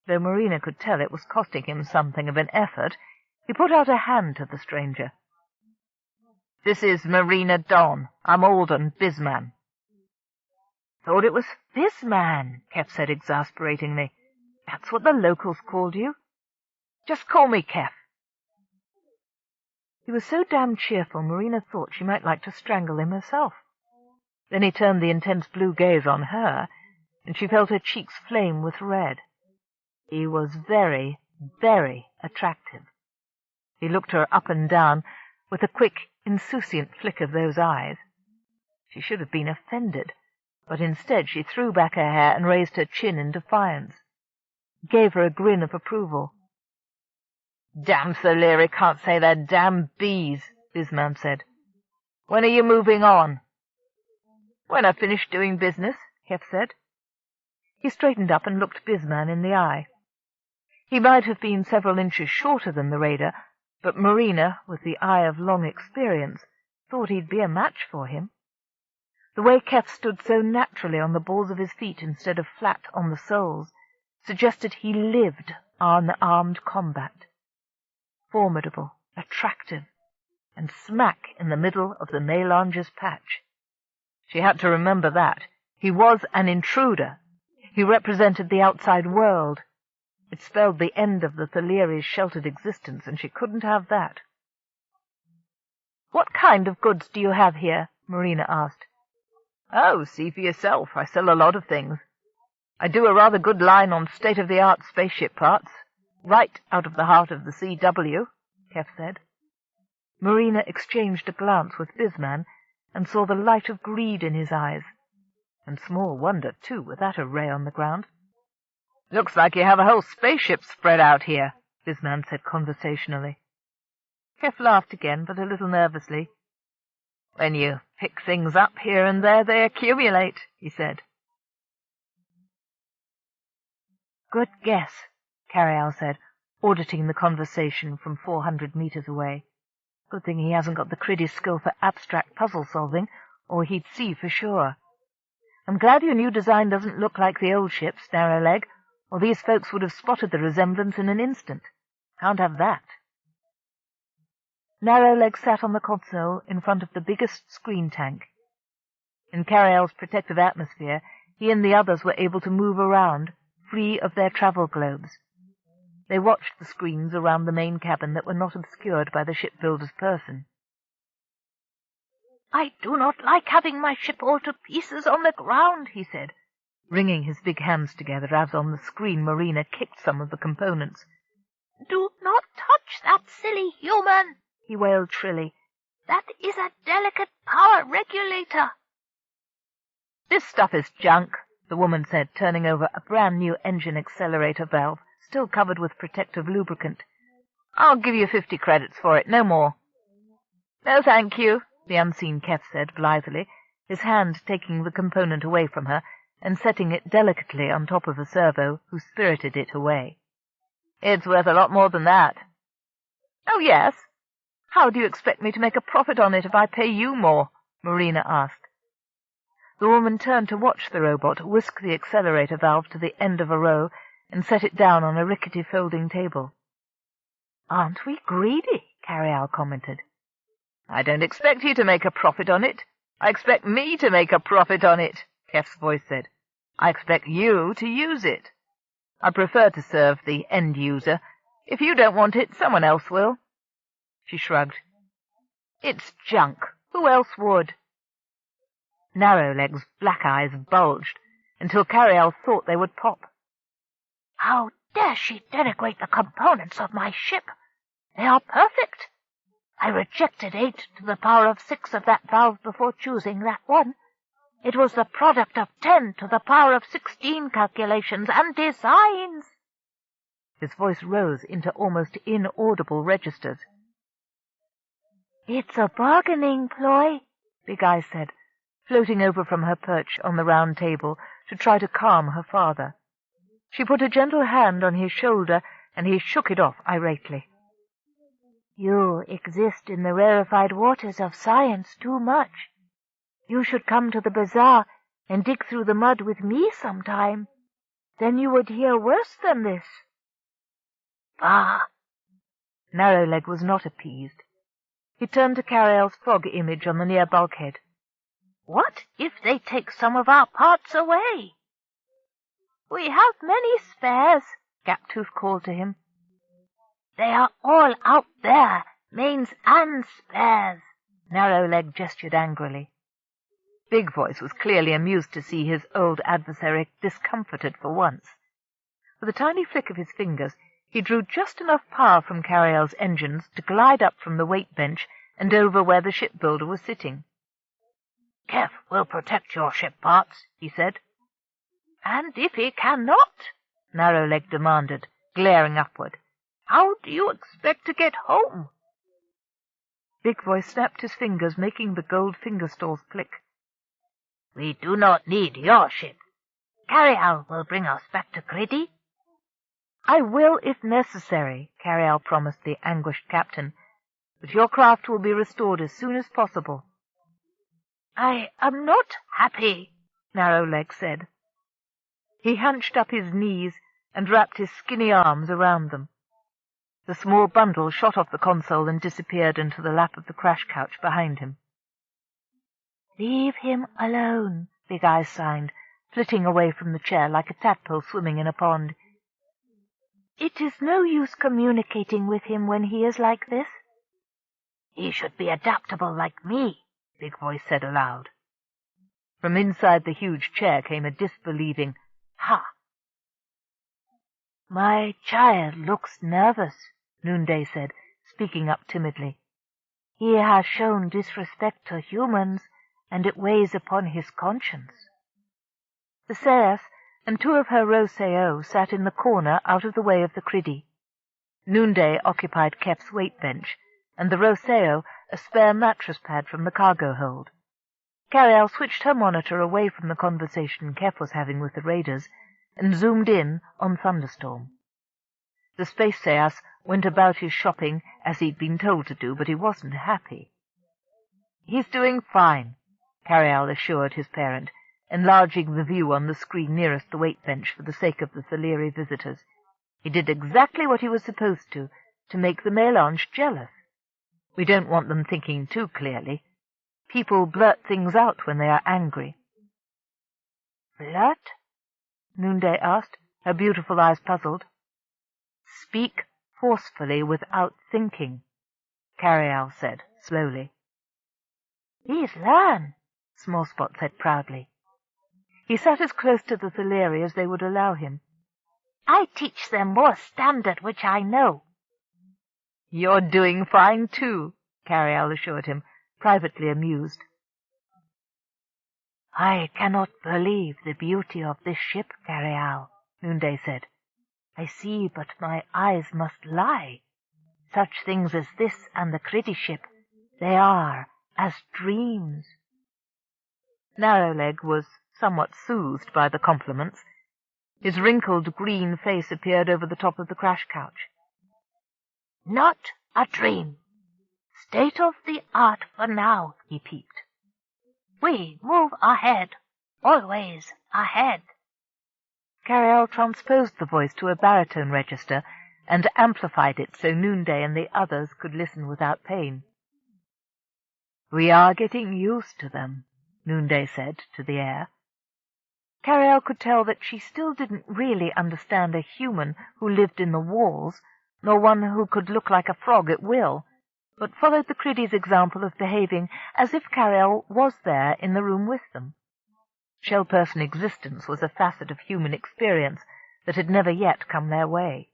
Though Marina could tell it was costing him something of an effort, he put out a hand to the stranger. "This is Marina Don. I'm Alden Bisman." "Thought it was Bisman," Keff said exasperatingly. "That's what the locals called you." "Just call me Keff." He was so damn cheerful, Marina thought she might like to strangle him herself. Then he turned the intense blue gaze on her, and she felt her cheeks flame with red. He was very, very attractive. He looked her up and down with a quick, insouciant flick of those eyes. She should have been offended, but instead she threw back her hair and raised her chin in defiance. He gave her a grin of approval. "Damn so Leary can't say their damn B's," Bisman said. "When are you moving on?" "When I've finished doing business," Keff said. He straightened up and looked Bisman in the eye. He might have been several inches shorter than the raider, but Marina, with the eye of long experience, thought he'd be a match for him. The way Keff stood so naturally on the balls of his feet instead of flat on the soles suggested he lived on armed combat. Formidable, attractive, and smack in the middle of the Mélange's patch. She had to remember that. He was an intruder. He represented the outside world. It spelled the end of the Thalieri's sheltered existence, and she couldn't have that. "What kind of goods do you have here?" Marina asked. "Oh, see for yourself. I sell a lot of things. I do a rather good line on state-of-the-art spaceship parts, right out of the heart of the CW," Keff said. Marina exchanged a glance with Bisman and saw the light of greed in his eyes. And small wonder, too, with that array on the ground. "Looks like you have a whole spaceship spread out here," Bisman said conversationally. Keff laughed again, but a little nervously. "When you pick things up here and there, they accumulate," he said. "Good guess," Carialle said, auditing the conversation from 400 meters away. "Good thing he hasn't got the Criddy's skill for abstract puzzle-solving, or he'd see for sure. I'm glad your new design doesn't look like the old ship's, Narrowleg, or these folks would have spotted the resemblance in an instant. Can't have that." Narrowleg sat on the console in front of the biggest screen tank. In Carialle's protective atmosphere, he and the others were able to move around, free of their travel globes. They watched the screens around the main cabin that were not obscured by the shipbuilder's person. "I do not like having my ship all to pieces on the ground," he said, wringing his big hands together as on the screen Marina kicked some of the components. "Do not touch that silly human," he wailed shrilly. "That is a delicate power regulator." "This stuff is junk," the woman said, turning over a brand-new engine accelerator valve, still covered with protective lubricant. "I'll give you 50 credits for it, no more." "No, thank you," the unseen Keff said blithely, his hand taking the component away from her and setting it delicately on top of a servo, who spirited it away. "It's worth a lot more than that." "Oh, yes? How do you expect me to make a profit on it if I pay you more?" Marina asked. The woman turned to watch the robot whisk the accelerator valve to the end of a row and set it down on a rickety folding table. "Aren't we greedy?" Carialle commented. "I don't expect you to make a profit on it. I expect me to make a profit on it," Keff's voice said. "I expect you to use it. I prefer to serve the end user. If you don't want it, someone else will." She shrugged. "It's junk. Who else would?" Narrowleg's black eyes bulged until Carialle thought they would pop. "How dare she denigrate the components of my ship? They are perfect. I rejected 8 to the power of 6 of that valve before choosing that one. It was the product of 10 to the power of 16 calculations and designs." His voice rose into almost inaudible registers. "It's a bargaining ploy," Big Eyes said, floating over from her perch on the round table to try to calm her father. She put a gentle hand on his shoulder, and he shook it off irately. "You exist in the rarefied waters of science too much. You should come to the bazaar and dig through the mud with me sometime. Then you would hear worse than this." "Bah!" Narrowleg was not appeased. He turned to Carialle's frog image on the near bulkhead. "What if they take some of our parts away?" "We have many spares," Gaptooth called to him. "They are all out there, mains and spares." Narrowleg gestured angrily. Big Voice was clearly amused to see his old adversary discomfited for once. With a tiny flick of his fingers, he drew just enough power from Carialle's engines to glide up from the weight bench and over where the shipbuilder was sitting. "Keff will protect your ship parts," he said. "And if he cannot?" Narrowleg demanded, glaring upward. "How do you expect to get home?" Big Voice snapped his fingers, making the gold finger stalls click. "We do not need your ship. Carialle will bring us back to Griddy." "I will if necessary," Carialle promised the anguished captain, "but your craft will be restored as soon as possible." "I am not happy," Narrowleg said. He hunched up his knees and wrapped his skinny arms around them. The small bundle shot off the console and disappeared into the lap of the crash couch behind him. "Leave him alone," Big Eyes signed, flitting away from the chair like a tadpole swimming in a pond. "It is no use communicating with him when he is like this." "He should be adaptable like me," Big Voice said aloud. From inside the huge chair came a disbelieving "Ha!" "My child looks nervous," Noonday said, speaking up timidly. "He has shown disrespect to humans, and it weighs upon his conscience." The Seath and two of her Rousseau sat in the corner out of the way of the Criddy. Noonday occupied Keff's weight bench, and the Rousseau a spare mattress pad from the cargo hold. Carialle switched her monitor away from the conversation Keff was having with the raiders and zoomed in on Thunderstorm. The Space Seath went about his shopping as he'd been told to do, but he wasn't happy. "He's doing fine," Carialle assured his parent, enlarging the view on the screen nearest the weight bench for the sake of the Theleri visitors. "He did exactly what he was supposed to make the Mélange jealous. We don't want them thinking too clearly. People blurt things out when they are angry." "Blurt?" Noonday asked, her beautiful eyes puzzled. "Speak forcefully without thinking," Carialle said slowly. "Please learn," Smallspot said proudly. He sat as close to the Theleri as they would allow him. "I teach them more standard which I know." "You're doing fine, too," Carialle assured him, privately amused. "I cannot believe the beauty of this ship, Carialle," Noonday said. "I see, but my eyes must lie. Such things as this and the Criddy ship, they are as dreams." Narrowleg was somewhat soothed by the compliments. His wrinkled green face appeared over the top of the crash couch. "Not a dream. State of the art for now," he peeped. "We move ahead, always ahead." Carialle transposed the voice to a baritone register and amplified it so Noonday and the others could listen without pain. "We are getting used to them," Noonday said to the air. Carialle could tell that she still didn't really understand a human who lived in the walls, nor one who could look like a frog at will, but followed the Criddy's example of behaving as if Carialle was there in the room with them. Shell-person existence was a facet of human experience that had never yet come their way.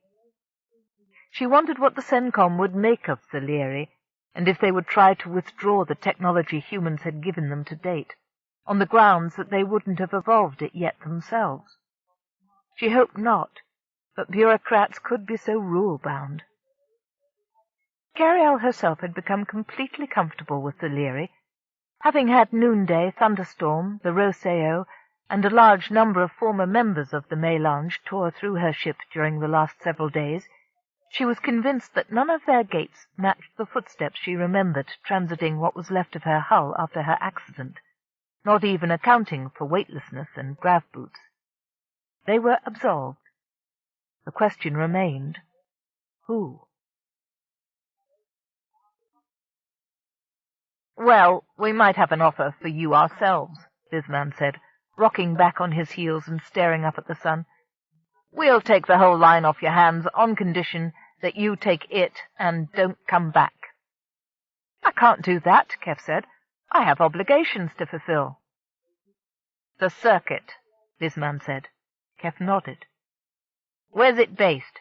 She wondered what the CENCOM would make of Theleri, and if they would try to withdraw the technology humans had given them to date, on the grounds that they wouldn't have evolved it yet themselves. She hoped not, but bureaucrats could be so rule-bound. Carialle herself had become completely comfortable with the Leary, having had Noonday, Thunderstorm, the Roseo, and a large number of former members of the Mélange tour through her ship during the last several days. She was convinced that none of their gaits matched the footsteps she remembered transiting what was left of her hull after her accident, not even accounting for weightlessness and grav boots. They were absolved. The question remained, who? "Well, we might have an offer for you ourselves," Bisman said, rocking back on his heels and staring up at the sun. "We'll take the whole line off your hands on condition that you take it and don't come back." "I can't do that," Keff said. "I have obligations to fulfill." "The circuit," Bisman said. Keff nodded. "Where's it based?"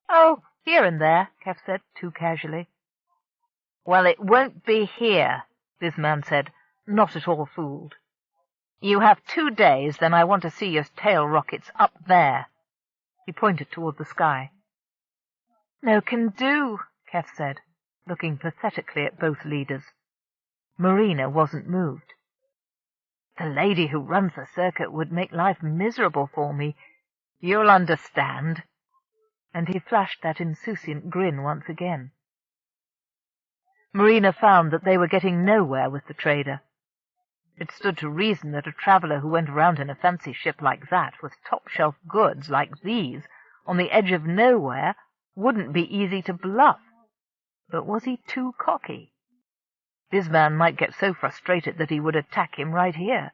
"Oh, here and there," Keff said, too casually. "Well, it won't be here," Bisman said, not at all fooled. "You have 2 days, then I want to see your tail rockets up there." He pointed toward the sky. "No can do," Keff said, looking pathetically at both leaders. Marina wasn't moved. "The lady who runs the circuit would make life miserable for me. You'll understand." And he flashed that insouciant grin once again. Marina found that they were getting nowhere with the trader. It stood to reason that a traveller who went around in a fancy ship like that, with top-shelf goods like these, on the edge of nowhere, wouldn't be easy to bluff. But was he too cocky? Bisman might get so frustrated that he would attack him right here.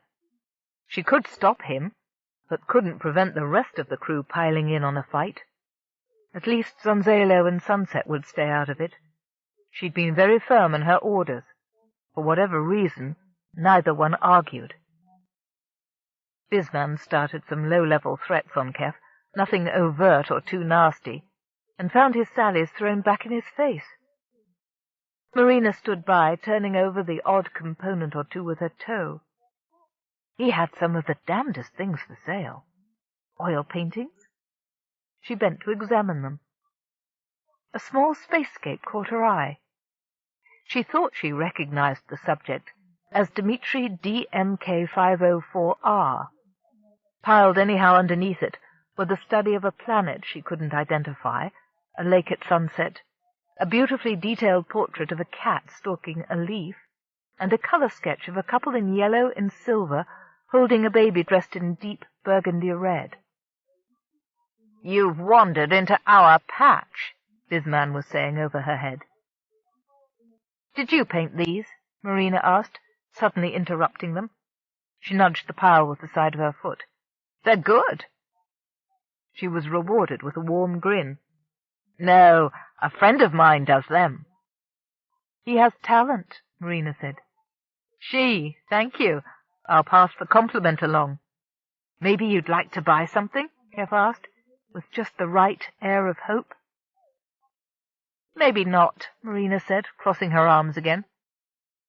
She could stop him, but couldn't prevent the rest of the crew piling in on a fight. At least Zonzalo and Sunset would stay out of it. She'd been very firm in her orders. For whatever reason, neither one argued. Bisman started some low-level threats on Keff, nothing overt or too nasty, and found his sallies thrown back in his face. Marina stood by, turning over the odd component or two with her toe. He had some of the damnedest things for sale. Oil paintings? She bent to examine them. A small spacescape caught her eye. She thought she recognized the subject as Dimitri DMK-504R. Piled anyhow underneath it were the study of a planet she couldn't identify, a lake at sunset, a beautifully detailed portrait of a cat stalking a leaf, and a colour sketch of a couple in yellow and silver holding a baby dressed in deep burgundy red. "You've wandered into our patch," Bisman was saying over her head. "Did you paint these?" Marina asked, suddenly interrupting them. She nudged the pile with the side of her foot. "They're good." She was rewarded with a warm grin. "No, a friend of mine does them." "He has talent," Marina said. Thank you. I'll pass the compliment along." "Maybe you'd like to buy something?" Keff asked, with just the right air of hope. "Maybe not," Marina said, crossing her arms again.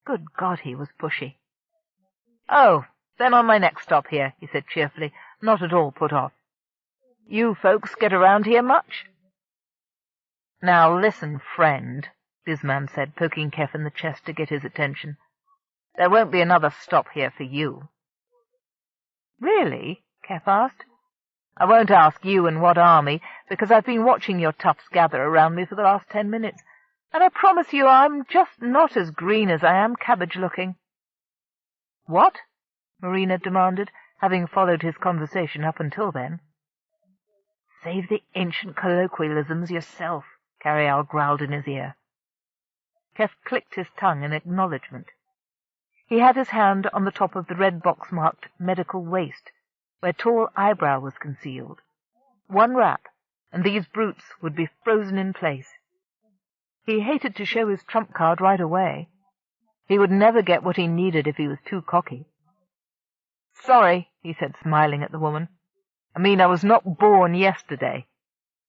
Good God, he was pushy. "Oh, then on my next stop here," he said cheerfully, not at all put off. "You folks get around here much?" "Now listen, friend," Bisman said, poking Keff in the chest to get his attention. "There won't be another stop here for you." "Really?" Keff asked. "I won't ask you in what army, because I've been watching your toughs gather around me for the last 10 minutes, and I promise you I'm just not as green as I am cabbage-looking." "What?" Marina demanded, having followed his conversation up until then. "Save the ancient colloquialisms yourself," Carialle growled in his ear. Keff clicked his tongue in acknowledgment. He had his hand on the top of the red box marked medical waste, where tall eyebrow was concealed. One rap, and these brutes would be frozen in place. He hated to show his trump card right away. He would never get what he needed if he was too cocky. "Sorry," he said, smiling at the woman. "I mean, I was not born yesterday.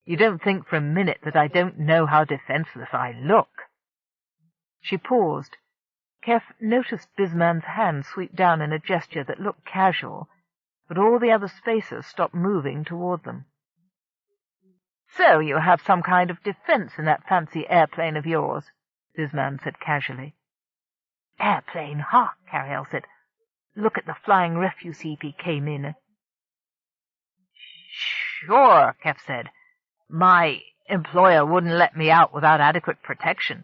You don't think for a minute that I don't know how defenseless I look." She paused. Keff noticed Bisman's hand sweep down in a gesture that looked casual, but all the other spacers stopped moving toward them. So you have some kind of defense in that fancy airplane of yours, Bisman said casually. Airplane, ha, Carialle said. Look at the flying refuse heap he came in. Sure, Keff said. My employer wouldn't let me out without adequate protection.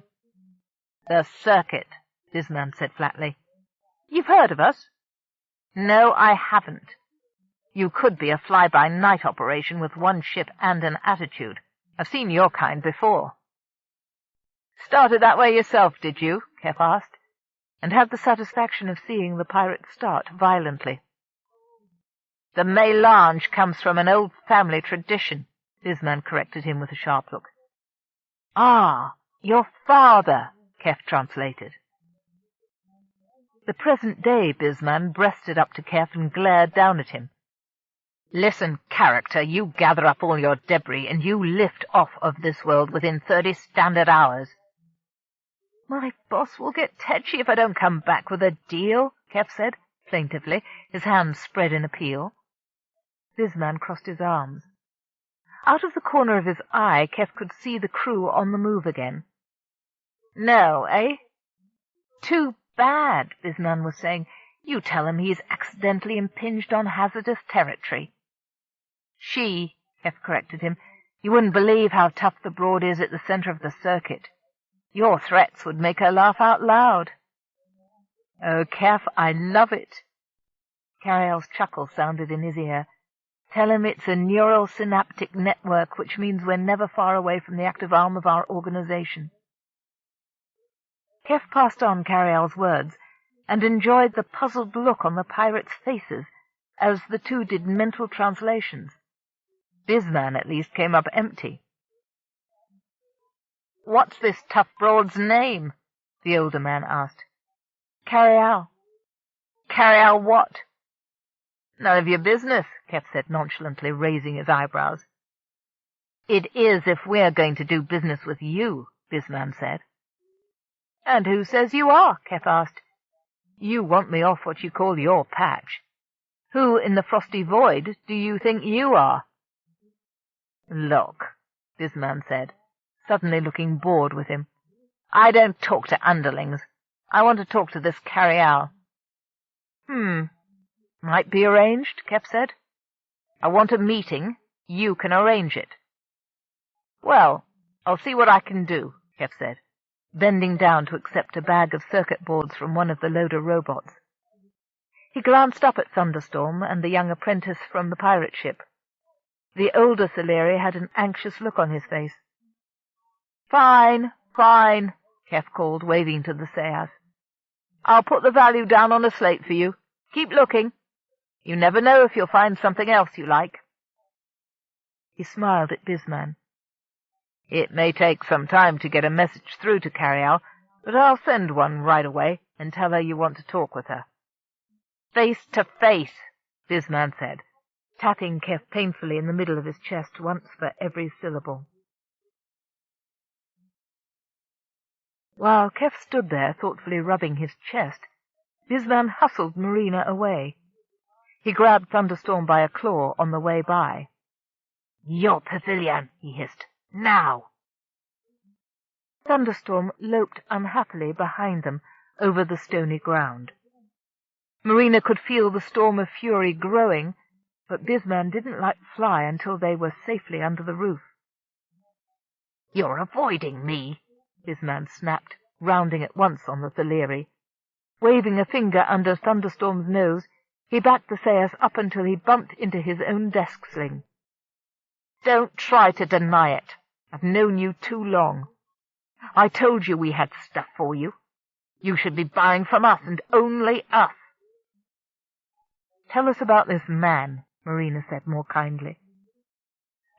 The circuit, Bisman said flatly. You've heard of us? No, I haven't. You could be a fly-by-night operation with one ship and an attitude. I've seen your kind before. Started that way yourself, did you? Keff asked, and had the satisfaction of seeing the pirate start violently. The mélange comes from an old family tradition, Bisman corrected him with a sharp look. Ah, your father, Keff translated. The present day Bisman breasted up to Keff and glared down at him. Listen, character, you gather up all your debris and you lift off of this world within 30 standard hours. My boss will get tetchy if I don't come back with a deal, Keff said, plaintively, his hands spread in appeal. Bisman crossed his arms. Out of the corner of his eye, Keff could see the crew on the move again. No, eh? Too bad, Bisman was saying. You tell him he's accidentally impinged on hazardous territory. She, Keff corrected him. You wouldn't believe how tough the Broad is at the center of the circuit. Your threats would make her laugh out loud. Oh, Keff, I love it. Carialle's chuckle sounded in his ear. Tell him it's a neural synaptic network, which means we're never far away from the active arm of our organization. Keff passed on Carialle's words, and enjoyed the puzzled look on the pirates' faces as the two did mental translations. Bisman, at least, came up empty. What's this tough Broad's name? The older man asked. Carialle. Carialle what? None of your business, Keff said nonchalantly, raising his eyebrows. It is if we're going to do business with you, Bisman said. And who says you are? Keff asked. You want me off what you call your patch. Who in the frosty void do you think you are? Look, Bisman said, suddenly looking bored with him. I don't talk to underlings. I want to talk to this Carialle. Might be arranged, Keff said. I want a meeting. You can arrange it. Well, I'll see what I can do, Keff said, bending down to accept a bag of circuit boards from one of the loader robots. He glanced up at Thunderstorm and the young apprentice from the pirate ship. The older Theleri had an anxious look on his face. Fine, fine, Keff called, waving to the Sayas. I'll put the value down on a slate for you. Keep looking. You never know if you'll find something else you like. He smiled at Bisman. It may take some time to get a message through to Carialle, but I'll send one right away and tell her you want to talk with her. Face to face, Bisman said, tapping Keff painfully in the middle of his chest once for every syllable. While Keff stood there thoughtfully rubbing his chest, Bisman hustled Marina away. He grabbed Thunderstorm by a claw on the way by. Your pavilion, he hissed. Now! Thunderstorm loped unhappily behind them over the stony ground. Marina could feel the storm of fury growing, but Bisman didn't let fly until they were safely under the roof. You're avoiding me, Bisman snapped, rounding at once on the Theleri. Waving a finger under Thunderstorm's nose, he backed the Sayas up until he bumped into his own desk sling. Don't try to deny it. I've known you too long. I told you we had stuff for you. You should be buying from us and only us. Tell us about this man, Marina said more kindly.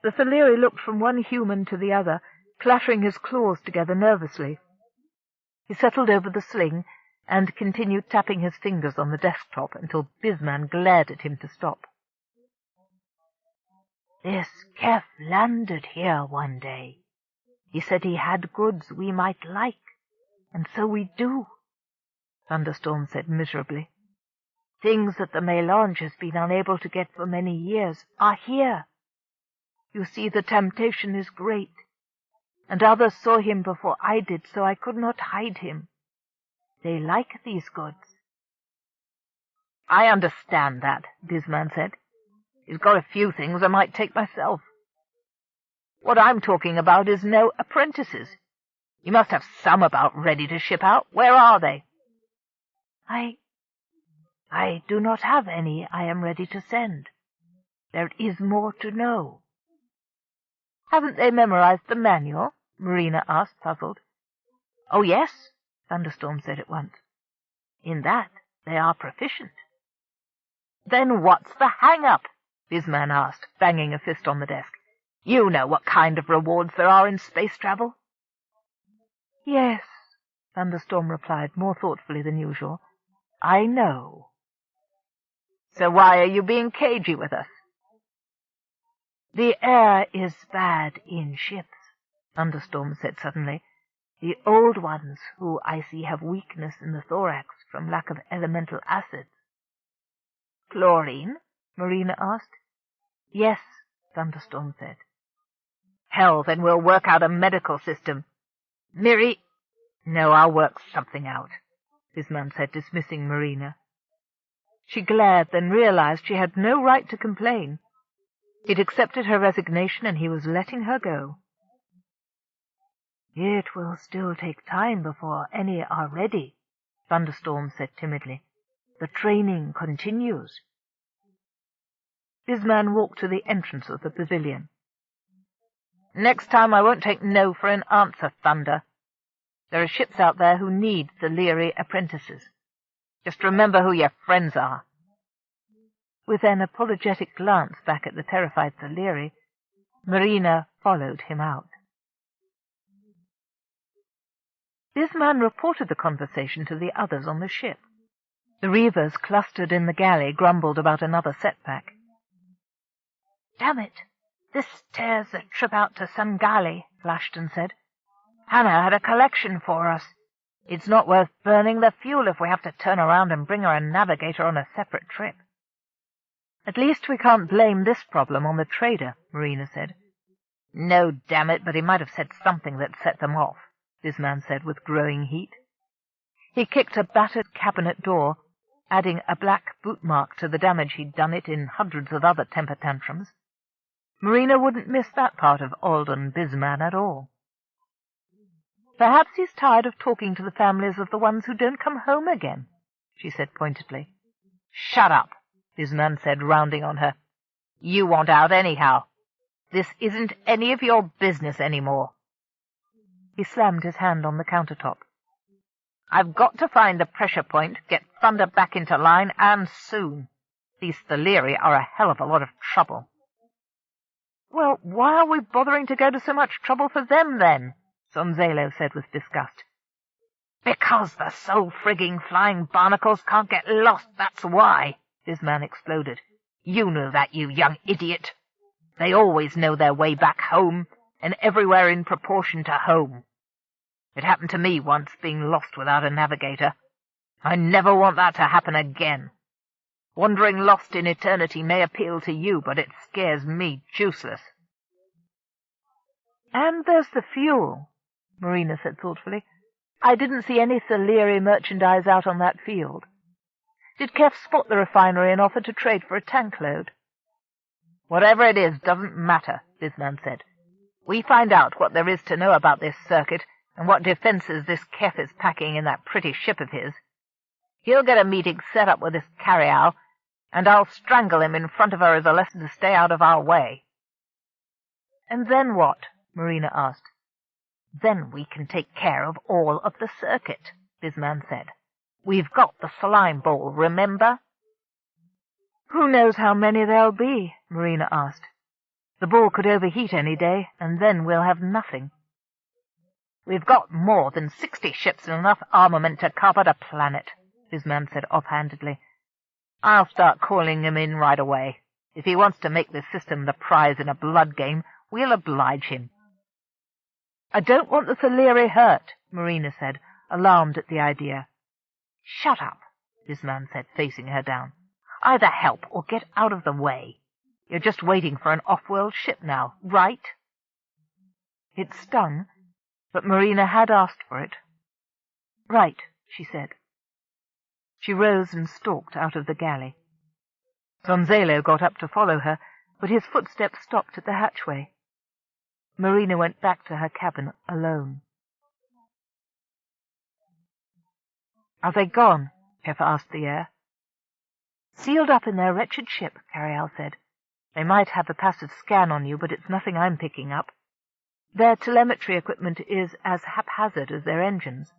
The Theleri looked from one human to the other, clattering his claws together nervously. He settled over the sling and continued tapping his fingers on the desktop until Bisman glared at him to stop. This Keff landed here one day. He said he had goods we might like, and so we do, Thunderstorm said miserably. Things that the mélange has been unable to get for many years are here. You see, the temptation is great, and others saw him before I did, so I could not hide him. They like these goods." "I understand that," Bisman said. "He's got a few things I might take myself. What I'm talking about is no apprentices. You must have some about ready to ship out. Where are they?" I do not have any I am ready to send. There is more to know." "Haven't they memorized the manual?" Marina asked, puzzled. "Oh, yes," Thunderstorm said at once. "In that they are proficient." "Then what's the hang-up?" Bisman asked, banging a fist on the desk. "You know what kind of rewards there are in space travel." "Yes," Thunderstorm replied more thoughtfully than usual. "I know." "So why are you being cagey with us?" "The air is bad in ships," Thunderstorm said suddenly. "The old ones, who I see have weakness in the thorax from lack of elemental acids." "Chlorine?" Marina asked. "Yes," Thunderstorm said. "Hell, then we'll work out a medical system. Miri—" "No, I'll work something out," Bisman said, dismissing Marina. She glared, then realized she had no right to complain. He'd accepted her resignation, and he was letting her go. "It will still take time before any are ready," Thunderstorm said timidly. "The training continues." Bisman walked to the entrance of the pavilion. "Next time I won't take no for an answer, Thunder. There are ships out there who need the Leary apprentices. Just remember who your friends are." With an apologetic glance back at the terrified Leary, Marina followed him out. Bisman reported the conversation to the others on the ship. The reavers clustered in the galley grumbled about another setback. "Damn it! This tears the trip out to Sangali," Flashton said. "Hannah had a collection for us. It's not worth burning the fuel if we have to turn around and bring her a navigator on a separate trip." "At least we can't blame this problem on the trader," Marina said. "No, damn it, but he might have said something that set them off," Bisman said with growing heat. He kicked a battered cabinet door, adding a black boot mark to the damage he'd done it in hundreds of other temper tantrums. Marina wouldn't miss that part of Alden Bisman at all. "Perhaps he's tired of talking to the families of the ones who don't come home again," she said pointedly. "Shut up," Bisman said, rounding on her. "You want out anyhow. This isn't any of your business anymore." He slammed his hand on the countertop. "I've got to find the pressure point, get Thunder back into line, and soon. These Leary are a hell of a lot of trouble." "Well, why are we bothering to go to so much trouble for them, then?" Sonzalo said with disgust. "Because the soul-frigging flying barnacles can't get lost, that's why," Bisman exploded. "You know that, you young idiot. They always know their way back home, and everywhere in proportion to home. It happened to me once, being lost without a navigator. I never want that to happen again. Wandering lost in eternity may appeal to you, but it scares me juiceless." "And there's the fuel," Marina said thoughtfully. "I didn't see any Leary merchandise out on that field. Did Keff spot the refinery and offer to trade for a tank load?" "Whatever it is doesn't matter," Bisman said. "We find out what there is to know about this circuit and what defenses this Keff is packing in that pretty ship of his. He'll get a meeting set up with this Carialle, and I'll strangle him in front of her as a lesson to stay out of our way." "And then what?" Marina asked. "Then we can take care of all of the circuit," Bisman said. "We've got the slime ball, remember?" "Who knows how many there'll be?" Marina asked. "The ball could overheat any day, and then we'll have nothing." "We've got more than 60 ships and enough armament to carpet a planet," Bisman said offhandedly. "I'll start calling him in right away. If he wants to make this system the prize in a blood game, we'll oblige him." "I don't want the Leary hurt," Marina said, alarmed at the idea. "Shut up," Bisman said, facing her down. "Either help or get out of the way. You're just waiting for an off-world ship now, right? It stung, but Marina had asked for it. Right, she said. She rose and stalked out of the galley. Gonzalo got up to follow her, but his footsteps stopped at the hatchway. Marina went back to her cabin alone. "Are they gone?" Keff asked the air. "Sealed up in their wretched ship," Carialle said. "They might have a passive scan on you, but it's nothing I'm picking up. Their telemetry equipment is as haphazard as their engines."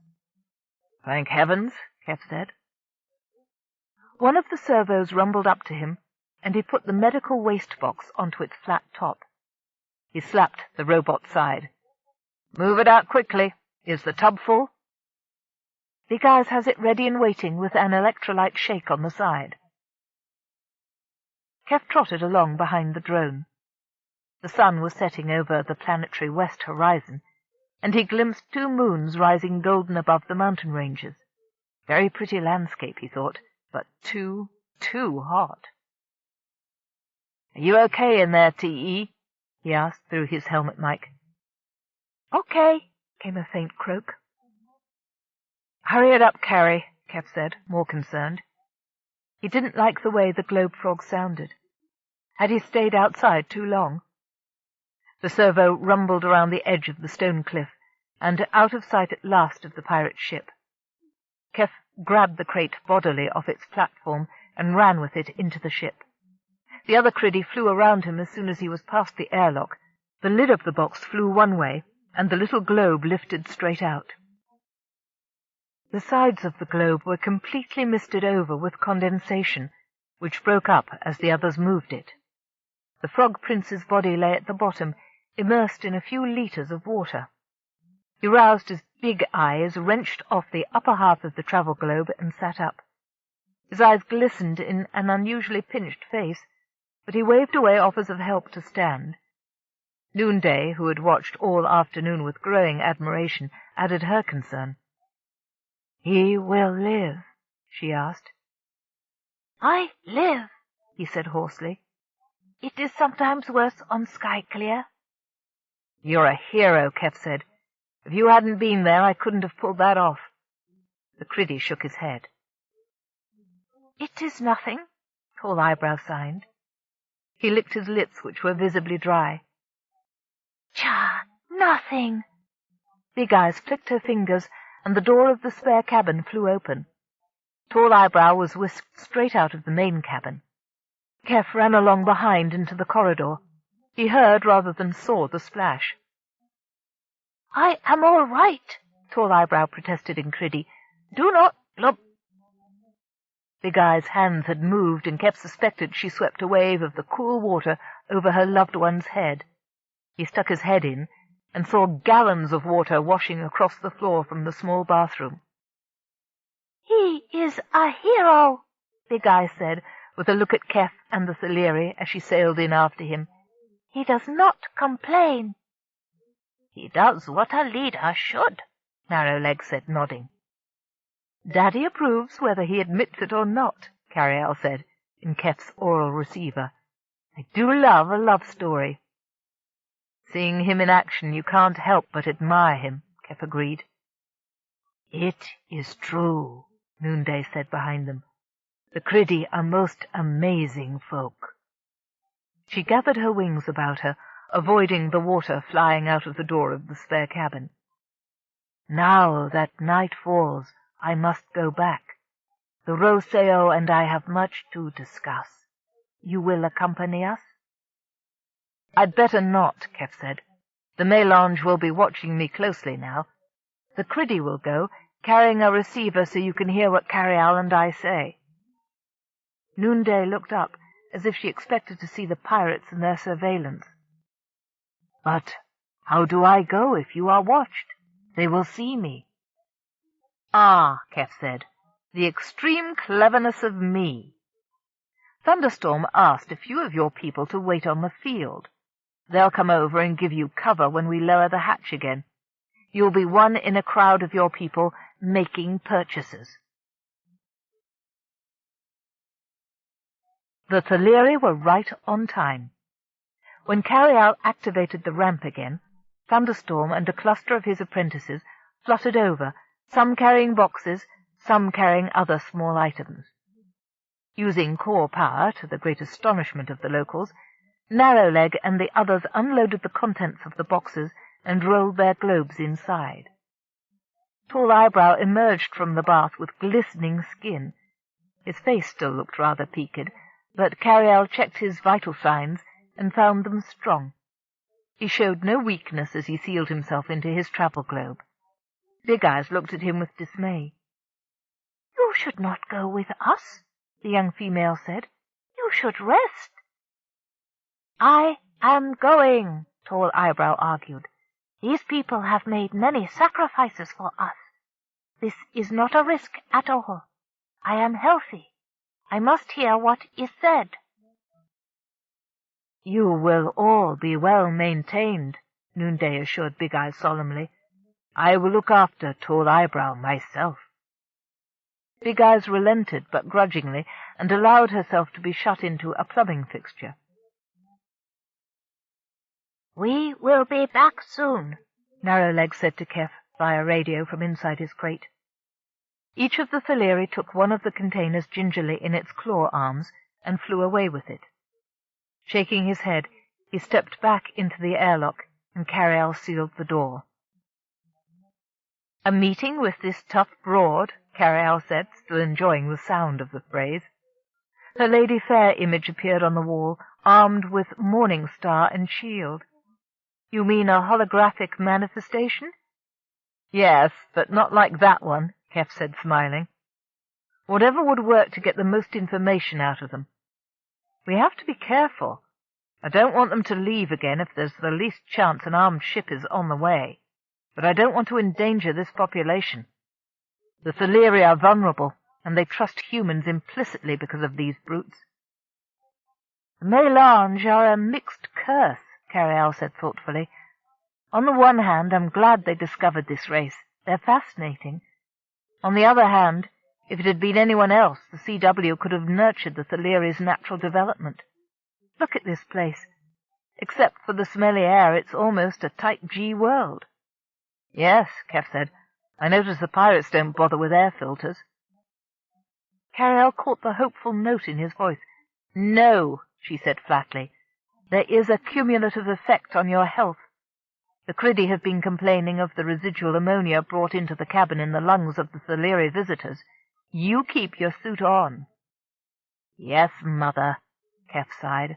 "Thank heavens," Keff said. One of the servos rumbled up to him, and he put the medical waste box onto its flat top. He slapped the robot's side. "Move it out quickly. Is the tub full?" "Big Eyes has it ready and waiting with an electrolyte shake on the side." Keff trotted along behind the drone. The sun was setting over the planetary west horizon, and he glimpsed 2 moons rising golden above the mountain ranges. Very pretty landscape, he thought, but too hot. "Are you okay in there, T.E.?" he asked through his helmet mic. "Okay," came a faint croak. "Hurry it up, Carrie," Keff said, more concerned. He didn't like the way the globe frog sounded. Had he stayed outside too long? The servo rumbled around the edge of the stone cliff, and out of sight at last of the pirate ship. Keff grabbed the crate bodily off its platform and ran with it into the ship. The other criddy flew around him as soon as he was past the airlock. The lid of the box flew one way, and the little globe lifted straight out. The sides of the globe were completely misted over with condensation, which broke up as the others moved it. The Frog Prince's body lay at the bottom, immersed in a few litres of water. He roused his big eyes, wrenched off the upper half of the travel globe, and sat up. His eyes glistened in an unusually pinched face, but he waved away offers of help to stand. Noonday, who had watched all afternoon with growing admiration, added her concern. "He will live?" she asked. "I live," he said hoarsely. "It is sometimes worse on Sky Clear." "You're a hero," Keff said. "If you hadn't been there, I couldn't have pulled that off." The criddy shook his head. "It is nothing," Tall Eyebrow signed. He licked his lips, which were visibly dry. "Cha, nothing." Big Eyes flicked her fingers, and the door of the spare cabin flew open. Tall Eyebrow was whisked straight out of the main cabin. Keff ran along behind into the corridor. He heard rather than saw the splash. "I am all right," Tall Eyebrow protested in criddy. "Do not blub." Big Eyes' hands had moved, and Keff suspected she swept a wave of the cool water over her loved one's head. He stuck his head in and saw gallons of water washing across the floor from the small bathroom. "He is a hero," Big Eyes said, with a look at Keff and the Theleri as she sailed in after him. "He does not complain." "He does what a leader should," Narrowleg said, nodding. "Daddy approves whether he admits it or not," Carialle said, in Keff's oral receiver. "I do love a love story." "Seeing him in action, you can't help but admire him," Keff agreed. "It is true," Noonday said behind them. "The criddy are most amazing folk." She gathered her wings about her, avoiding the water flying out of the door of the spare cabin. "Now that night falls, I must go back. The Roseo and I have much to discuss. You will accompany us?" "I'd better not," Keff said. "The Melange will be watching me closely now. The criddy will go, carrying a receiver so you can hear what Carialle and I say." Noonday looked up, as if she expected to see the pirates and their surveillance. "But how do I go if you are watched? They will see me." "Ah," Keff said, "the extreme cleverness of me." "Thunderstorm asked a few of your people to wait on the field. They'll come over and give you cover when we lower the hatch again. You'll be one in a crowd of your people making purchases." The Theleri were right on time. When Carialle activated the ramp again, Thunderstorm and a cluster of his apprentices fluttered over, some carrying boxes, some carrying other small items. Using core power, to the great astonishment of the locals, Narrowleg and the others unloaded the contents of the boxes and rolled their globes inside. Tall Eyebrow emerged from the bath with glistening skin. His face still looked rather peaked, but Carialle checked his vital signs and found them strong. He showed no weakness as he sealed himself into his travel globe. Big Eyes looked at him with dismay. "You should not go with us," the young female said. "You should rest." "I am going," Tall Eyebrow argued. "These people have made many sacrifices for us. This is not a risk at all. I am healthy. I must hear what is said." "You will all be well maintained," Noonday assured Big Eyes solemnly. "I will look after Tall Eyebrow myself." Big Eyes relented, but grudgingly, and allowed herself to be shut into a plumbing fixture. "We will be back soon," Narrowleg said to Keff via radio from inside his crate. Each of the Theleri took one of the containers gingerly in its claw arms and flew away with it. Shaking his head, he stepped back into the airlock, and Carialle sealed the door. "A meeting with this tough broad," Carialle said, still enjoying the sound of the phrase. Her Lady Fair image appeared on the wall, armed with morning star and shield. "You mean a holographic manifestation?" "Yes, but not like that one," Keff said, smiling. "Whatever would work to get the most information out of them. We have to be careful. I don't want them to leave again if there's the least chance an armed ship is on the way, but I don't want to endanger this population. The Theleri are vulnerable, and they trust humans implicitly because of these brutes." "The Mélange are a mixed curse," Carialle said thoughtfully. "On the one hand, I'm glad they discovered this race. They're fascinating. On the other hand, if it had been anyone else, the CW could have nurtured the Theleri's natural development. Look at this place. Except for the smelly air, it's almost a type G world." "Yes," Keff said. "I notice the pirates don't bother with air filters." Carialle caught the hopeful note in his voice. "No," she said flatly. "There is a cumulative effect on your health. The Criddy have been complaining of the residual ammonia brought into the cabin in the lungs of the Theleri visitors. You keep your suit on." "Yes, Mother," Keff sighed.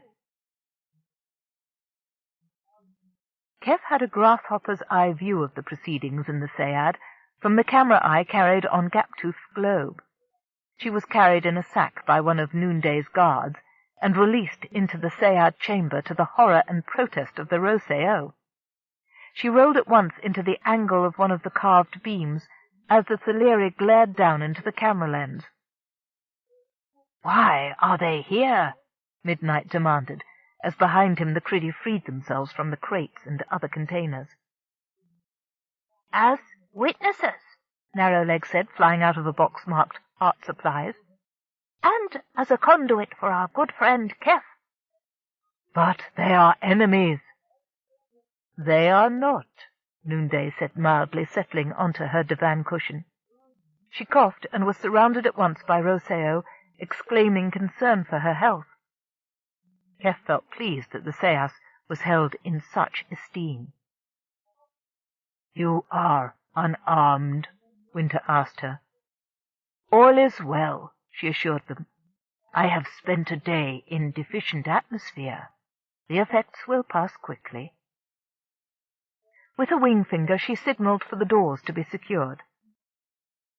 Keff had a grasshopper's eye view of the proceedings in the Sayad from the camera eye carried on Gaptooth's globe. She was carried in a sack by one of Noonday's guards and released into the Sayad chamber to the horror and protest of the Roseo. She rolled at once into the angle of one of the carved beams as the Theleri glared down into the camera lens. "Why are they here?" Midnight demanded, as behind him the Criddy freed themselves from the crates and other containers. "As witnesses," Narrowleg said, flying out of a box marked Art Supplies. "And as a conduit for our good friend Keff." "But they are enemies." "They are not," Noonday said mildly, settling onto her divan cushion. She coughed and was surrounded at once by Roseo, exclaiming concern for her health. Keff felt pleased that the Sayas was held in such esteem. "You are unarmed?" Winter asked her. "All is well," she assured them. "I have spent a day in deficient atmosphere. The effects will pass quickly." With a wing finger she signalled for the doors to be secured.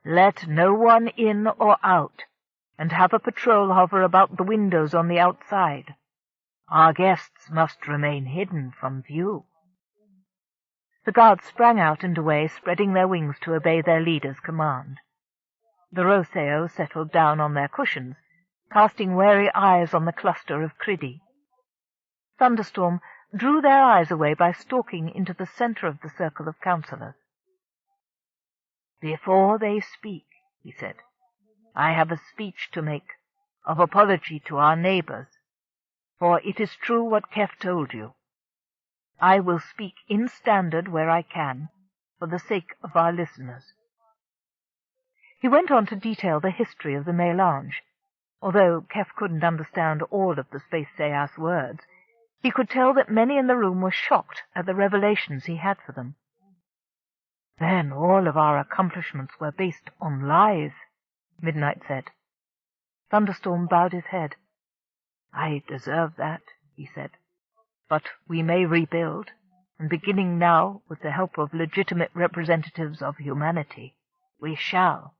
"Let no one in or out, and have a patrol hover about the windows on the outside. Our guests must remain hidden from view." The guards sprang out and away, spreading their wings to obey their leader's command. The Roseo settled down on their cushions, casting wary eyes on the cluster of Criddy. Thunderstorm drew their eyes away by stalking into the centre of the circle of councillors. "Before they speak," he said, "I have a speech to make of apology to our neighbours, for it is true what Keff told you. I will speak in standard where I can, for the sake of our listeners." He went on to detail the history of the mélange. Although Keff couldn't understand all of the Space Sayas words, he could tell that many in the room were shocked at the revelations he had for them. "Then all of our accomplishments were based on lies," Midnight said. Thunderstorm bowed his head. "I deserve that," he said. "But we may rebuild, and beginning now with the help of legitimate representatives of humanity, we shall."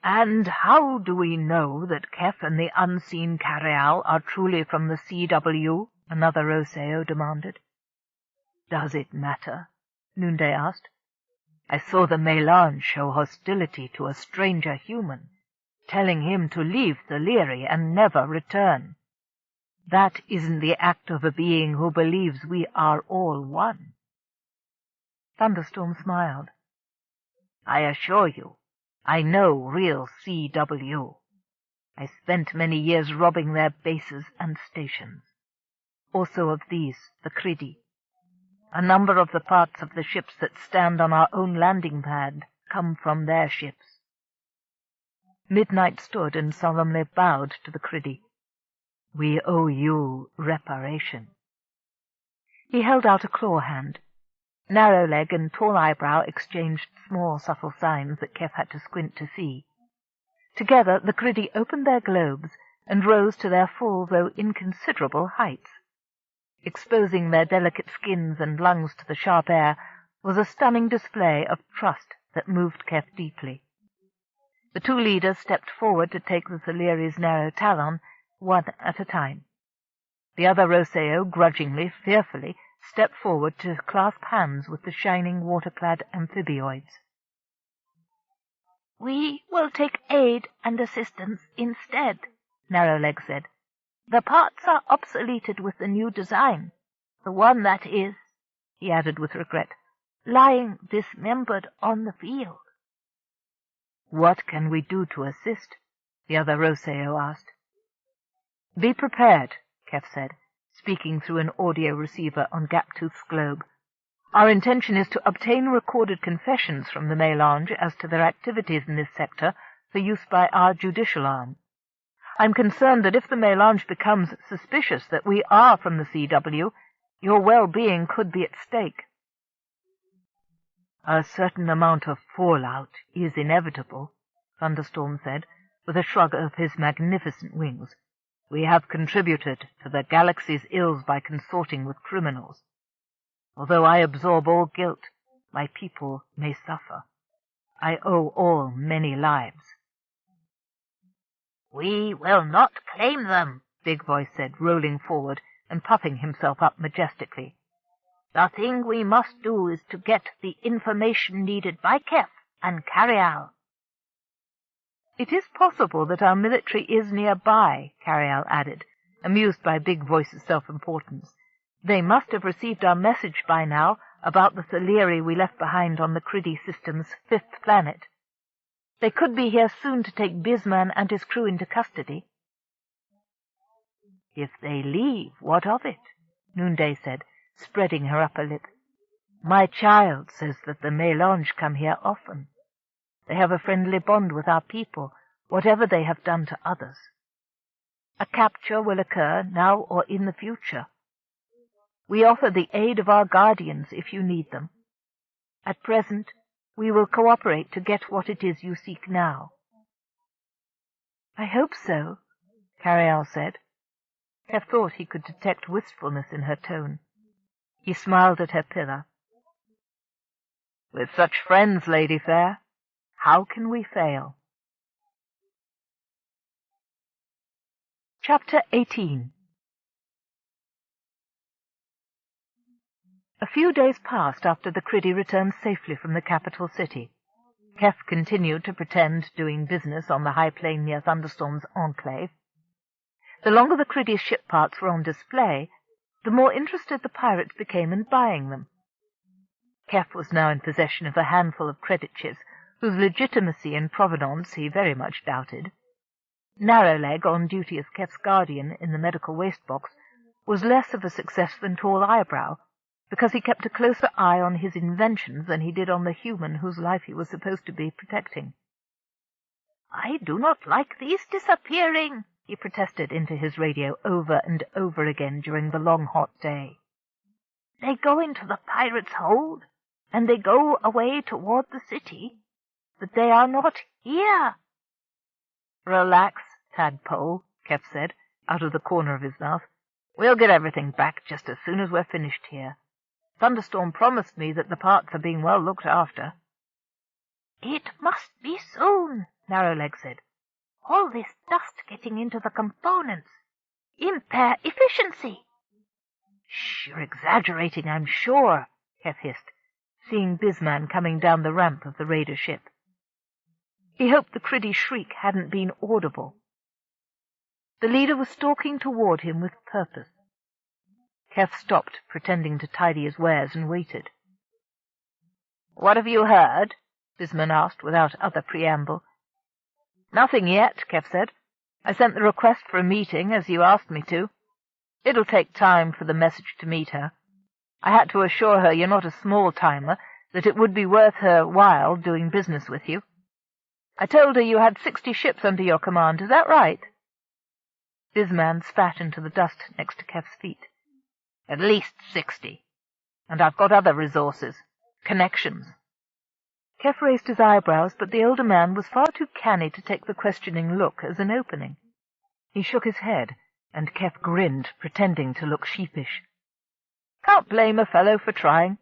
"And how do we know that Keff and the unseen Carialle are truly from the CW?" another Roseo demanded. "Does it matter?" Noonday asked. "I saw the mélange show hostility to a stranger human, telling him to leave Theleri and never return. That isn't the act of a being who believes we are all one." Thunderstorm smiled. "I assure you, I know real CW. I spent many years robbing their bases and stations. Also of these, the Criddy. A number of the parts of the ships that stand on our own landing pad come from their ships." Midnight stood and solemnly bowed to the Criddy. "We owe you reparation." He held out a claw hand. Narrowleg and Tall Eyebrow exchanged small, subtle signs that Keff had to squint to see. Together the Criddy opened their globes and rose to their full, though inconsiderable, heights. Exposing their delicate skins and lungs to the sharp air was a stunning display of trust that moved Keff deeply. The two leaders stepped forward to take the Theleri's narrow talon, one at a time. The other Roseo, grudgingly, fearfully, stepped forward to clasp hands with the shining, water-clad amphibioids. "We will take aid and assistance instead," Narrowleg said. "The parts are obsoleted with the new design. The one that is," he added with regret, "lying dismembered on the field." "What can we do to assist?" the other Roseo asked. "Be prepared," Keff said, speaking through an audio receiver on Gaptooth's globe. "Our intention is to obtain recorded confessions from the mélange as to their activities in this sector for use by our judicial arm. I'm concerned that if the mélange becomes suspicious that we are from the CW, your well-being could be at stake." "A certain amount of fallout is inevitable," Thunderstorm said, with a shrug of his magnificent wings. "We have contributed to the galaxy's ills by consorting with criminals. Although I absorb all guilt, my people may suffer. I owe all many lives." "We will not claim them," Big Voice said, rolling forward and puffing himself up majestically. "The thing we must do is to get the information needed by Keff and Carialle." "It is possible that our military is nearby," Carialle added, amused by Big Voice's self-importance. "They must have received our message by now about the Theleri we left behind on the Criddy system's 5th planet. They could be here soon to take Bisman and his crew into custody." "If they leave, what of it?" Noonday said, spreading her upper lip. "My child says that the mélange come here often. They have a friendly bond with our people, whatever they have done to others. A capture will occur now or in the future. We offer the aid of our guardians if you need them. At present, we will cooperate to get what it is you seek now." "I hope so," Carialle said. Keff thought he could detect wistfulness in her tone. He smiled at her pillar. "With such friends, Lady Fair, how can we fail?" Chapter 18. A few days passed after the Criddy returned safely from the capital city. Keff continued to pretend doing business on the high plain near Thunderstorm's enclave. The longer the Criddy's ship parts were on display, the more interested the pirates became in buying them. Keff was now in possession of a handful of credit chips, whose legitimacy and provenance he very much doubted. Narrowleg, on duty as Keff's guardian in the medical waste box, was less of a success than Tall Eyebrow, because he kept a closer eye on his inventions than he did on the human whose life he was supposed to be protecting. "I do not like these disappearing," he protested into his radio over and over again during the long hot day. "They go into the pirates' hold, and they go away toward the city, but they are not here." "Relax, tadpole," Keff said, out of the corner of his mouth. "We'll get everything back just as soon as we're finished here. Thunderstorm promised me that the parts are being well looked after." "It must be soon," Narrowleg said. "All this dust getting into the components. Impair efficiency." "Shh, you're exaggerating, I'm sure," Keff hissed, seeing Bisman coming down the ramp of the raider ship. He hoped the Criddy's shriek hadn't been audible. The leader was stalking toward him with purpose. Keff stopped, pretending to tidy his wares, and waited. "What have you heard?" Bisman asked, without other preamble. "Nothing yet," Keff said. "I sent the request for a meeting, as you asked me to. It'll take time for the message to meet her. I had to assure her you're not a small-timer, that it would be worth her while doing business with you. I told her you had 60 ships under your command. Is that right?" Bisman spat into the dust next to Keff's feet. "At least 60. And I've got other resources. Connections." Keff raised his eyebrows, but the older man was far too canny to take the questioning look as an opening. He shook his head, and Keff grinned, pretending to look sheepish. "Can't blame a fellow for trying."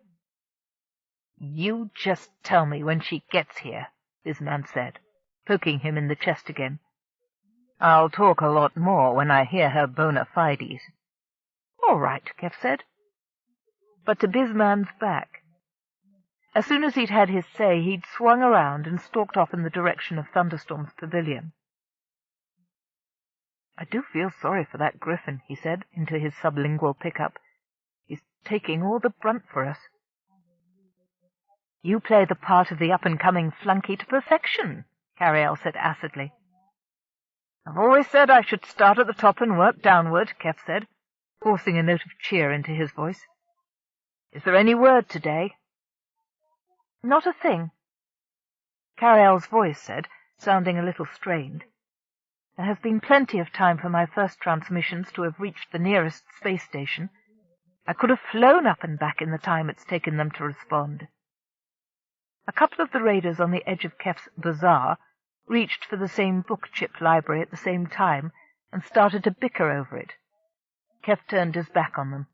"You just tell me when she gets here," Bisman said, poking him in the chest again. "I'll talk a lot more when I hear her bona fides." "All right," Keff said. But to Bisman's back. As soon as he'd had his say, he'd swung around and stalked off in the direction of Thunderstorm's pavilion. "I do feel sorry for that Griffin," he said into his sublingual pickup. "He's taking all the brunt for us." "You play the part of the up-and-coming flunky to perfection," Carialle said acidly. "I've always said I should start at the top and work downward," Keff said, forcing a note of cheer into his voice. "Is there any word today?" "Not a thing," Carialle's voice said, sounding a little strained. "There has been plenty of time for my first transmissions to have reached the nearest space station. I could have flown up and back in the time it's taken them to respond." A couple of the raiders on the edge of Keff's bazaar reached for the same book-chip library at the same time and started to bicker over it. Keff turned his back on them.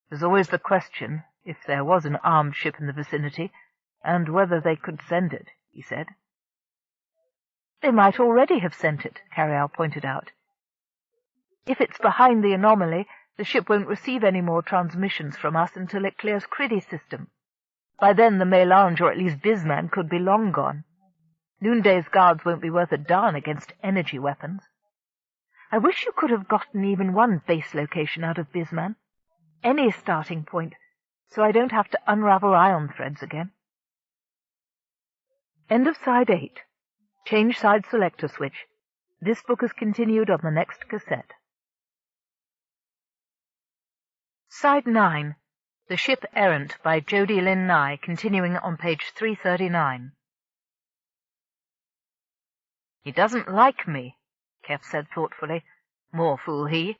"There's always the question, if there was an armed ship in the vicinity, and whether they could send it," he said. "They might already have sent it," Carialle pointed out. "If it's behind the anomaly, the ship won't receive any more transmissions from us until it clears Criddy's system. By then the Mélange, or at least Bisman, could be long gone. Noonday's guards won't be worth a darn against energy weapons. I wish you could have gotten even one base location out of Bisman. Any starting point, so I don't have to unravel ion threads again." End of Side 8. Change side selector switch. This book is continued on the next cassette. Side 9. The Ship Errant by Jody Lynn Nye, continuing on page 339. "He doesn't like me," Keff said thoughtfully. "More fool he.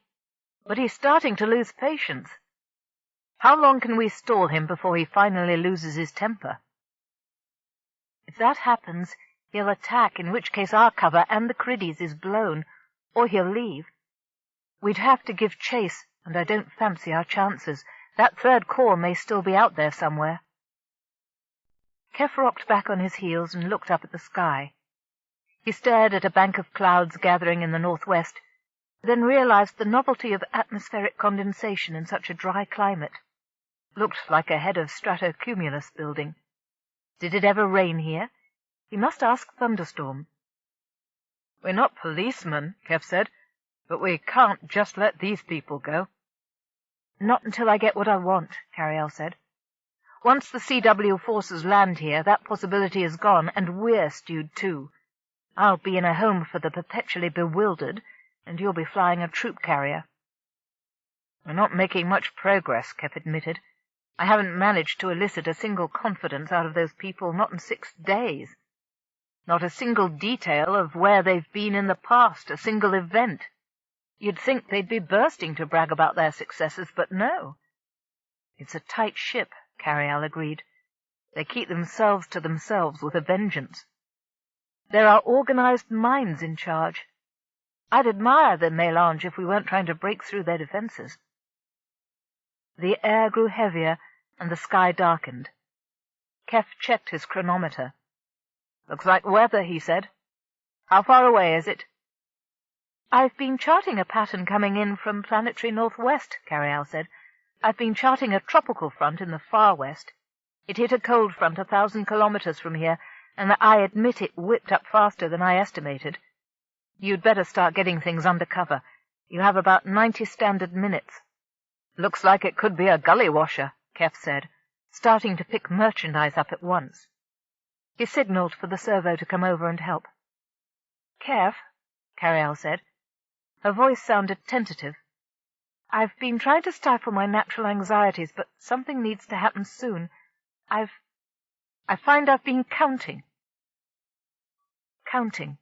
But he's starting to lose patience. How long can we stall him before he finally loses his temper?" "If that happens, he'll attack, in which case our cover and the Criddy's is blown, or he'll leave. We'd have to give chase, and I don't fancy our chances. That third core may still be out there somewhere." Keff rocked back on his heels and looked up at the sky. He stared at a bank of clouds gathering in the northwest, then realized the novelty of atmospheric condensation in such a dry climate. Looked like a head of stratocumulus building. Did it ever rain here? He must ask Thunderstorm. "We're not policemen," Keff said, "but we can't just let these people go." "Not until I get what I want," Carialle said. Once the CW forces land here, that possibility is gone, and we're stewed too. I'll be in a home for the perpetually bewildered, and you'll be flying a troop carrier." "We're not making much progress," Keff admitted. "I haven't managed to elicit a single confidence out of those people, not in 6 days. Not a single detail of where they've been in the past, a single event. You'd think they'd be bursting to brag about their successes, but no." "It's a tight ship," Carialle agreed. "They keep themselves to themselves with a vengeance. There are organized minds in charge. I'd admire the Mélange if we weren't trying to break through their defenses." The air grew heavier, and the sky darkened. Keff checked his chronometer. "Looks like weather," he said. "How far away is it?" "I've been charting a pattern coming in from planetary northwest," Carialle said. "I've been charting a tropical front in the far west. It hit a cold front 1,000 kilometers from here, and I admit it whipped up faster than I estimated. You'd better start getting things under cover. You have about 90 standard minutes." "Looks like it could be a gully washer," Keff said, starting to pick merchandise up at once. He signaled for the servo to come over and help. "Keff," Carialle said. Her voice sounded tentative. "I've been trying to stifle my natural anxieties, but something needs to happen soon. I find I've been counting." Counting,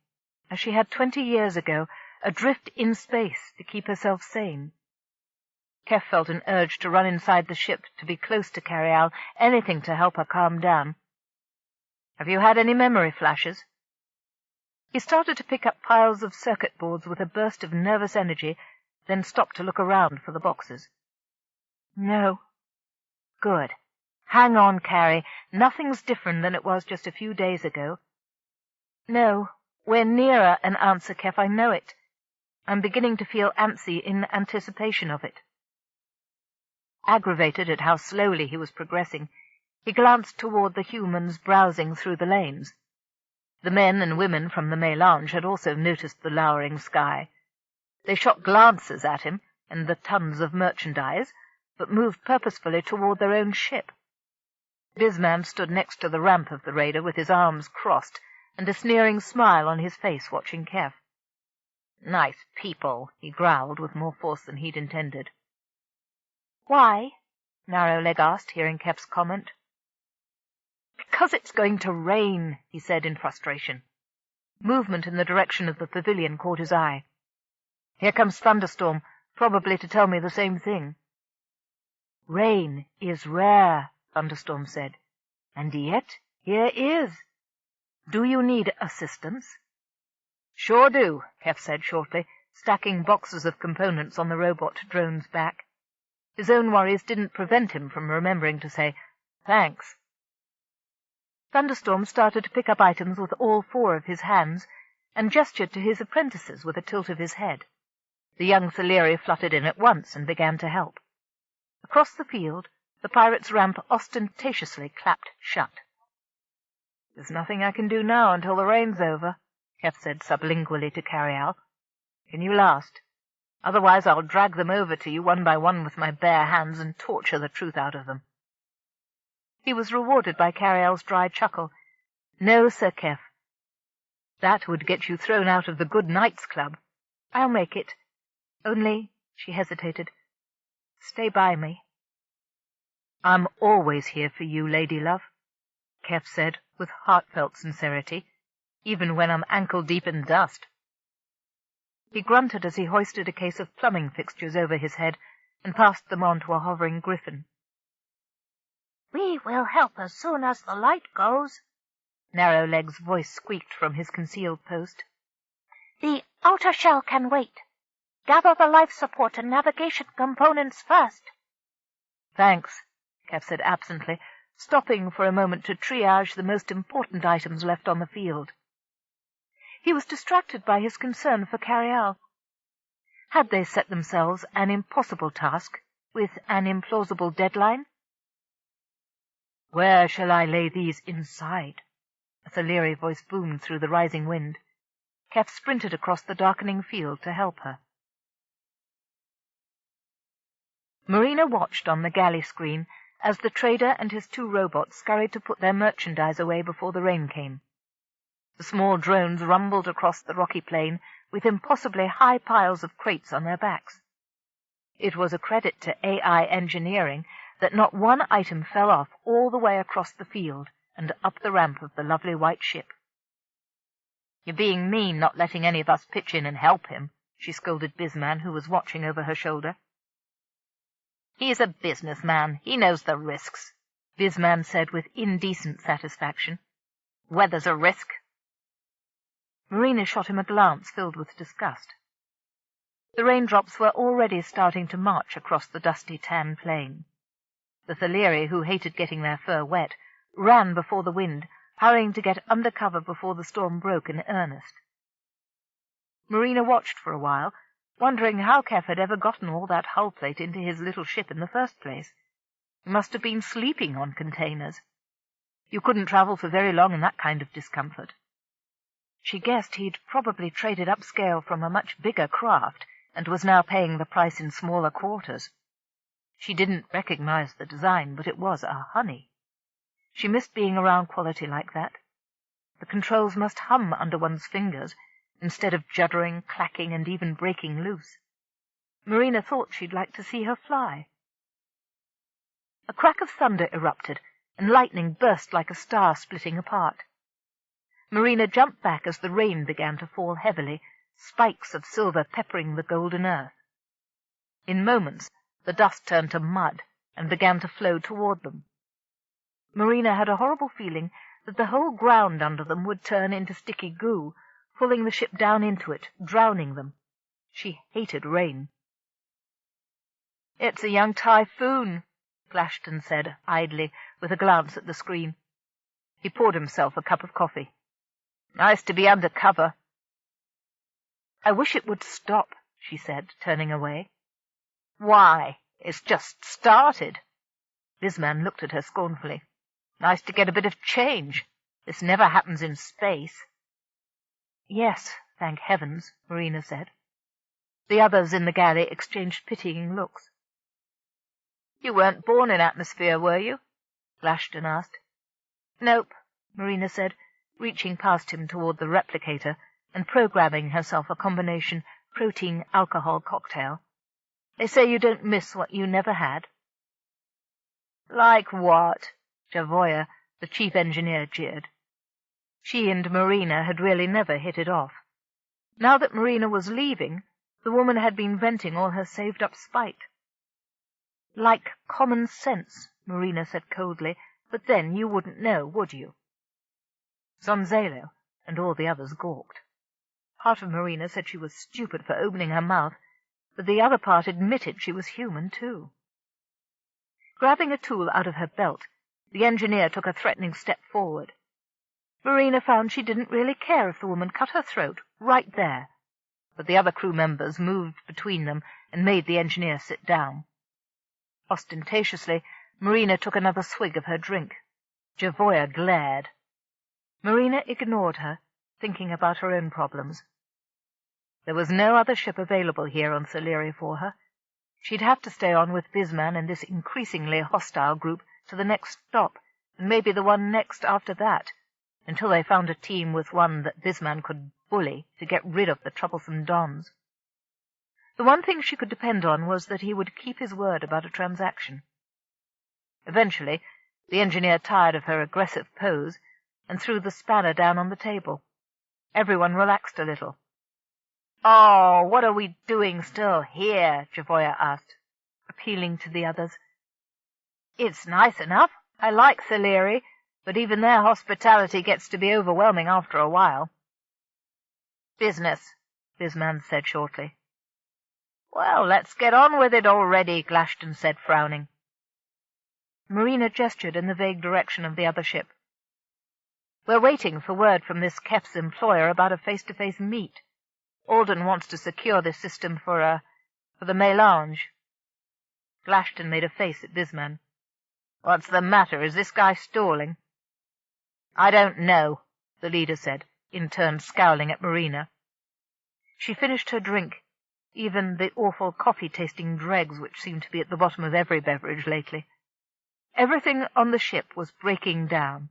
as she had 20 years ago, adrift in space to keep herself sane. Keff felt an urge to run inside the ship, to be close to Carialle, anything to help her calm down. "Have you had any memory flashes?" He started to pick up piles of circuit boards with a burst of nervous energy, then stopped to look around for the boxes. "No." "Good. Hang on, Carrie. Nothing's different than it was just a few days ago." "No. We're nearer an answer, Keff. I know it. I'm beginning to feel antsy in anticipation of it." Aggravated at how slowly he was progressing, he glanced toward the humans browsing through the lanes. The men and women from the Mélange had also noticed the lowering sky. They shot glances at him and the tons of merchandise, but moved purposefully toward their own ship. Bisman stood next to the ramp of the raider with his arms crossed and a sneering smile on his face, watching Keff. "Nice people," he growled with more force than he'd intended. "Why?" Narrowleg asked, hearing Keff's comment. "Because it's going to rain," he said in frustration. Movement in the direction of the pavilion caught his eye. "Here comes Thunderstorm, probably to tell me the same thing." "Rain is rare," Thunderstorm said, "and yet here is. Do you need assistance?" "Sure do," Keff said shortly, stacking boxes of components on the robot drone's back. His own worries didn't prevent him from remembering to say, "Thanks." Thunderstorm started to pick up items with all 4 of his hands, and gestured to his apprentices with a tilt of his head. The young Theleri fluttered in at once and began to help. Across the field, the pirate's ramp ostentatiously clapped shut. "There's nothing I can do now until the rain's over," Keff said sublingually to Carialle. "Can you last? Otherwise I'll drag them over to you one by one with my bare hands and torture the truth out of them." He was rewarded by Carialle's dry chuckle. "No, Sir Keff. That would get you thrown out of the Good Knights Club. I'll make it. Only," she hesitated, "stay by me." "I'm always here for you, lady love," Keff said with heartfelt sincerity, "even when I'm ankle-deep in dust." He grunted as he hoisted a case of plumbing fixtures over his head and passed them on to a hovering griffin. "We will help as soon as the light goes," Narrowleg's voice squeaked from his concealed post. "The outer shell can wait. Gather the life support and navigation components first." "Thanks," Keff said absently, stopping for a moment to triage the most important items left on the field. He was distracted by his concern for Carialle. Had they set themselves an impossible task with an implausible deadline? "Where shall I lay these inside?" A Theleri voice boomed through the rising wind. Keff sprinted across the darkening field to help her. Marina watched on the galley screen as the trader and his 2 robots scurried to put their merchandise away before the rain came. The small drones rumbled across the rocky plain with impossibly high piles of crates on their backs. It was a credit to AI engineering that not one item fell off all the way across the field and up the ramp of the lovely white ship. "You're being mean not letting any of us pitch in and help him," she scolded Bisman, who was watching over her shoulder. "He's a businessman. He knows the risks," Bisman said with indecent satisfaction. "Weather's a risk." Marina shot him a glance filled with disgust. The raindrops were already starting to march across the dusty tan plain. The Thaleri, who hated getting their fur wet, ran before the wind, hurrying to get under cover before the storm broke in earnest. Marina watched for a while, wondering how Keff had ever gotten all that hull plate into his little ship in the first place. He must have been sleeping on containers. You couldn't travel for very long in that kind of discomfort. She guessed he'd probably traded upscale from a much bigger craft and was now paying the price in smaller quarters. She didn't recognize the design, but it was a honey. She missed being around quality like that. The controls must hum under one's fingers, instead of juddering, clacking, and even breaking loose. Marina thought she'd like to see her fly. A crack of thunder erupted, and lightning burst like a star splitting apart. Marina jumped back as the rain began to fall heavily, spikes of silver peppering the golden earth. In moments, the dust turned to mud and began to flow toward them. Marina had a horrible feeling that the whole ground under them would turn into sticky goo, pulling the ship down into it, drowning them. She hated rain. "It's a young typhoon," Glashton said idly, with a glance at the screen. He poured himself a cup of coffee. "Nice to be under cover." "I wish it would stop," she said, turning away. "Why? It's just started." Bisman looked at her scornfully. "Nice to get a bit of change. This never happens in space." "Yes, thank heavens," Marina said. The others in the galley exchanged pitying looks. "You weren't born in atmosphere, were you?" Glashton asked. "Nope," Marina said, reaching past him toward the replicator and programming herself a combination protein-alcohol cocktail. "They say you don't miss what you never had." "Like what?" Javoya, the chief engineer, jeered. She and Marina had really never hit it off. Now that Marina was leaving, the woman had been venting all her saved-up spite. "Like common sense," Marina said coldly, "but then you wouldn't know, would you?" Zonzalo and all the others gawked. Part of Marina said she was stupid for opening her mouth, but the other part admitted she was human, too. Grabbing a tool out of her belt, the engineer took a threatening step forward. Marina found she didn't really care if the woman cut her throat right there, but the other crew members moved between them and made the engineer sit down. Ostentatiously, Marina took another swig of her drink. Javoya glared. Marina ignored her, thinking about her own problems. There was no other ship available here on Thaleri for her. She'd have to stay on with Bisman and this increasingly hostile group to the next stop, and maybe the one next after that, until they found a team with one that Bisman could bully to get rid of the troublesome Dons. The one thing she could depend on was that he would keep his word about a transaction. Eventually, the engineer tired of her aggressive pose and threw the spanner down on the table. Everyone relaxed a little. "Oh, what are we doing still here?" Javoya asked, appealing to the others. "It's nice enough. I like Thaleri, but even their hospitality gets to be overwhelming after a while." "Business," Bisman said shortly. "Well, let's get on with it already," Glashton said, frowning. Marina gestured in the vague direction of the other ship. "We're waiting for word from this Keff's employer about a face-to-face meet. Alden wants to secure this system for the mélange." Glashton made a face at Bisman. "What's the matter? Is this guy stalling?" "I don't know," the leader said, in turn scowling at Marina. She finished her drink, even the awful coffee-tasting dregs which seemed to be at the bottom of every beverage lately. Everything on the ship was breaking down.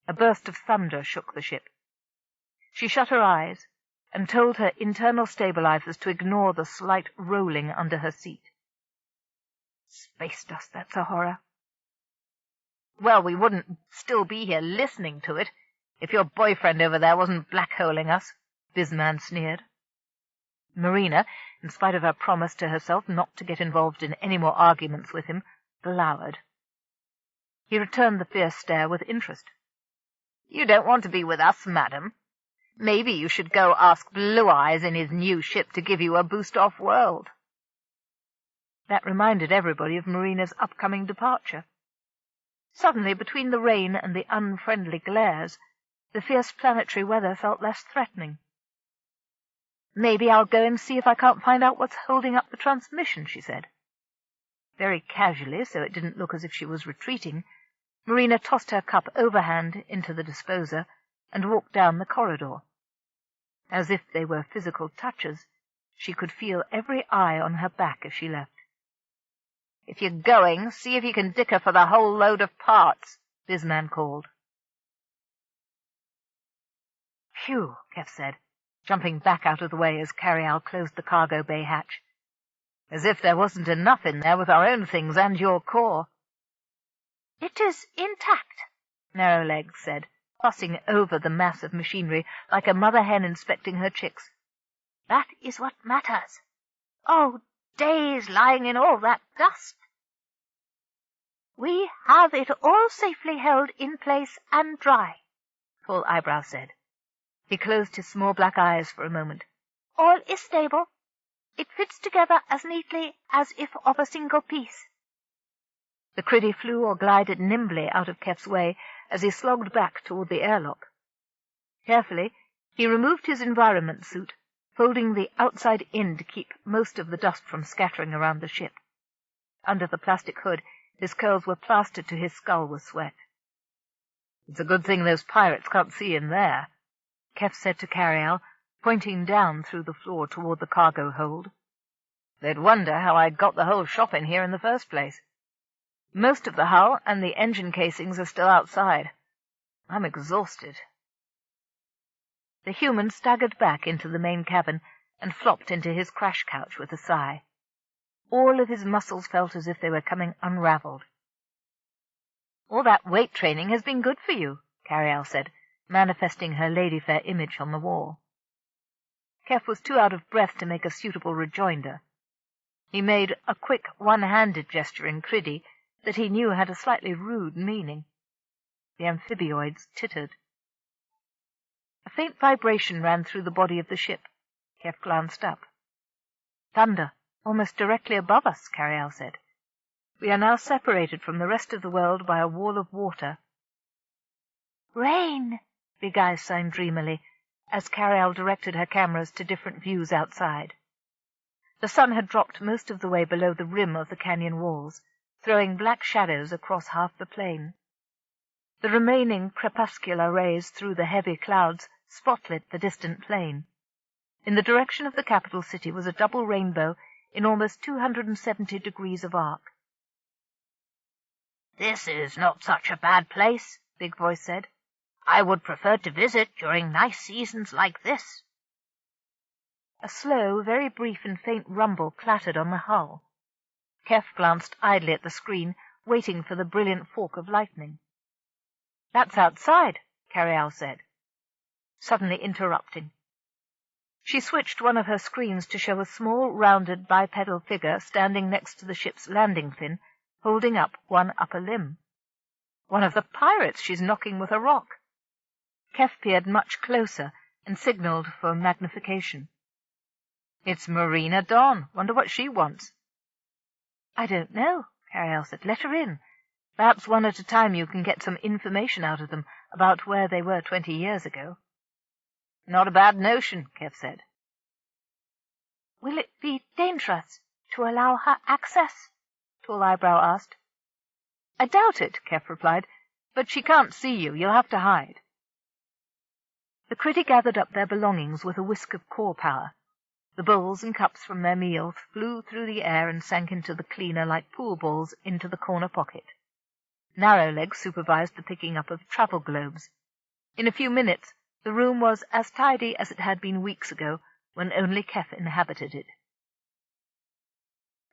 A burst of thunder shook the ship. She shut her eyes and told her internal stabilizers to ignore the slight rolling under her seat. Space dust, that's a horror. Well, we wouldn't still be here listening to it if your boyfriend over there wasn't black-holing us, Bisman sneered. Marina, in spite of her promise to herself not to get involved in any more arguments with him, glowered. He returned the fierce stare with interest. You don't want to be with us, madam. Maybe you should go ask Blue Eyes in his new ship to give you a boost off-world. That reminded everybody of Marina's upcoming departure. Suddenly, between the rain and the unfriendly glares, the fierce planetary weather felt less threatening. Maybe I'll go and see if I can't find out what's holding up the transmission, she said. Very casually, so it didn't look as if she was retreating, Marina tossed her cup overhand into the disposer and walked down the corridor. As if they were physical touches, she could feel every eye on her back as she left. If you're going, see if you can dicker for the whole load of parts, Bisman called. Phew, Keff said, jumping back out of the way as Carialle closed the cargo bay hatch. As if there wasn't enough in there with our own things and your core. It is intact, Narrowlegs said, fussing over the mass of machinery like a mother hen inspecting her chicks. That is what matters. Oh, days lying in all that dust. We have it all safely held in place and dry, Tall Eyebrow said. He closed his small black eyes for a moment. All is stable. It fits together as neatly as if of a single piece. The criddy flew or glided nimbly out of Keff's way as he slogged back toward the airlock. Carefully, he removed his environment suit, folding the outside in to keep most of the dust from scattering around the ship. Under the plastic hood, his curls were plastered to his skull with sweat. It's a good thing those pirates can't see in there, Keff said to Carialle, pointing down through the floor toward the cargo hold. They'd wonder how I got the whole shop in here in the first place. Most of the hull and the engine casings are still outside. I'm exhausted. The human staggered back into the main cabin and flopped into his crash couch with a sigh. All of his muscles felt as if they were coming unraveled. All that weight training has been good for you, Carialle said, manifesting her ladyfair image on the wall. Keff was too out of breath to make a suitable rejoinder. He made a quick one-handed gesture in Criddy that he knew had a slightly rude meaning. The amphibioids tittered. A faint vibration ran through the body of the ship. Keff glanced up. Thunder, almost directly above us, Carialle said. We are now separated from the rest of the world by a wall of water. Rain, Big Eyes signed dreamily, as Carialle directed her cameras to different views outside. The sun had dropped most of the way below the rim of the canyon walls, throwing black shadows across half the plain. The remaining crepuscular rays through the heavy clouds spotlit the distant plain. In the direction of the capital city was a double rainbow in almost 270 degrees of arc. This is not such a bad place, Big Voice said. I would prefer to visit during nice seasons like this. A slow, very brief and faint rumble clattered on the hull. Keff glanced idly at the screen, waiting for the brilliant fork of lightning. That's outside, Carialle said, suddenly interrupting. She switched one of her screens to show a small, rounded, bipedal figure standing next to the ship's landing fin, holding up one upper limb. One of the pirates she's knocking with a rock. Keff peered much closer and signaled for magnification. It's Marina Dawn. Wonder what she wants. I don't know, Carialle said. Let her in. Perhaps one at a time you can get some information out of them about where they were 20 years ago. Not a bad notion, Keff said. Will it be dangerous to allow her access? Tall Eyebrow asked. I doubt it, Keff replied, but she can't see you. You'll have to hide. The critter gathered up their belongings with a whisk of core power. The bowls and cups from their meals flew through the air and sank into the cleaner like pool balls into the corner pocket. Narrowlegs supervised the picking up of travel globes. In a few minutes, the room was as tidy as it had been weeks ago, when only Keff inhabited it.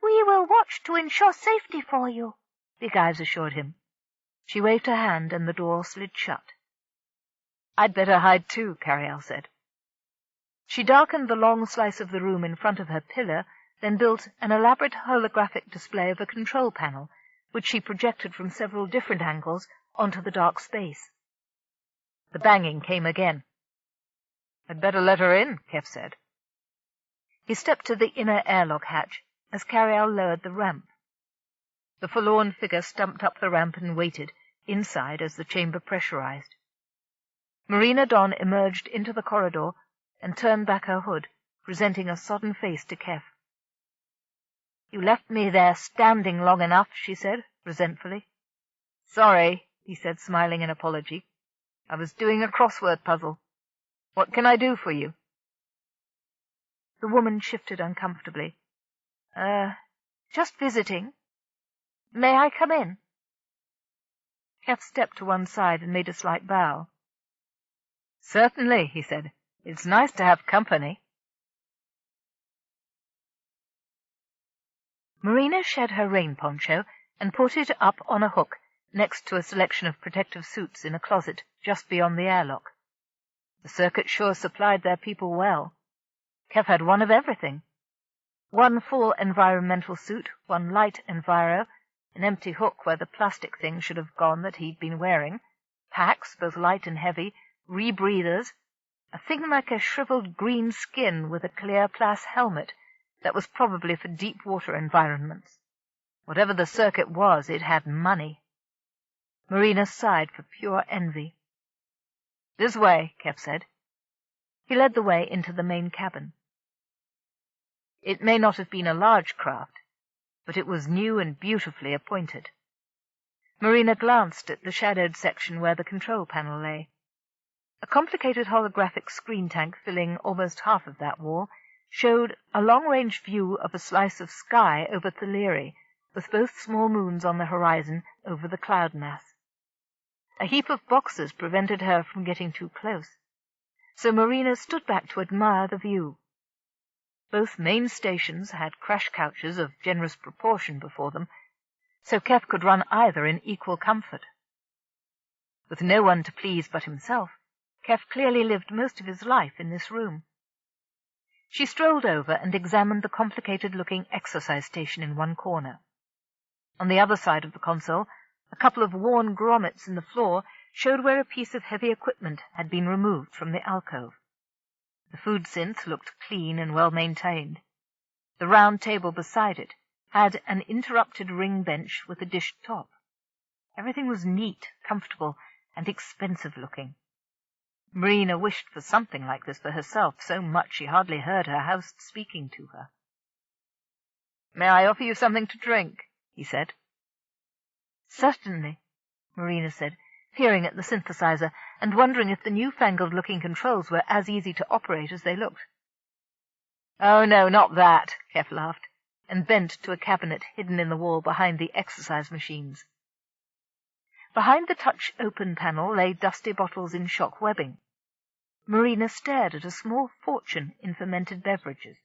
"We will watch to ensure safety for you," Big Eyes assured him. She waved her hand, and the door slid shut. "I'd better hide too," Carialle said. She darkened the long slice of the room in front of her pillar, then built an elaborate holographic display of a control panel, which she projected from several different angles onto the dark space. The banging came again. "I'd better let her in," Keff said. He stepped to the inner airlock hatch as Carialle lowered the ramp. The forlorn figure stumped up the ramp and waited, inside, as the chamber pressurized. Marina Don emerged into the corridor and turned back her hood, presenting a sodden face to Keff. "You left me there standing long enough," she said, resentfully. "Sorry," he said, smiling in apology. "I was doing a crossword puzzle. What can I do for you?" The woman shifted uncomfortably. Just visiting. May I come in?" Keff stepped to one side and made a slight bow. "Certainly," he said. "It's nice to have company." Marina shed her rain poncho and put it up on a hook next to a selection of protective suits in a closet just beyond the airlock. The circuit sure supplied their people well. Keff had one of everything. One full environmental suit, one light enviro, an empty hook where the plastic thing should have gone that he'd been wearing, packs, both light and heavy, rebreathers, a thing like a shriveled green skin with a clear glass helmet that was probably for deep-water environments. Whatever the circuit was, it had money. Marina sighed for pure envy. "This way," Keff said. He led the way into the main cabin. It may not have been a large craft, but it was new and beautifully appointed. Marina glanced at the shadowed section where the control panel lay. A complicated holographic screen tank filling almost half of that wall showed a long-range view of a slice of sky over Theleri, with both small moons on the horizon over the cloud mass. A heap of boxes prevented her from getting too close, so Marina stood back to admire the view. Both main stations had crash couches of generous proportion before them, so Keff could run either in equal comfort. With no one to please but himself, Keff clearly lived most of his life in this room. She strolled over and examined the complicated-looking exercise station in one corner. On the other side of the console, a couple of worn grommets in the floor showed where a piece of heavy equipment had been removed from the alcove. The food synth looked clean and well-maintained. The round table beside it had an interrupted ring bench with a dished top. Everything was neat, comfortable, and expensive-looking. Marina wished for something like this for herself so much she hardly heard her host speaking to her. "May I offer you something to drink?" he said. "Certainly," Marina said, peering at the synthesizer and wondering if the newfangled-looking controls were as easy to operate as they looked. "Oh, no, not that," Keff laughed, and bent to a cabinet hidden in the wall behind the exercise machines. Behind the touch-open panel lay dusty bottles in shock webbing. Marina stared at a small fortune in fermented beverages.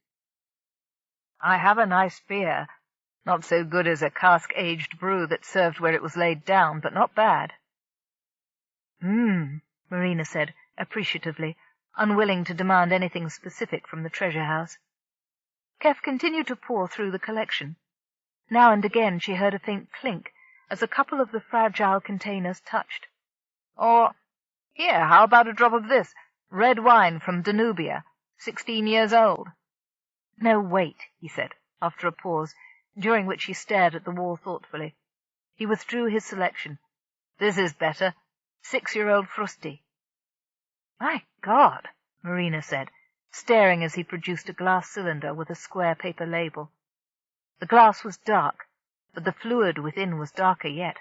"I have a nice beer. Not so good as a cask-aged brew that served where it was laid down, but not bad." Marina said, appreciatively, unwilling to demand anything specific from the treasure house. Keff continued to pour through the collection. Now and again she heard a faint clink as a couple of the fragile containers touched. "Or, here, how about a drop of this? Red wine from Danubia, 16 years old." "No, wait," he said, after a pause, during which he stared at the wall thoughtfully. He withdrew his selection. "This is better. 6-year-old Frusti." "My God," Marina said, staring as he produced a glass cylinder with a square paper label. The glass was dark, but the fluid within was darker yet.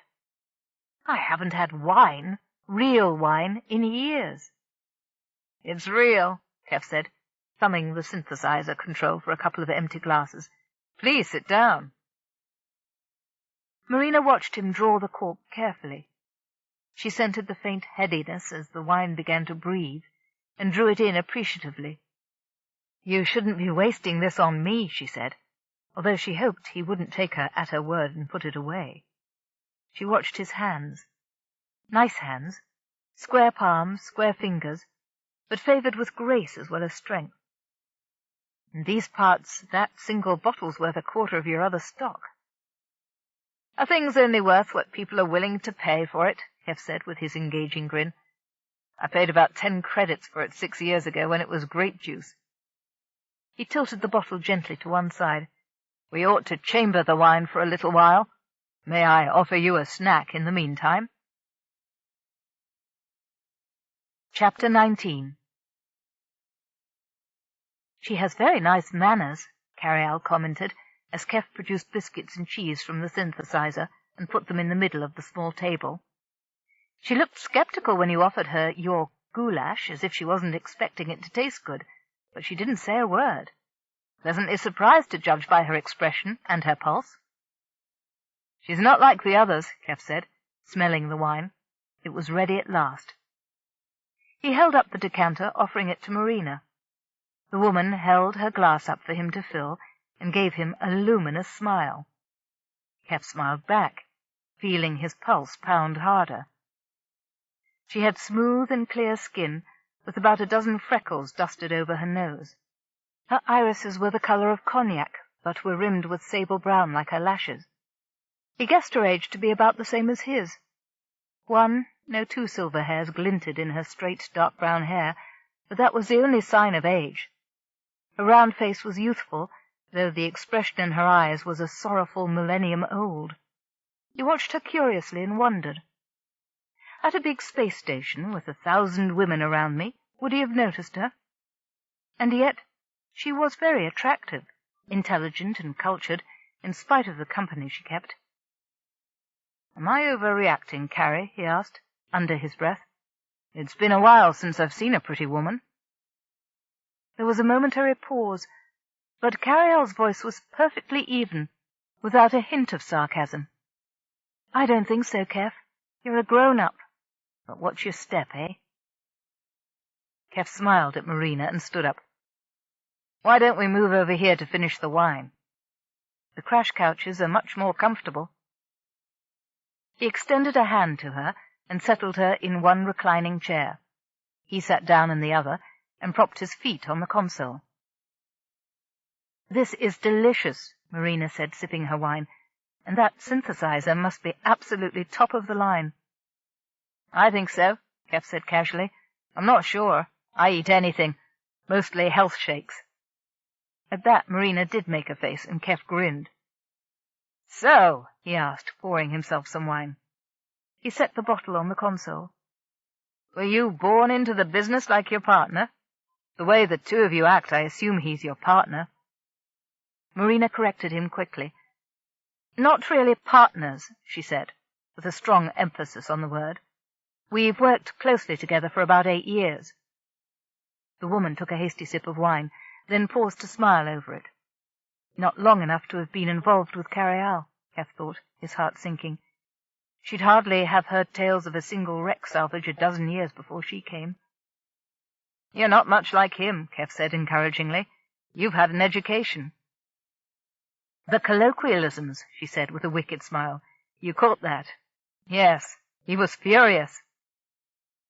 "I haven't had wine, real wine, in years." "It's real," Keff said, thumbing the synthesizer control for a couple of empty glasses. "Please sit down." Marina watched him draw the cork carefully. She scented the faint headiness as the wine began to breathe, and drew it in appreciatively. "You shouldn't be wasting this on me," she said, although she hoped he wouldn't take her at her word and put it away. She watched his hands. Nice hands, square palms, square fingers, but favoured with grace as well as strength. In these parts, that single bottle's worth a quarter of your other stock. "A thing's only worth what people are willing to pay for it," Keff said with his engaging grin. "I paid about 10 credits for it 6 years ago when it was grape juice." He tilted the bottle gently to one side. "We ought to chamber the wine for a little while. May I offer you a snack in the meantime?" Chapter 19. "She has very nice manners," Carialle commented, as Keff produced biscuits and cheese from the synthesizer and put them in the middle of the small table. "She looked sceptical when you offered her your goulash, as if she wasn't expecting it to taste good, but she didn't say a word. Pleasantly surprised to judge by her expression and her pulse." "She's not like the others," Keff said, smelling the wine. It was ready at last. He held up the decanter, offering it to Marina. The woman held her glass up for him to fill and gave him a luminous smile. Keff smiled back, feeling his pulse pound harder. She had smooth and clear skin, with about a dozen freckles dusted over her nose. Her irises were the colour of cognac, but were rimmed with sable brown like her lashes. He guessed her age to be about the same as his. 2 silver hairs glinted in her straight dark brown hair, but that was the only sign of age. Her round face was youthful, though the expression in her eyes was a sorrowful millennium old. He watched her curiously and wondered. At a big space station, with 1,000 women around me, would he have noticed her? And yet she was very attractive, intelligent and cultured, in spite of the company she kept. "Am I overreacting, Carrie?" he asked, under his breath. "It's been a while since I've seen a pretty woman." There was a momentary pause, but Carialle's voice was perfectly even, without a hint of sarcasm. "I don't think so, Keff. You're a grown-up. But watch your step, eh?" Keff smiled at Marina and stood up. "Why don't we move over here to finish the wine? The crash couches are much more comfortable." He extended a hand to her and settled her in one reclining chair. He sat down in the other and propped his feet on the console. "This is delicious," Marina said, sipping her wine, "and that synthesizer must be absolutely top of the line." "I think so," Keff said casually. "I'm not sure. I eat anything, mostly health shakes." At that Marina did make a face, and Keff grinned. "So," he asked, pouring himself some wine. He set the bottle on the console. "Were you born into the business like your partner? The way the two of you act, I assume he's your partner." Marina corrected him quickly. "Not really partners," she said, with a strong emphasis on the word. "We've worked closely together for about 8 years." The woman took a hasty sip of wine, then paused to smile over it. Not long enough to have been involved with Carialle, Keff thought, his heart sinking. She'd hardly have heard tales of a single wreck salvage a dozen years before she came. "You're not much like him," Keff said encouragingly. "You've had an education." "The colloquialisms," she said with a wicked smile. "You caught that?" "Yes, he was furious."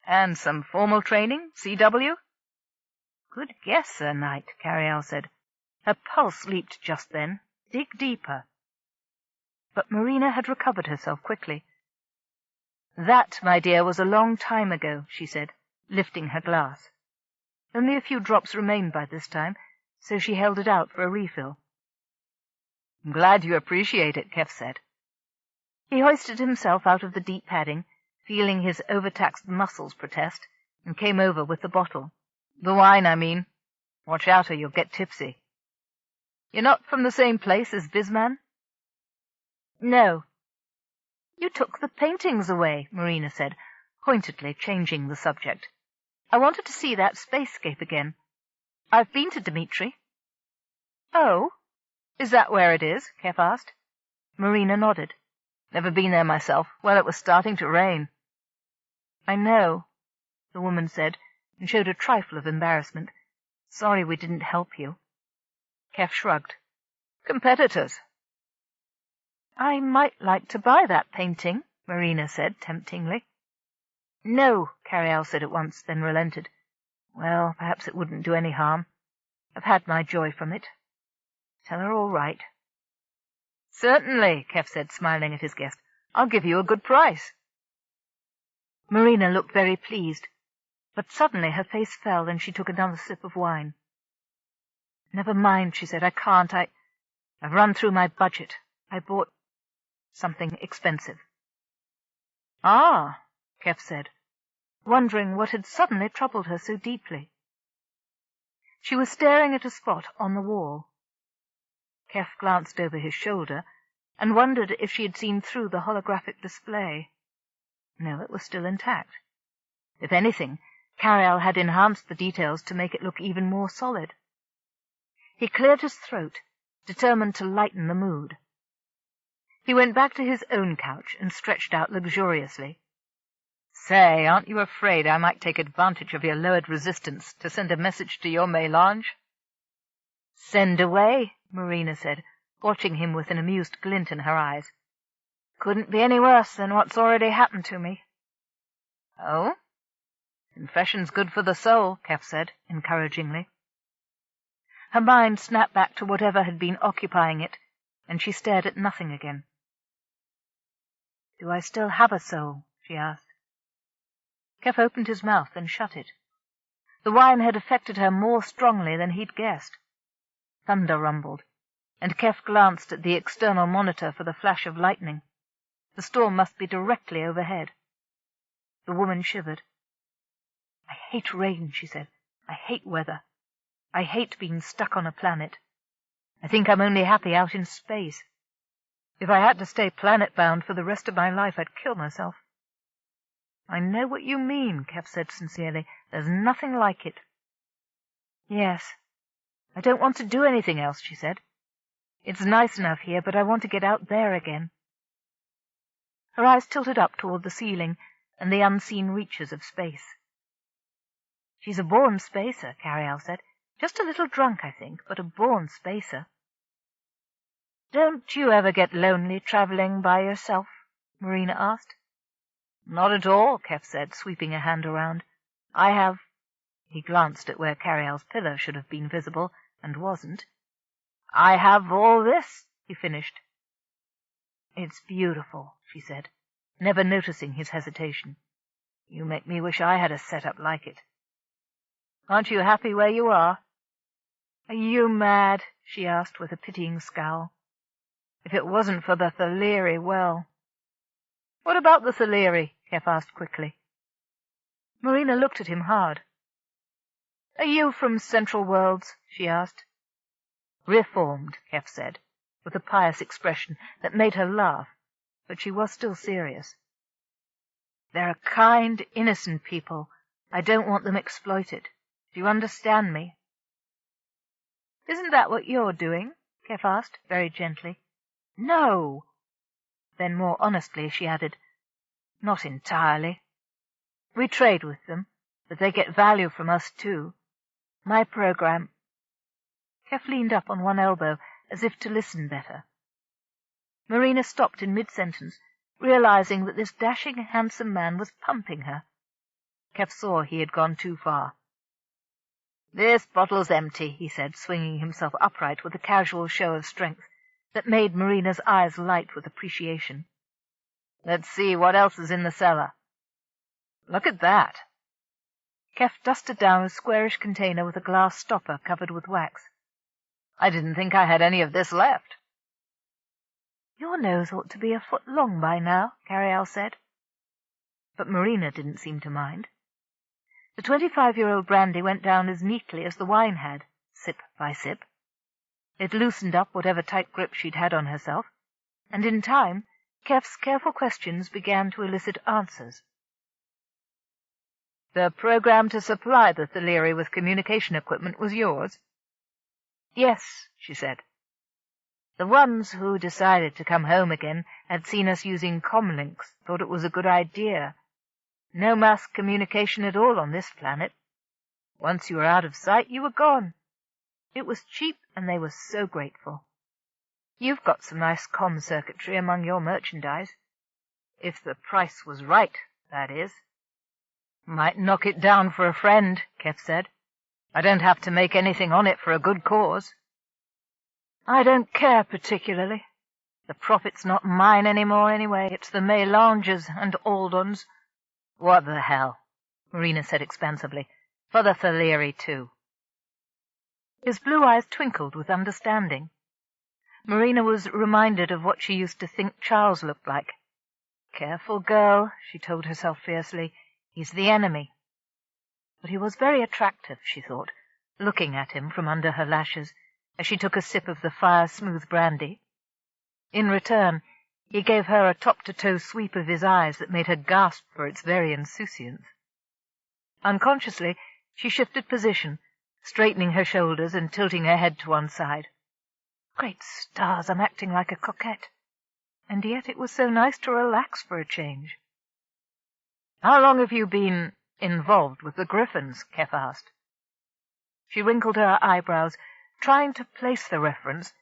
"And some formal training, CW?" "Good guess, Sir Knight," Carialle said. Her pulse leaped just then. "Dig deeper." But Marina had recovered herself quickly. "That, my dear, was a long time ago," she said, lifting her glass. Only a few drops remained by this time, so she held it out for a refill. "I'm glad you appreciate it," Keff said. He hoisted himself out of the deep padding, feeling his overtaxed muscles protest, and came over with the bottle. "The wine, I mean. Watch out or you'll get tipsy." "You're not from the same place as Visman?" "No." "You took the paintings away," Marina said, pointedly changing the subject. "I wanted to see that spacescape again. I've been to Dmitri." "Oh? Is that where it is?" Keff asked. Marina nodded. Never been there myself. Well, it was starting to rain. I know, the woman said, and showed a trifle of embarrassment. Sorry we didn't help you. Keff shrugged. Competitors. I might like to buy that painting, Marina said temptingly. No, Carialle said at once, then relented. Well, perhaps it wouldn't do any harm. I've had my joy from it. Tell her all right. Certainly, Keff said, smiling at his guest. I'll give you a good price. Marina looked very pleased, but suddenly her face fell and she took another sip of wine. Never mind, she said. I can't. I've run through my budget. I bought something expensive. Ah, Keff said, wondering what had suddenly troubled her so deeply. She was staring at a spot on the wall. Keff glanced over his shoulder and wondered if she had seen through the holographic display. No, it was still intact. If anything, Carialle had enhanced the details to make it look even more solid. He cleared his throat, determined to lighten the mood. He went back to his own couch and stretched out luxuriously. Say, aren't you afraid I might take advantage of your lowered resistance to send a message to your mélange? Send away, Marina said, watching him with an amused glint in her eyes. Couldn't be any worse than what's already happened to me. Oh? Confession's good for the soul, Keff said, encouragingly. Her mind snapped back to whatever had been occupying it, and she stared at nothing again. Do I still have a soul? She asked. Keff opened his mouth and shut it. The wine had affected her more strongly than he'd guessed. Thunder rumbled, and Keff glanced at the external monitor for the flash of lightning. The storm must be directly overhead. The woman shivered. I hate rain, she said. I hate weather. I hate being stuck on a planet. I think I'm only happy out in space. If I had to stay planet-bound for the rest of my life, I'd kill myself. I know what you mean, Keff said sincerely. There's nothing like it. Yes. I don't want to do anything else, she said. It's nice enough here, but I want to get out there again. Her eyes tilted up toward the ceiling and the unseen reaches of space. She's a born spacer, Carialle said. Just a little drunk, I think, but a born spacer. Don't you ever get lonely traveling by yourself? Marina asked. Not at all, Keff said, sweeping a hand around. I have. He glanced at where Carialle's pillow should have been visible, and wasn't. I have all this, he finished. It's beautiful, she said, never noticing his hesitation. You make me wish I had a setup like it. Aren't you happy where you are? Are you mad? She asked with a pitying scowl. If it wasn't for the Thaleri, well... What about the Thaleri? Keff asked quickly. Marina looked at him hard. Are you from Central Worlds? She asked. Reformed, Keff said, with a pious expression that made her laugh, but she was still serious. They're a kind, innocent people. I don't want them exploited. Do you understand me? Isn't that what you're doing? Keff asked, very gently. No. Then more honestly she added, not entirely. We trade with them, but they get value from us too. My program... Keff leaned up on one elbow as if to listen better. Marina stopped in mid-sentence, realizing that this dashing, handsome man was pumping her. Keff saw he had gone too far. This bottle's empty, he said, swinging himself upright with a casual show of strength that made Marina's eyes light with appreciation. Let's see what else is in the cellar. Look at that. Keff dusted down a squarish container with a glass stopper covered with wax. I didn't think I had any of this left. Your nose ought to be a foot long by now, Carialle said. But Marina didn't seem to mind. The 25-year-old brandy went down as neatly as the wine had, sip by sip. It loosened up whatever tight grip she'd had on herself, and in time Keff's careful questions began to elicit answers. The program to supply the Thaleri with communication equipment was yours? Yes, she said. The ones who decided to come home again had seen us using comlinks, thought it was a good idea. No mass communication at all on this planet. Once you were out of sight, you were gone. It was cheap, and they were so grateful. You've got some nice comm circuitry among your merchandise. If the price was right, that is. Might knock it down for a friend, Keff said. I don't have to make anything on it for a good cause. I don't care particularly. The profit's not mine any more anyway. It's the Mélanges and Aldon's. What the hell, Marina said expansively. For the Theleri, too. His blue eyes twinkled with understanding. Marina was reminded of what she used to think Charles looked like. Careful, girl, she told herself fiercely. He's the enemy. But he was very attractive, she thought, looking at him from under her lashes, as she took a sip of the fire-smooth brandy. In return, he gave her a top-to-toe sweep of his eyes that made her gasp for its very insouciance. Unconsciously, she shifted position, straightening her shoulders and tilting her head to one side. Great stars, I'm acting like a coquette. And yet it was so nice to relax for a change. How long have you been involved with the Griffins? Keff asked. She wrinkled her eyebrows, trying to place the reference.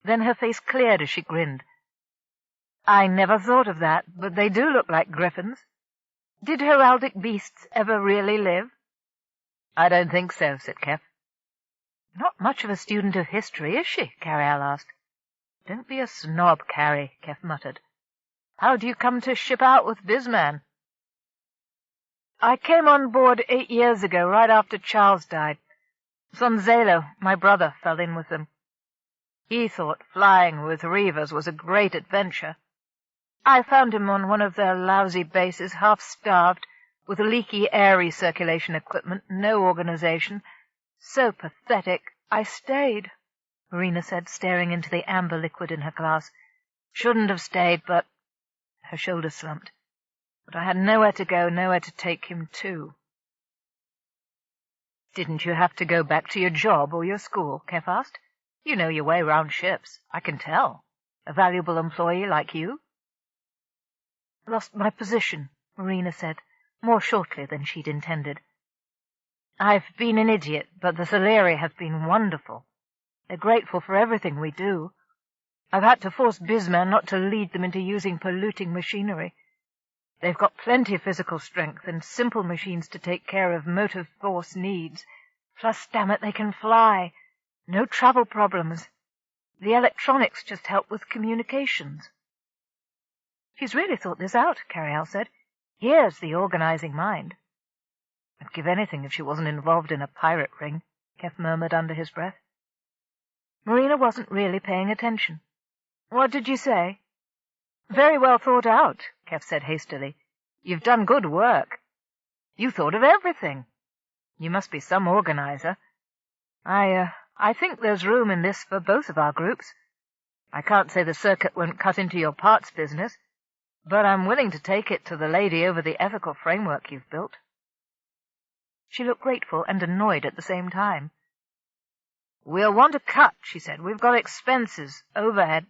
Then her face cleared as she grinned. I never thought of that, but they do look like griffins. Did heraldic beasts ever really live? I don't think so, said Keff. Not much of a student of history, is she? Carialle asked. Don't be a snob, Carrie, Keff muttered. How do you come to ship out with Bisman? I came on board 8 years ago, right after Charles died. Sonzelo, my brother, fell in with them. He thought flying with reavers was a great adventure. I found him on one of their lousy bases, half-starved, with leaky air recirculation equipment, no organization. So pathetic. I stayed, Marina said, staring into the amber liquid in her glass. Shouldn't have stayed, but... Her shoulders slumped. But I had nowhere to go, nowhere to take him to. Didn't you have to go back to your job or your school? Keff asked. You know your way round ships, I can tell. A valuable employee like you. Lost my position, Marina said, more shortly than she'd intended. I've been an idiot, but the Theleri have been wonderful. They're grateful for everything we do. I've had to force Bisman not to lead them into using polluting machinery. They've got plenty of physical strength and simple machines to take care of motive force needs. Plus, damn it, they can fly. No travel problems. The electronics just help with communications. She's really thought this out, Carialle said. Here's the organizing mind. I'd give anything if she wasn't involved in a pirate ring, Keff murmured under his breath. Marina wasn't really paying attention. What did you say? Very well thought out, Keff said hastily. You've done good work. You thought of everything. You must be some organizer. I think there's room in this for both of our groups. I can't say the circuit won't cut into your parts business, but I'm willing to take it to the lady over the ethical framework you've built. She looked grateful and annoyed at the same time. We'll want a cut, she said. We've got expenses, overhead.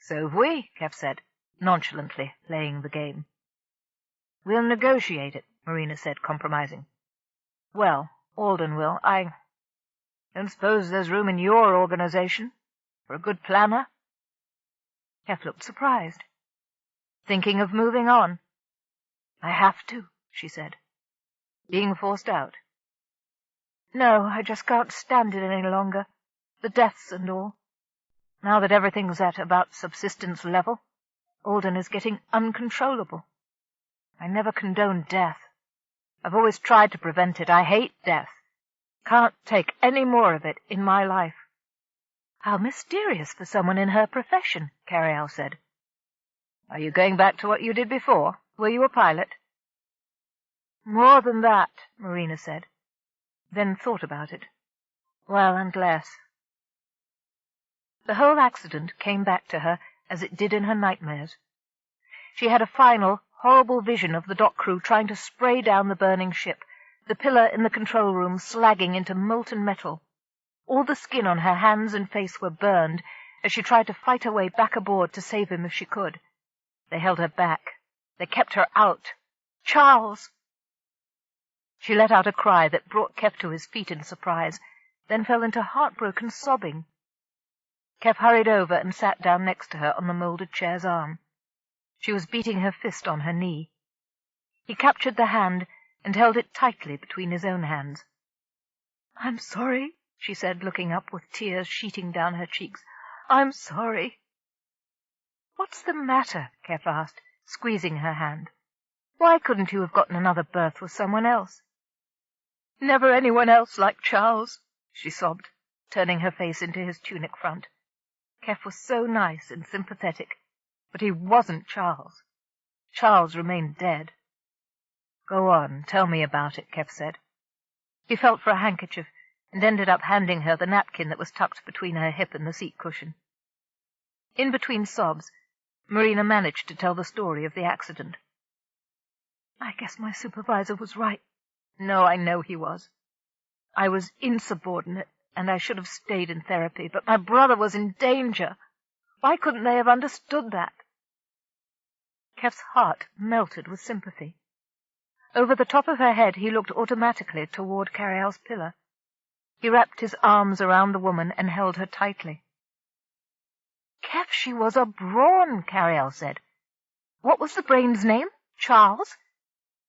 So have we, Keff said, nonchalantly playing the game. We'll negotiate it, Marina said, compromising. Well, Alden will. I don't suppose there's room in your organization for a good planner? Keff looked surprised. Thinking of moving on? I have to, she said. Being forced out? No, I just can't stand it any longer. The deaths and all. Now that everything's at about subsistence level, Alden is getting uncontrollable. I never condone death. I've always tried to prevent it. I hate death. Can't take any more of it in my life. How mysterious for someone in her profession, Carialle said. Are you going back to what you did before? Were you a pilot? More than that, Marina said, then thought about it. Well, and less. The whole accident came back to her as it did in her nightmares. She had a final, horrible vision of the dock crew trying to spray down the burning ship, the pillar in the control room slagging into molten metal. All the skin on her hands and face were burned, as she tried to fight her way back aboard to save him if she could. They held her back. They kept her out. Charles! She let out a cry that brought Keff to his feet in surprise, then fell into heartbroken sobbing. Keff hurried over and sat down next to her on the moulded chair's arm. She was beating her fist on her knee. He captured the hand and held it tightly between his own hands. "I'm sorry," she said, looking up with tears sheeting down her cheeks. "I'm sorry." "What's the matter?" Keff asked, squeezing her hand. "Why couldn't you have gotten another berth with someone else?" "Never anyone else like Charles," she sobbed, turning her face into his tunic front. Keff was so nice and sympathetic, but he wasn't Charles. Charles remained dead. "Go on, tell me about it," Keff said. He felt for a handkerchief and ended up handing her the napkin that was tucked between her hip and the seat cushion. In between sobs, Marina managed to tell the story of the accident. "I guess my supervisor was right." "No, I know he was. I was insubordinate, and I should have stayed in therapy, but my brother was in danger. Why couldn't they have understood that?" Keff's heart melted with sympathy. Over the top of her head he looked automatically toward Carialle's pillar. He wrapped his arms around the woman and held her tightly. "Keff, she was a Brawn," Carialle said. "What was the brain's name? Charles?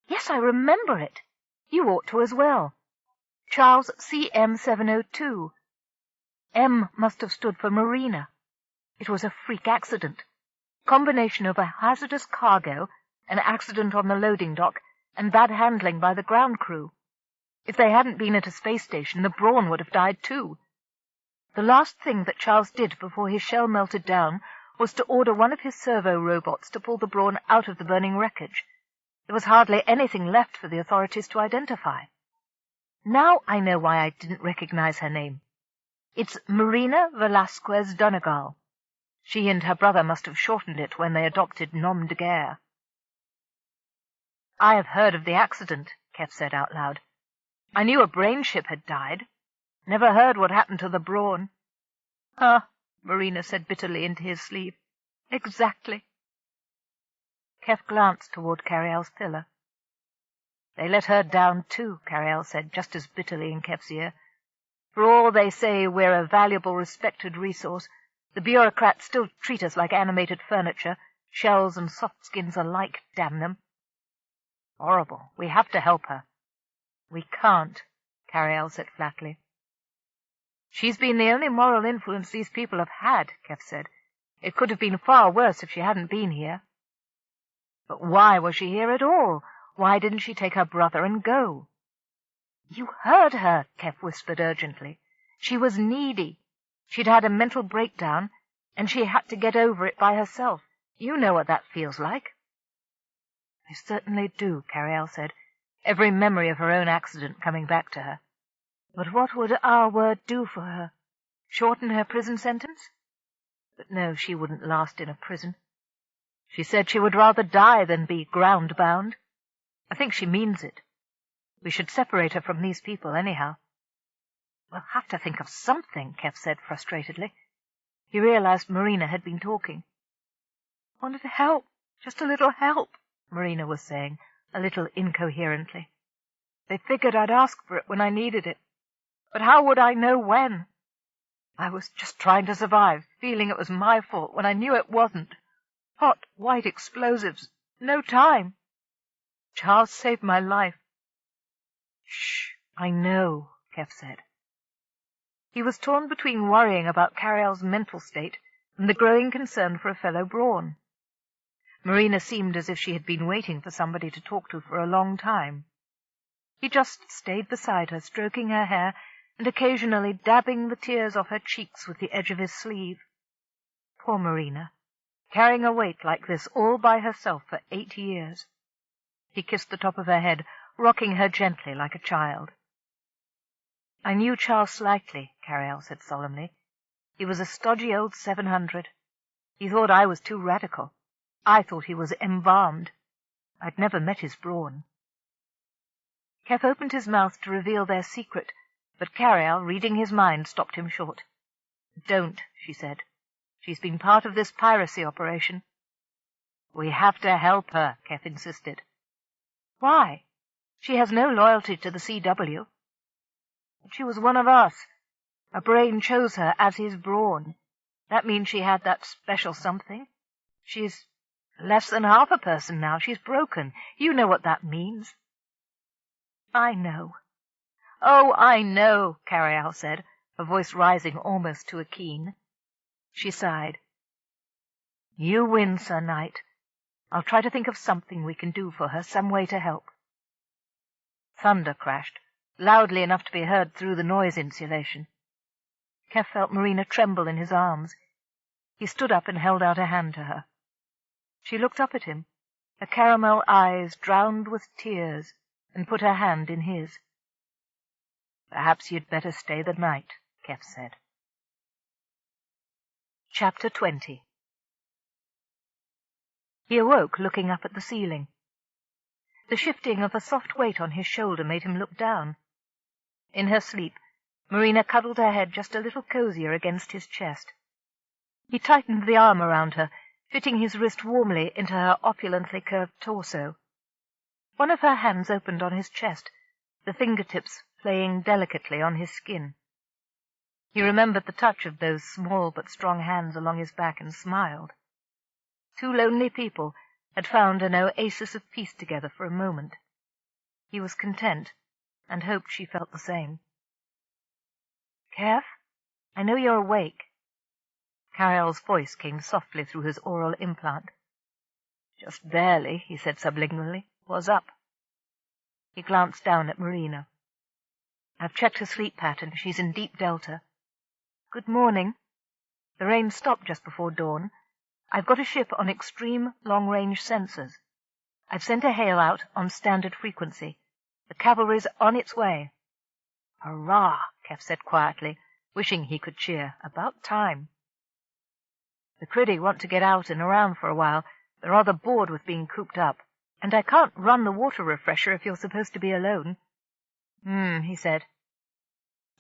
Yes, I remember it. You ought to as well. Charles CM702. M must have stood for Marina. It was a freak accident. Combination of a hazardous cargo, an accident on the loading dock, and bad handling by the ground crew. If they hadn't been at a space station, the Brawn would have died too. The last thing that Charles did before his shell melted down was to order one of his servo robots to pull the Brawn out of the burning wreckage. There was hardly anything left for the authorities to identify. Now I know why I didn't recognize her name. It's Marina Velasquez Donegal. She and her brother must have shortened it when they adopted nom de guerre." "I have heard of the accident," Keff said out loud. "I knew a brain ship had died. Never heard what happened to the Brawn." "Ah," Marina said bitterly into his sleeve. "Exactly." Keff glanced toward Carialle's pillar. "They let her down too," Carialle said, just as bitterly in Keff's ear. "For all they say we're a valuable, respected resource, the bureaucrats still treat us like animated furniture, shells and soft skins alike, damn them." "Horrible. We have to help her." "We can't," Carialle said flatly. "She's been the only moral influence these people have had," Keff said. "It could have been far worse if she hadn't been here." "But why was she here at all? Why didn't she take her brother and go?" "You heard her," Keff whispered urgently. "She was needy. She'd had a mental breakdown, and she had to get over it by herself. You know what that feels like." "I certainly do," Carialle said, every memory of her own accident coming back to her. "But what would our word do for her? Shorten her prison sentence? But no, she wouldn't last in a prison. She said she would rather die than be ground-bound. I think she means it. We should separate her from these people anyhow." "We'll have to think of something," Keff said frustratedly. He realized Marina had been talking. "Wanted help, just a little help," Marina was saying, a little incoherently. "They figured I'd ask for it when I needed it. But how would I know when? I was just trying to survive, feeling it was my fault when I knew it wasn't. Hot, white explosives. No time. Charles saved my life." "Shh, I know," Keff said. He was torn between worrying about Carialle's mental state and the growing concern for a fellow Brawn. Marina seemed as if she had been waiting for somebody to talk to for a long time. He just stayed beside her, stroking her hair and occasionally dabbing the tears off her cheeks with the edge of his sleeve. Poor Marina, carrying a weight like this all by herself for 8 years. He kissed the top of her head, rocking her gently like a child. "I knew Charles slightly," Carialle said solemnly. "He was a stodgy old 700. He thought I was too radical. I thought he was embalmed. I'd never met his Brawn." Keff opened his mouth to reveal their secret, but Carialle, reading his mind, stopped him short. "Don't," she said. She's been part of this piracy operation." "We have to help her," Keff insisted. "Why? She has no loyalty to the CW." "But she was one of us. Her brain chose her as his Brawn. That means she had that special something. She's less than half a person now. She's broken. You know what that means." "I know." "Oh, I know," Carialle said, her voice rising almost to a keen. She sighed. "You win, Sir Knight. I'll try to think of something we can do for her, some way to help." Thunder crashed, loudly enough to be heard through the noise insulation. Keff felt Marina tremble in his arms. He stood up and held out a hand to her. She looked up at him, her caramel eyes drowned with tears, and put her hand in his. "Perhaps you'd better stay the night," Keff said. Chapter 20. He awoke looking up at the ceiling. The shifting of a soft weight on his shoulder made him look down. In her sleep, Marina cuddled her head just a little cozier against his chest. He tightened the arm around her, fitting his wrist warmly into her opulently curved torso. One of her hands opened on his chest, the fingertips playing delicately on his skin. He remembered the touch of those small but strong hands along his back and smiled. Two lonely people had found an oasis of peace together for a moment. He was content, and hoped she felt the same. "Keff, I know you're awake." Carialle's voice came softly through his oral implant. "Just barely," he said sublingually. "What's up?" He glanced down at Marina. "I've checked her sleep pattern. She's in deep delta. Good morning. The rain stopped just before dawn. I've got a ship on extreme long-range sensors. I've sent a hail out on standard frequency. The cavalry's on its way." "Hurrah!" Keff said quietly, wishing he could cheer. "About time." "The Criddy want to get out and around for a while. They're rather bored with being cooped up. And I can't run the water refresher if you're supposed to be alone." He said.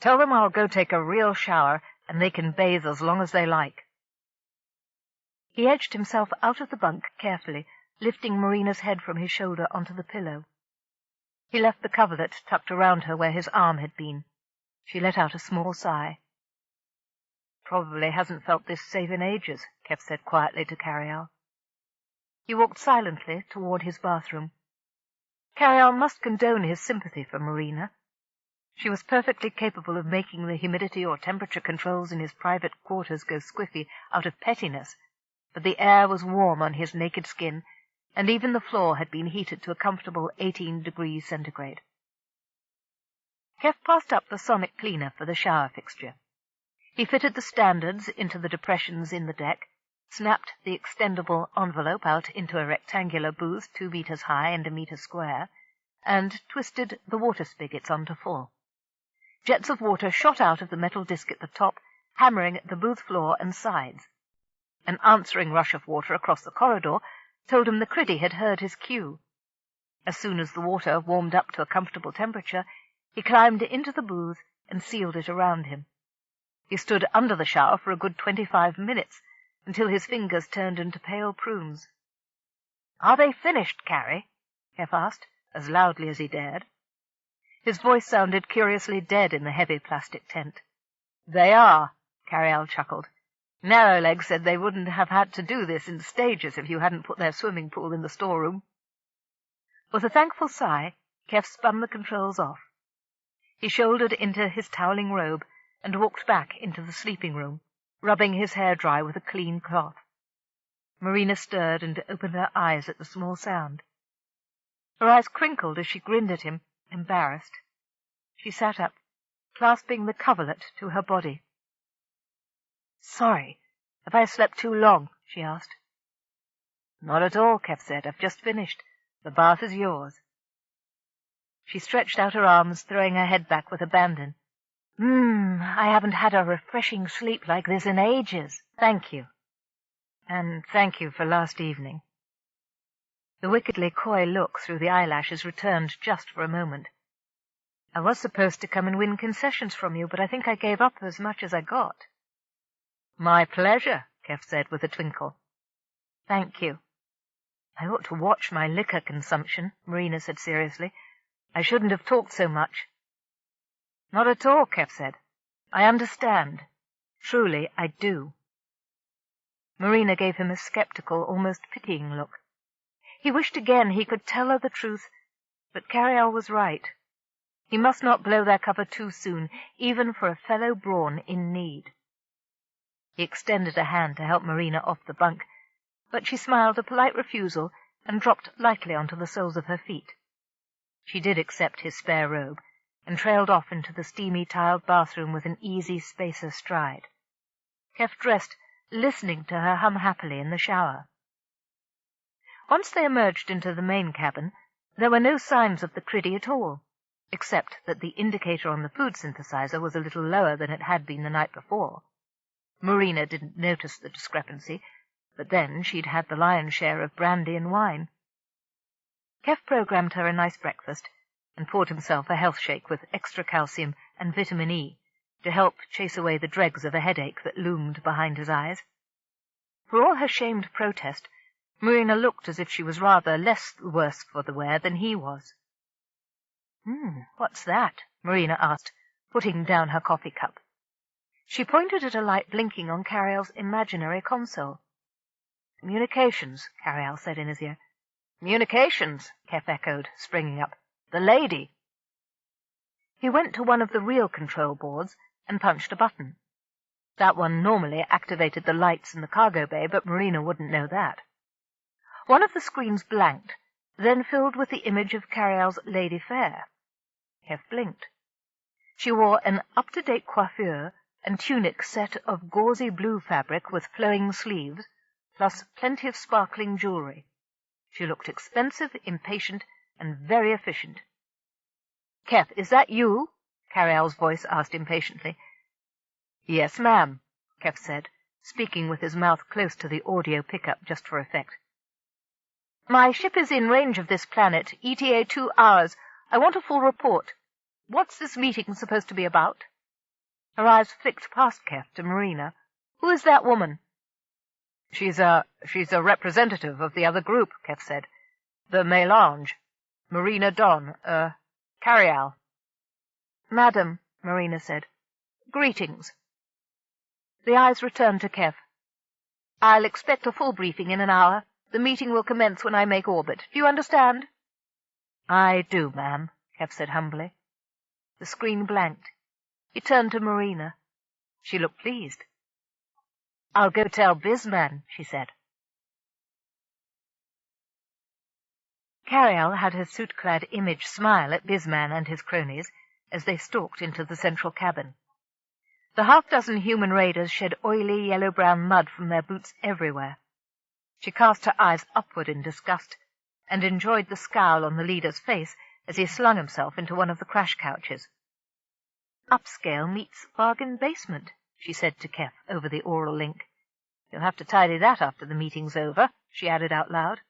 "Tell them I'll go take a real shower, and they can bathe as long as they like." He edged himself out of the bunk carefully, lifting Marina's head from his shoulder onto the pillow. He left the coverlet tucked around her where his arm had been. She let out a small sigh. "Probably hasn't felt this safe in ages," Keff said quietly to Carialle. He walked silently toward his bathroom. Carialle must condone his sympathy for Marina. She was perfectly capable of making the humidity or temperature controls in his private quarters go squiffy out of pettiness, but the air was warm on his naked skin, and even the floor had been heated to a comfortable 18 degrees centigrade. Keff passed up the sonic cleaner for the shower fixture. He fitted the standards into the depressions in the deck, snapped the extendable envelope out into a rectangular booth 2 meters high and 1 meter square, and twisted the water spigots onto full. Jets of water shot out of the metal disc at the top, hammering at the booth floor and sides. An answering rush of water across the corridor told him the Criddy had heard his cue. As soon as the water warmed up to a comfortable temperature, he climbed into the booth and sealed it around him. He stood under the shower for a good 25 minutes, until his fingers turned into pale prunes. "Are they finished, Carrie?" Keff asked, as loudly as he dared. His voice sounded curiously dead in the heavy plastic tent. "They are," Carialle chuckled. "Narrowleg said they wouldn't have had to do this in stages if you hadn't put their swimming pool in the storeroom." With a thankful sigh, Keff spun the controls off. He shouldered into his toweling robe and walked back into the sleeping room, rubbing his hair dry with a clean cloth. Marina stirred and opened her eyes at the small sound. Her eyes crinkled as she grinned at him, embarrassed. She sat up, clasping the coverlet to her body. "Sorry, have I slept too long?" she asked. "Not at all," Keff said. "I've just finished. The bath is yours." She stretched out her arms, throwing her head back with abandon. I haven't had a refreshing sleep like this in ages. Thank you. And thank you for last evening." The wickedly coy look through the eyelashes returned just for a moment. "I was supposed to come and win concessions from you, but I think I gave up as much as I got." "My pleasure," Keff said with a twinkle. "Thank you." "I ought to watch my liquor consumption," Marina said seriously. "I shouldn't have talked so much." "Not at all," Keff said. "I understand. Truly, I do." Marina gave him a sceptical, almost pitying look. He wished again he could tell her the truth, but Carialle was right. He must not blow their cover too soon, even for a fellow Brawn in need. He extended a hand to help Marina off the bunk, but she smiled a polite refusal and dropped lightly onto the soles of her feet. She did accept his spare robe, and trailed off into the steamy tiled bathroom with an easy spacer stride. Keff dressed, listening to her hum happily in the shower. Once they emerged into the main cabin, there were no signs of the criddy at all, except that the indicator on the food synthesizer was a little lower than it had been the night before. Marina didn't notice the discrepancy, but then she'd had the lion's share of brandy and wine. Keff programmed her a nice breakfast, and poured himself a health shake with extra calcium and vitamin E to help chase away the dregs of a headache that loomed behind his eyes. For all her shamed protest, Marina looked as if she was rather less worse for the wear than he was. "What's that?" Marina asked, putting down her coffee cup. She pointed at a light blinking on Carialle's imaginary console. "Communications," Carialle said in his ear. "Communications," Keff echoed, springing up. "The lady." He went to one of the real control boards and punched a button. That one normally activated the lights in the cargo bay, but Marina wouldn't know that. One of the screens blanked, then filled with the image of Carialle's Lady Fair. Keff blinked. She wore an up-to-date coiffure and tunic set of gauzy blue fabric with flowing sleeves, plus plenty of sparkling jewelry. She looked expensive, impatient, and very efficient. "Keff, is that you?" Carialle's voice asked impatiently. "Yes, ma'am," Keff said, speaking with his mouth close to the audio pickup just for effect. "My ship is in range of this planet, ETA 2 hours. I want a full report. What's this meeting supposed to be about?" Her eyes flicked past Keff to Marina. "Who is that woman?" She's a representative of the other group," Keff said. "The Mélange. Marina Don, Carialle." "Madam," Marina said. "Greetings." The eyes returned to Keff. "I'll expect a full briefing in an hour. The meeting will commence when I make orbit. Do you understand?" "I do, ma'am," Keff said humbly. The screen blanked. He turned to Marina. She looked pleased. "I'll go tell Bisman," she said. Carialle had her suit-clad image smile at Bisman and his cronies as they stalked into the central cabin. The half-dozen human raiders shed oily yellow-brown mud from their boots everywhere. She cast her eyes upward in disgust, and enjoyed the scowl on the leader's face as he slung himself into one of the crash couches. "Upscale meets bargain basement," she said to Keff over the oral link. "You'll have to tidy that after the meeting's over," she added out loud.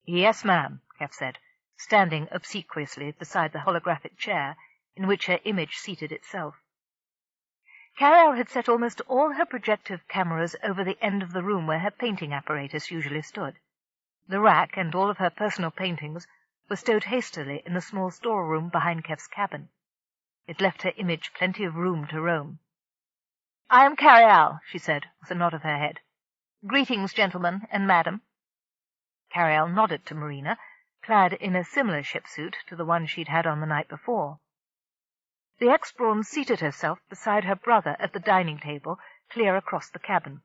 "Yes, ma'am," Keff said, standing obsequiously beside the holographic chair in which her image seated itself. Carialle had set almost all her projective cameras over the end of the room where her painting apparatus usually stood. The rack and all of her personal paintings were stowed hastily in the small storeroom behind Keff's cabin. It left her image plenty of room to roam. "I am Carialle," she said, with a nod of her head. "Greetings, gentlemen and madam." Carialle nodded to Marina, clad in a similar ship suit to the one she'd had on the night before. The ex-Brawn seated herself beside her brother at the dining table, clear across the cabin.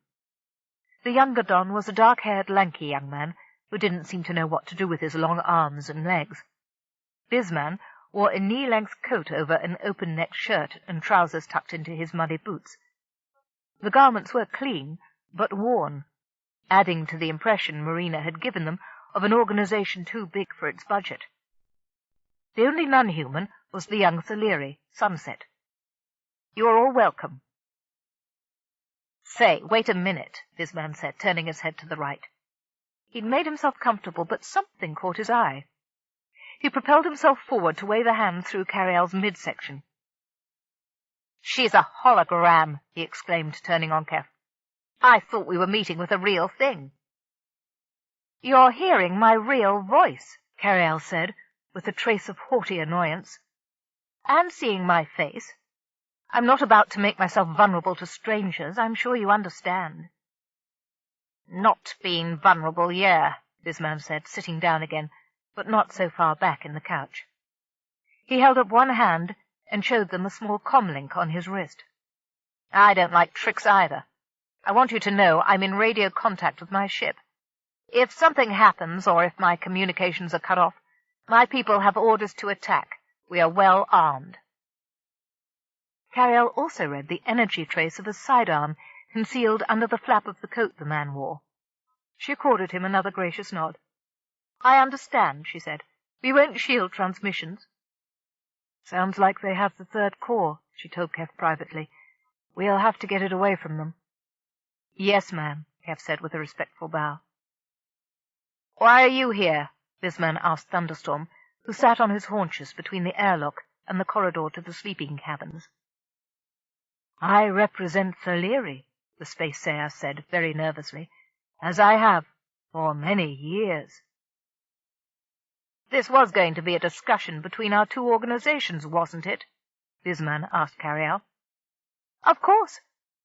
The younger Don was a dark-haired, lanky young man who didn't seem to know what to do with his long arms and legs. Bisman wore a knee-length coat over an open-necked shirt and trousers tucked into his muddy boots. The garments were clean, but worn, adding to the impression Marina had given them of an organization too big for its budget. The only non-human was the young Thaleri, Sunset. "You are all welcome." "Say, wait a minute," Bisman said, turning his head to the right. He'd made himself comfortable, but something caught his eye. He propelled himself forward to wave a hand through Carialle's midsection. "She's a hologram," he exclaimed, turning on Keff. I thought we were meeting with a real thing." "You're hearing my real voice," Carialle said, with a trace of haughty annoyance, "and seeing my face. I'm not about to make myself vulnerable to strangers, I'm sure you understand." "Not being vulnerable, yeah," Bisman said, sitting down again, but not so far back in the couch. He held up one hand and showed them a small comlink on his wrist. "I don't like tricks either. I want you to know I'm in radio contact with my ship. If something happens, or if my communications are cut off, my people have orders to attack. We are well armed." Carialle also read the energy trace of a sidearm concealed under the flap of the coat the man wore. She accorded him another gracious nod. "I understand," she said. "We won't shield transmissions." "Sounds like they have the third core," she told Keff privately. "We'll have to get it away from them." "Yes, ma'am," Keff said with a respectful bow. "Why are you here?" Bisman asked Thunderstorm, who sat on his haunches between the airlock and the corridor to the sleeping cabins. "I represent Theleri," the space sayer said very nervously, "as I have for many years." "This was going to be a discussion between our two organizations, wasn't it?" Bisman asked Carialle. "Of course,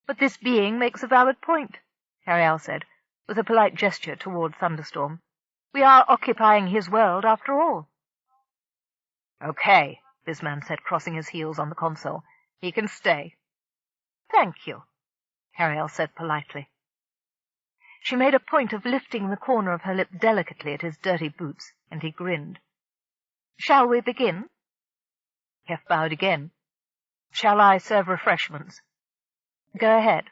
but this being makes a valid point," Carialle said, with a polite gesture toward Thunderstorm. "We are occupying his world, after all." "Okay," Bisman said, crossing his heels on the console. "He can stay." "Thank you," Carialle said politely. She made a point of lifting the corner of her lip delicately at his dirty boots, and he grinned. "Shall we begin?" Keff bowed again. "Shall I serve refreshments?" "Go ahead."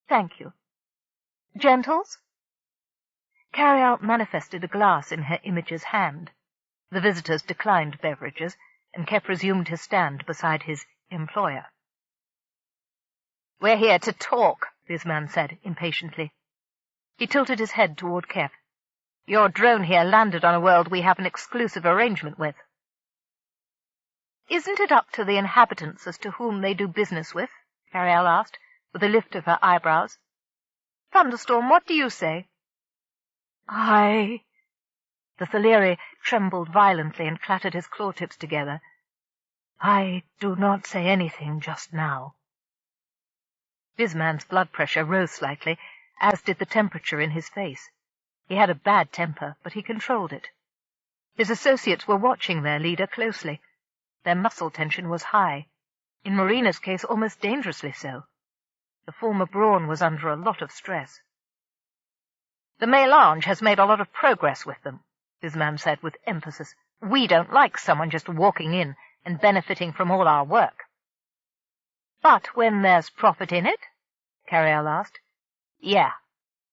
"Thank you. Gentles?" Carialle manifested a glass in her image's hand. The visitors declined beverages, and Keff resumed his stand beside his employer. "We're here to talk," Bisman said impatiently. He tilted his head toward Keff. "Your drone here landed on a world we have an exclusive arrangement with." "Isn't it up to the inhabitants as to whom they do business with?" Carialle asked, with a lift of her eyebrows. "Thunderstorm, what do you say?" The Theleri trembled violently and clattered his claw tips together. "I do not say anything just now." Bisman's blood pressure rose slightly, as did the temperature in his face. He had a bad temper, but he controlled it. His associates were watching their leader closely. Their muscle tension was high. In Marina's case, almost dangerously so. The former Brawn was under a lot of stress. "The Mélange has made a lot of progress with them," Bisman said with emphasis. "We don't like someone just walking in and benefiting from all our work." "But when there's profit in it?" Carialle asked. "Yeah,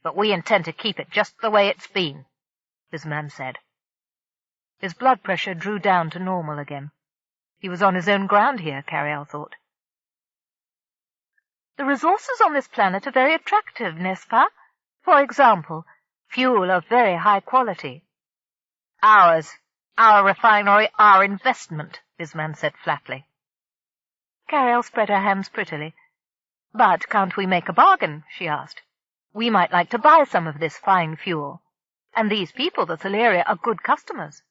but we intend to keep it just the way it's been," Bisman said. His blood pressure drew down to normal again. He was on his own ground here, Carialle thought. "The resources on this planet are very attractive, n'est-ce pas? For example, fuel of very high quality." "Ours, our refinery, our investment," Bisman said flatly. Carialle spread her hands prettily. "But can't we make a bargain?" she asked. "We might like to buy some of this fine fuel. And these people, the Theleri, are good customers."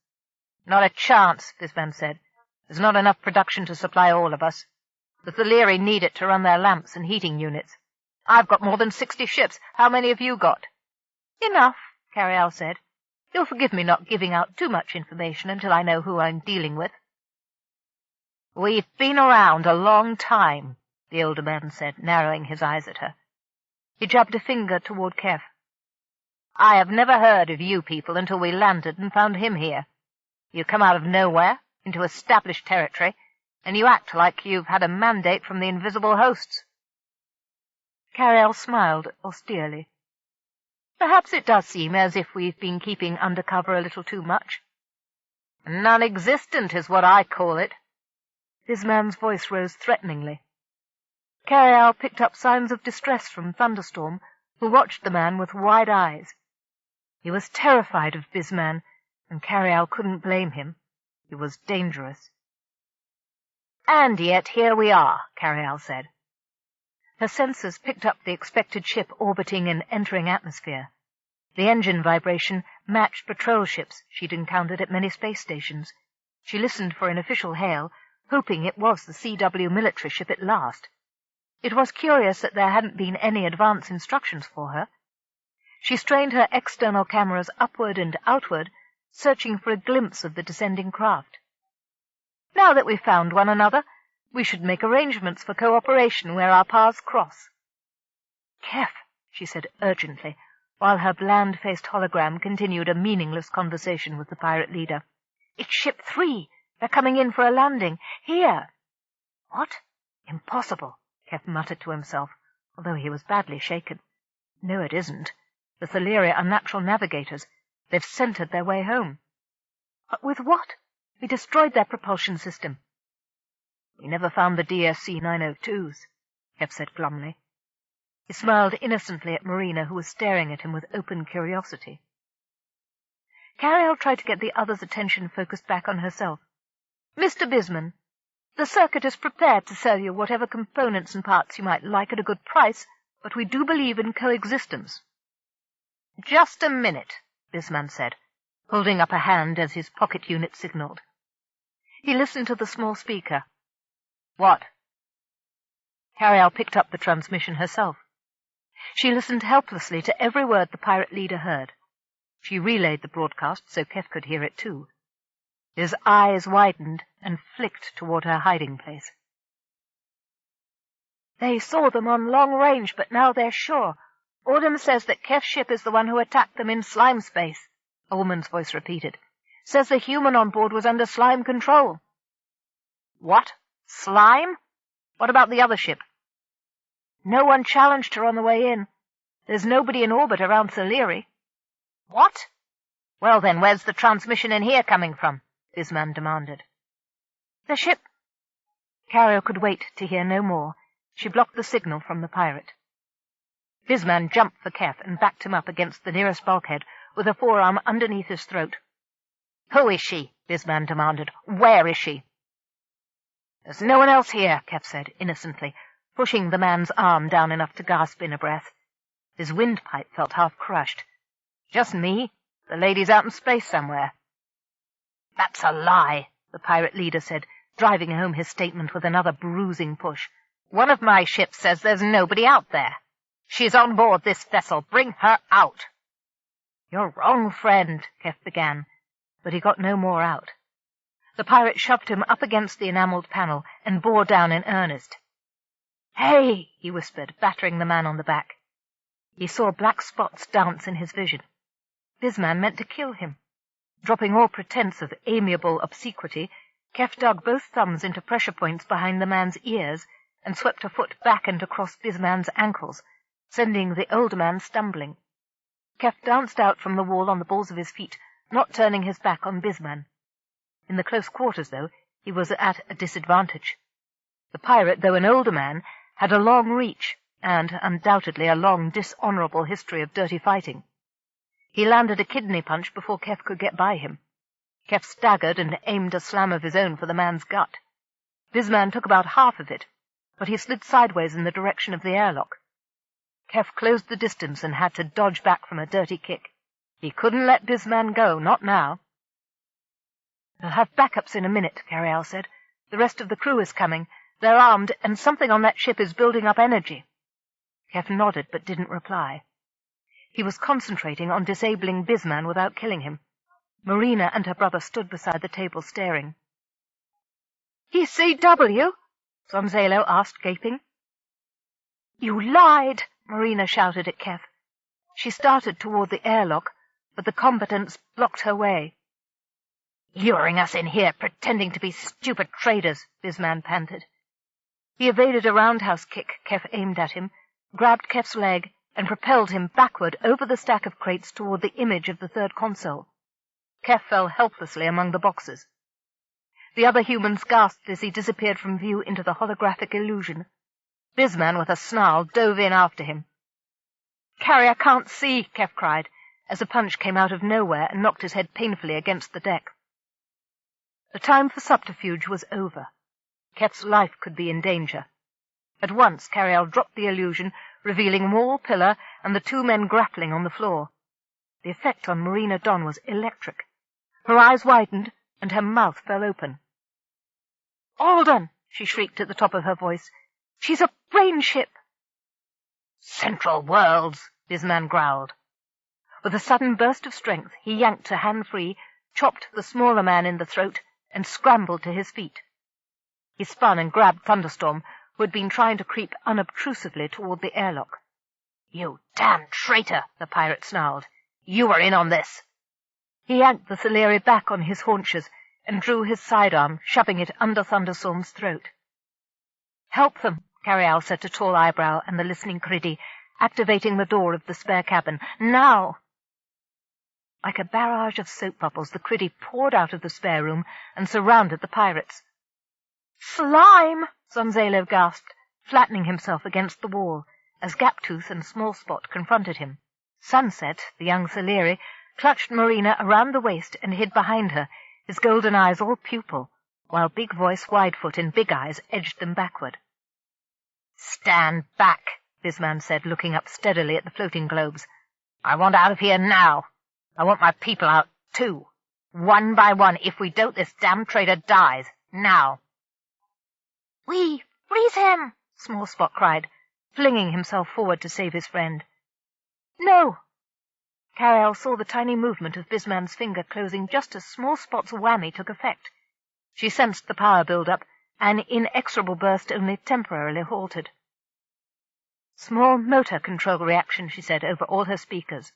"Not a chance," Bisman said. "There's not enough production to supply all of us. The Theleri need it to run their lamps and heating units. I've got more than 60 ships. How many have you got?" "Enough," Carialle said. "You'll forgive me not giving out too much information until I know who I'm dealing with." "We've been around a long time," the older man said, narrowing his eyes at her. He jabbed a finger toward Keff. "I have never heard of you people until we landed and found him here. You come out of nowhere, into established territory, and you act like you've had a mandate from the invisible hosts." Carialle smiled austerely. "Perhaps it does seem as if we've been keeping under cover a little too much." "Non-existent is what I call it." His man's voice rose threateningly. Carialle picked up signs of distress from Thunderstorm, who watched the man with wide eyes. He was terrified of Bisman, and Carialle couldn't blame him. He was dangerous. "And yet here we are," Carialle said. Her sensors picked up the expected ship orbiting and entering atmosphere. The engine vibration matched patrol ships she'd encountered at many space stations. She listened for an official hail, hoping it was the CW military ship at last. It was curious that there hadn't been any advance instructions for her. She strained her external cameras upward and outward, searching for a glimpse of the descending craft. Now that we've found one another, we should make arrangements for cooperation where our paths cross. Keff, she said urgently, while her bland-faced hologram continued a meaningless conversation with the pirate leader. It's Ship 3. They're coming in for a landing. Here. What? Impossible, Keff muttered to himself, although he was badly shaken. No, it isn't. The Thaleria are natural navigators. They've centered their way home. But with what? We destroyed their propulsion system. We never found the DSC 902s, Keff said glumly. He smiled innocently at Marina, who was staring at him with open curiosity. Carialle tried to get the other's attention focused back on herself. Mr. Bisman, the circuit is prepared to sell you whatever components and parts you might like at a good price, but we do believe in coexistence. Just a minute, Bisman said, holding up a hand as his pocket unit signaled. He listened to the small speaker. What? Carialle picked up the transmission herself. She listened helplessly to every word the pirate leader heard. She relayed the broadcast so Keff could hear it too. His eyes widened and flicked toward her hiding place. They saw them on long range, but now they're sure. Autumn says that Keff's ship is the one who attacked them in slime space, a woman's voice repeated. Says the human on board was under slime control. What? Slime? What about the other ship? No one challenged her on the way in. There's nobody in orbit around Thaleria. What? Well then, where's the transmission in here coming from? Bisman demanded. The ship... Carialle could wait to hear no more. She blocked the signal from the pirate. Bisman jumped for Keff and backed him up against the nearest bulkhead with a forearm underneath his throat. Who is she? Bisman demanded. Where is she? There's no one else here, Keff said innocently, pushing the man's arm down enough to gasp in a breath. His windpipe felt half crushed. Just me? The lady's out in space somewhere. That's a lie, the pirate leader said, driving home his statement with another bruising push. One of my ships says there's nobody out there. She's on board this vessel. Bring her out. You're wrong, friend, Keff began, but he got no more out. The pirate shoved him up against the enamelled panel and bore down in earnest. Hey, he whispered, battering the man on the back. He saw black spots dance in his vision. Bisman meant to kill him. Dropping all pretense of amiable obsequity, Keff dug both thumbs into pressure points behind the man's ears and swept a foot back and across Bisman's ankles, sending the older man stumbling. Keff danced out from the wall on the balls of his feet, not turning his back on Bisman. In the close quarters, though, he was at a disadvantage. The pirate, though an older man, had a long reach and, undoubtedly, a long, dishonourable history of dirty fighting. He landed a kidney punch before Keff could get by him. Keff staggered and aimed a slam of his own for the man's gut. Bisman took about half of it, but he slid sideways in the direction of the airlock. Keff closed the distance and had to dodge back from a dirty kick. He couldn't let Bisman go, not now. We'll have backups in a minute, Carialle said. The rest of the crew is coming. They're armed, and something on that ship is building up energy. Keff nodded, but didn't reply. He was concentrating on disabling Bisman without killing him. Marina and her brother stood beside the table staring. ECW? Zonzalo asked, gaping. You lied, Marina shouted at Keff. She started toward the airlock, but the combatants blocked her way. Luring us in here, pretending to be stupid traders, Bisman panted. He evaded a roundhouse kick Keff aimed at him, grabbed Keff's leg, and propelled him backward over the stack of crates toward the image of the third console. Keff fell helplessly among the boxes. The other humans gasped as he disappeared from view into the holographic illusion. Bisman, with a snarl, dove in after him. Carrier can't see, Keff cried, as a punch came out of nowhere and knocked his head painfully against the deck. The time for subterfuge was over. Keff's life could be in danger. At once Carialle dropped the illusion, revealing wall, pillar, and the two men grappling on the floor. The effect on Marina Don was electric. Her eyes widened, and her mouth fell open. "Alden!" she shrieked at the top of her voice. "She's a brain ship!" "Central Worlds!" Bisman growled. With a sudden burst of strength, he yanked her hand free, chopped the smaller man in the throat, and scrambled to his feet. He spun and grabbed Thunderstorm, who had been trying to creep unobtrusively toward the airlock. "You damned traitor!" the pirate snarled. "You were in on this!" He yanked the Theleri back on his haunches and drew his sidearm, shoving it under Thunderstorm's throat. "Help them," Carialle said to Tall Eyebrow and the listening Criddy, activating the door of the spare cabin. "Now!" Like a barrage of soap bubbles, the Criddy poured out of the spare room and surrounded the pirates. "Slime!" Zonzalo gasped, flattening himself against the wall, as Gaptooth and Smallspot confronted him. Sunset, the young Theleri, clutched Marina around the waist and hid behind her, his golden eyes all pupil, while Big Voice, Widefoot, and Big Eyes edged them backward. "Stand back," Bisman said, looking up steadily at the floating globes. "I want out of here now. I want my people out, too. One by one. If we don't, this damn traitor dies. Now." "We freeze him!" Smallspot cried, flinging himself forward to save his friend. "No!" Carialle saw the tiny movement of Bisman's finger closing just as Smallspot's whammy took effect. She sensed the power build-up, an inexorable burst only temporarily halted. "Small motor control reaction," she said over all her speakers.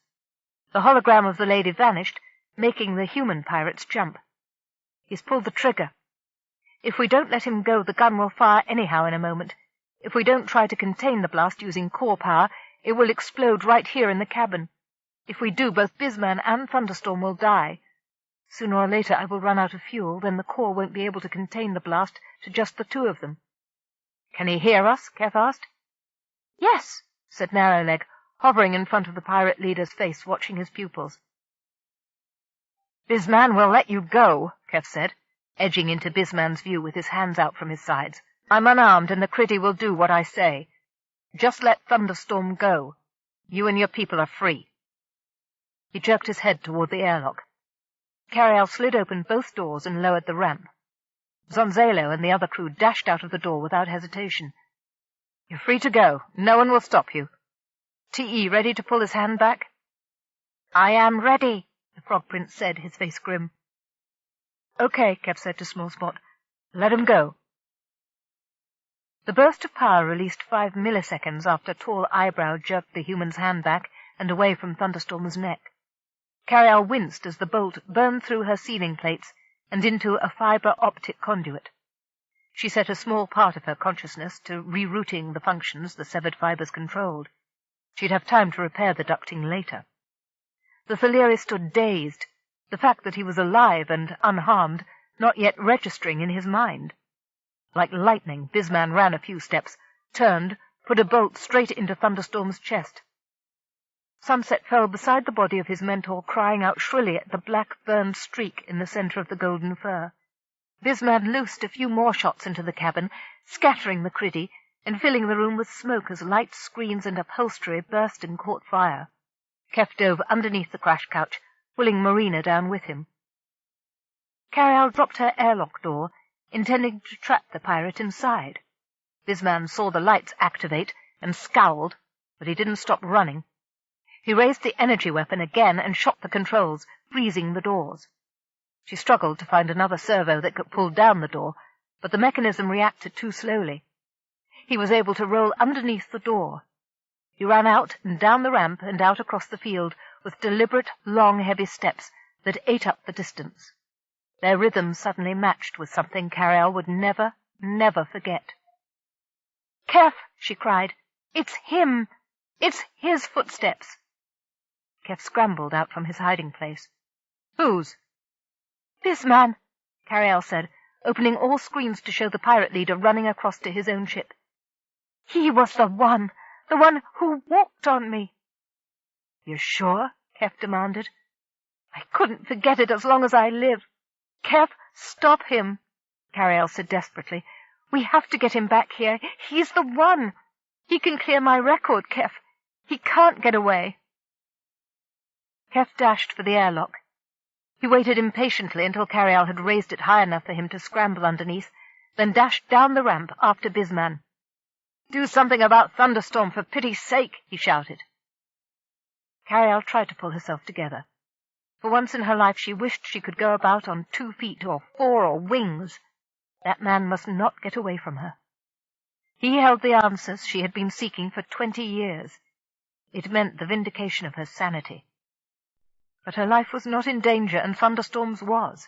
The hologram of the lady vanished, making the human pirates jump. "He's pulled the trigger. If we don't let him go, the gun will fire anyhow in a moment. If we don't try to contain the blast using core power, it will explode right here in the cabin. If we do, both Bisman and Thunderstorm will die. Sooner or later I will run out of fuel, then the core won't be able to contain the blast to just the two of them." "Can he hear us?" Keff asked. "Yes," said Narrowleg, hovering in front of the pirate leader's face, watching his pupils. "Bisman will let you go," Keff said, edging into Bisman's view with his hands out from his sides. "I'm unarmed, and the Criddy will do what I say. Just let Thunderstorm go. You and your people are free." He jerked his head toward the airlock. Carialle slid open both doors and lowered the ramp. Zonzalo and the other crew dashed out of the door without hesitation. "You're free to go. No one will stop you. T.E. ready to pull his hand back?" "I am ready," the Frog Prince said, his face grim. "Okay," Keff said to Smallspot. "Let him go." The burst of power released 5 milliseconds after Tall Eyebrow jerked the human's hand back and away from Thunderstorm's neck. Carialle winced as the bolt burned through her ceiling plates and into a fiber-optic conduit. She set a small part of her consciousness to rerouting the functions the severed fibers controlled. She'd have time to repair the ducting later. The Theleri stood dazed, the fact that he was alive and unharmed not yet registering in his mind. Like lightning, Bisman ran a few steps, turned, put a bolt straight into Thunderstorm's chest. Sunset fell beside the body of his mentor, crying out shrilly at the black burned streak in the center of the golden fur. Bisman loosed a few more shots into the cabin, scattering the Criddy and filling the room with smoke as lights, screens, and upholstery burst and caught fire. Keff dove underneath the crash couch, pulling Marina down with him. Carialle dropped her airlock door, intending to trap the pirate inside. Bisman saw the lights activate and scowled, but he didn't stop running. He raised the energy weapon again and shot the controls, freezing the doors. She struggled to find another servo that could pull down the door, but the mechanism reacted too slowly. He was able to roll underneath the door. He ran out and down the ramp and out across the field with deliberate, long, heavy steps that ate up the distance. Their rhythm suddenly matched with something Carialle would never, never forget. "Keff!" she cried. "It's him! It's his footsteps!" Keff scrambled out from his hiding place. "Whose?" "Bisman," Carialle said, opening all screens to show the pirate leader running across to his own ship. "He was the one who walked on me." "You're sure?" Keff demanded. "I couldn't forget it as long as I live. Keff, stop him," Carialle said desperately. We have to get him back here. He's the one. He can clear my record, Keff. He can't get away. Keff dashed for the airlock. He waited impatiently until Carialle had raised it high enough for him to scramble underneath, then dashed down the ramp after Bisman. "Do something about Thunderstorm, for pity's sake," he shouted. Carialle tried to pull herself together. For once in her life she wished she could go about on 2 feet or 4 or wings. That man must not get away from her. He held the answers she had been seeking for 20 years. It meant the vindication of her sanity. But her life was not in danger, and Thunderstorm's was.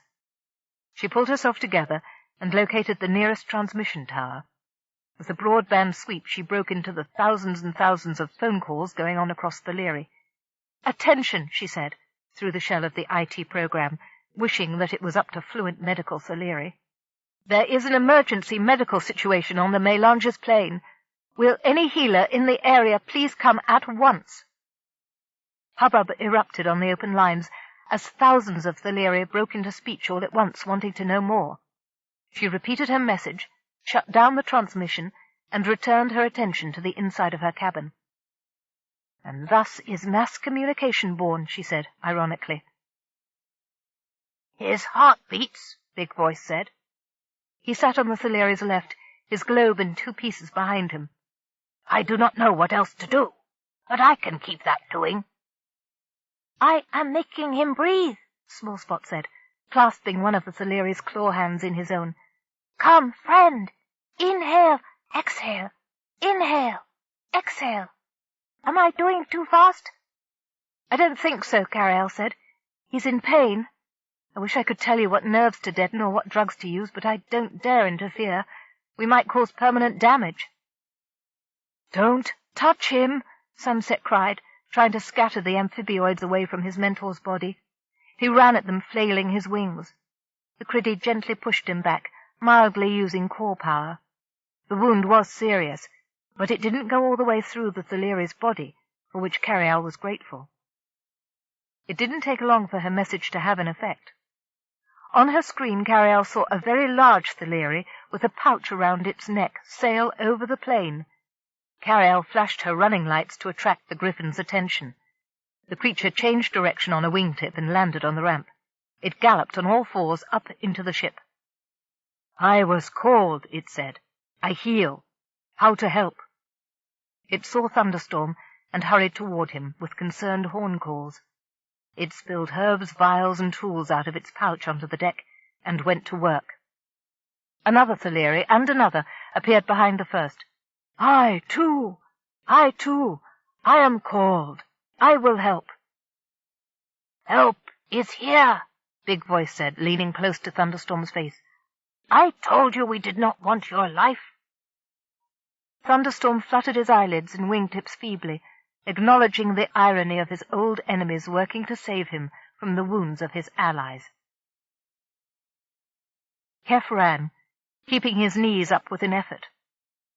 She pulled herself together and located the nearest transmission tower. With a broadband sweep she broke into the thousands and thousands of phone calls going on across the Leary. "Attention," she said, through the shell of the IT program, wishing that it was up to fluent medical Leary. "There is an emergency medical situation on the Mélanges Plain. Will any healer in the area please come at once?" Hubbub erupted on the open lines as thousands of Leary broke into speech all at once, wanting to know more. She repeated her message, shut down the transmission, and returned her attention to the inside of her cabin. "And thus is mass communication born," she said, ironically. "His heart beats," Big Voice said. He sat on the Thalery's left, his globe in 2 pieces behind him. "I do not know what else to do, but I can keep that doing." "I am making him breathe," Small Spot said, clasping one of the Thalery's claw hands in his own. "Come, friend. Inhale, exhale. Inhale, exhale. Am I doing too fast?" "I don't think so," Carialle said. "He's in pain. I wish I could tell you what nerves to deaden or what drugs to use, but I don't dare interfere. We might cause permanent damage." "Don't touch him," Sunset cried, trying to scatter the amphibioids away from his mentor's body. He ran at them, flailing his wings. The Criddy gently pushed him back, mildly using core power. The wound was serious, but it didn't go all the way through the Thalery's body, for which Carialle was grateful. It didn't take long for her message to have an effect. On her screen, Carialle saw a very large Thalery with a pouch around its neck sail over the plain. Carialle flashed her running lights to attract the Griffin's attention. The creature changed direction on a wingtip and landed on the ramp. It galloped on all 4s up into the ship. "I was called," it said. "I heal. How to help?" It saw Thunderstorm and hurried toward him with concerned horn calls. It spilled herbs, vials, and tools out of its pouch onto the deck and went to work. Another Thalery and another appeared behind the first. I too, I am called. I will help." "Help is here," Big Voice said, leaning close to Thunderstorm's face. "I told you we did not want your life." Thunderstorm fluttered his eyelids and wingtips feebly, acknowledging the irony of his old enemies working to save him from the wounds of his allies. Keff ran, keeping his knees up with an effort.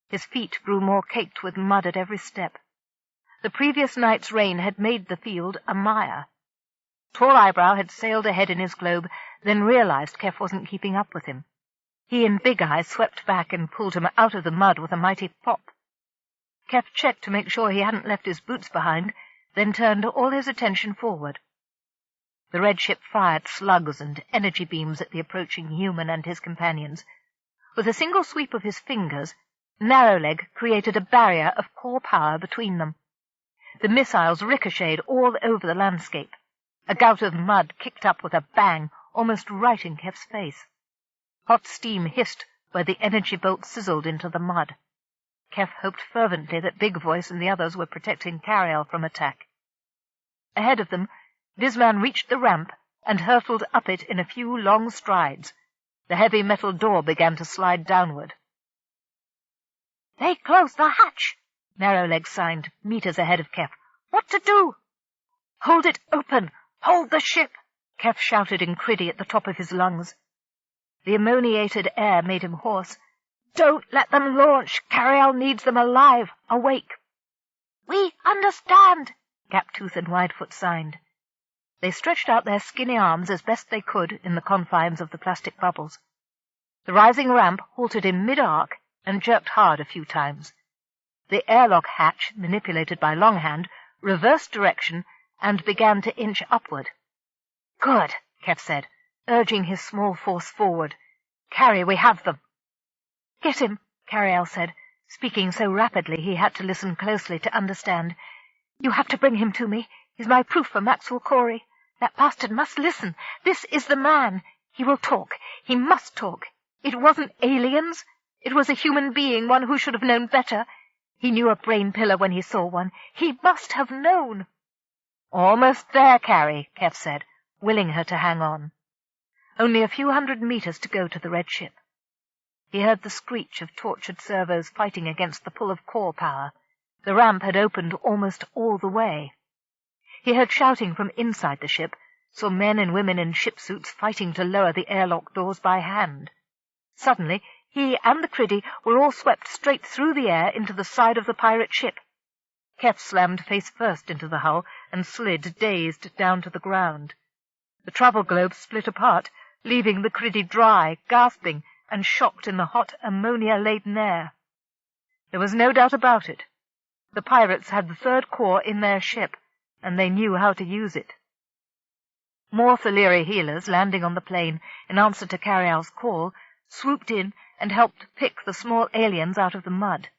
His feet grew more caked with mud at every step. The previous night's rain had made the field a mire. Tall Eyebrow had sailed ahead in his globe, then realized Keff wasn't keeping up with him. He and Big Eye swept back and pulled him out of the mud with a mighty pop. Keff checked to make sure he hadn't left his boots behind, then turned all his attention forward. The red ship fired slugs and energy beams at the approaching human and his companions. With a single sweep of his fingers, Narrowleg created a barrier of core power between them. The missiles ricocheted all over the landscape. A gout of mud kicked up with a bang, almost right in Keff's face. Hot steam hissed where the energy bolt sizzled into the mud. Keff hoped fervently that Big Voice and the others were protecting Carialle from attack. Ahead of them, Bisman reached the ramp and hurtled up it in a few long strides. The heavy metal door began to slide downward. "They closed the hatch," Narrowleg signed, meters ahead of Keff. "What to do?" "Hold it open! Hold the ship!" Keff shouted in Criddy at the top of his lungs. The ammoniated air made him hoarse. "Don't let them launch! Carialle needs them alive, awake!" "We understand," Gaptooth and Widefoot signed. They stretched out their skinny arms as best they could in the confines of the plastic bubbles. The rising ramp halted in mid-arc and jerked hard a few times. The airlock hatch, manipulated by Longhand, reversed direction and began to inch upward. "Good," Keff said, urging his small force forward. "Carrie, we have them." "Get him," Carialle said, speaking so rapidly he had to listen closely to understand. "You have to bring him to me. He's my proof for Maxwell Corey. That bastard must listen. This is the man. He will talk. He must talk. It wasn't aliens. It was a human being, one who should have known better. He knew a brain pillar when he saw one. He must have known." "Almost there, Carrie," Keff said, willing her to hang on. Only a few hundred meters to go to the red ship. He heard the screech of tortured servos fighting against the pull of core power. The ramp had opened almost all the way. He heard shouting from inside the ship, saw men and women in ship suits fighting to lower the airlock doors by hand. Suddenly, he and the Criddy were all swept straight through the air into the side of the pirate ship. Keff slammed face first into the hull and slid, dazed, down to the ground. The travel globe split apart, leaving the Criddy dry, gasping, and shocked in the hot, ammonia-laden air. There was no doubt about it. The pirates had the third core in their ship, and they knew how to use it. More Thaliri healers, landing on the plain in answer to Carialle's call, swooped in and helped pick the small aliens out of the mud.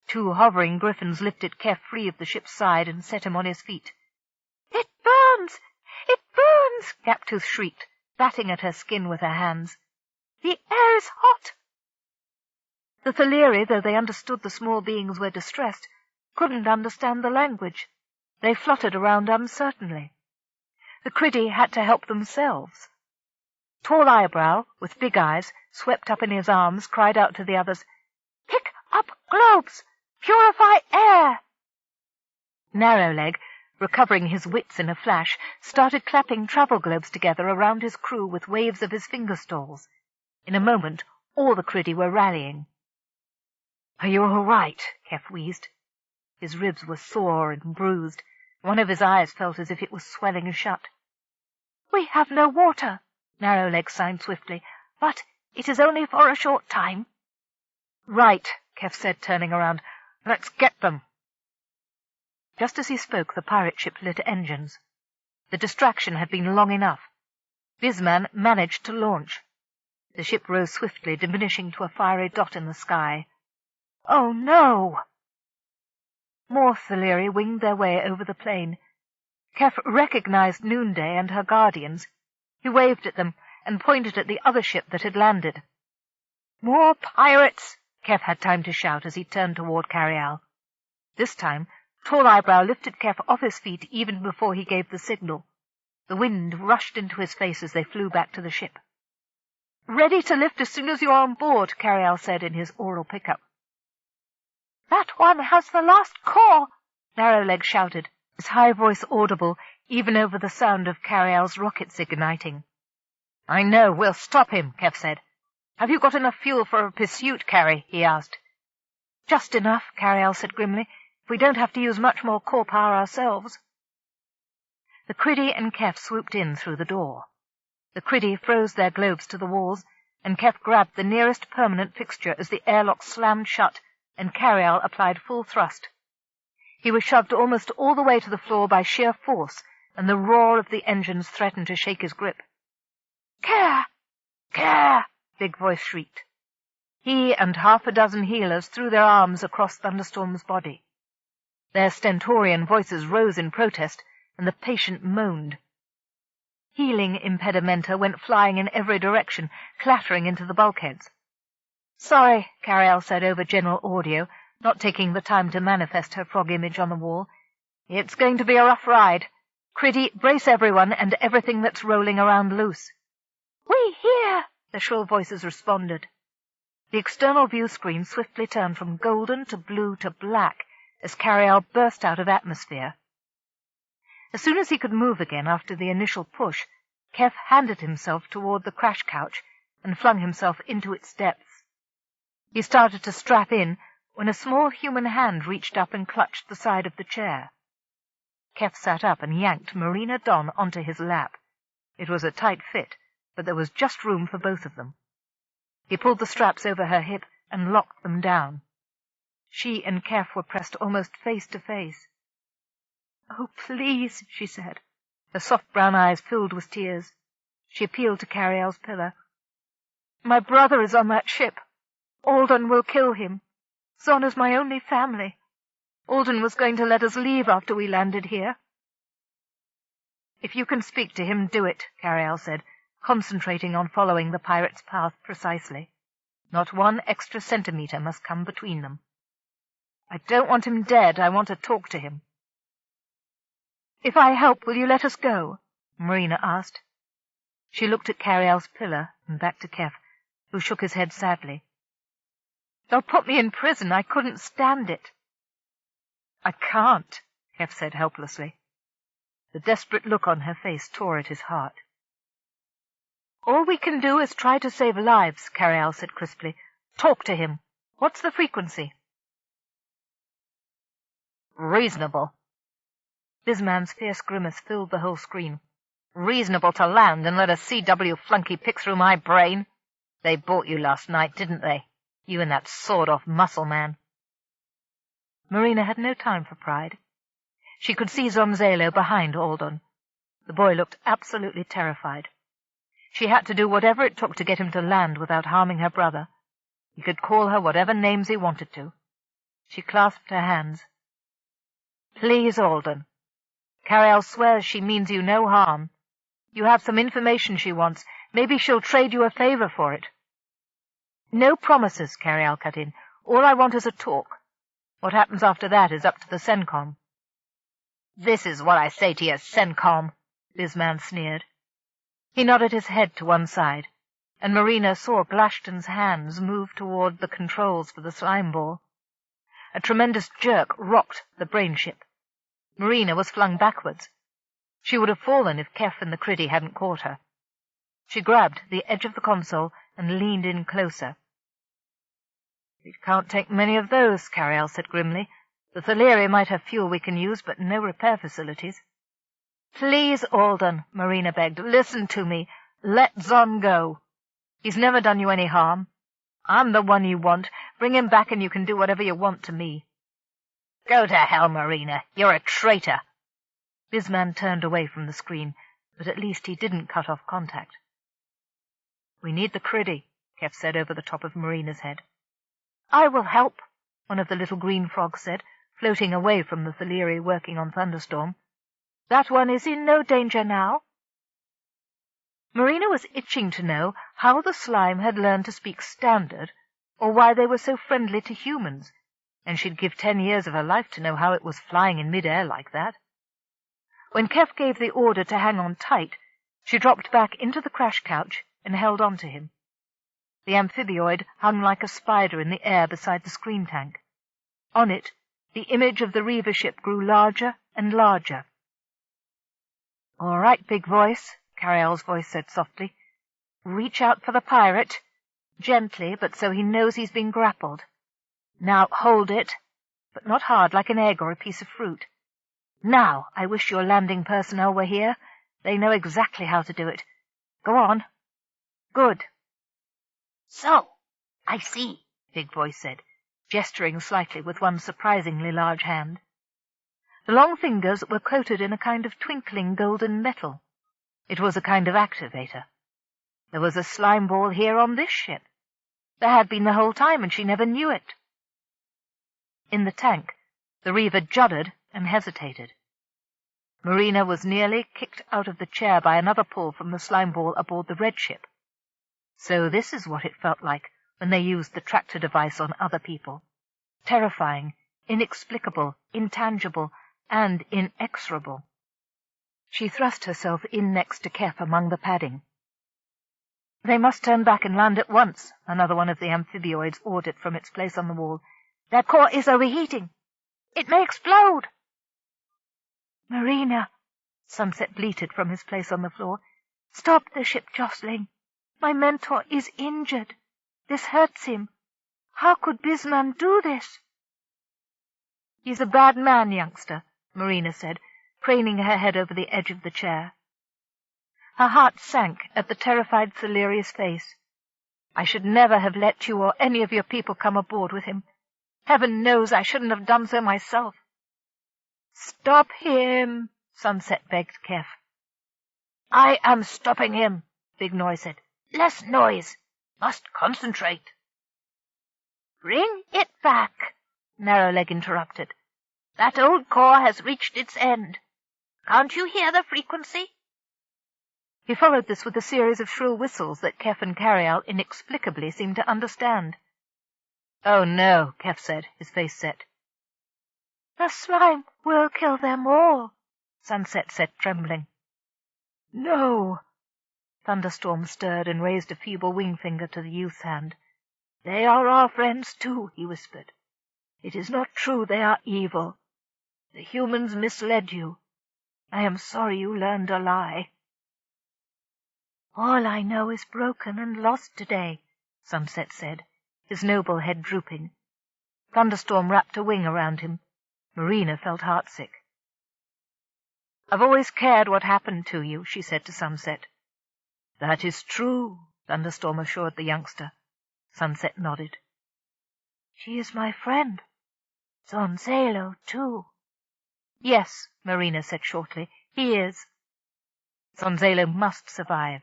2 hovering griffins lifted Keff free of the ship's side and set him on his feet. "It burns! It burns!" Gaptooth shrieked, batting at her skin with her hands. "The air is hot!" The Thaliri, though they understood the small beings were distressed, couldn't understand the language. They fluttered around uncertainly. The Criddy had to help themselves. Tall Eyebrow, with big eyes, swept up in his arms, cried out to the others, "Pick up globes! Purify air!" Narrowleg, recovering his wits in a flash, started clapping travel globes together around his crew with waves of his finger stalls. In a moment, all the Criddy were rallying. "Are you all right?" Keff wheezed. His ribs were sore and bruised. One of his eyes felt as if it was swelling shut. "We have no water," Narrowleg signed swiftly, "but it is only for a short time." "Right," Keff said, turning around. "Let's get them." Just as he spoke, the pirate ship lit engines. The distraction had been long enough. Bisman managed to launch. The ship rose swiftly, diminishing to a fiery dot in the sky. "Oh, no!" More Thaliri winged their way over the plain. Keff recognized Noonday and her guardians. He waved at them and pointed at the other ship that had landed. "More pirates!" Keff had time to shout as he turned toward Carialle. This time, Tall Eyebrow lifted Keff off his feet even before he gave the signal. The wind rushed into his face as they flew back to the ship. "Ready to lift as soon as you're on board," Carialle said in his oral pickup. "That one has the last core," Narrowleg shouted, his high voice audible even over the sound of Carialle's rockets igniting. "I know, we'll stop him," Keff said. "Have you got enough fuel for a pursuit, Carrie?" he asked. "Just enough," Carialle said grimly, "if we don't have to use much more core power ourselves." The Criddy and Keff swooped in through the door. The Criddy froze their globes to the walls, and Keff grabbed the nearest permanent fixture as the airlock slammed shut and Carialle applied full thrust. He was shoved almost all the way to the floor by sheer force, and the roar of the engines threatened to shake his grip. "Care! Care!" Big Voice shrieked. He and half a dozen healers threw their arms across Thunderstorm's body. Their stentorian voices rose in protest, and the patient moaned. Healing impedimenta went flying in every direction, clattering into the bulkheads. "Sorry," Carialle said over general audio, not taking the time to manifest her frog image on the wall. "It's going to be a rough ride. Criddy, brace everyone and everything that's rolling around loose." "We hear!" the shrill voices responded. The external view screen swiftly turned from golden to blue to black as Carialle burst out of atmosphere. As soon as he could move again after the initial push, Keff handed himself toward the crash couch and flung himself into its depths. He started to strap in when a small human hand reached up and clutched the side of the chair. Keff sat up and yanked Marina Don onto his lap. It was a tight fit, but there was just room for both of them. He pulled the straps over her hip and locked them down. She and Keff were pressed almost face to face. "Oh, please," she said. Her soft brown eyes filled with tears. She appealed to Carialle's pillar. "My brother is on that ship. Alden will kill him. Zonna's my only family. Alden was going to let us leave after we landed here." "If you can speak to him, do it," Carialle said, concentrating on following the pirate's path precisely. "Not one extra centimetre must come between them. I don't want him dead. I want to talk to him." "If I help, will you let us go?" Marina asked. She looked at Carialle's pillar and back to Keff, who shook his head sadly. "They'll put me in prison. I couldn't stand it." "I can't," Keff said helplessly. The desperate look on her face tore at his heart. "All we can do is try to save lives," Carialle said crisply. "Talk to him. What's the frequency?" "Reasonable." Bisman's fierce grimace filled the whole screen. "Reasonable to land and let a CW flunky pick through my brain. They bought you last night, didn't they? You and that sawed-off muscle man." Marina had no time for pride. She could see Zonzalo behind Alden. The boy looked absolutely terrified. She had to do whatever it took to get him to land without harming her brother. He could call her whatever names he wanted to. She clasped her hands. "Please, Alden. Carialle swears she means you no harm. You have some information she wants. Maybe she'll trade you a favor for it." "No promises," Carialle cut in. "All I want is a talk. What happens after that is up to the CENTCOM." "This is what I say to you, CENTCOM," Bisman sneered. He nodded his head to one side, and Marina saw Glashton's hands move toward the controls for the slime ball. A tremendous jerk rocked the brain ship. Marina was flung backwards. She would have fallen if Keff and the Criddy hadn't caught her. She grabbed the edge of the console and leaned in closer. "We can't take many of those," Carialle said grimly. "The Thaleria might have fuel we can use, but no repair facilities." "Please, Alden," Marina begged, "listen to me. Let Zon go. He's never done you any harm. I'm the one you want. Bring him back and you can do whatever you want to me." "Go to hell, Marina. You're a traitor." Bisman turned away from the screen, but at least he didn't cut off contact. "We need the Criddy," Keff said over the top of Marina's head. "I will help," one of the little green frogs said, floating away from the Thaleria working on Thunderstorm. "That one is in no danger now." Marina was itching to know how the slime had learned to speak Standard, or why they were so friendly to humans, and she'd give 10 years of her life to know how it was flying in mid-air like that. When Keff gave the order to hang on tight, she dropped back into the crash couch and held on to him. The amphibioid hung like a spider in the air beside the screen tank. On it, the image of the Reaver ship grew larger and larger. "All right, big voice," Carialle's voice said softly. "Reach out for the pirate. Gently, but so he knows he's been grappled. Now hold it, but not hard like an egg or a piece of fruit. Now, I wish your landing personnel were here. They know exactly how to do it. Go on. Good." "So, I see," Big Voice said, gesturing slightly with one surprisingly large hand. The long fingers were coated in a kind of twinkling golden metal. It was a kind of activator. There was a slime ball here on this ship. There had been the whole time, and she never knew it. In the tank, the Reaver juddered and hesitated. Marina was nearly kicked out of the chair by another pull from the slime ball aboard the red ship. So this is what it felt like when they used the tractor device on other people. Terrifying, inexplicable, intangible, and inexorable. She thrust herself in next to Keff among the padding. "They must turn back and land at once," another one of the amphibioids ordered from its place on the wall. "Their core is overheating. It may explode." "Marina," Sunset bleated from his place on the floor, "stop the ship jostling. My mentor is injured. This hurts him. How could Bisman do this?" "He's a bad man, youngster," Marina said, craning her head over the edge of the chair. Her heart sank at the terrified Thaleria's face. I should never have let you or any of your people come aboard with him. Heaven knows I shouldn't have done so myself." "Stop him," Sunset begged Keff. "I am stopping him," Big Noise said. "Less noise. Must concentrate." "Bring it back," Narrowleg interrupted. "That old core has reached its end. Can't you hear the frequency?" He followed this with a series of shrill whistles that Keff and Carialle inexplicably seemed to understand. "Oh, no," Keff said, his face set. "The slime will kill them all," Sunset said, trembling. "No." Thunderstorm stirred and raised a feeble wing finger to the youth's hand. "They are our friends, too," he whispered. "It is not true they are evil. The humans misled you. I am sorry you learned a lie." "All I know is broken and lost today," Sunset said, his noble head drooping. Thunderstorm wrapped a wing around him. Marina felt heartsick. "I've always cared what happened to you," she said to Sunset. "That is true," Thunderstorm assured the youngster. Sunset nodded. "She is my friend. Zonzalo, too." "Yes," Marina said shortly, "he is." Zonzalo must survive.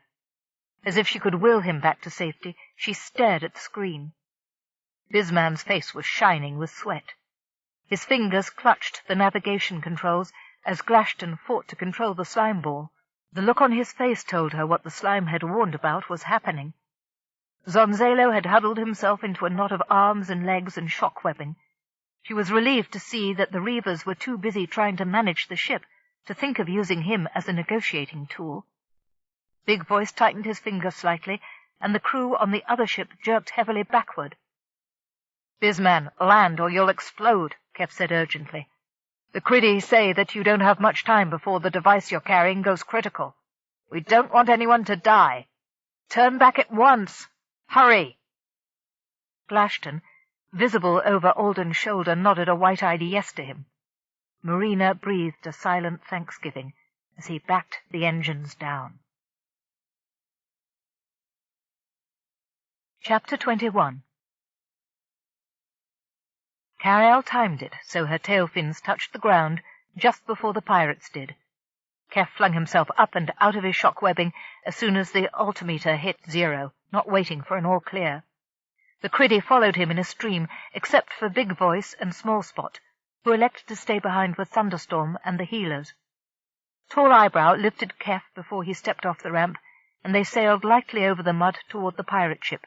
As if she could will him back to safety, she stared at the screen. Bisman's face was shining with sweat. His fingers clutched the navigation controls as Glashton fought to control the slime ball. The look on his face told her what the slime had warned about was happening. Zonzalo had huddled himself into a knot of arms and legs and shock webbing. She was relieved to see that the Reavers were too busy trying to manage the ship to think of using him as a negotiating tool. Big Voice tightened his fingers slightly, and the crew on the other ship jerked heavily backward. "Bisman, land or you'll explode," Keff said urgently. "The Criddy say that you don't have much time before the device you're carrying goes critical. We don't want anyone to die. Turn back at once. Hurry!" Glashton, visible over Alden's shoulder, nodded a white-eyed yes to him. Marina breathed a silent thanksgiving as he backed the engines down. Chapter 21. Carialle timed it so her tail fins touched the ground just before the pirates did. Keff flung himself up and out of his shock webbing as soon as the altimeter hit 0, not waiting for an all-clear. The Criddy followed him in a stream, except for Big Voice and Small Spot, who elected to stay behind with Thunderstorm and the healers. Tall Eyebrow lifted Keff before he stepped off the ramp, and they sailed lightly over the mud toward the pirate ship.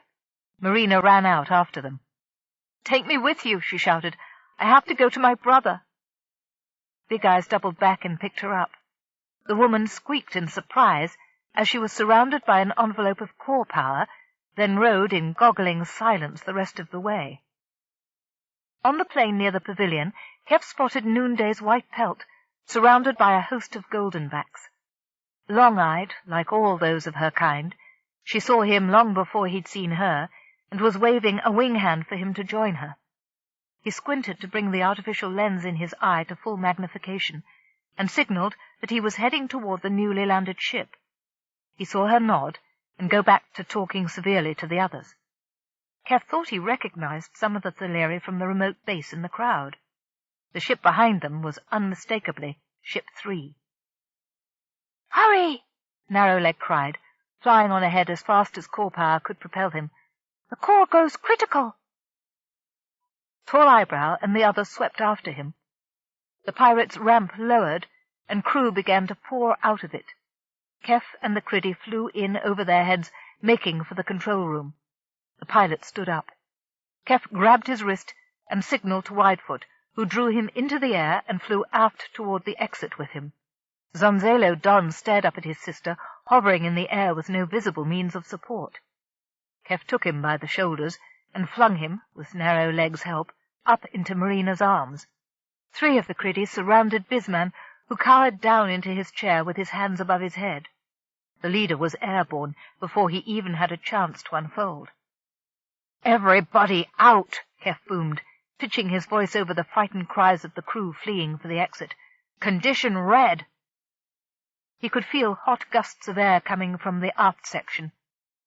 Marina ran out after them. "Take me with you," she shouted. "I have to go to my brother." Big Eyes doubled back and picked her up. The woman squeaked in surprise as she was surrounded by an envelope of core power, then rode in goggling silence the rest of the way. On the plain near the pavilion, Keff spotted Noonday's white pelt, surrounded by a host of goldenbacks. Long-eyed, like all those of her kind, she saw him long before he'd seen her, and was waving a wing hand for him to join her. He squinted to bring the artificial lens in his eye to full magnification, and signaled that he was heading toward the newly landed ship. He saw her nod and go back to talking severely to the others. Keff thought he recognized some of the Theleri from the remote base in the crowd. The ship behind them was unmistakably Ship 3. "Hurry!" Narrowleg cried, flying on ahead as fast as core power could propel him. "The core goes critical." Tall Eyebrow and the others swept after him. The pirate's ramp lowered, and crew began to pour out of it. Keff and the Criddy flew in over their heads, making for the control room. The pilot stood up. Keff grabbed his wrist and signaled to Widefoot, who drew him into the air and flew aft toward the exit with him. Zonzalo Don stared up at his sister, hovering in the air with no visible means of support. Keff took him by the shoulders and flung him, with Narrowleg's help, up into Marina's arms. 3 of the Criddies surrounded Bisman, who cowered down into his chair with his hands above his head. The leader was airborne before he even had a chance to unfold. "Everybody out!" Keff boomed, pitching his voice over the frightened cries of the crew fleeing for the exit. "Condition red!" He could feel hot gusts of air coming from the aft section.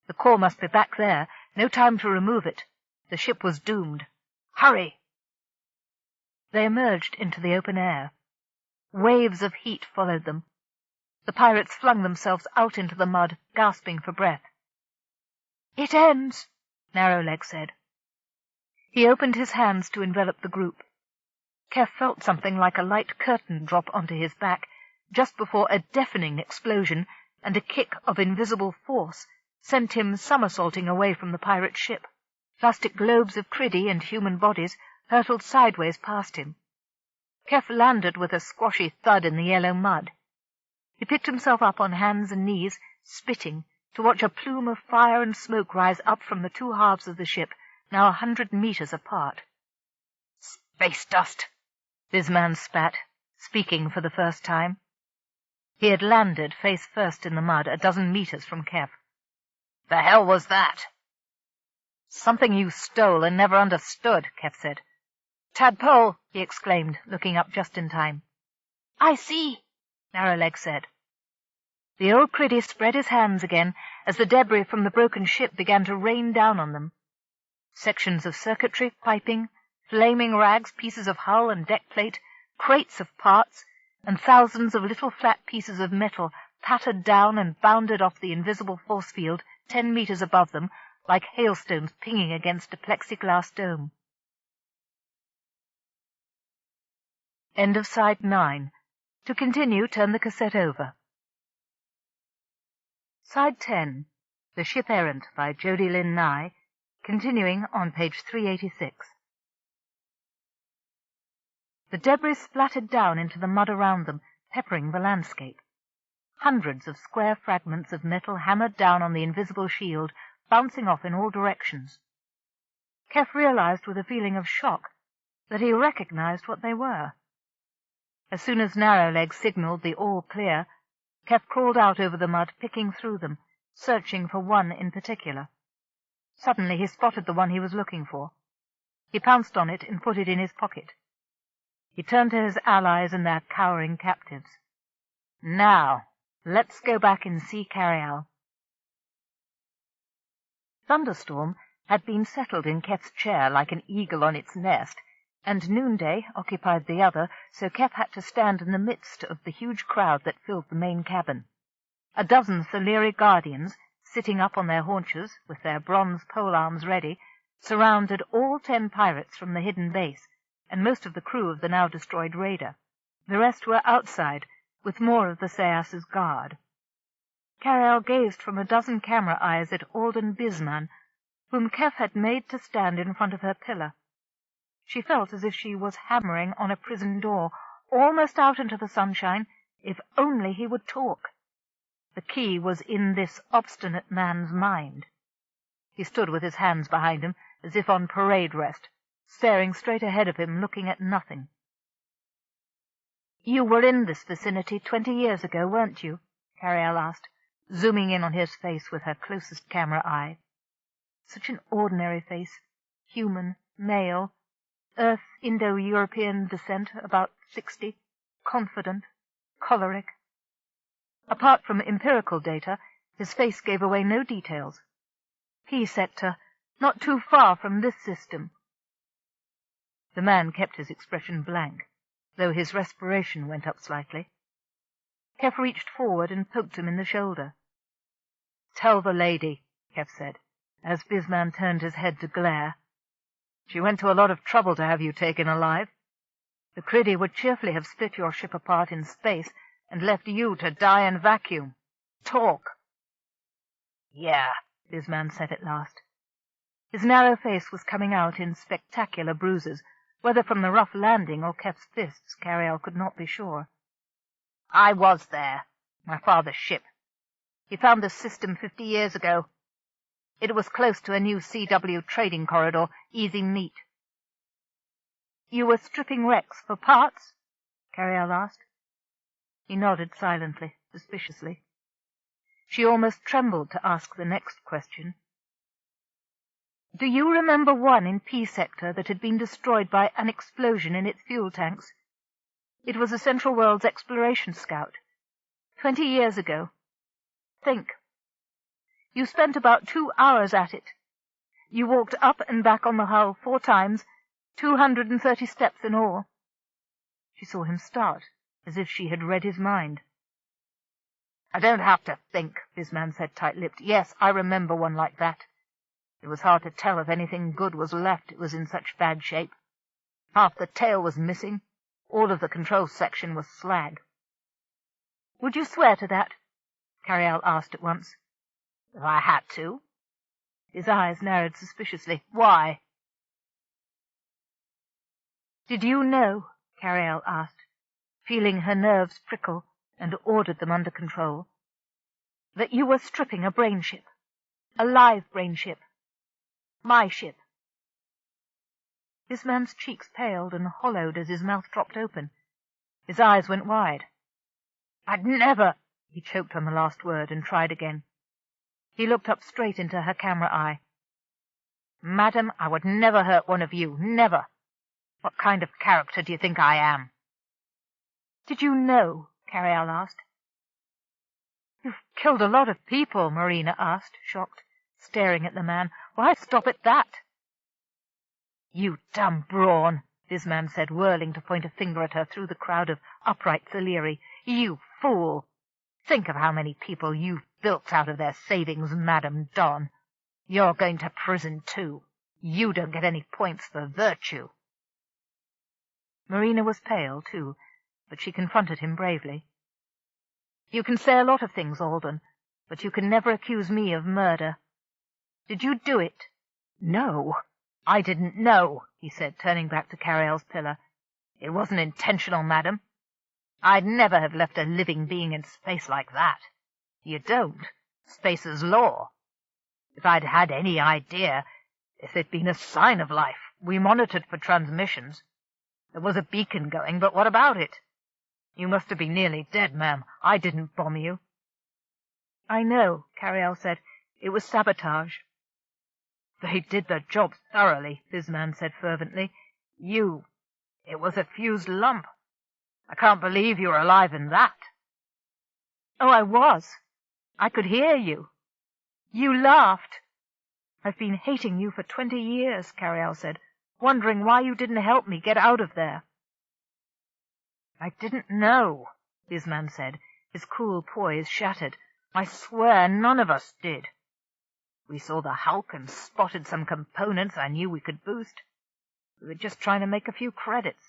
The core must be back there, No time to remove it. The ship was doomed. Hurry! They emerged into the open air. Waves of heat followed them. The pirates flung themselves out into the mud, gasping for breath. "It ends," Narrowleg said. He opened his hands to envelop the group. Keff felt something like a light curtain drop onto his back, just before a deafening explosion and a kick of invisible force sent him somersaulting away from the pirate ship. Plastic globes of criddy and human bodies hurtled sideways past him. Keff landed with a squashy thud in the yellow mud. He picked himself up on hands and knees, spitting, to watch a plume of fire and smoke rise up from the two halves of the ship, now 100 meters apart. "Space dust," Bisman spat, speaking for the first time. He had landed face first in the mud, a dozen meters from Keff. "The hell was that?" "Something you stole and never understood," Keff said. "Tadpole!" he exclaimed, looking up just in time. "I see," Narrowleg said. The old criddy spread his hands again as the debris from the broken ship began to rain down on them. Sections of circuitry, piping, flaming rags, pieces of hull and deck plate, crates of parts, and thousands of little flat pieces of metal pattered down and bounded off the invisible force field 10 meters above them like hailstones pinging against a plexiglass dome. End of Side 9. To continue, turn the cassette over. Side 10. The Ship Errant by Jody Lynn Nye, continuing on page 386. The debris splattered down into the mud around them, peppering the landscape. Hundreds of square fragments of metal hammered down on the invisible shield, bouncing off in all directions. Keff realized with a feeling of shock that he recognized what they were. As soon as Narrowleg signaled the all clear, Keff crawled out over the mud, picking through them, searching for one in particular. Suddenly he spotted the one he was looking for. He pounced on it and put it in his pocket. He turned to his allies and their cowering captives. "Now, let's go back and see Carialle." Thunderstorm had been settled in Keff's chair like an eagle on its nest, and Noonday occupied the other, so Keff had to stand in the midst of the huge crowd that filled the main cabin. A dozen Tholeri guardians, sitting up on their haunches, with their bronze polearms ready, surrounded all 10 pirates from the hidden base, and most of the crew of the now-destroyed raider. The rest were outside, with more of the Sayas's guard. Carialle gazed from a dozen camera eyes at Alden Bisman, whom Keff had made to stand in front of her pillar. She felt as if she was hammering on a prison door, almost out into the sunshine, if only he would talk. The key was in this obstinate man's mind. He stood with his hands behind him, as if on parade rest, staring straight ahead of him, looking at nothing. "You were in this vicinity 20 years ago, weren't you?" Carialle asked, zooming in on his face with her closest camera eye. Such an ordinary face, human, male, Earth Indo-European descent, about 60, confident, choleric. Apart from empirical data, his face gave away no details. P-sector, not too far from this system. The man kept his expression blank, though his respiration went up slightly. Keff reached forward and poked him in the shoulder. "Tell the lady," Keff said, as Bisman turned his head to glare. "She went to a lot of trouble to have you taken alive. The criddy would cheerfully have split your ship apart in space and left you to die in vacuum. Talk." "Yeah," Bisman said at last. His narrow face was coming out in spectacular bruises, whether from the rough landing or Keff's fists, Carialle could not be sure. "I was there. My father's ship. He found this system 50 years ago. It was close to a new CW trading corridor, easy meat." "You were stripping wrecks for parts?" Carialle asked. He nodded silently, suspiciously. She almost trembled to ask the next question. "Do you remember one in P-sector that had been destroyed by an explosion in its fuel tanks? It was a Central Worlds exploration scout. 20 years ago. Think. You spent about 2 hours at it. You walked up and back on the hull 4 times, 230 steps in all. She saw him start, as if she had read his mind. I don't have to think, this man said tight-lipped. Yes, I remember one like that. It was hard to tell if anything good was left, it was in such bad shape. Half the tail was missing. All of the control section was slag. Would you swear to that? Carialle asked at once. If I had to. His eyes narrowed suspiciously. Why? Did you know, Carialle asked, feeling her nerves prickle, and ordered them under control, that you were stripping a brain ship, a live brain ship, my ship? This man's cheeks paled and hollowed as his mouth dropped open. His eyes went wide. I'd never— He choked on the last word and tried again. He looked up straight into her camera eye. Madam, I would never hurt one of you, never. What kind of character do you think I am? Did you know? Carialle asked. You've killed a lot of people, Marina asked, shocked, staring at the man. Why stop at that? You dumb Brawn, this man said, whirling to point a finger at her through the crowd of upright Theleri. You fool! Think of how many people you've bilked out of their savings, Madame Don. You're going to prison, too. You don't get any points for virtue. Marina was pale, too, but she confronted him bravely. You can say a lot of things, Alden, but you can never accuse me of murder. Did you do it? No, I didn't know, he said, turning back to Carialle's pillar. It wasn't intentional, madam. I'd never have left a living being in space like that. You don't. Space is law. If I'd had any idea, if there'd been a sign of life, we monitored for transmissions. There was a beacon going, but what about it? You must have been nearly dead, ma'am. I didn't bomb you. I know, Carialle said. It was sabotage. They did their job thoroughly, this man said fervently. It was a fused lump. I can't believe you were alive in that. Oh, I was. I could hear you. You laughed. I've been hating you for 20 years, Carialle said, wondering why you didn't help me get out of there. I didn't know, this man said, his cool poise shattered. I swear none of us did. We saw the hulk and spotted some components I knew we could boost. We were just trying to make a few credits.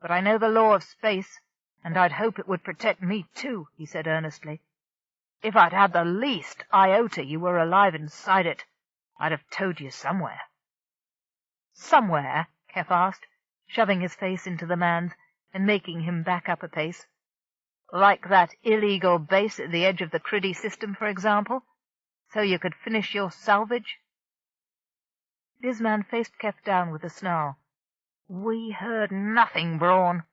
But I know the law of space, and I'd hope it would protect me too, he said earnestly. If I'd had the least iota you were alive inside it, I'd have towed you somewhere. Somewhere? Keff asked, shoving his face into the man's and making him back up a pace. Like that illegal base at the edge of the Criddy system, for example, so you could finish your salvage? This man faced Keff down with a snarl. We heard nothing, Brawn.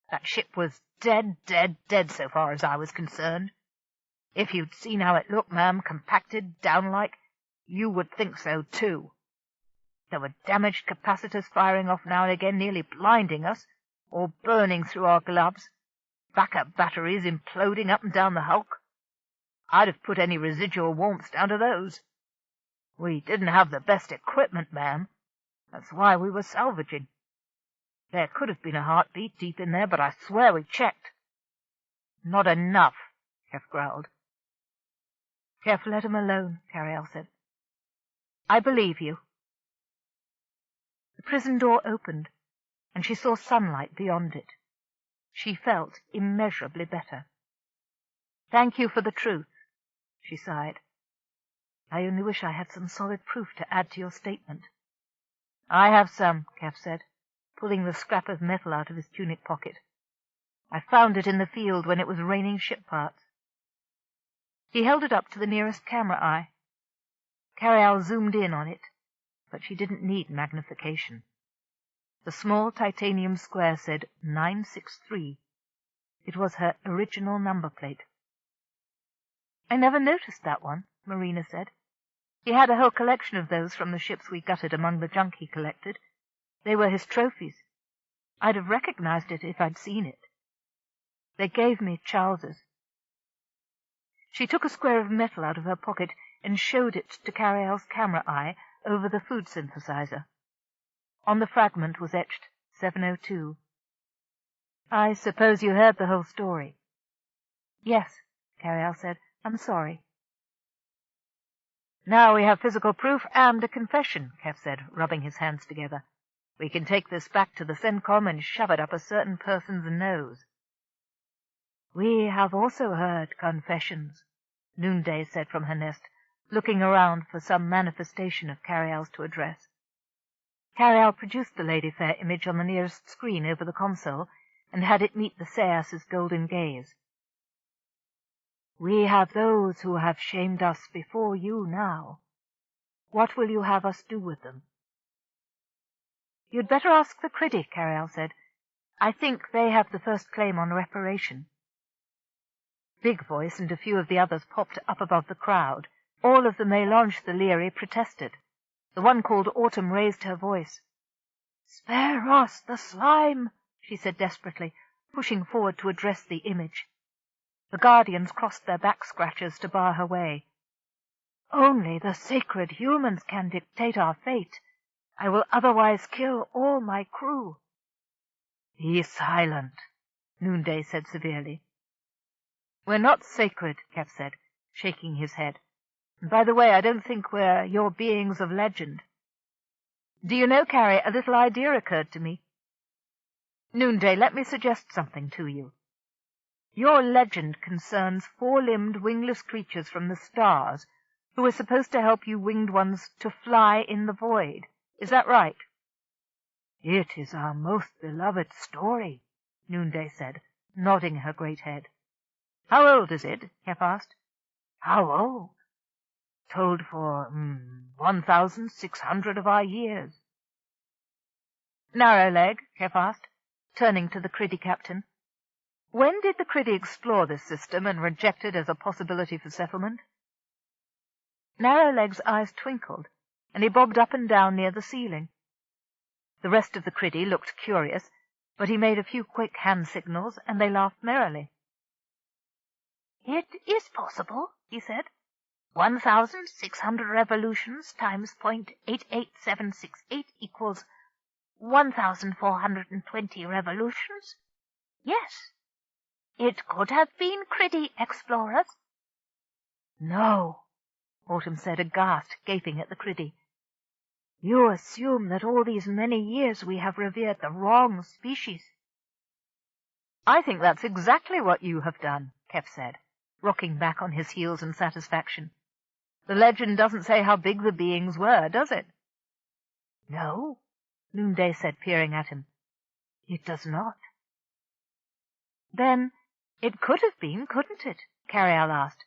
That ship was dead, dead, dead so far as I was concerned. If you'd seen how it looked, ma'am, compacted, down-like, you would think so, too. There were damaged capacitors firing off now and again, nearly blinding us, or burning through our gloves, backup batteries imploding up and down the hulk. I'd have put any residual warmth down to those. We didn't have the best equipment, ma'am. That's why we were salvaging. There could have been a heartbeat deep in there, but I swear we checked. Not enough, Keff growled. Keff, let him alone, Carialle said. I believe you. The prison door opened, and she saw sunlight beyond it. She felt immeasurably better. Thank you for the truth, she sighed. I only wish I had some solid proof to add to your statement. I have some, Keff said, pulling the scrap of metal out of his tunic pocket. I found it in the field when it was raining ship parts. He held it up to the nearest camera eye. Carialle zoomed in on it, but she didn't need magnification. The small titanium square said 963. It was her original number plate. I never noticed that one, Marina said. He had a whole collection of those from the ships we gutted among the junk he collected. They were his trophies. I'd have recognized it if I'd seen it. They gave me Charles's. She took a square of metal out of her pocket and showed it to Carialle's camera eye, over the food synthesizer. On the fragment was etched 702. "I suppose you heard the whole story?" "Yes," Carialle said. "I'm sorry." "Now we have physical proof and a confession," Keff said, rubbing his hands together. "We can take this back to the CENTCOM and shove it up a certain person's nose." "We have also heard confessions," Noonday said from her nest, looking around for some manifestation of Carialle's to address. Carialle produced the Lady Fair image on the nearest screen over the console and had it meet the Sayas's golden gaze. "We have those who have shamed us before you now. What will you have us do with them?" "You'd better ask the Criddy," Carialle said. "I think they have the first claim on reparation." Big Voice and a few of the others popped up above the crowd. All of the Mélange the Leary protested. The one called Autumn raised her voice. "Spare us the slime," she said desperately, pushing forward to address the image. The Guardians crossed their back-scratchers to bar her way. "Only the sacred humans can dictate our fate. I will otherwise kill all my crew." "Be silent," Noonday said severely. "We're not sacred," Keff said, shaking his head. "And by the way, I don't think we're your beings of legend. Do you know, Carrie, a little idea occurred to me. Noonday, let me suggest something to you. Your legend concerns four-limbed wingless creatures from the stars who are supposed to help you winged ones to fly in the void. Is that right?" "It is our most beloved story," Noonday said, nodding her great head. "How old is it?" Keff asked. "How old? Told for 1,600 of our years." "Narrowleg," Keff asked, turning to the Criddy captain. "When did the Criddy explore this system and reject it as a possibility for settlement?" Narrowleg's eyes twinkled, and he bobbed up and down near the ceiling. The rest of the Criddy looked curious, but he made a few quick hand signals, and they laughed merrily. "It is possible," he said. 1,600 revolutions times .88768 equals 1,420 revolutions. Yes. It could have been Criddy explorers." "No," Autumn said, aghast, gaping at the Criddy. "You assume that all these many years we have revered the wrong species." "I think that's exactly what you have done," Keff said, rocking back on his heels in satisfaction. "The legend doesn't say how big the beings were, does it?" "No," Noonday said, peering at him. "It does not." "Then it could have been, couldn't it?" Carialle asked,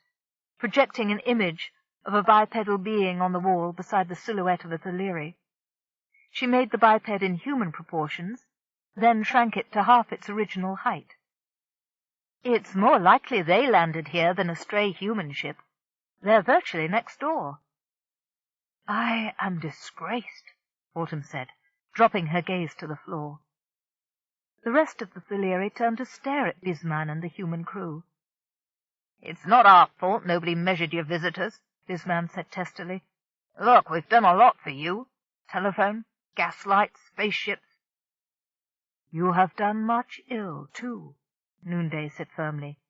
projecting an image of a bipedal being on the wall beside the silhouette of a Theleri. She made the biped in human proportions, then shrank it to half its original height. "It's more likely they landed here than a stray human ship. They're virtually next door." "I am disgraced," Autumn said, dropping her gaze to the floor. The rest of the Theleri turned to stare at Bisman and the human crew. "It's not our fault nobody measured your visitors," Bisman said testily. "Look, we've done a lot for you. Telephone, gaslights, spaceships." "You have done much ill, too," Noonday said firmly.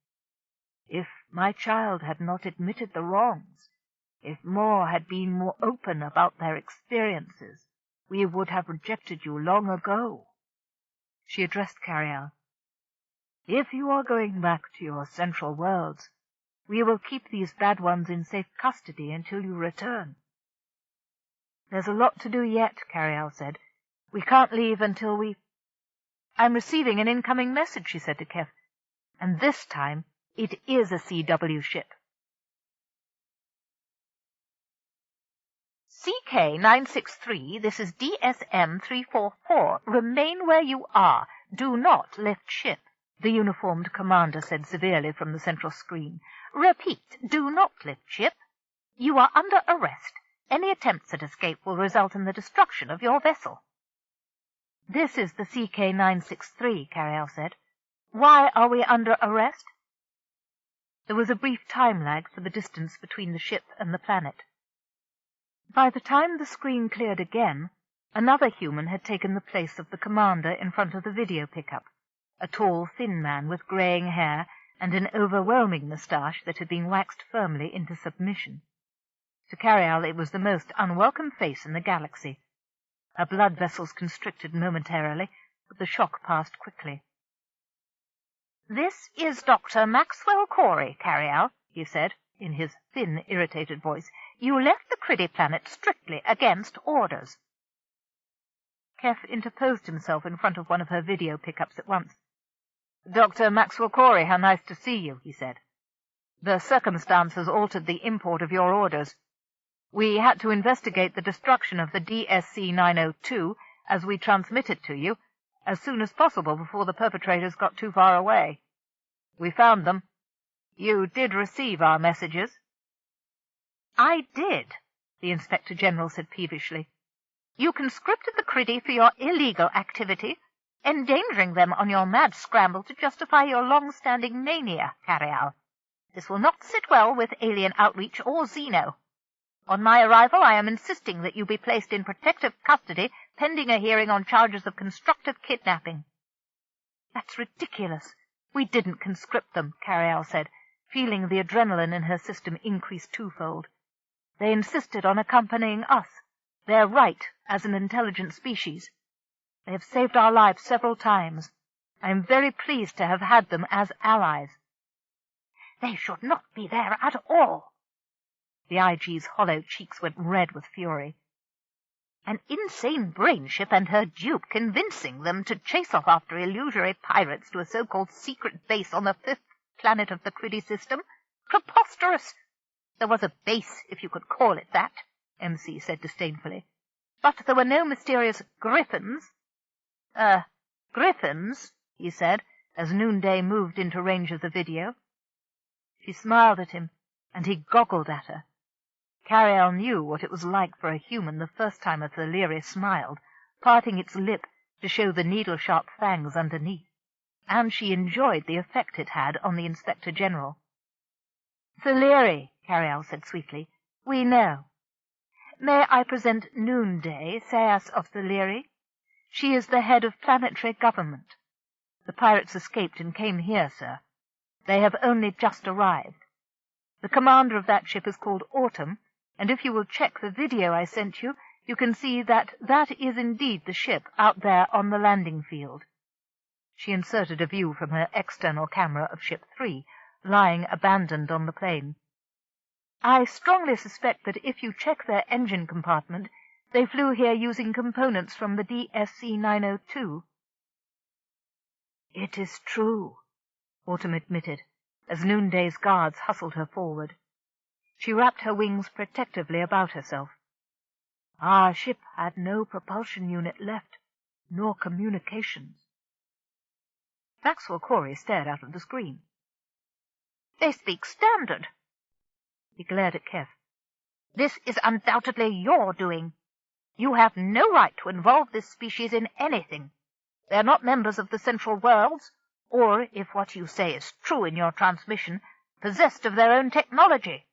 "If my child had not admitted the wrongs, if more had been more open about their experiences, we would have rejected you long ago." She addressed Carialle. "If you are going back to your central worlds, we will keep these bad ones in safe custody until you return." "There's a lot to do yet," Carialle said. "We can't leave until we—" "I'm receiving an incoming message," she said to Keff. "And this time it is a CW ship." "CK-963, this is DSM-344. Remain where you are. Do not lift ship," the uniformed commander said severely from the central screen. "Repeat, do not lift ship. You are under arrest. Any attempts at escape will result in the destruction of your vessel." "This is the CK-963, Carialle said. "Why are we under arrest?" There was a brief time lag for the distance between the ship and the planet. By the time the screen cleared again, another human had taken the place of the commander in front of the video pickup, a tall, thin man with greying hair and an overwhelming moustache that had been waxed firmly into submission. To Carialle it was the most unwelcome face in the galaxy. Her blood vessels constricted momentarily, but the shock passed quickly. "This is Dr. Maxwell Corey, Carialle," he said, in his thin, irritated voice. "You left the Criddy planet strictly against orders." Keff interposed himself in front of one of her video pickups at once. "Dr. Maxwell Corey, how nice to see you," he said. "The circumstances altered the import of your orders. We had to investigate the destruction of the DSC-902 as we transmit it to you as soon as possible before the perpetrators got too far away. We found them. You did receive our messages?" "I did," the Inspector General said peevishly. "You conscripted the Criddy for your illegal activity, endangering them on your mad scramble to justify your long-standing mania, Carialle. This will not sit well with Alien Outreach or Zeno. On my arrival, I am insisting that you be placed in protective custody pending a hearing on charges of constructive kidnapping." "That's ridiculous. We didn't conscript them," Carialle said, feeling the adrenaline in her system increase twofold. "They insisted on accompanying us, their right as an intelligent species. They have saved our lives several times. I am very pleased to have had them as allies." "They should not be there at all." The IG's hollow cheeks went red with fury. "An insane brain ship and her dupe convincing them to chase off after illusory pirates to a so-called secret base on the 5th planet of the Criddy system? Preposterous! There was a base, if you could call it that," MC said disdainfully. "But there were no mysterious griffins." Griffins?" he said, as Noonday moved into range of the video. She smiled at him, and he goggled at her. Carialle knew what it was like for a human the first time a Thalery smiled, parting its lip to show the needle-sharp fangs underneath, and she enjoyed the effect it had on the Inspector General. "Thalery," Carialle said sweetly, "we know. May I present Noonday, Sayas of Thalery? She is the head of planetary government. The pirates escaped and came here, sir. They have only just arrived. The commander of that ship is called Autumn, and if you will check the video I sent you, you can see that that is indeed the ship out there on the landing field." She inserted a view from her external camera of Ship 3, lying abandoned on the plain. "I strongly suspect that if you check their engine compartment, they flew here using components from the DSC-902. "It is true," Autumn admitted, as Noonday's guards hustled her forward. She wrapped her wings protectively about herself. "Our ship had no propulsion unit left, nor communications." Maxwell Corey stared out of the screen. "They speak standard." He glared at Keff. "This is undoubtedly your doing. You have no right to involve this species in anything. They are not members of the Central Worlds, or, if what you say is true in your transmission, possessed of their own technology."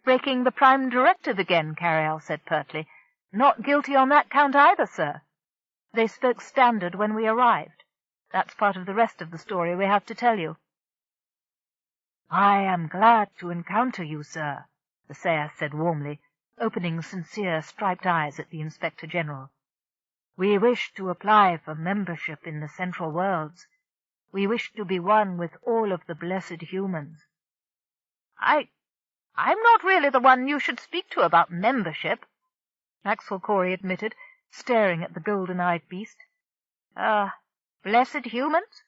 "Breaking the Prime Directive again," Carialle said pertly. "Not guilty on that count either, sir. They spoke standard when we arrived. That's part of the rest of the story we have to tell you." "I am glad to encounter you, sir," the Sayas said warmly, opening sincere striped eyes at the Inspector General. "We wish to apply for membership in the Central Worlds. We wish to be one with all of the blessed humans." I'm not really the one you should speak to about membership," Maxwell Corey admitted, staring at the golden-eyed beast. Blessed humans?"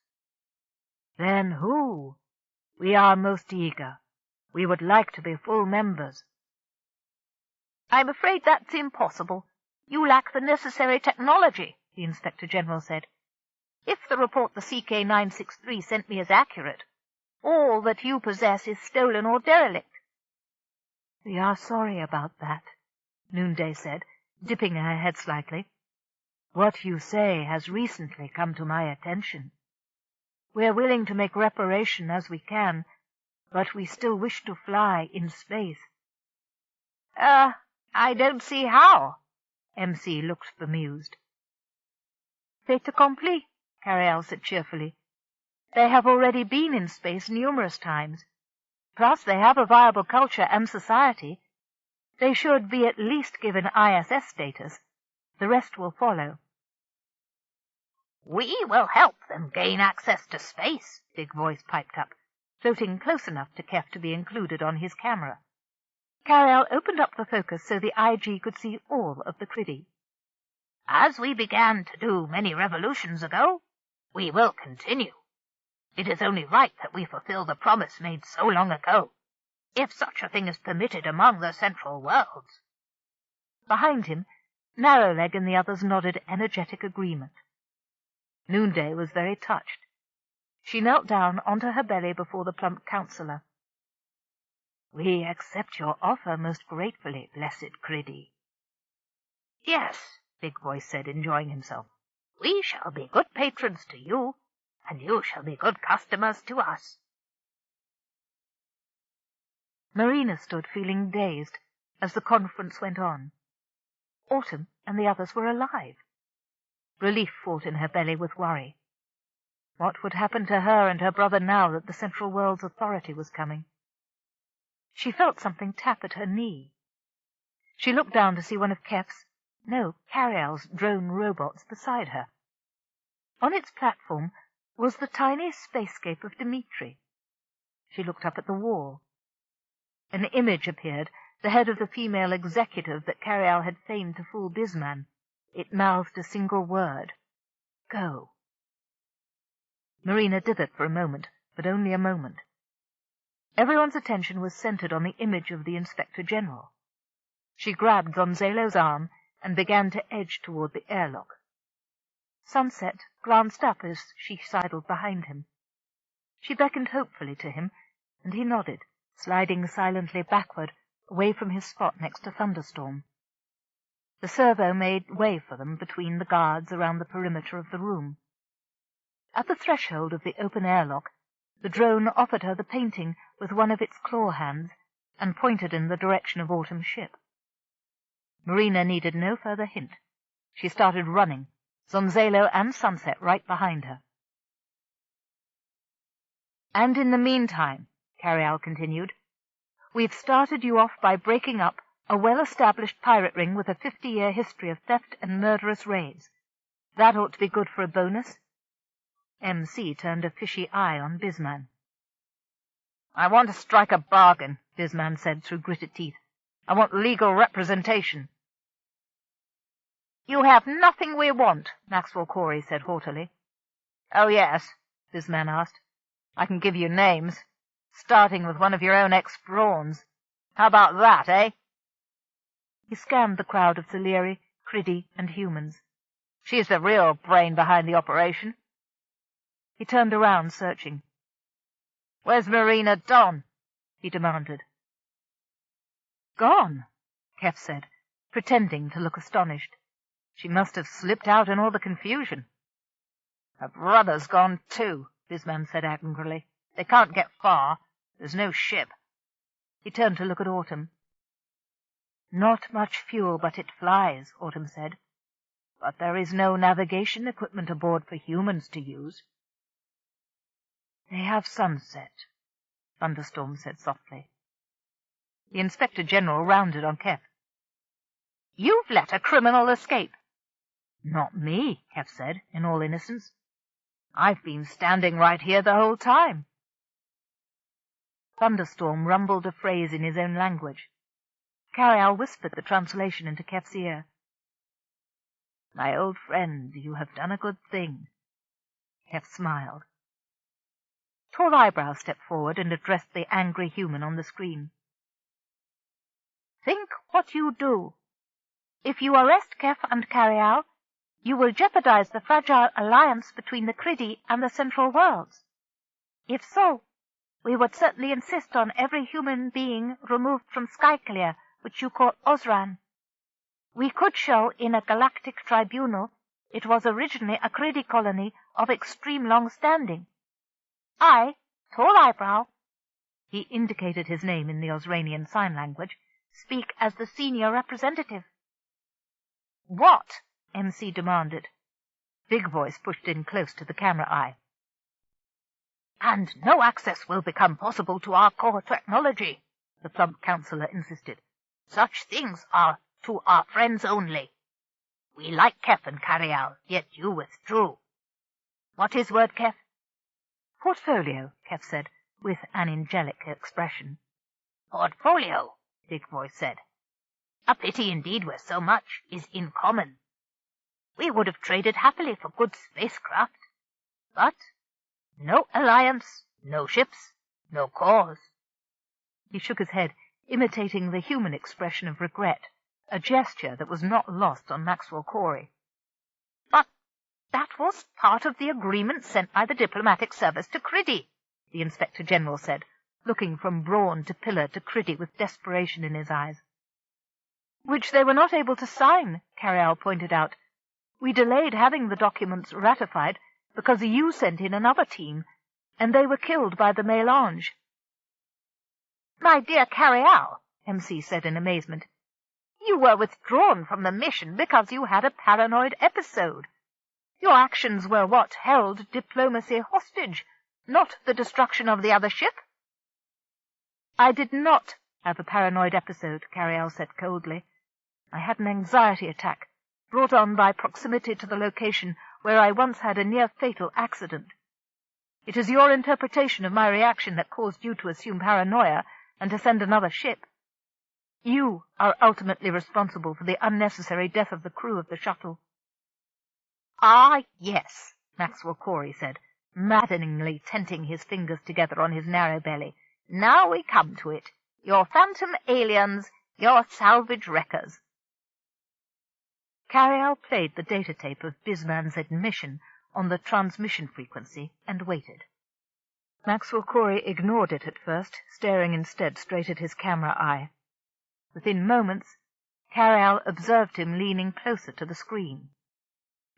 "Then who? We are most eager. We would like to be full members." "I'm afraid that's impossible. You lack the necessary technology," the Inspector General said. "If the report the CK-963 sent me is accurate, all that you possess is stolen or derelict." "We are sorry about that," Noonday said, dipping her head slightly. "What you say has recently come to my attention. We're willing to make reparation as we can, but we still wish to fly in space." I don't see how. MC looked bemused. Fait accompli, Carialle said cheerfully. They have already been in space numerous times. Plus they have a viable culture and society. They should be at least given ISS status. The rest will follow. We will help them gain access to space, Big Voice piped up, floating close enough to Keff to be included on his camera. Carialle opened up the focus so the IG could see all of the Criddy. As we began to do many revolutions ago, we will continue. It is only right that we fulfill the promise made so long ago, if such a thing is permitted among the Central Worlds. Behind him, Narrowleg and the others nodded energetic agreement. Noonday was very touched. She knelt down onto her belly before the plump counsellor. We accept your offer most gratefully, blessed Criddy. Yes, Big Voice said, enjoying himself. We shall be good patrons to you, and you shall be good customers to us. Marina stood feeling dazed as the conference went on. Autumn and the others were alive. Relief fought in her belly with worry. What would happen to her and her brother now that the Central World's authority was coming? She felt something tap at her knee. She looked down to see one of Keff's, no, Carialle's drone robots beside her. On its platform was the tiny spacescape of Dimitri. She looked up at the wall. An image appeared, the head of the female executive that Carialle had feigned to fool Bisman. It mouthed a single word. Go. Marina dithered for a moment, but only a moment. Everyone's attention was centered on the image of the Inspector General. She grabbed Gonzalo's arm and began to edge toward the airlock. Sunset glanced up as she sidled behind him. She beckoned hopefully to him, and he nodded, sliding silently backward, away from his spot next to Thunderstorm. The servo made way for them between the guards around the perimeter of the room. At the threshold of the open airlock, the drone offered her the painting with one of its claw hands and pointed in the direction of Autumn's ship. Marina needed no further hint. She started running, Gonzalo and Sunset right behind her. And in the meantime, Carialle continued, we've started you off by breaking up a well-established pirate ring with a 50-year history of theft and murderous raids. That ought to be good for a bonus. MC turned a fishy eye on Bisman. I want to strike a bargain, Bisman said through gritted teeth. I want legal representation. You have nothing we want, Maxwell Corey said haughtily. Oh, yes, Bisman asked. I can give you names, starting with one of your own ex-Brawns. How about that, eh? He scanned the crowd of Theleri, Criddy, and humans. She's the real brain behind the operation. He turned around, searching. Where's Marina Don? He demanded. Gone, Keff said, pretending to look astonished. She must have slipped out in all the confusion. Her brother's gone too, Bisman said angrily. They can't get far. There's no ship. He turned to look at Autumn. Not much fuel, but it flies, Autumn said. But there is no navigation equipment aboard for humans to use. They have Sunset, Thunderstorm said softly. The Inspector General rounded on Keff. You've let a criminal escape. Not me, Keff said, in all innocence. I've been standing right here the whole time. Thunderstorm rumbled a phrase in his own language. Carialle whispered the translation into Keff's ear. My old friend, you have done a good thing. Keff smiled. Tall Eyebrow stepped forward and addressed the angry human on the screen. Think what you do. If you arrest Keff and Carialle, you will jeopardize the fragile alliance between the Criddy and the Central Worlds. If so, we would certainly insist on every human being removed from Skyclear, which you call Ozran. We could show in a galactic tribunal it was originally a Criddy colony of extreme long standing. I, Tall Eyebrow, he indicated his name in the Ozranian sign language, speak as the senior representative. What? MC demanded. Big Voice pushed in close to the camera eye. And no access will become possible to our core technology, the plump councillor insisted. Such things are to our friends only. We like Keff and Carialle, yet you withdrew. What is word, Keff? Portfolio, Keff said, with an angelic expression. Portfolio, Big Voice said. A pity indeed where so much is in common. We would have traded happily for good spacecraft. But no alliance, no ships, no cause. He shook his head, imitating the human expression of regret, a gesture that was not lost on Maxwell Corey. But that was part of the agreement sent by the diplomatic service to Criddy, the Inspector General said, looking from Brawn to Pillar to Criddy with desperation in his eyes. Which they were not able to sign, Carialle pointed out. We delayed having the documents ratified because you sent in another team, and they were killed by the mélange. My dear Carialle, MC said in amazement, you were withdrawn from the mission because you had a paranoid episode. Your actions were what held diplomacy hostage, not the destruction of the other ship. I did not have a paranoid episode, Carialle said coldly. I had an anxiety attack, brought on by proximity to the location where I once had a near-fatal accident. It is your interpretation of my reaction that caused you to assume paranoia and to send another ship. You are ultimately responsible for the unnecessary death of the crew of the shuttle. Ah, yes, Maxwell Corey said, maddeningly tenting his fingers together on his narrow belly. Now we come to it. Your phantom aliens, your salvage wreckers. Carialle played the data tape of Bisman's admission on the transmission frequency and waited. Maxwell Corey ignored it at first, staring instead straight at his camera eye. Within moments, Carialle observed him leaning closer to the screen.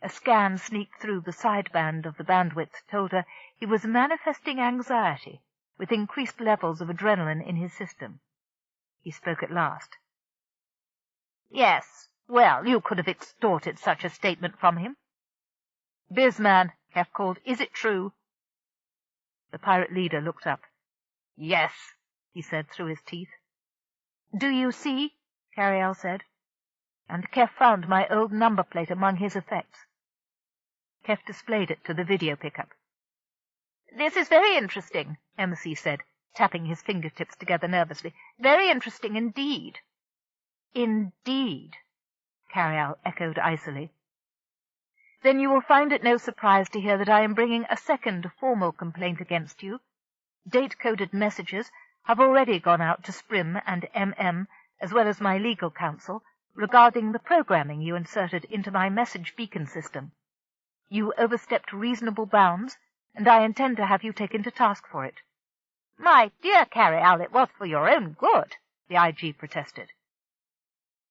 A scan sneaked through the sideband of the bandwidth told her he was manifesting anxiety, with increased levels of adrenaline in his system. He spoke at last. Yes, well, you could have extorted such a statement from him. Bisman, Keff called, is it true? The pirate leader looked up. Yes, he said through his teeth. Do you see? Carialle said. And Keff found my old number plate among his effects. Keff displayed it to the video pickup. This is very interesting, MC said, tapping his fingertips together nervously. Very interesting indeed. Indeed, Carialle echoed icily. Then you will find it no surprise to hear that I am bringing a second formal complaint against you. Date-coded messages have already gone out to Sprim and MM, as well as my legal counsel, regarding the programming you inserted into my message beacon system. You overstepped reasonable bounds, and I intend to have you taken to task for it. My dear Carialle, it was for your own good, the IG protested.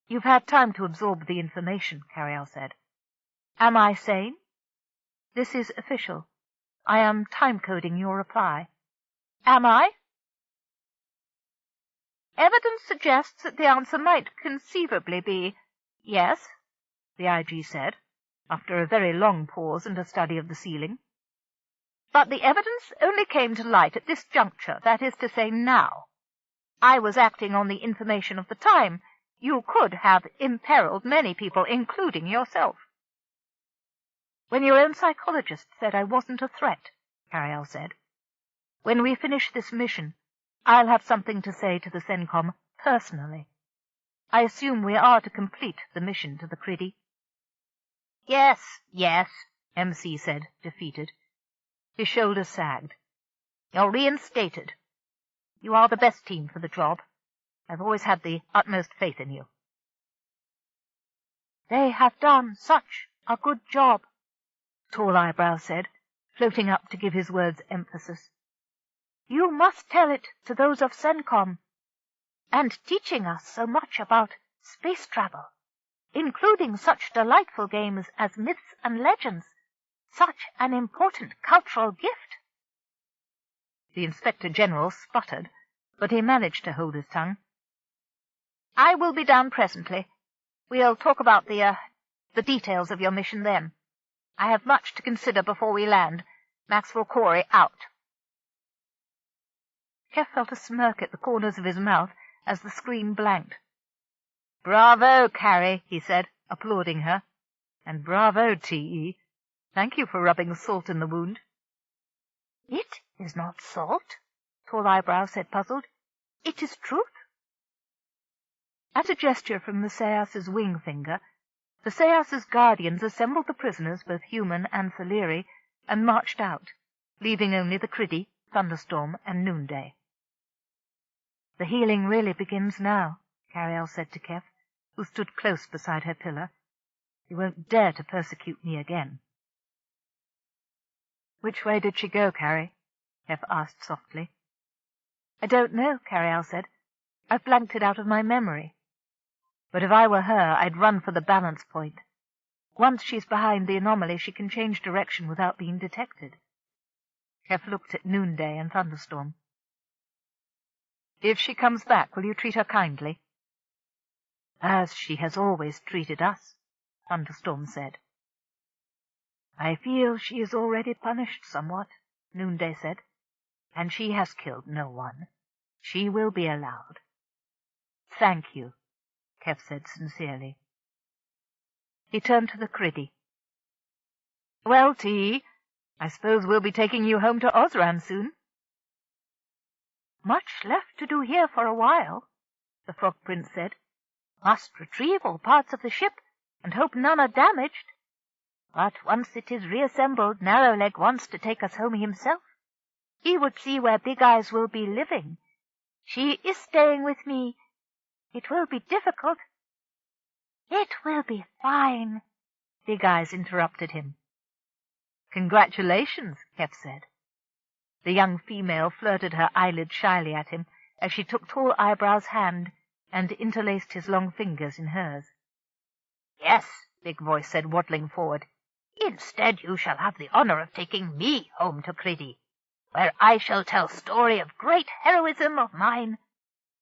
You've had time to absorb the information, Carialle said. Am I sane? This is official. I am time-coding your reply. Am I? Evidence suggests that the answer might conceivably be yes, the IG said, after a very long pause and a study of the ceiling. But the evidence only came to light at this juncture, that is to say now. I was acting on the information of the time. You could have imperiled many people, including yourself. When your own psychologist said I wasn't a threat, Carialle said. When we finish this mission, I'll have something to say to the CENTCOM personally. I assume we are to complete the mission to the Criddy. Yes, yes, MC said, defeated. His shoulders sagged. You're reinstated. You are the best team for the job. I've always had the utmost faith in you. They have done such a good job, Tall Eyebrow said, floating up to give his words emphasis. You must tell it to those of CENTCOM, and teaching us so much about space travel, including such delightful games as Myths and Legends, such an important cultural gift. The Inspector General sputtered, but he managed to hold his tongue. I will be down presently. We'll talk about the details of your mission then. I have much to consider before we land. Maxwell Corey out." Keff felt a smirk at the corners of his mouth as the screen blanked. "Bravo, Carrie," he said, applauding her. "And bravo, T.E. Thank you for rubbing salt in the wound." "It is not salt," Tall Eyebrow said, puzzled. "It is truth." At a gesture from the Sayas's wing finger, the Sayas's guardians assembled the prisoners, both human and Thaleri, and marched out, leaving only the Criddy, Thunderstorm, and Noonday. "The healing really begins now," Carialle said to Keff, who stood close beside her pillar. "You won't dare to persecute me again." "Which way did she go, Carrie?" Keff asked softly. "I don't know," Carialle said. "I've blanked it out of my memory. But if I were her, I'd run for the balance point. Once she's behind the anomaly, she can change direction without being detected." Keff looked at Noonday and Thunderstorm. "If she comes back, will you treat her kindly?" "As she has always treated us," Thunderstorm said. "I feel she is already punished somewhat," Noonday said, "and she has killed no one. She will be allowed." "Thank you," Keff said sincerely. He turned to the Criddy. "Well, T, I suppose we'll be taking you home to Ozran soon." "Much left to do here for a while," the Frog Prince said. "Must retrieve all parts of the ship, and hope none are damaged. But once it is reassembled, Narrowleg wants to take us home himself. He would see where Big Eyes will be living. She is staying with me. It will be difficult." "It will be fine," Big Eyes interrupted him. "Congratulations," Keff said. The young female flirted her eyelid shyly at him as she took Tall Eyebrow's hand and interlaced his long fingers in hers. "Yes," Big Voice said, waddling forward. "Instead you shall have the honor of taking me home to Criddy, where I shall tell story of great heroism of mine.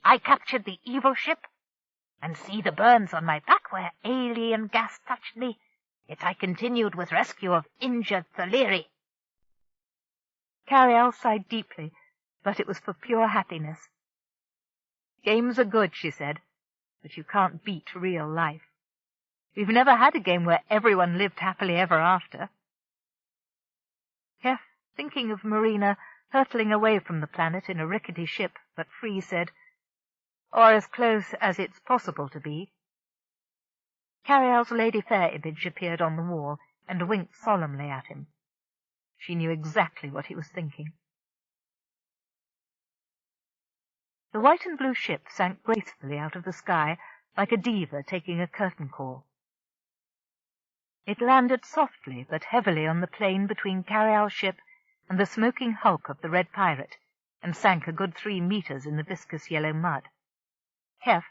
I captured the evil ship, and see the burns on my back where alien gas touched me, yet I continued with rescue of injured Thaleri." Carialle sighed deeply, but it was for pure happiness. "Games are good," she said, "but you can't beat real life. We've never had a game where everyone lived happily ever after." Keff, thinking of Marina hurtling away from the planet in a rickety ship, but free, said, "Or as close as it's possible to be." Carialle's Lady Fair image appeared on the wall and winked solemnly at him. She knew exactly what he was thinking. The white and blue ship sank gracefully out of the sky like a diva taking a curtain call. It landed softly but heavily on the plain between Carialle's ship and the smoking hulk of the Red Pirate, and sank a good 3 meters in the viscous yellow mud. Keff,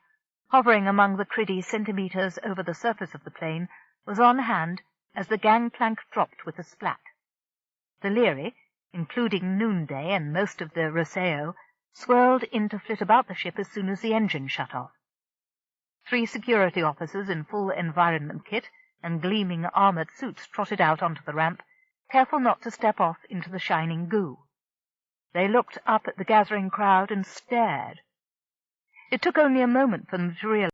hovering among the Criddy centimeters over the surface of the plain, was on hand as the gangplank dropped with a splat. The Leary, including Noonday and most of the Roseo, swirled in to flit about the ship as soon as the engine shut off. 3 security officers in full environment kit and gleaming armored suits trotted out onto the ramp, careful not to step off into the shining goo. They looked up at the gathering crowd and stared. It took only a moment for them to realize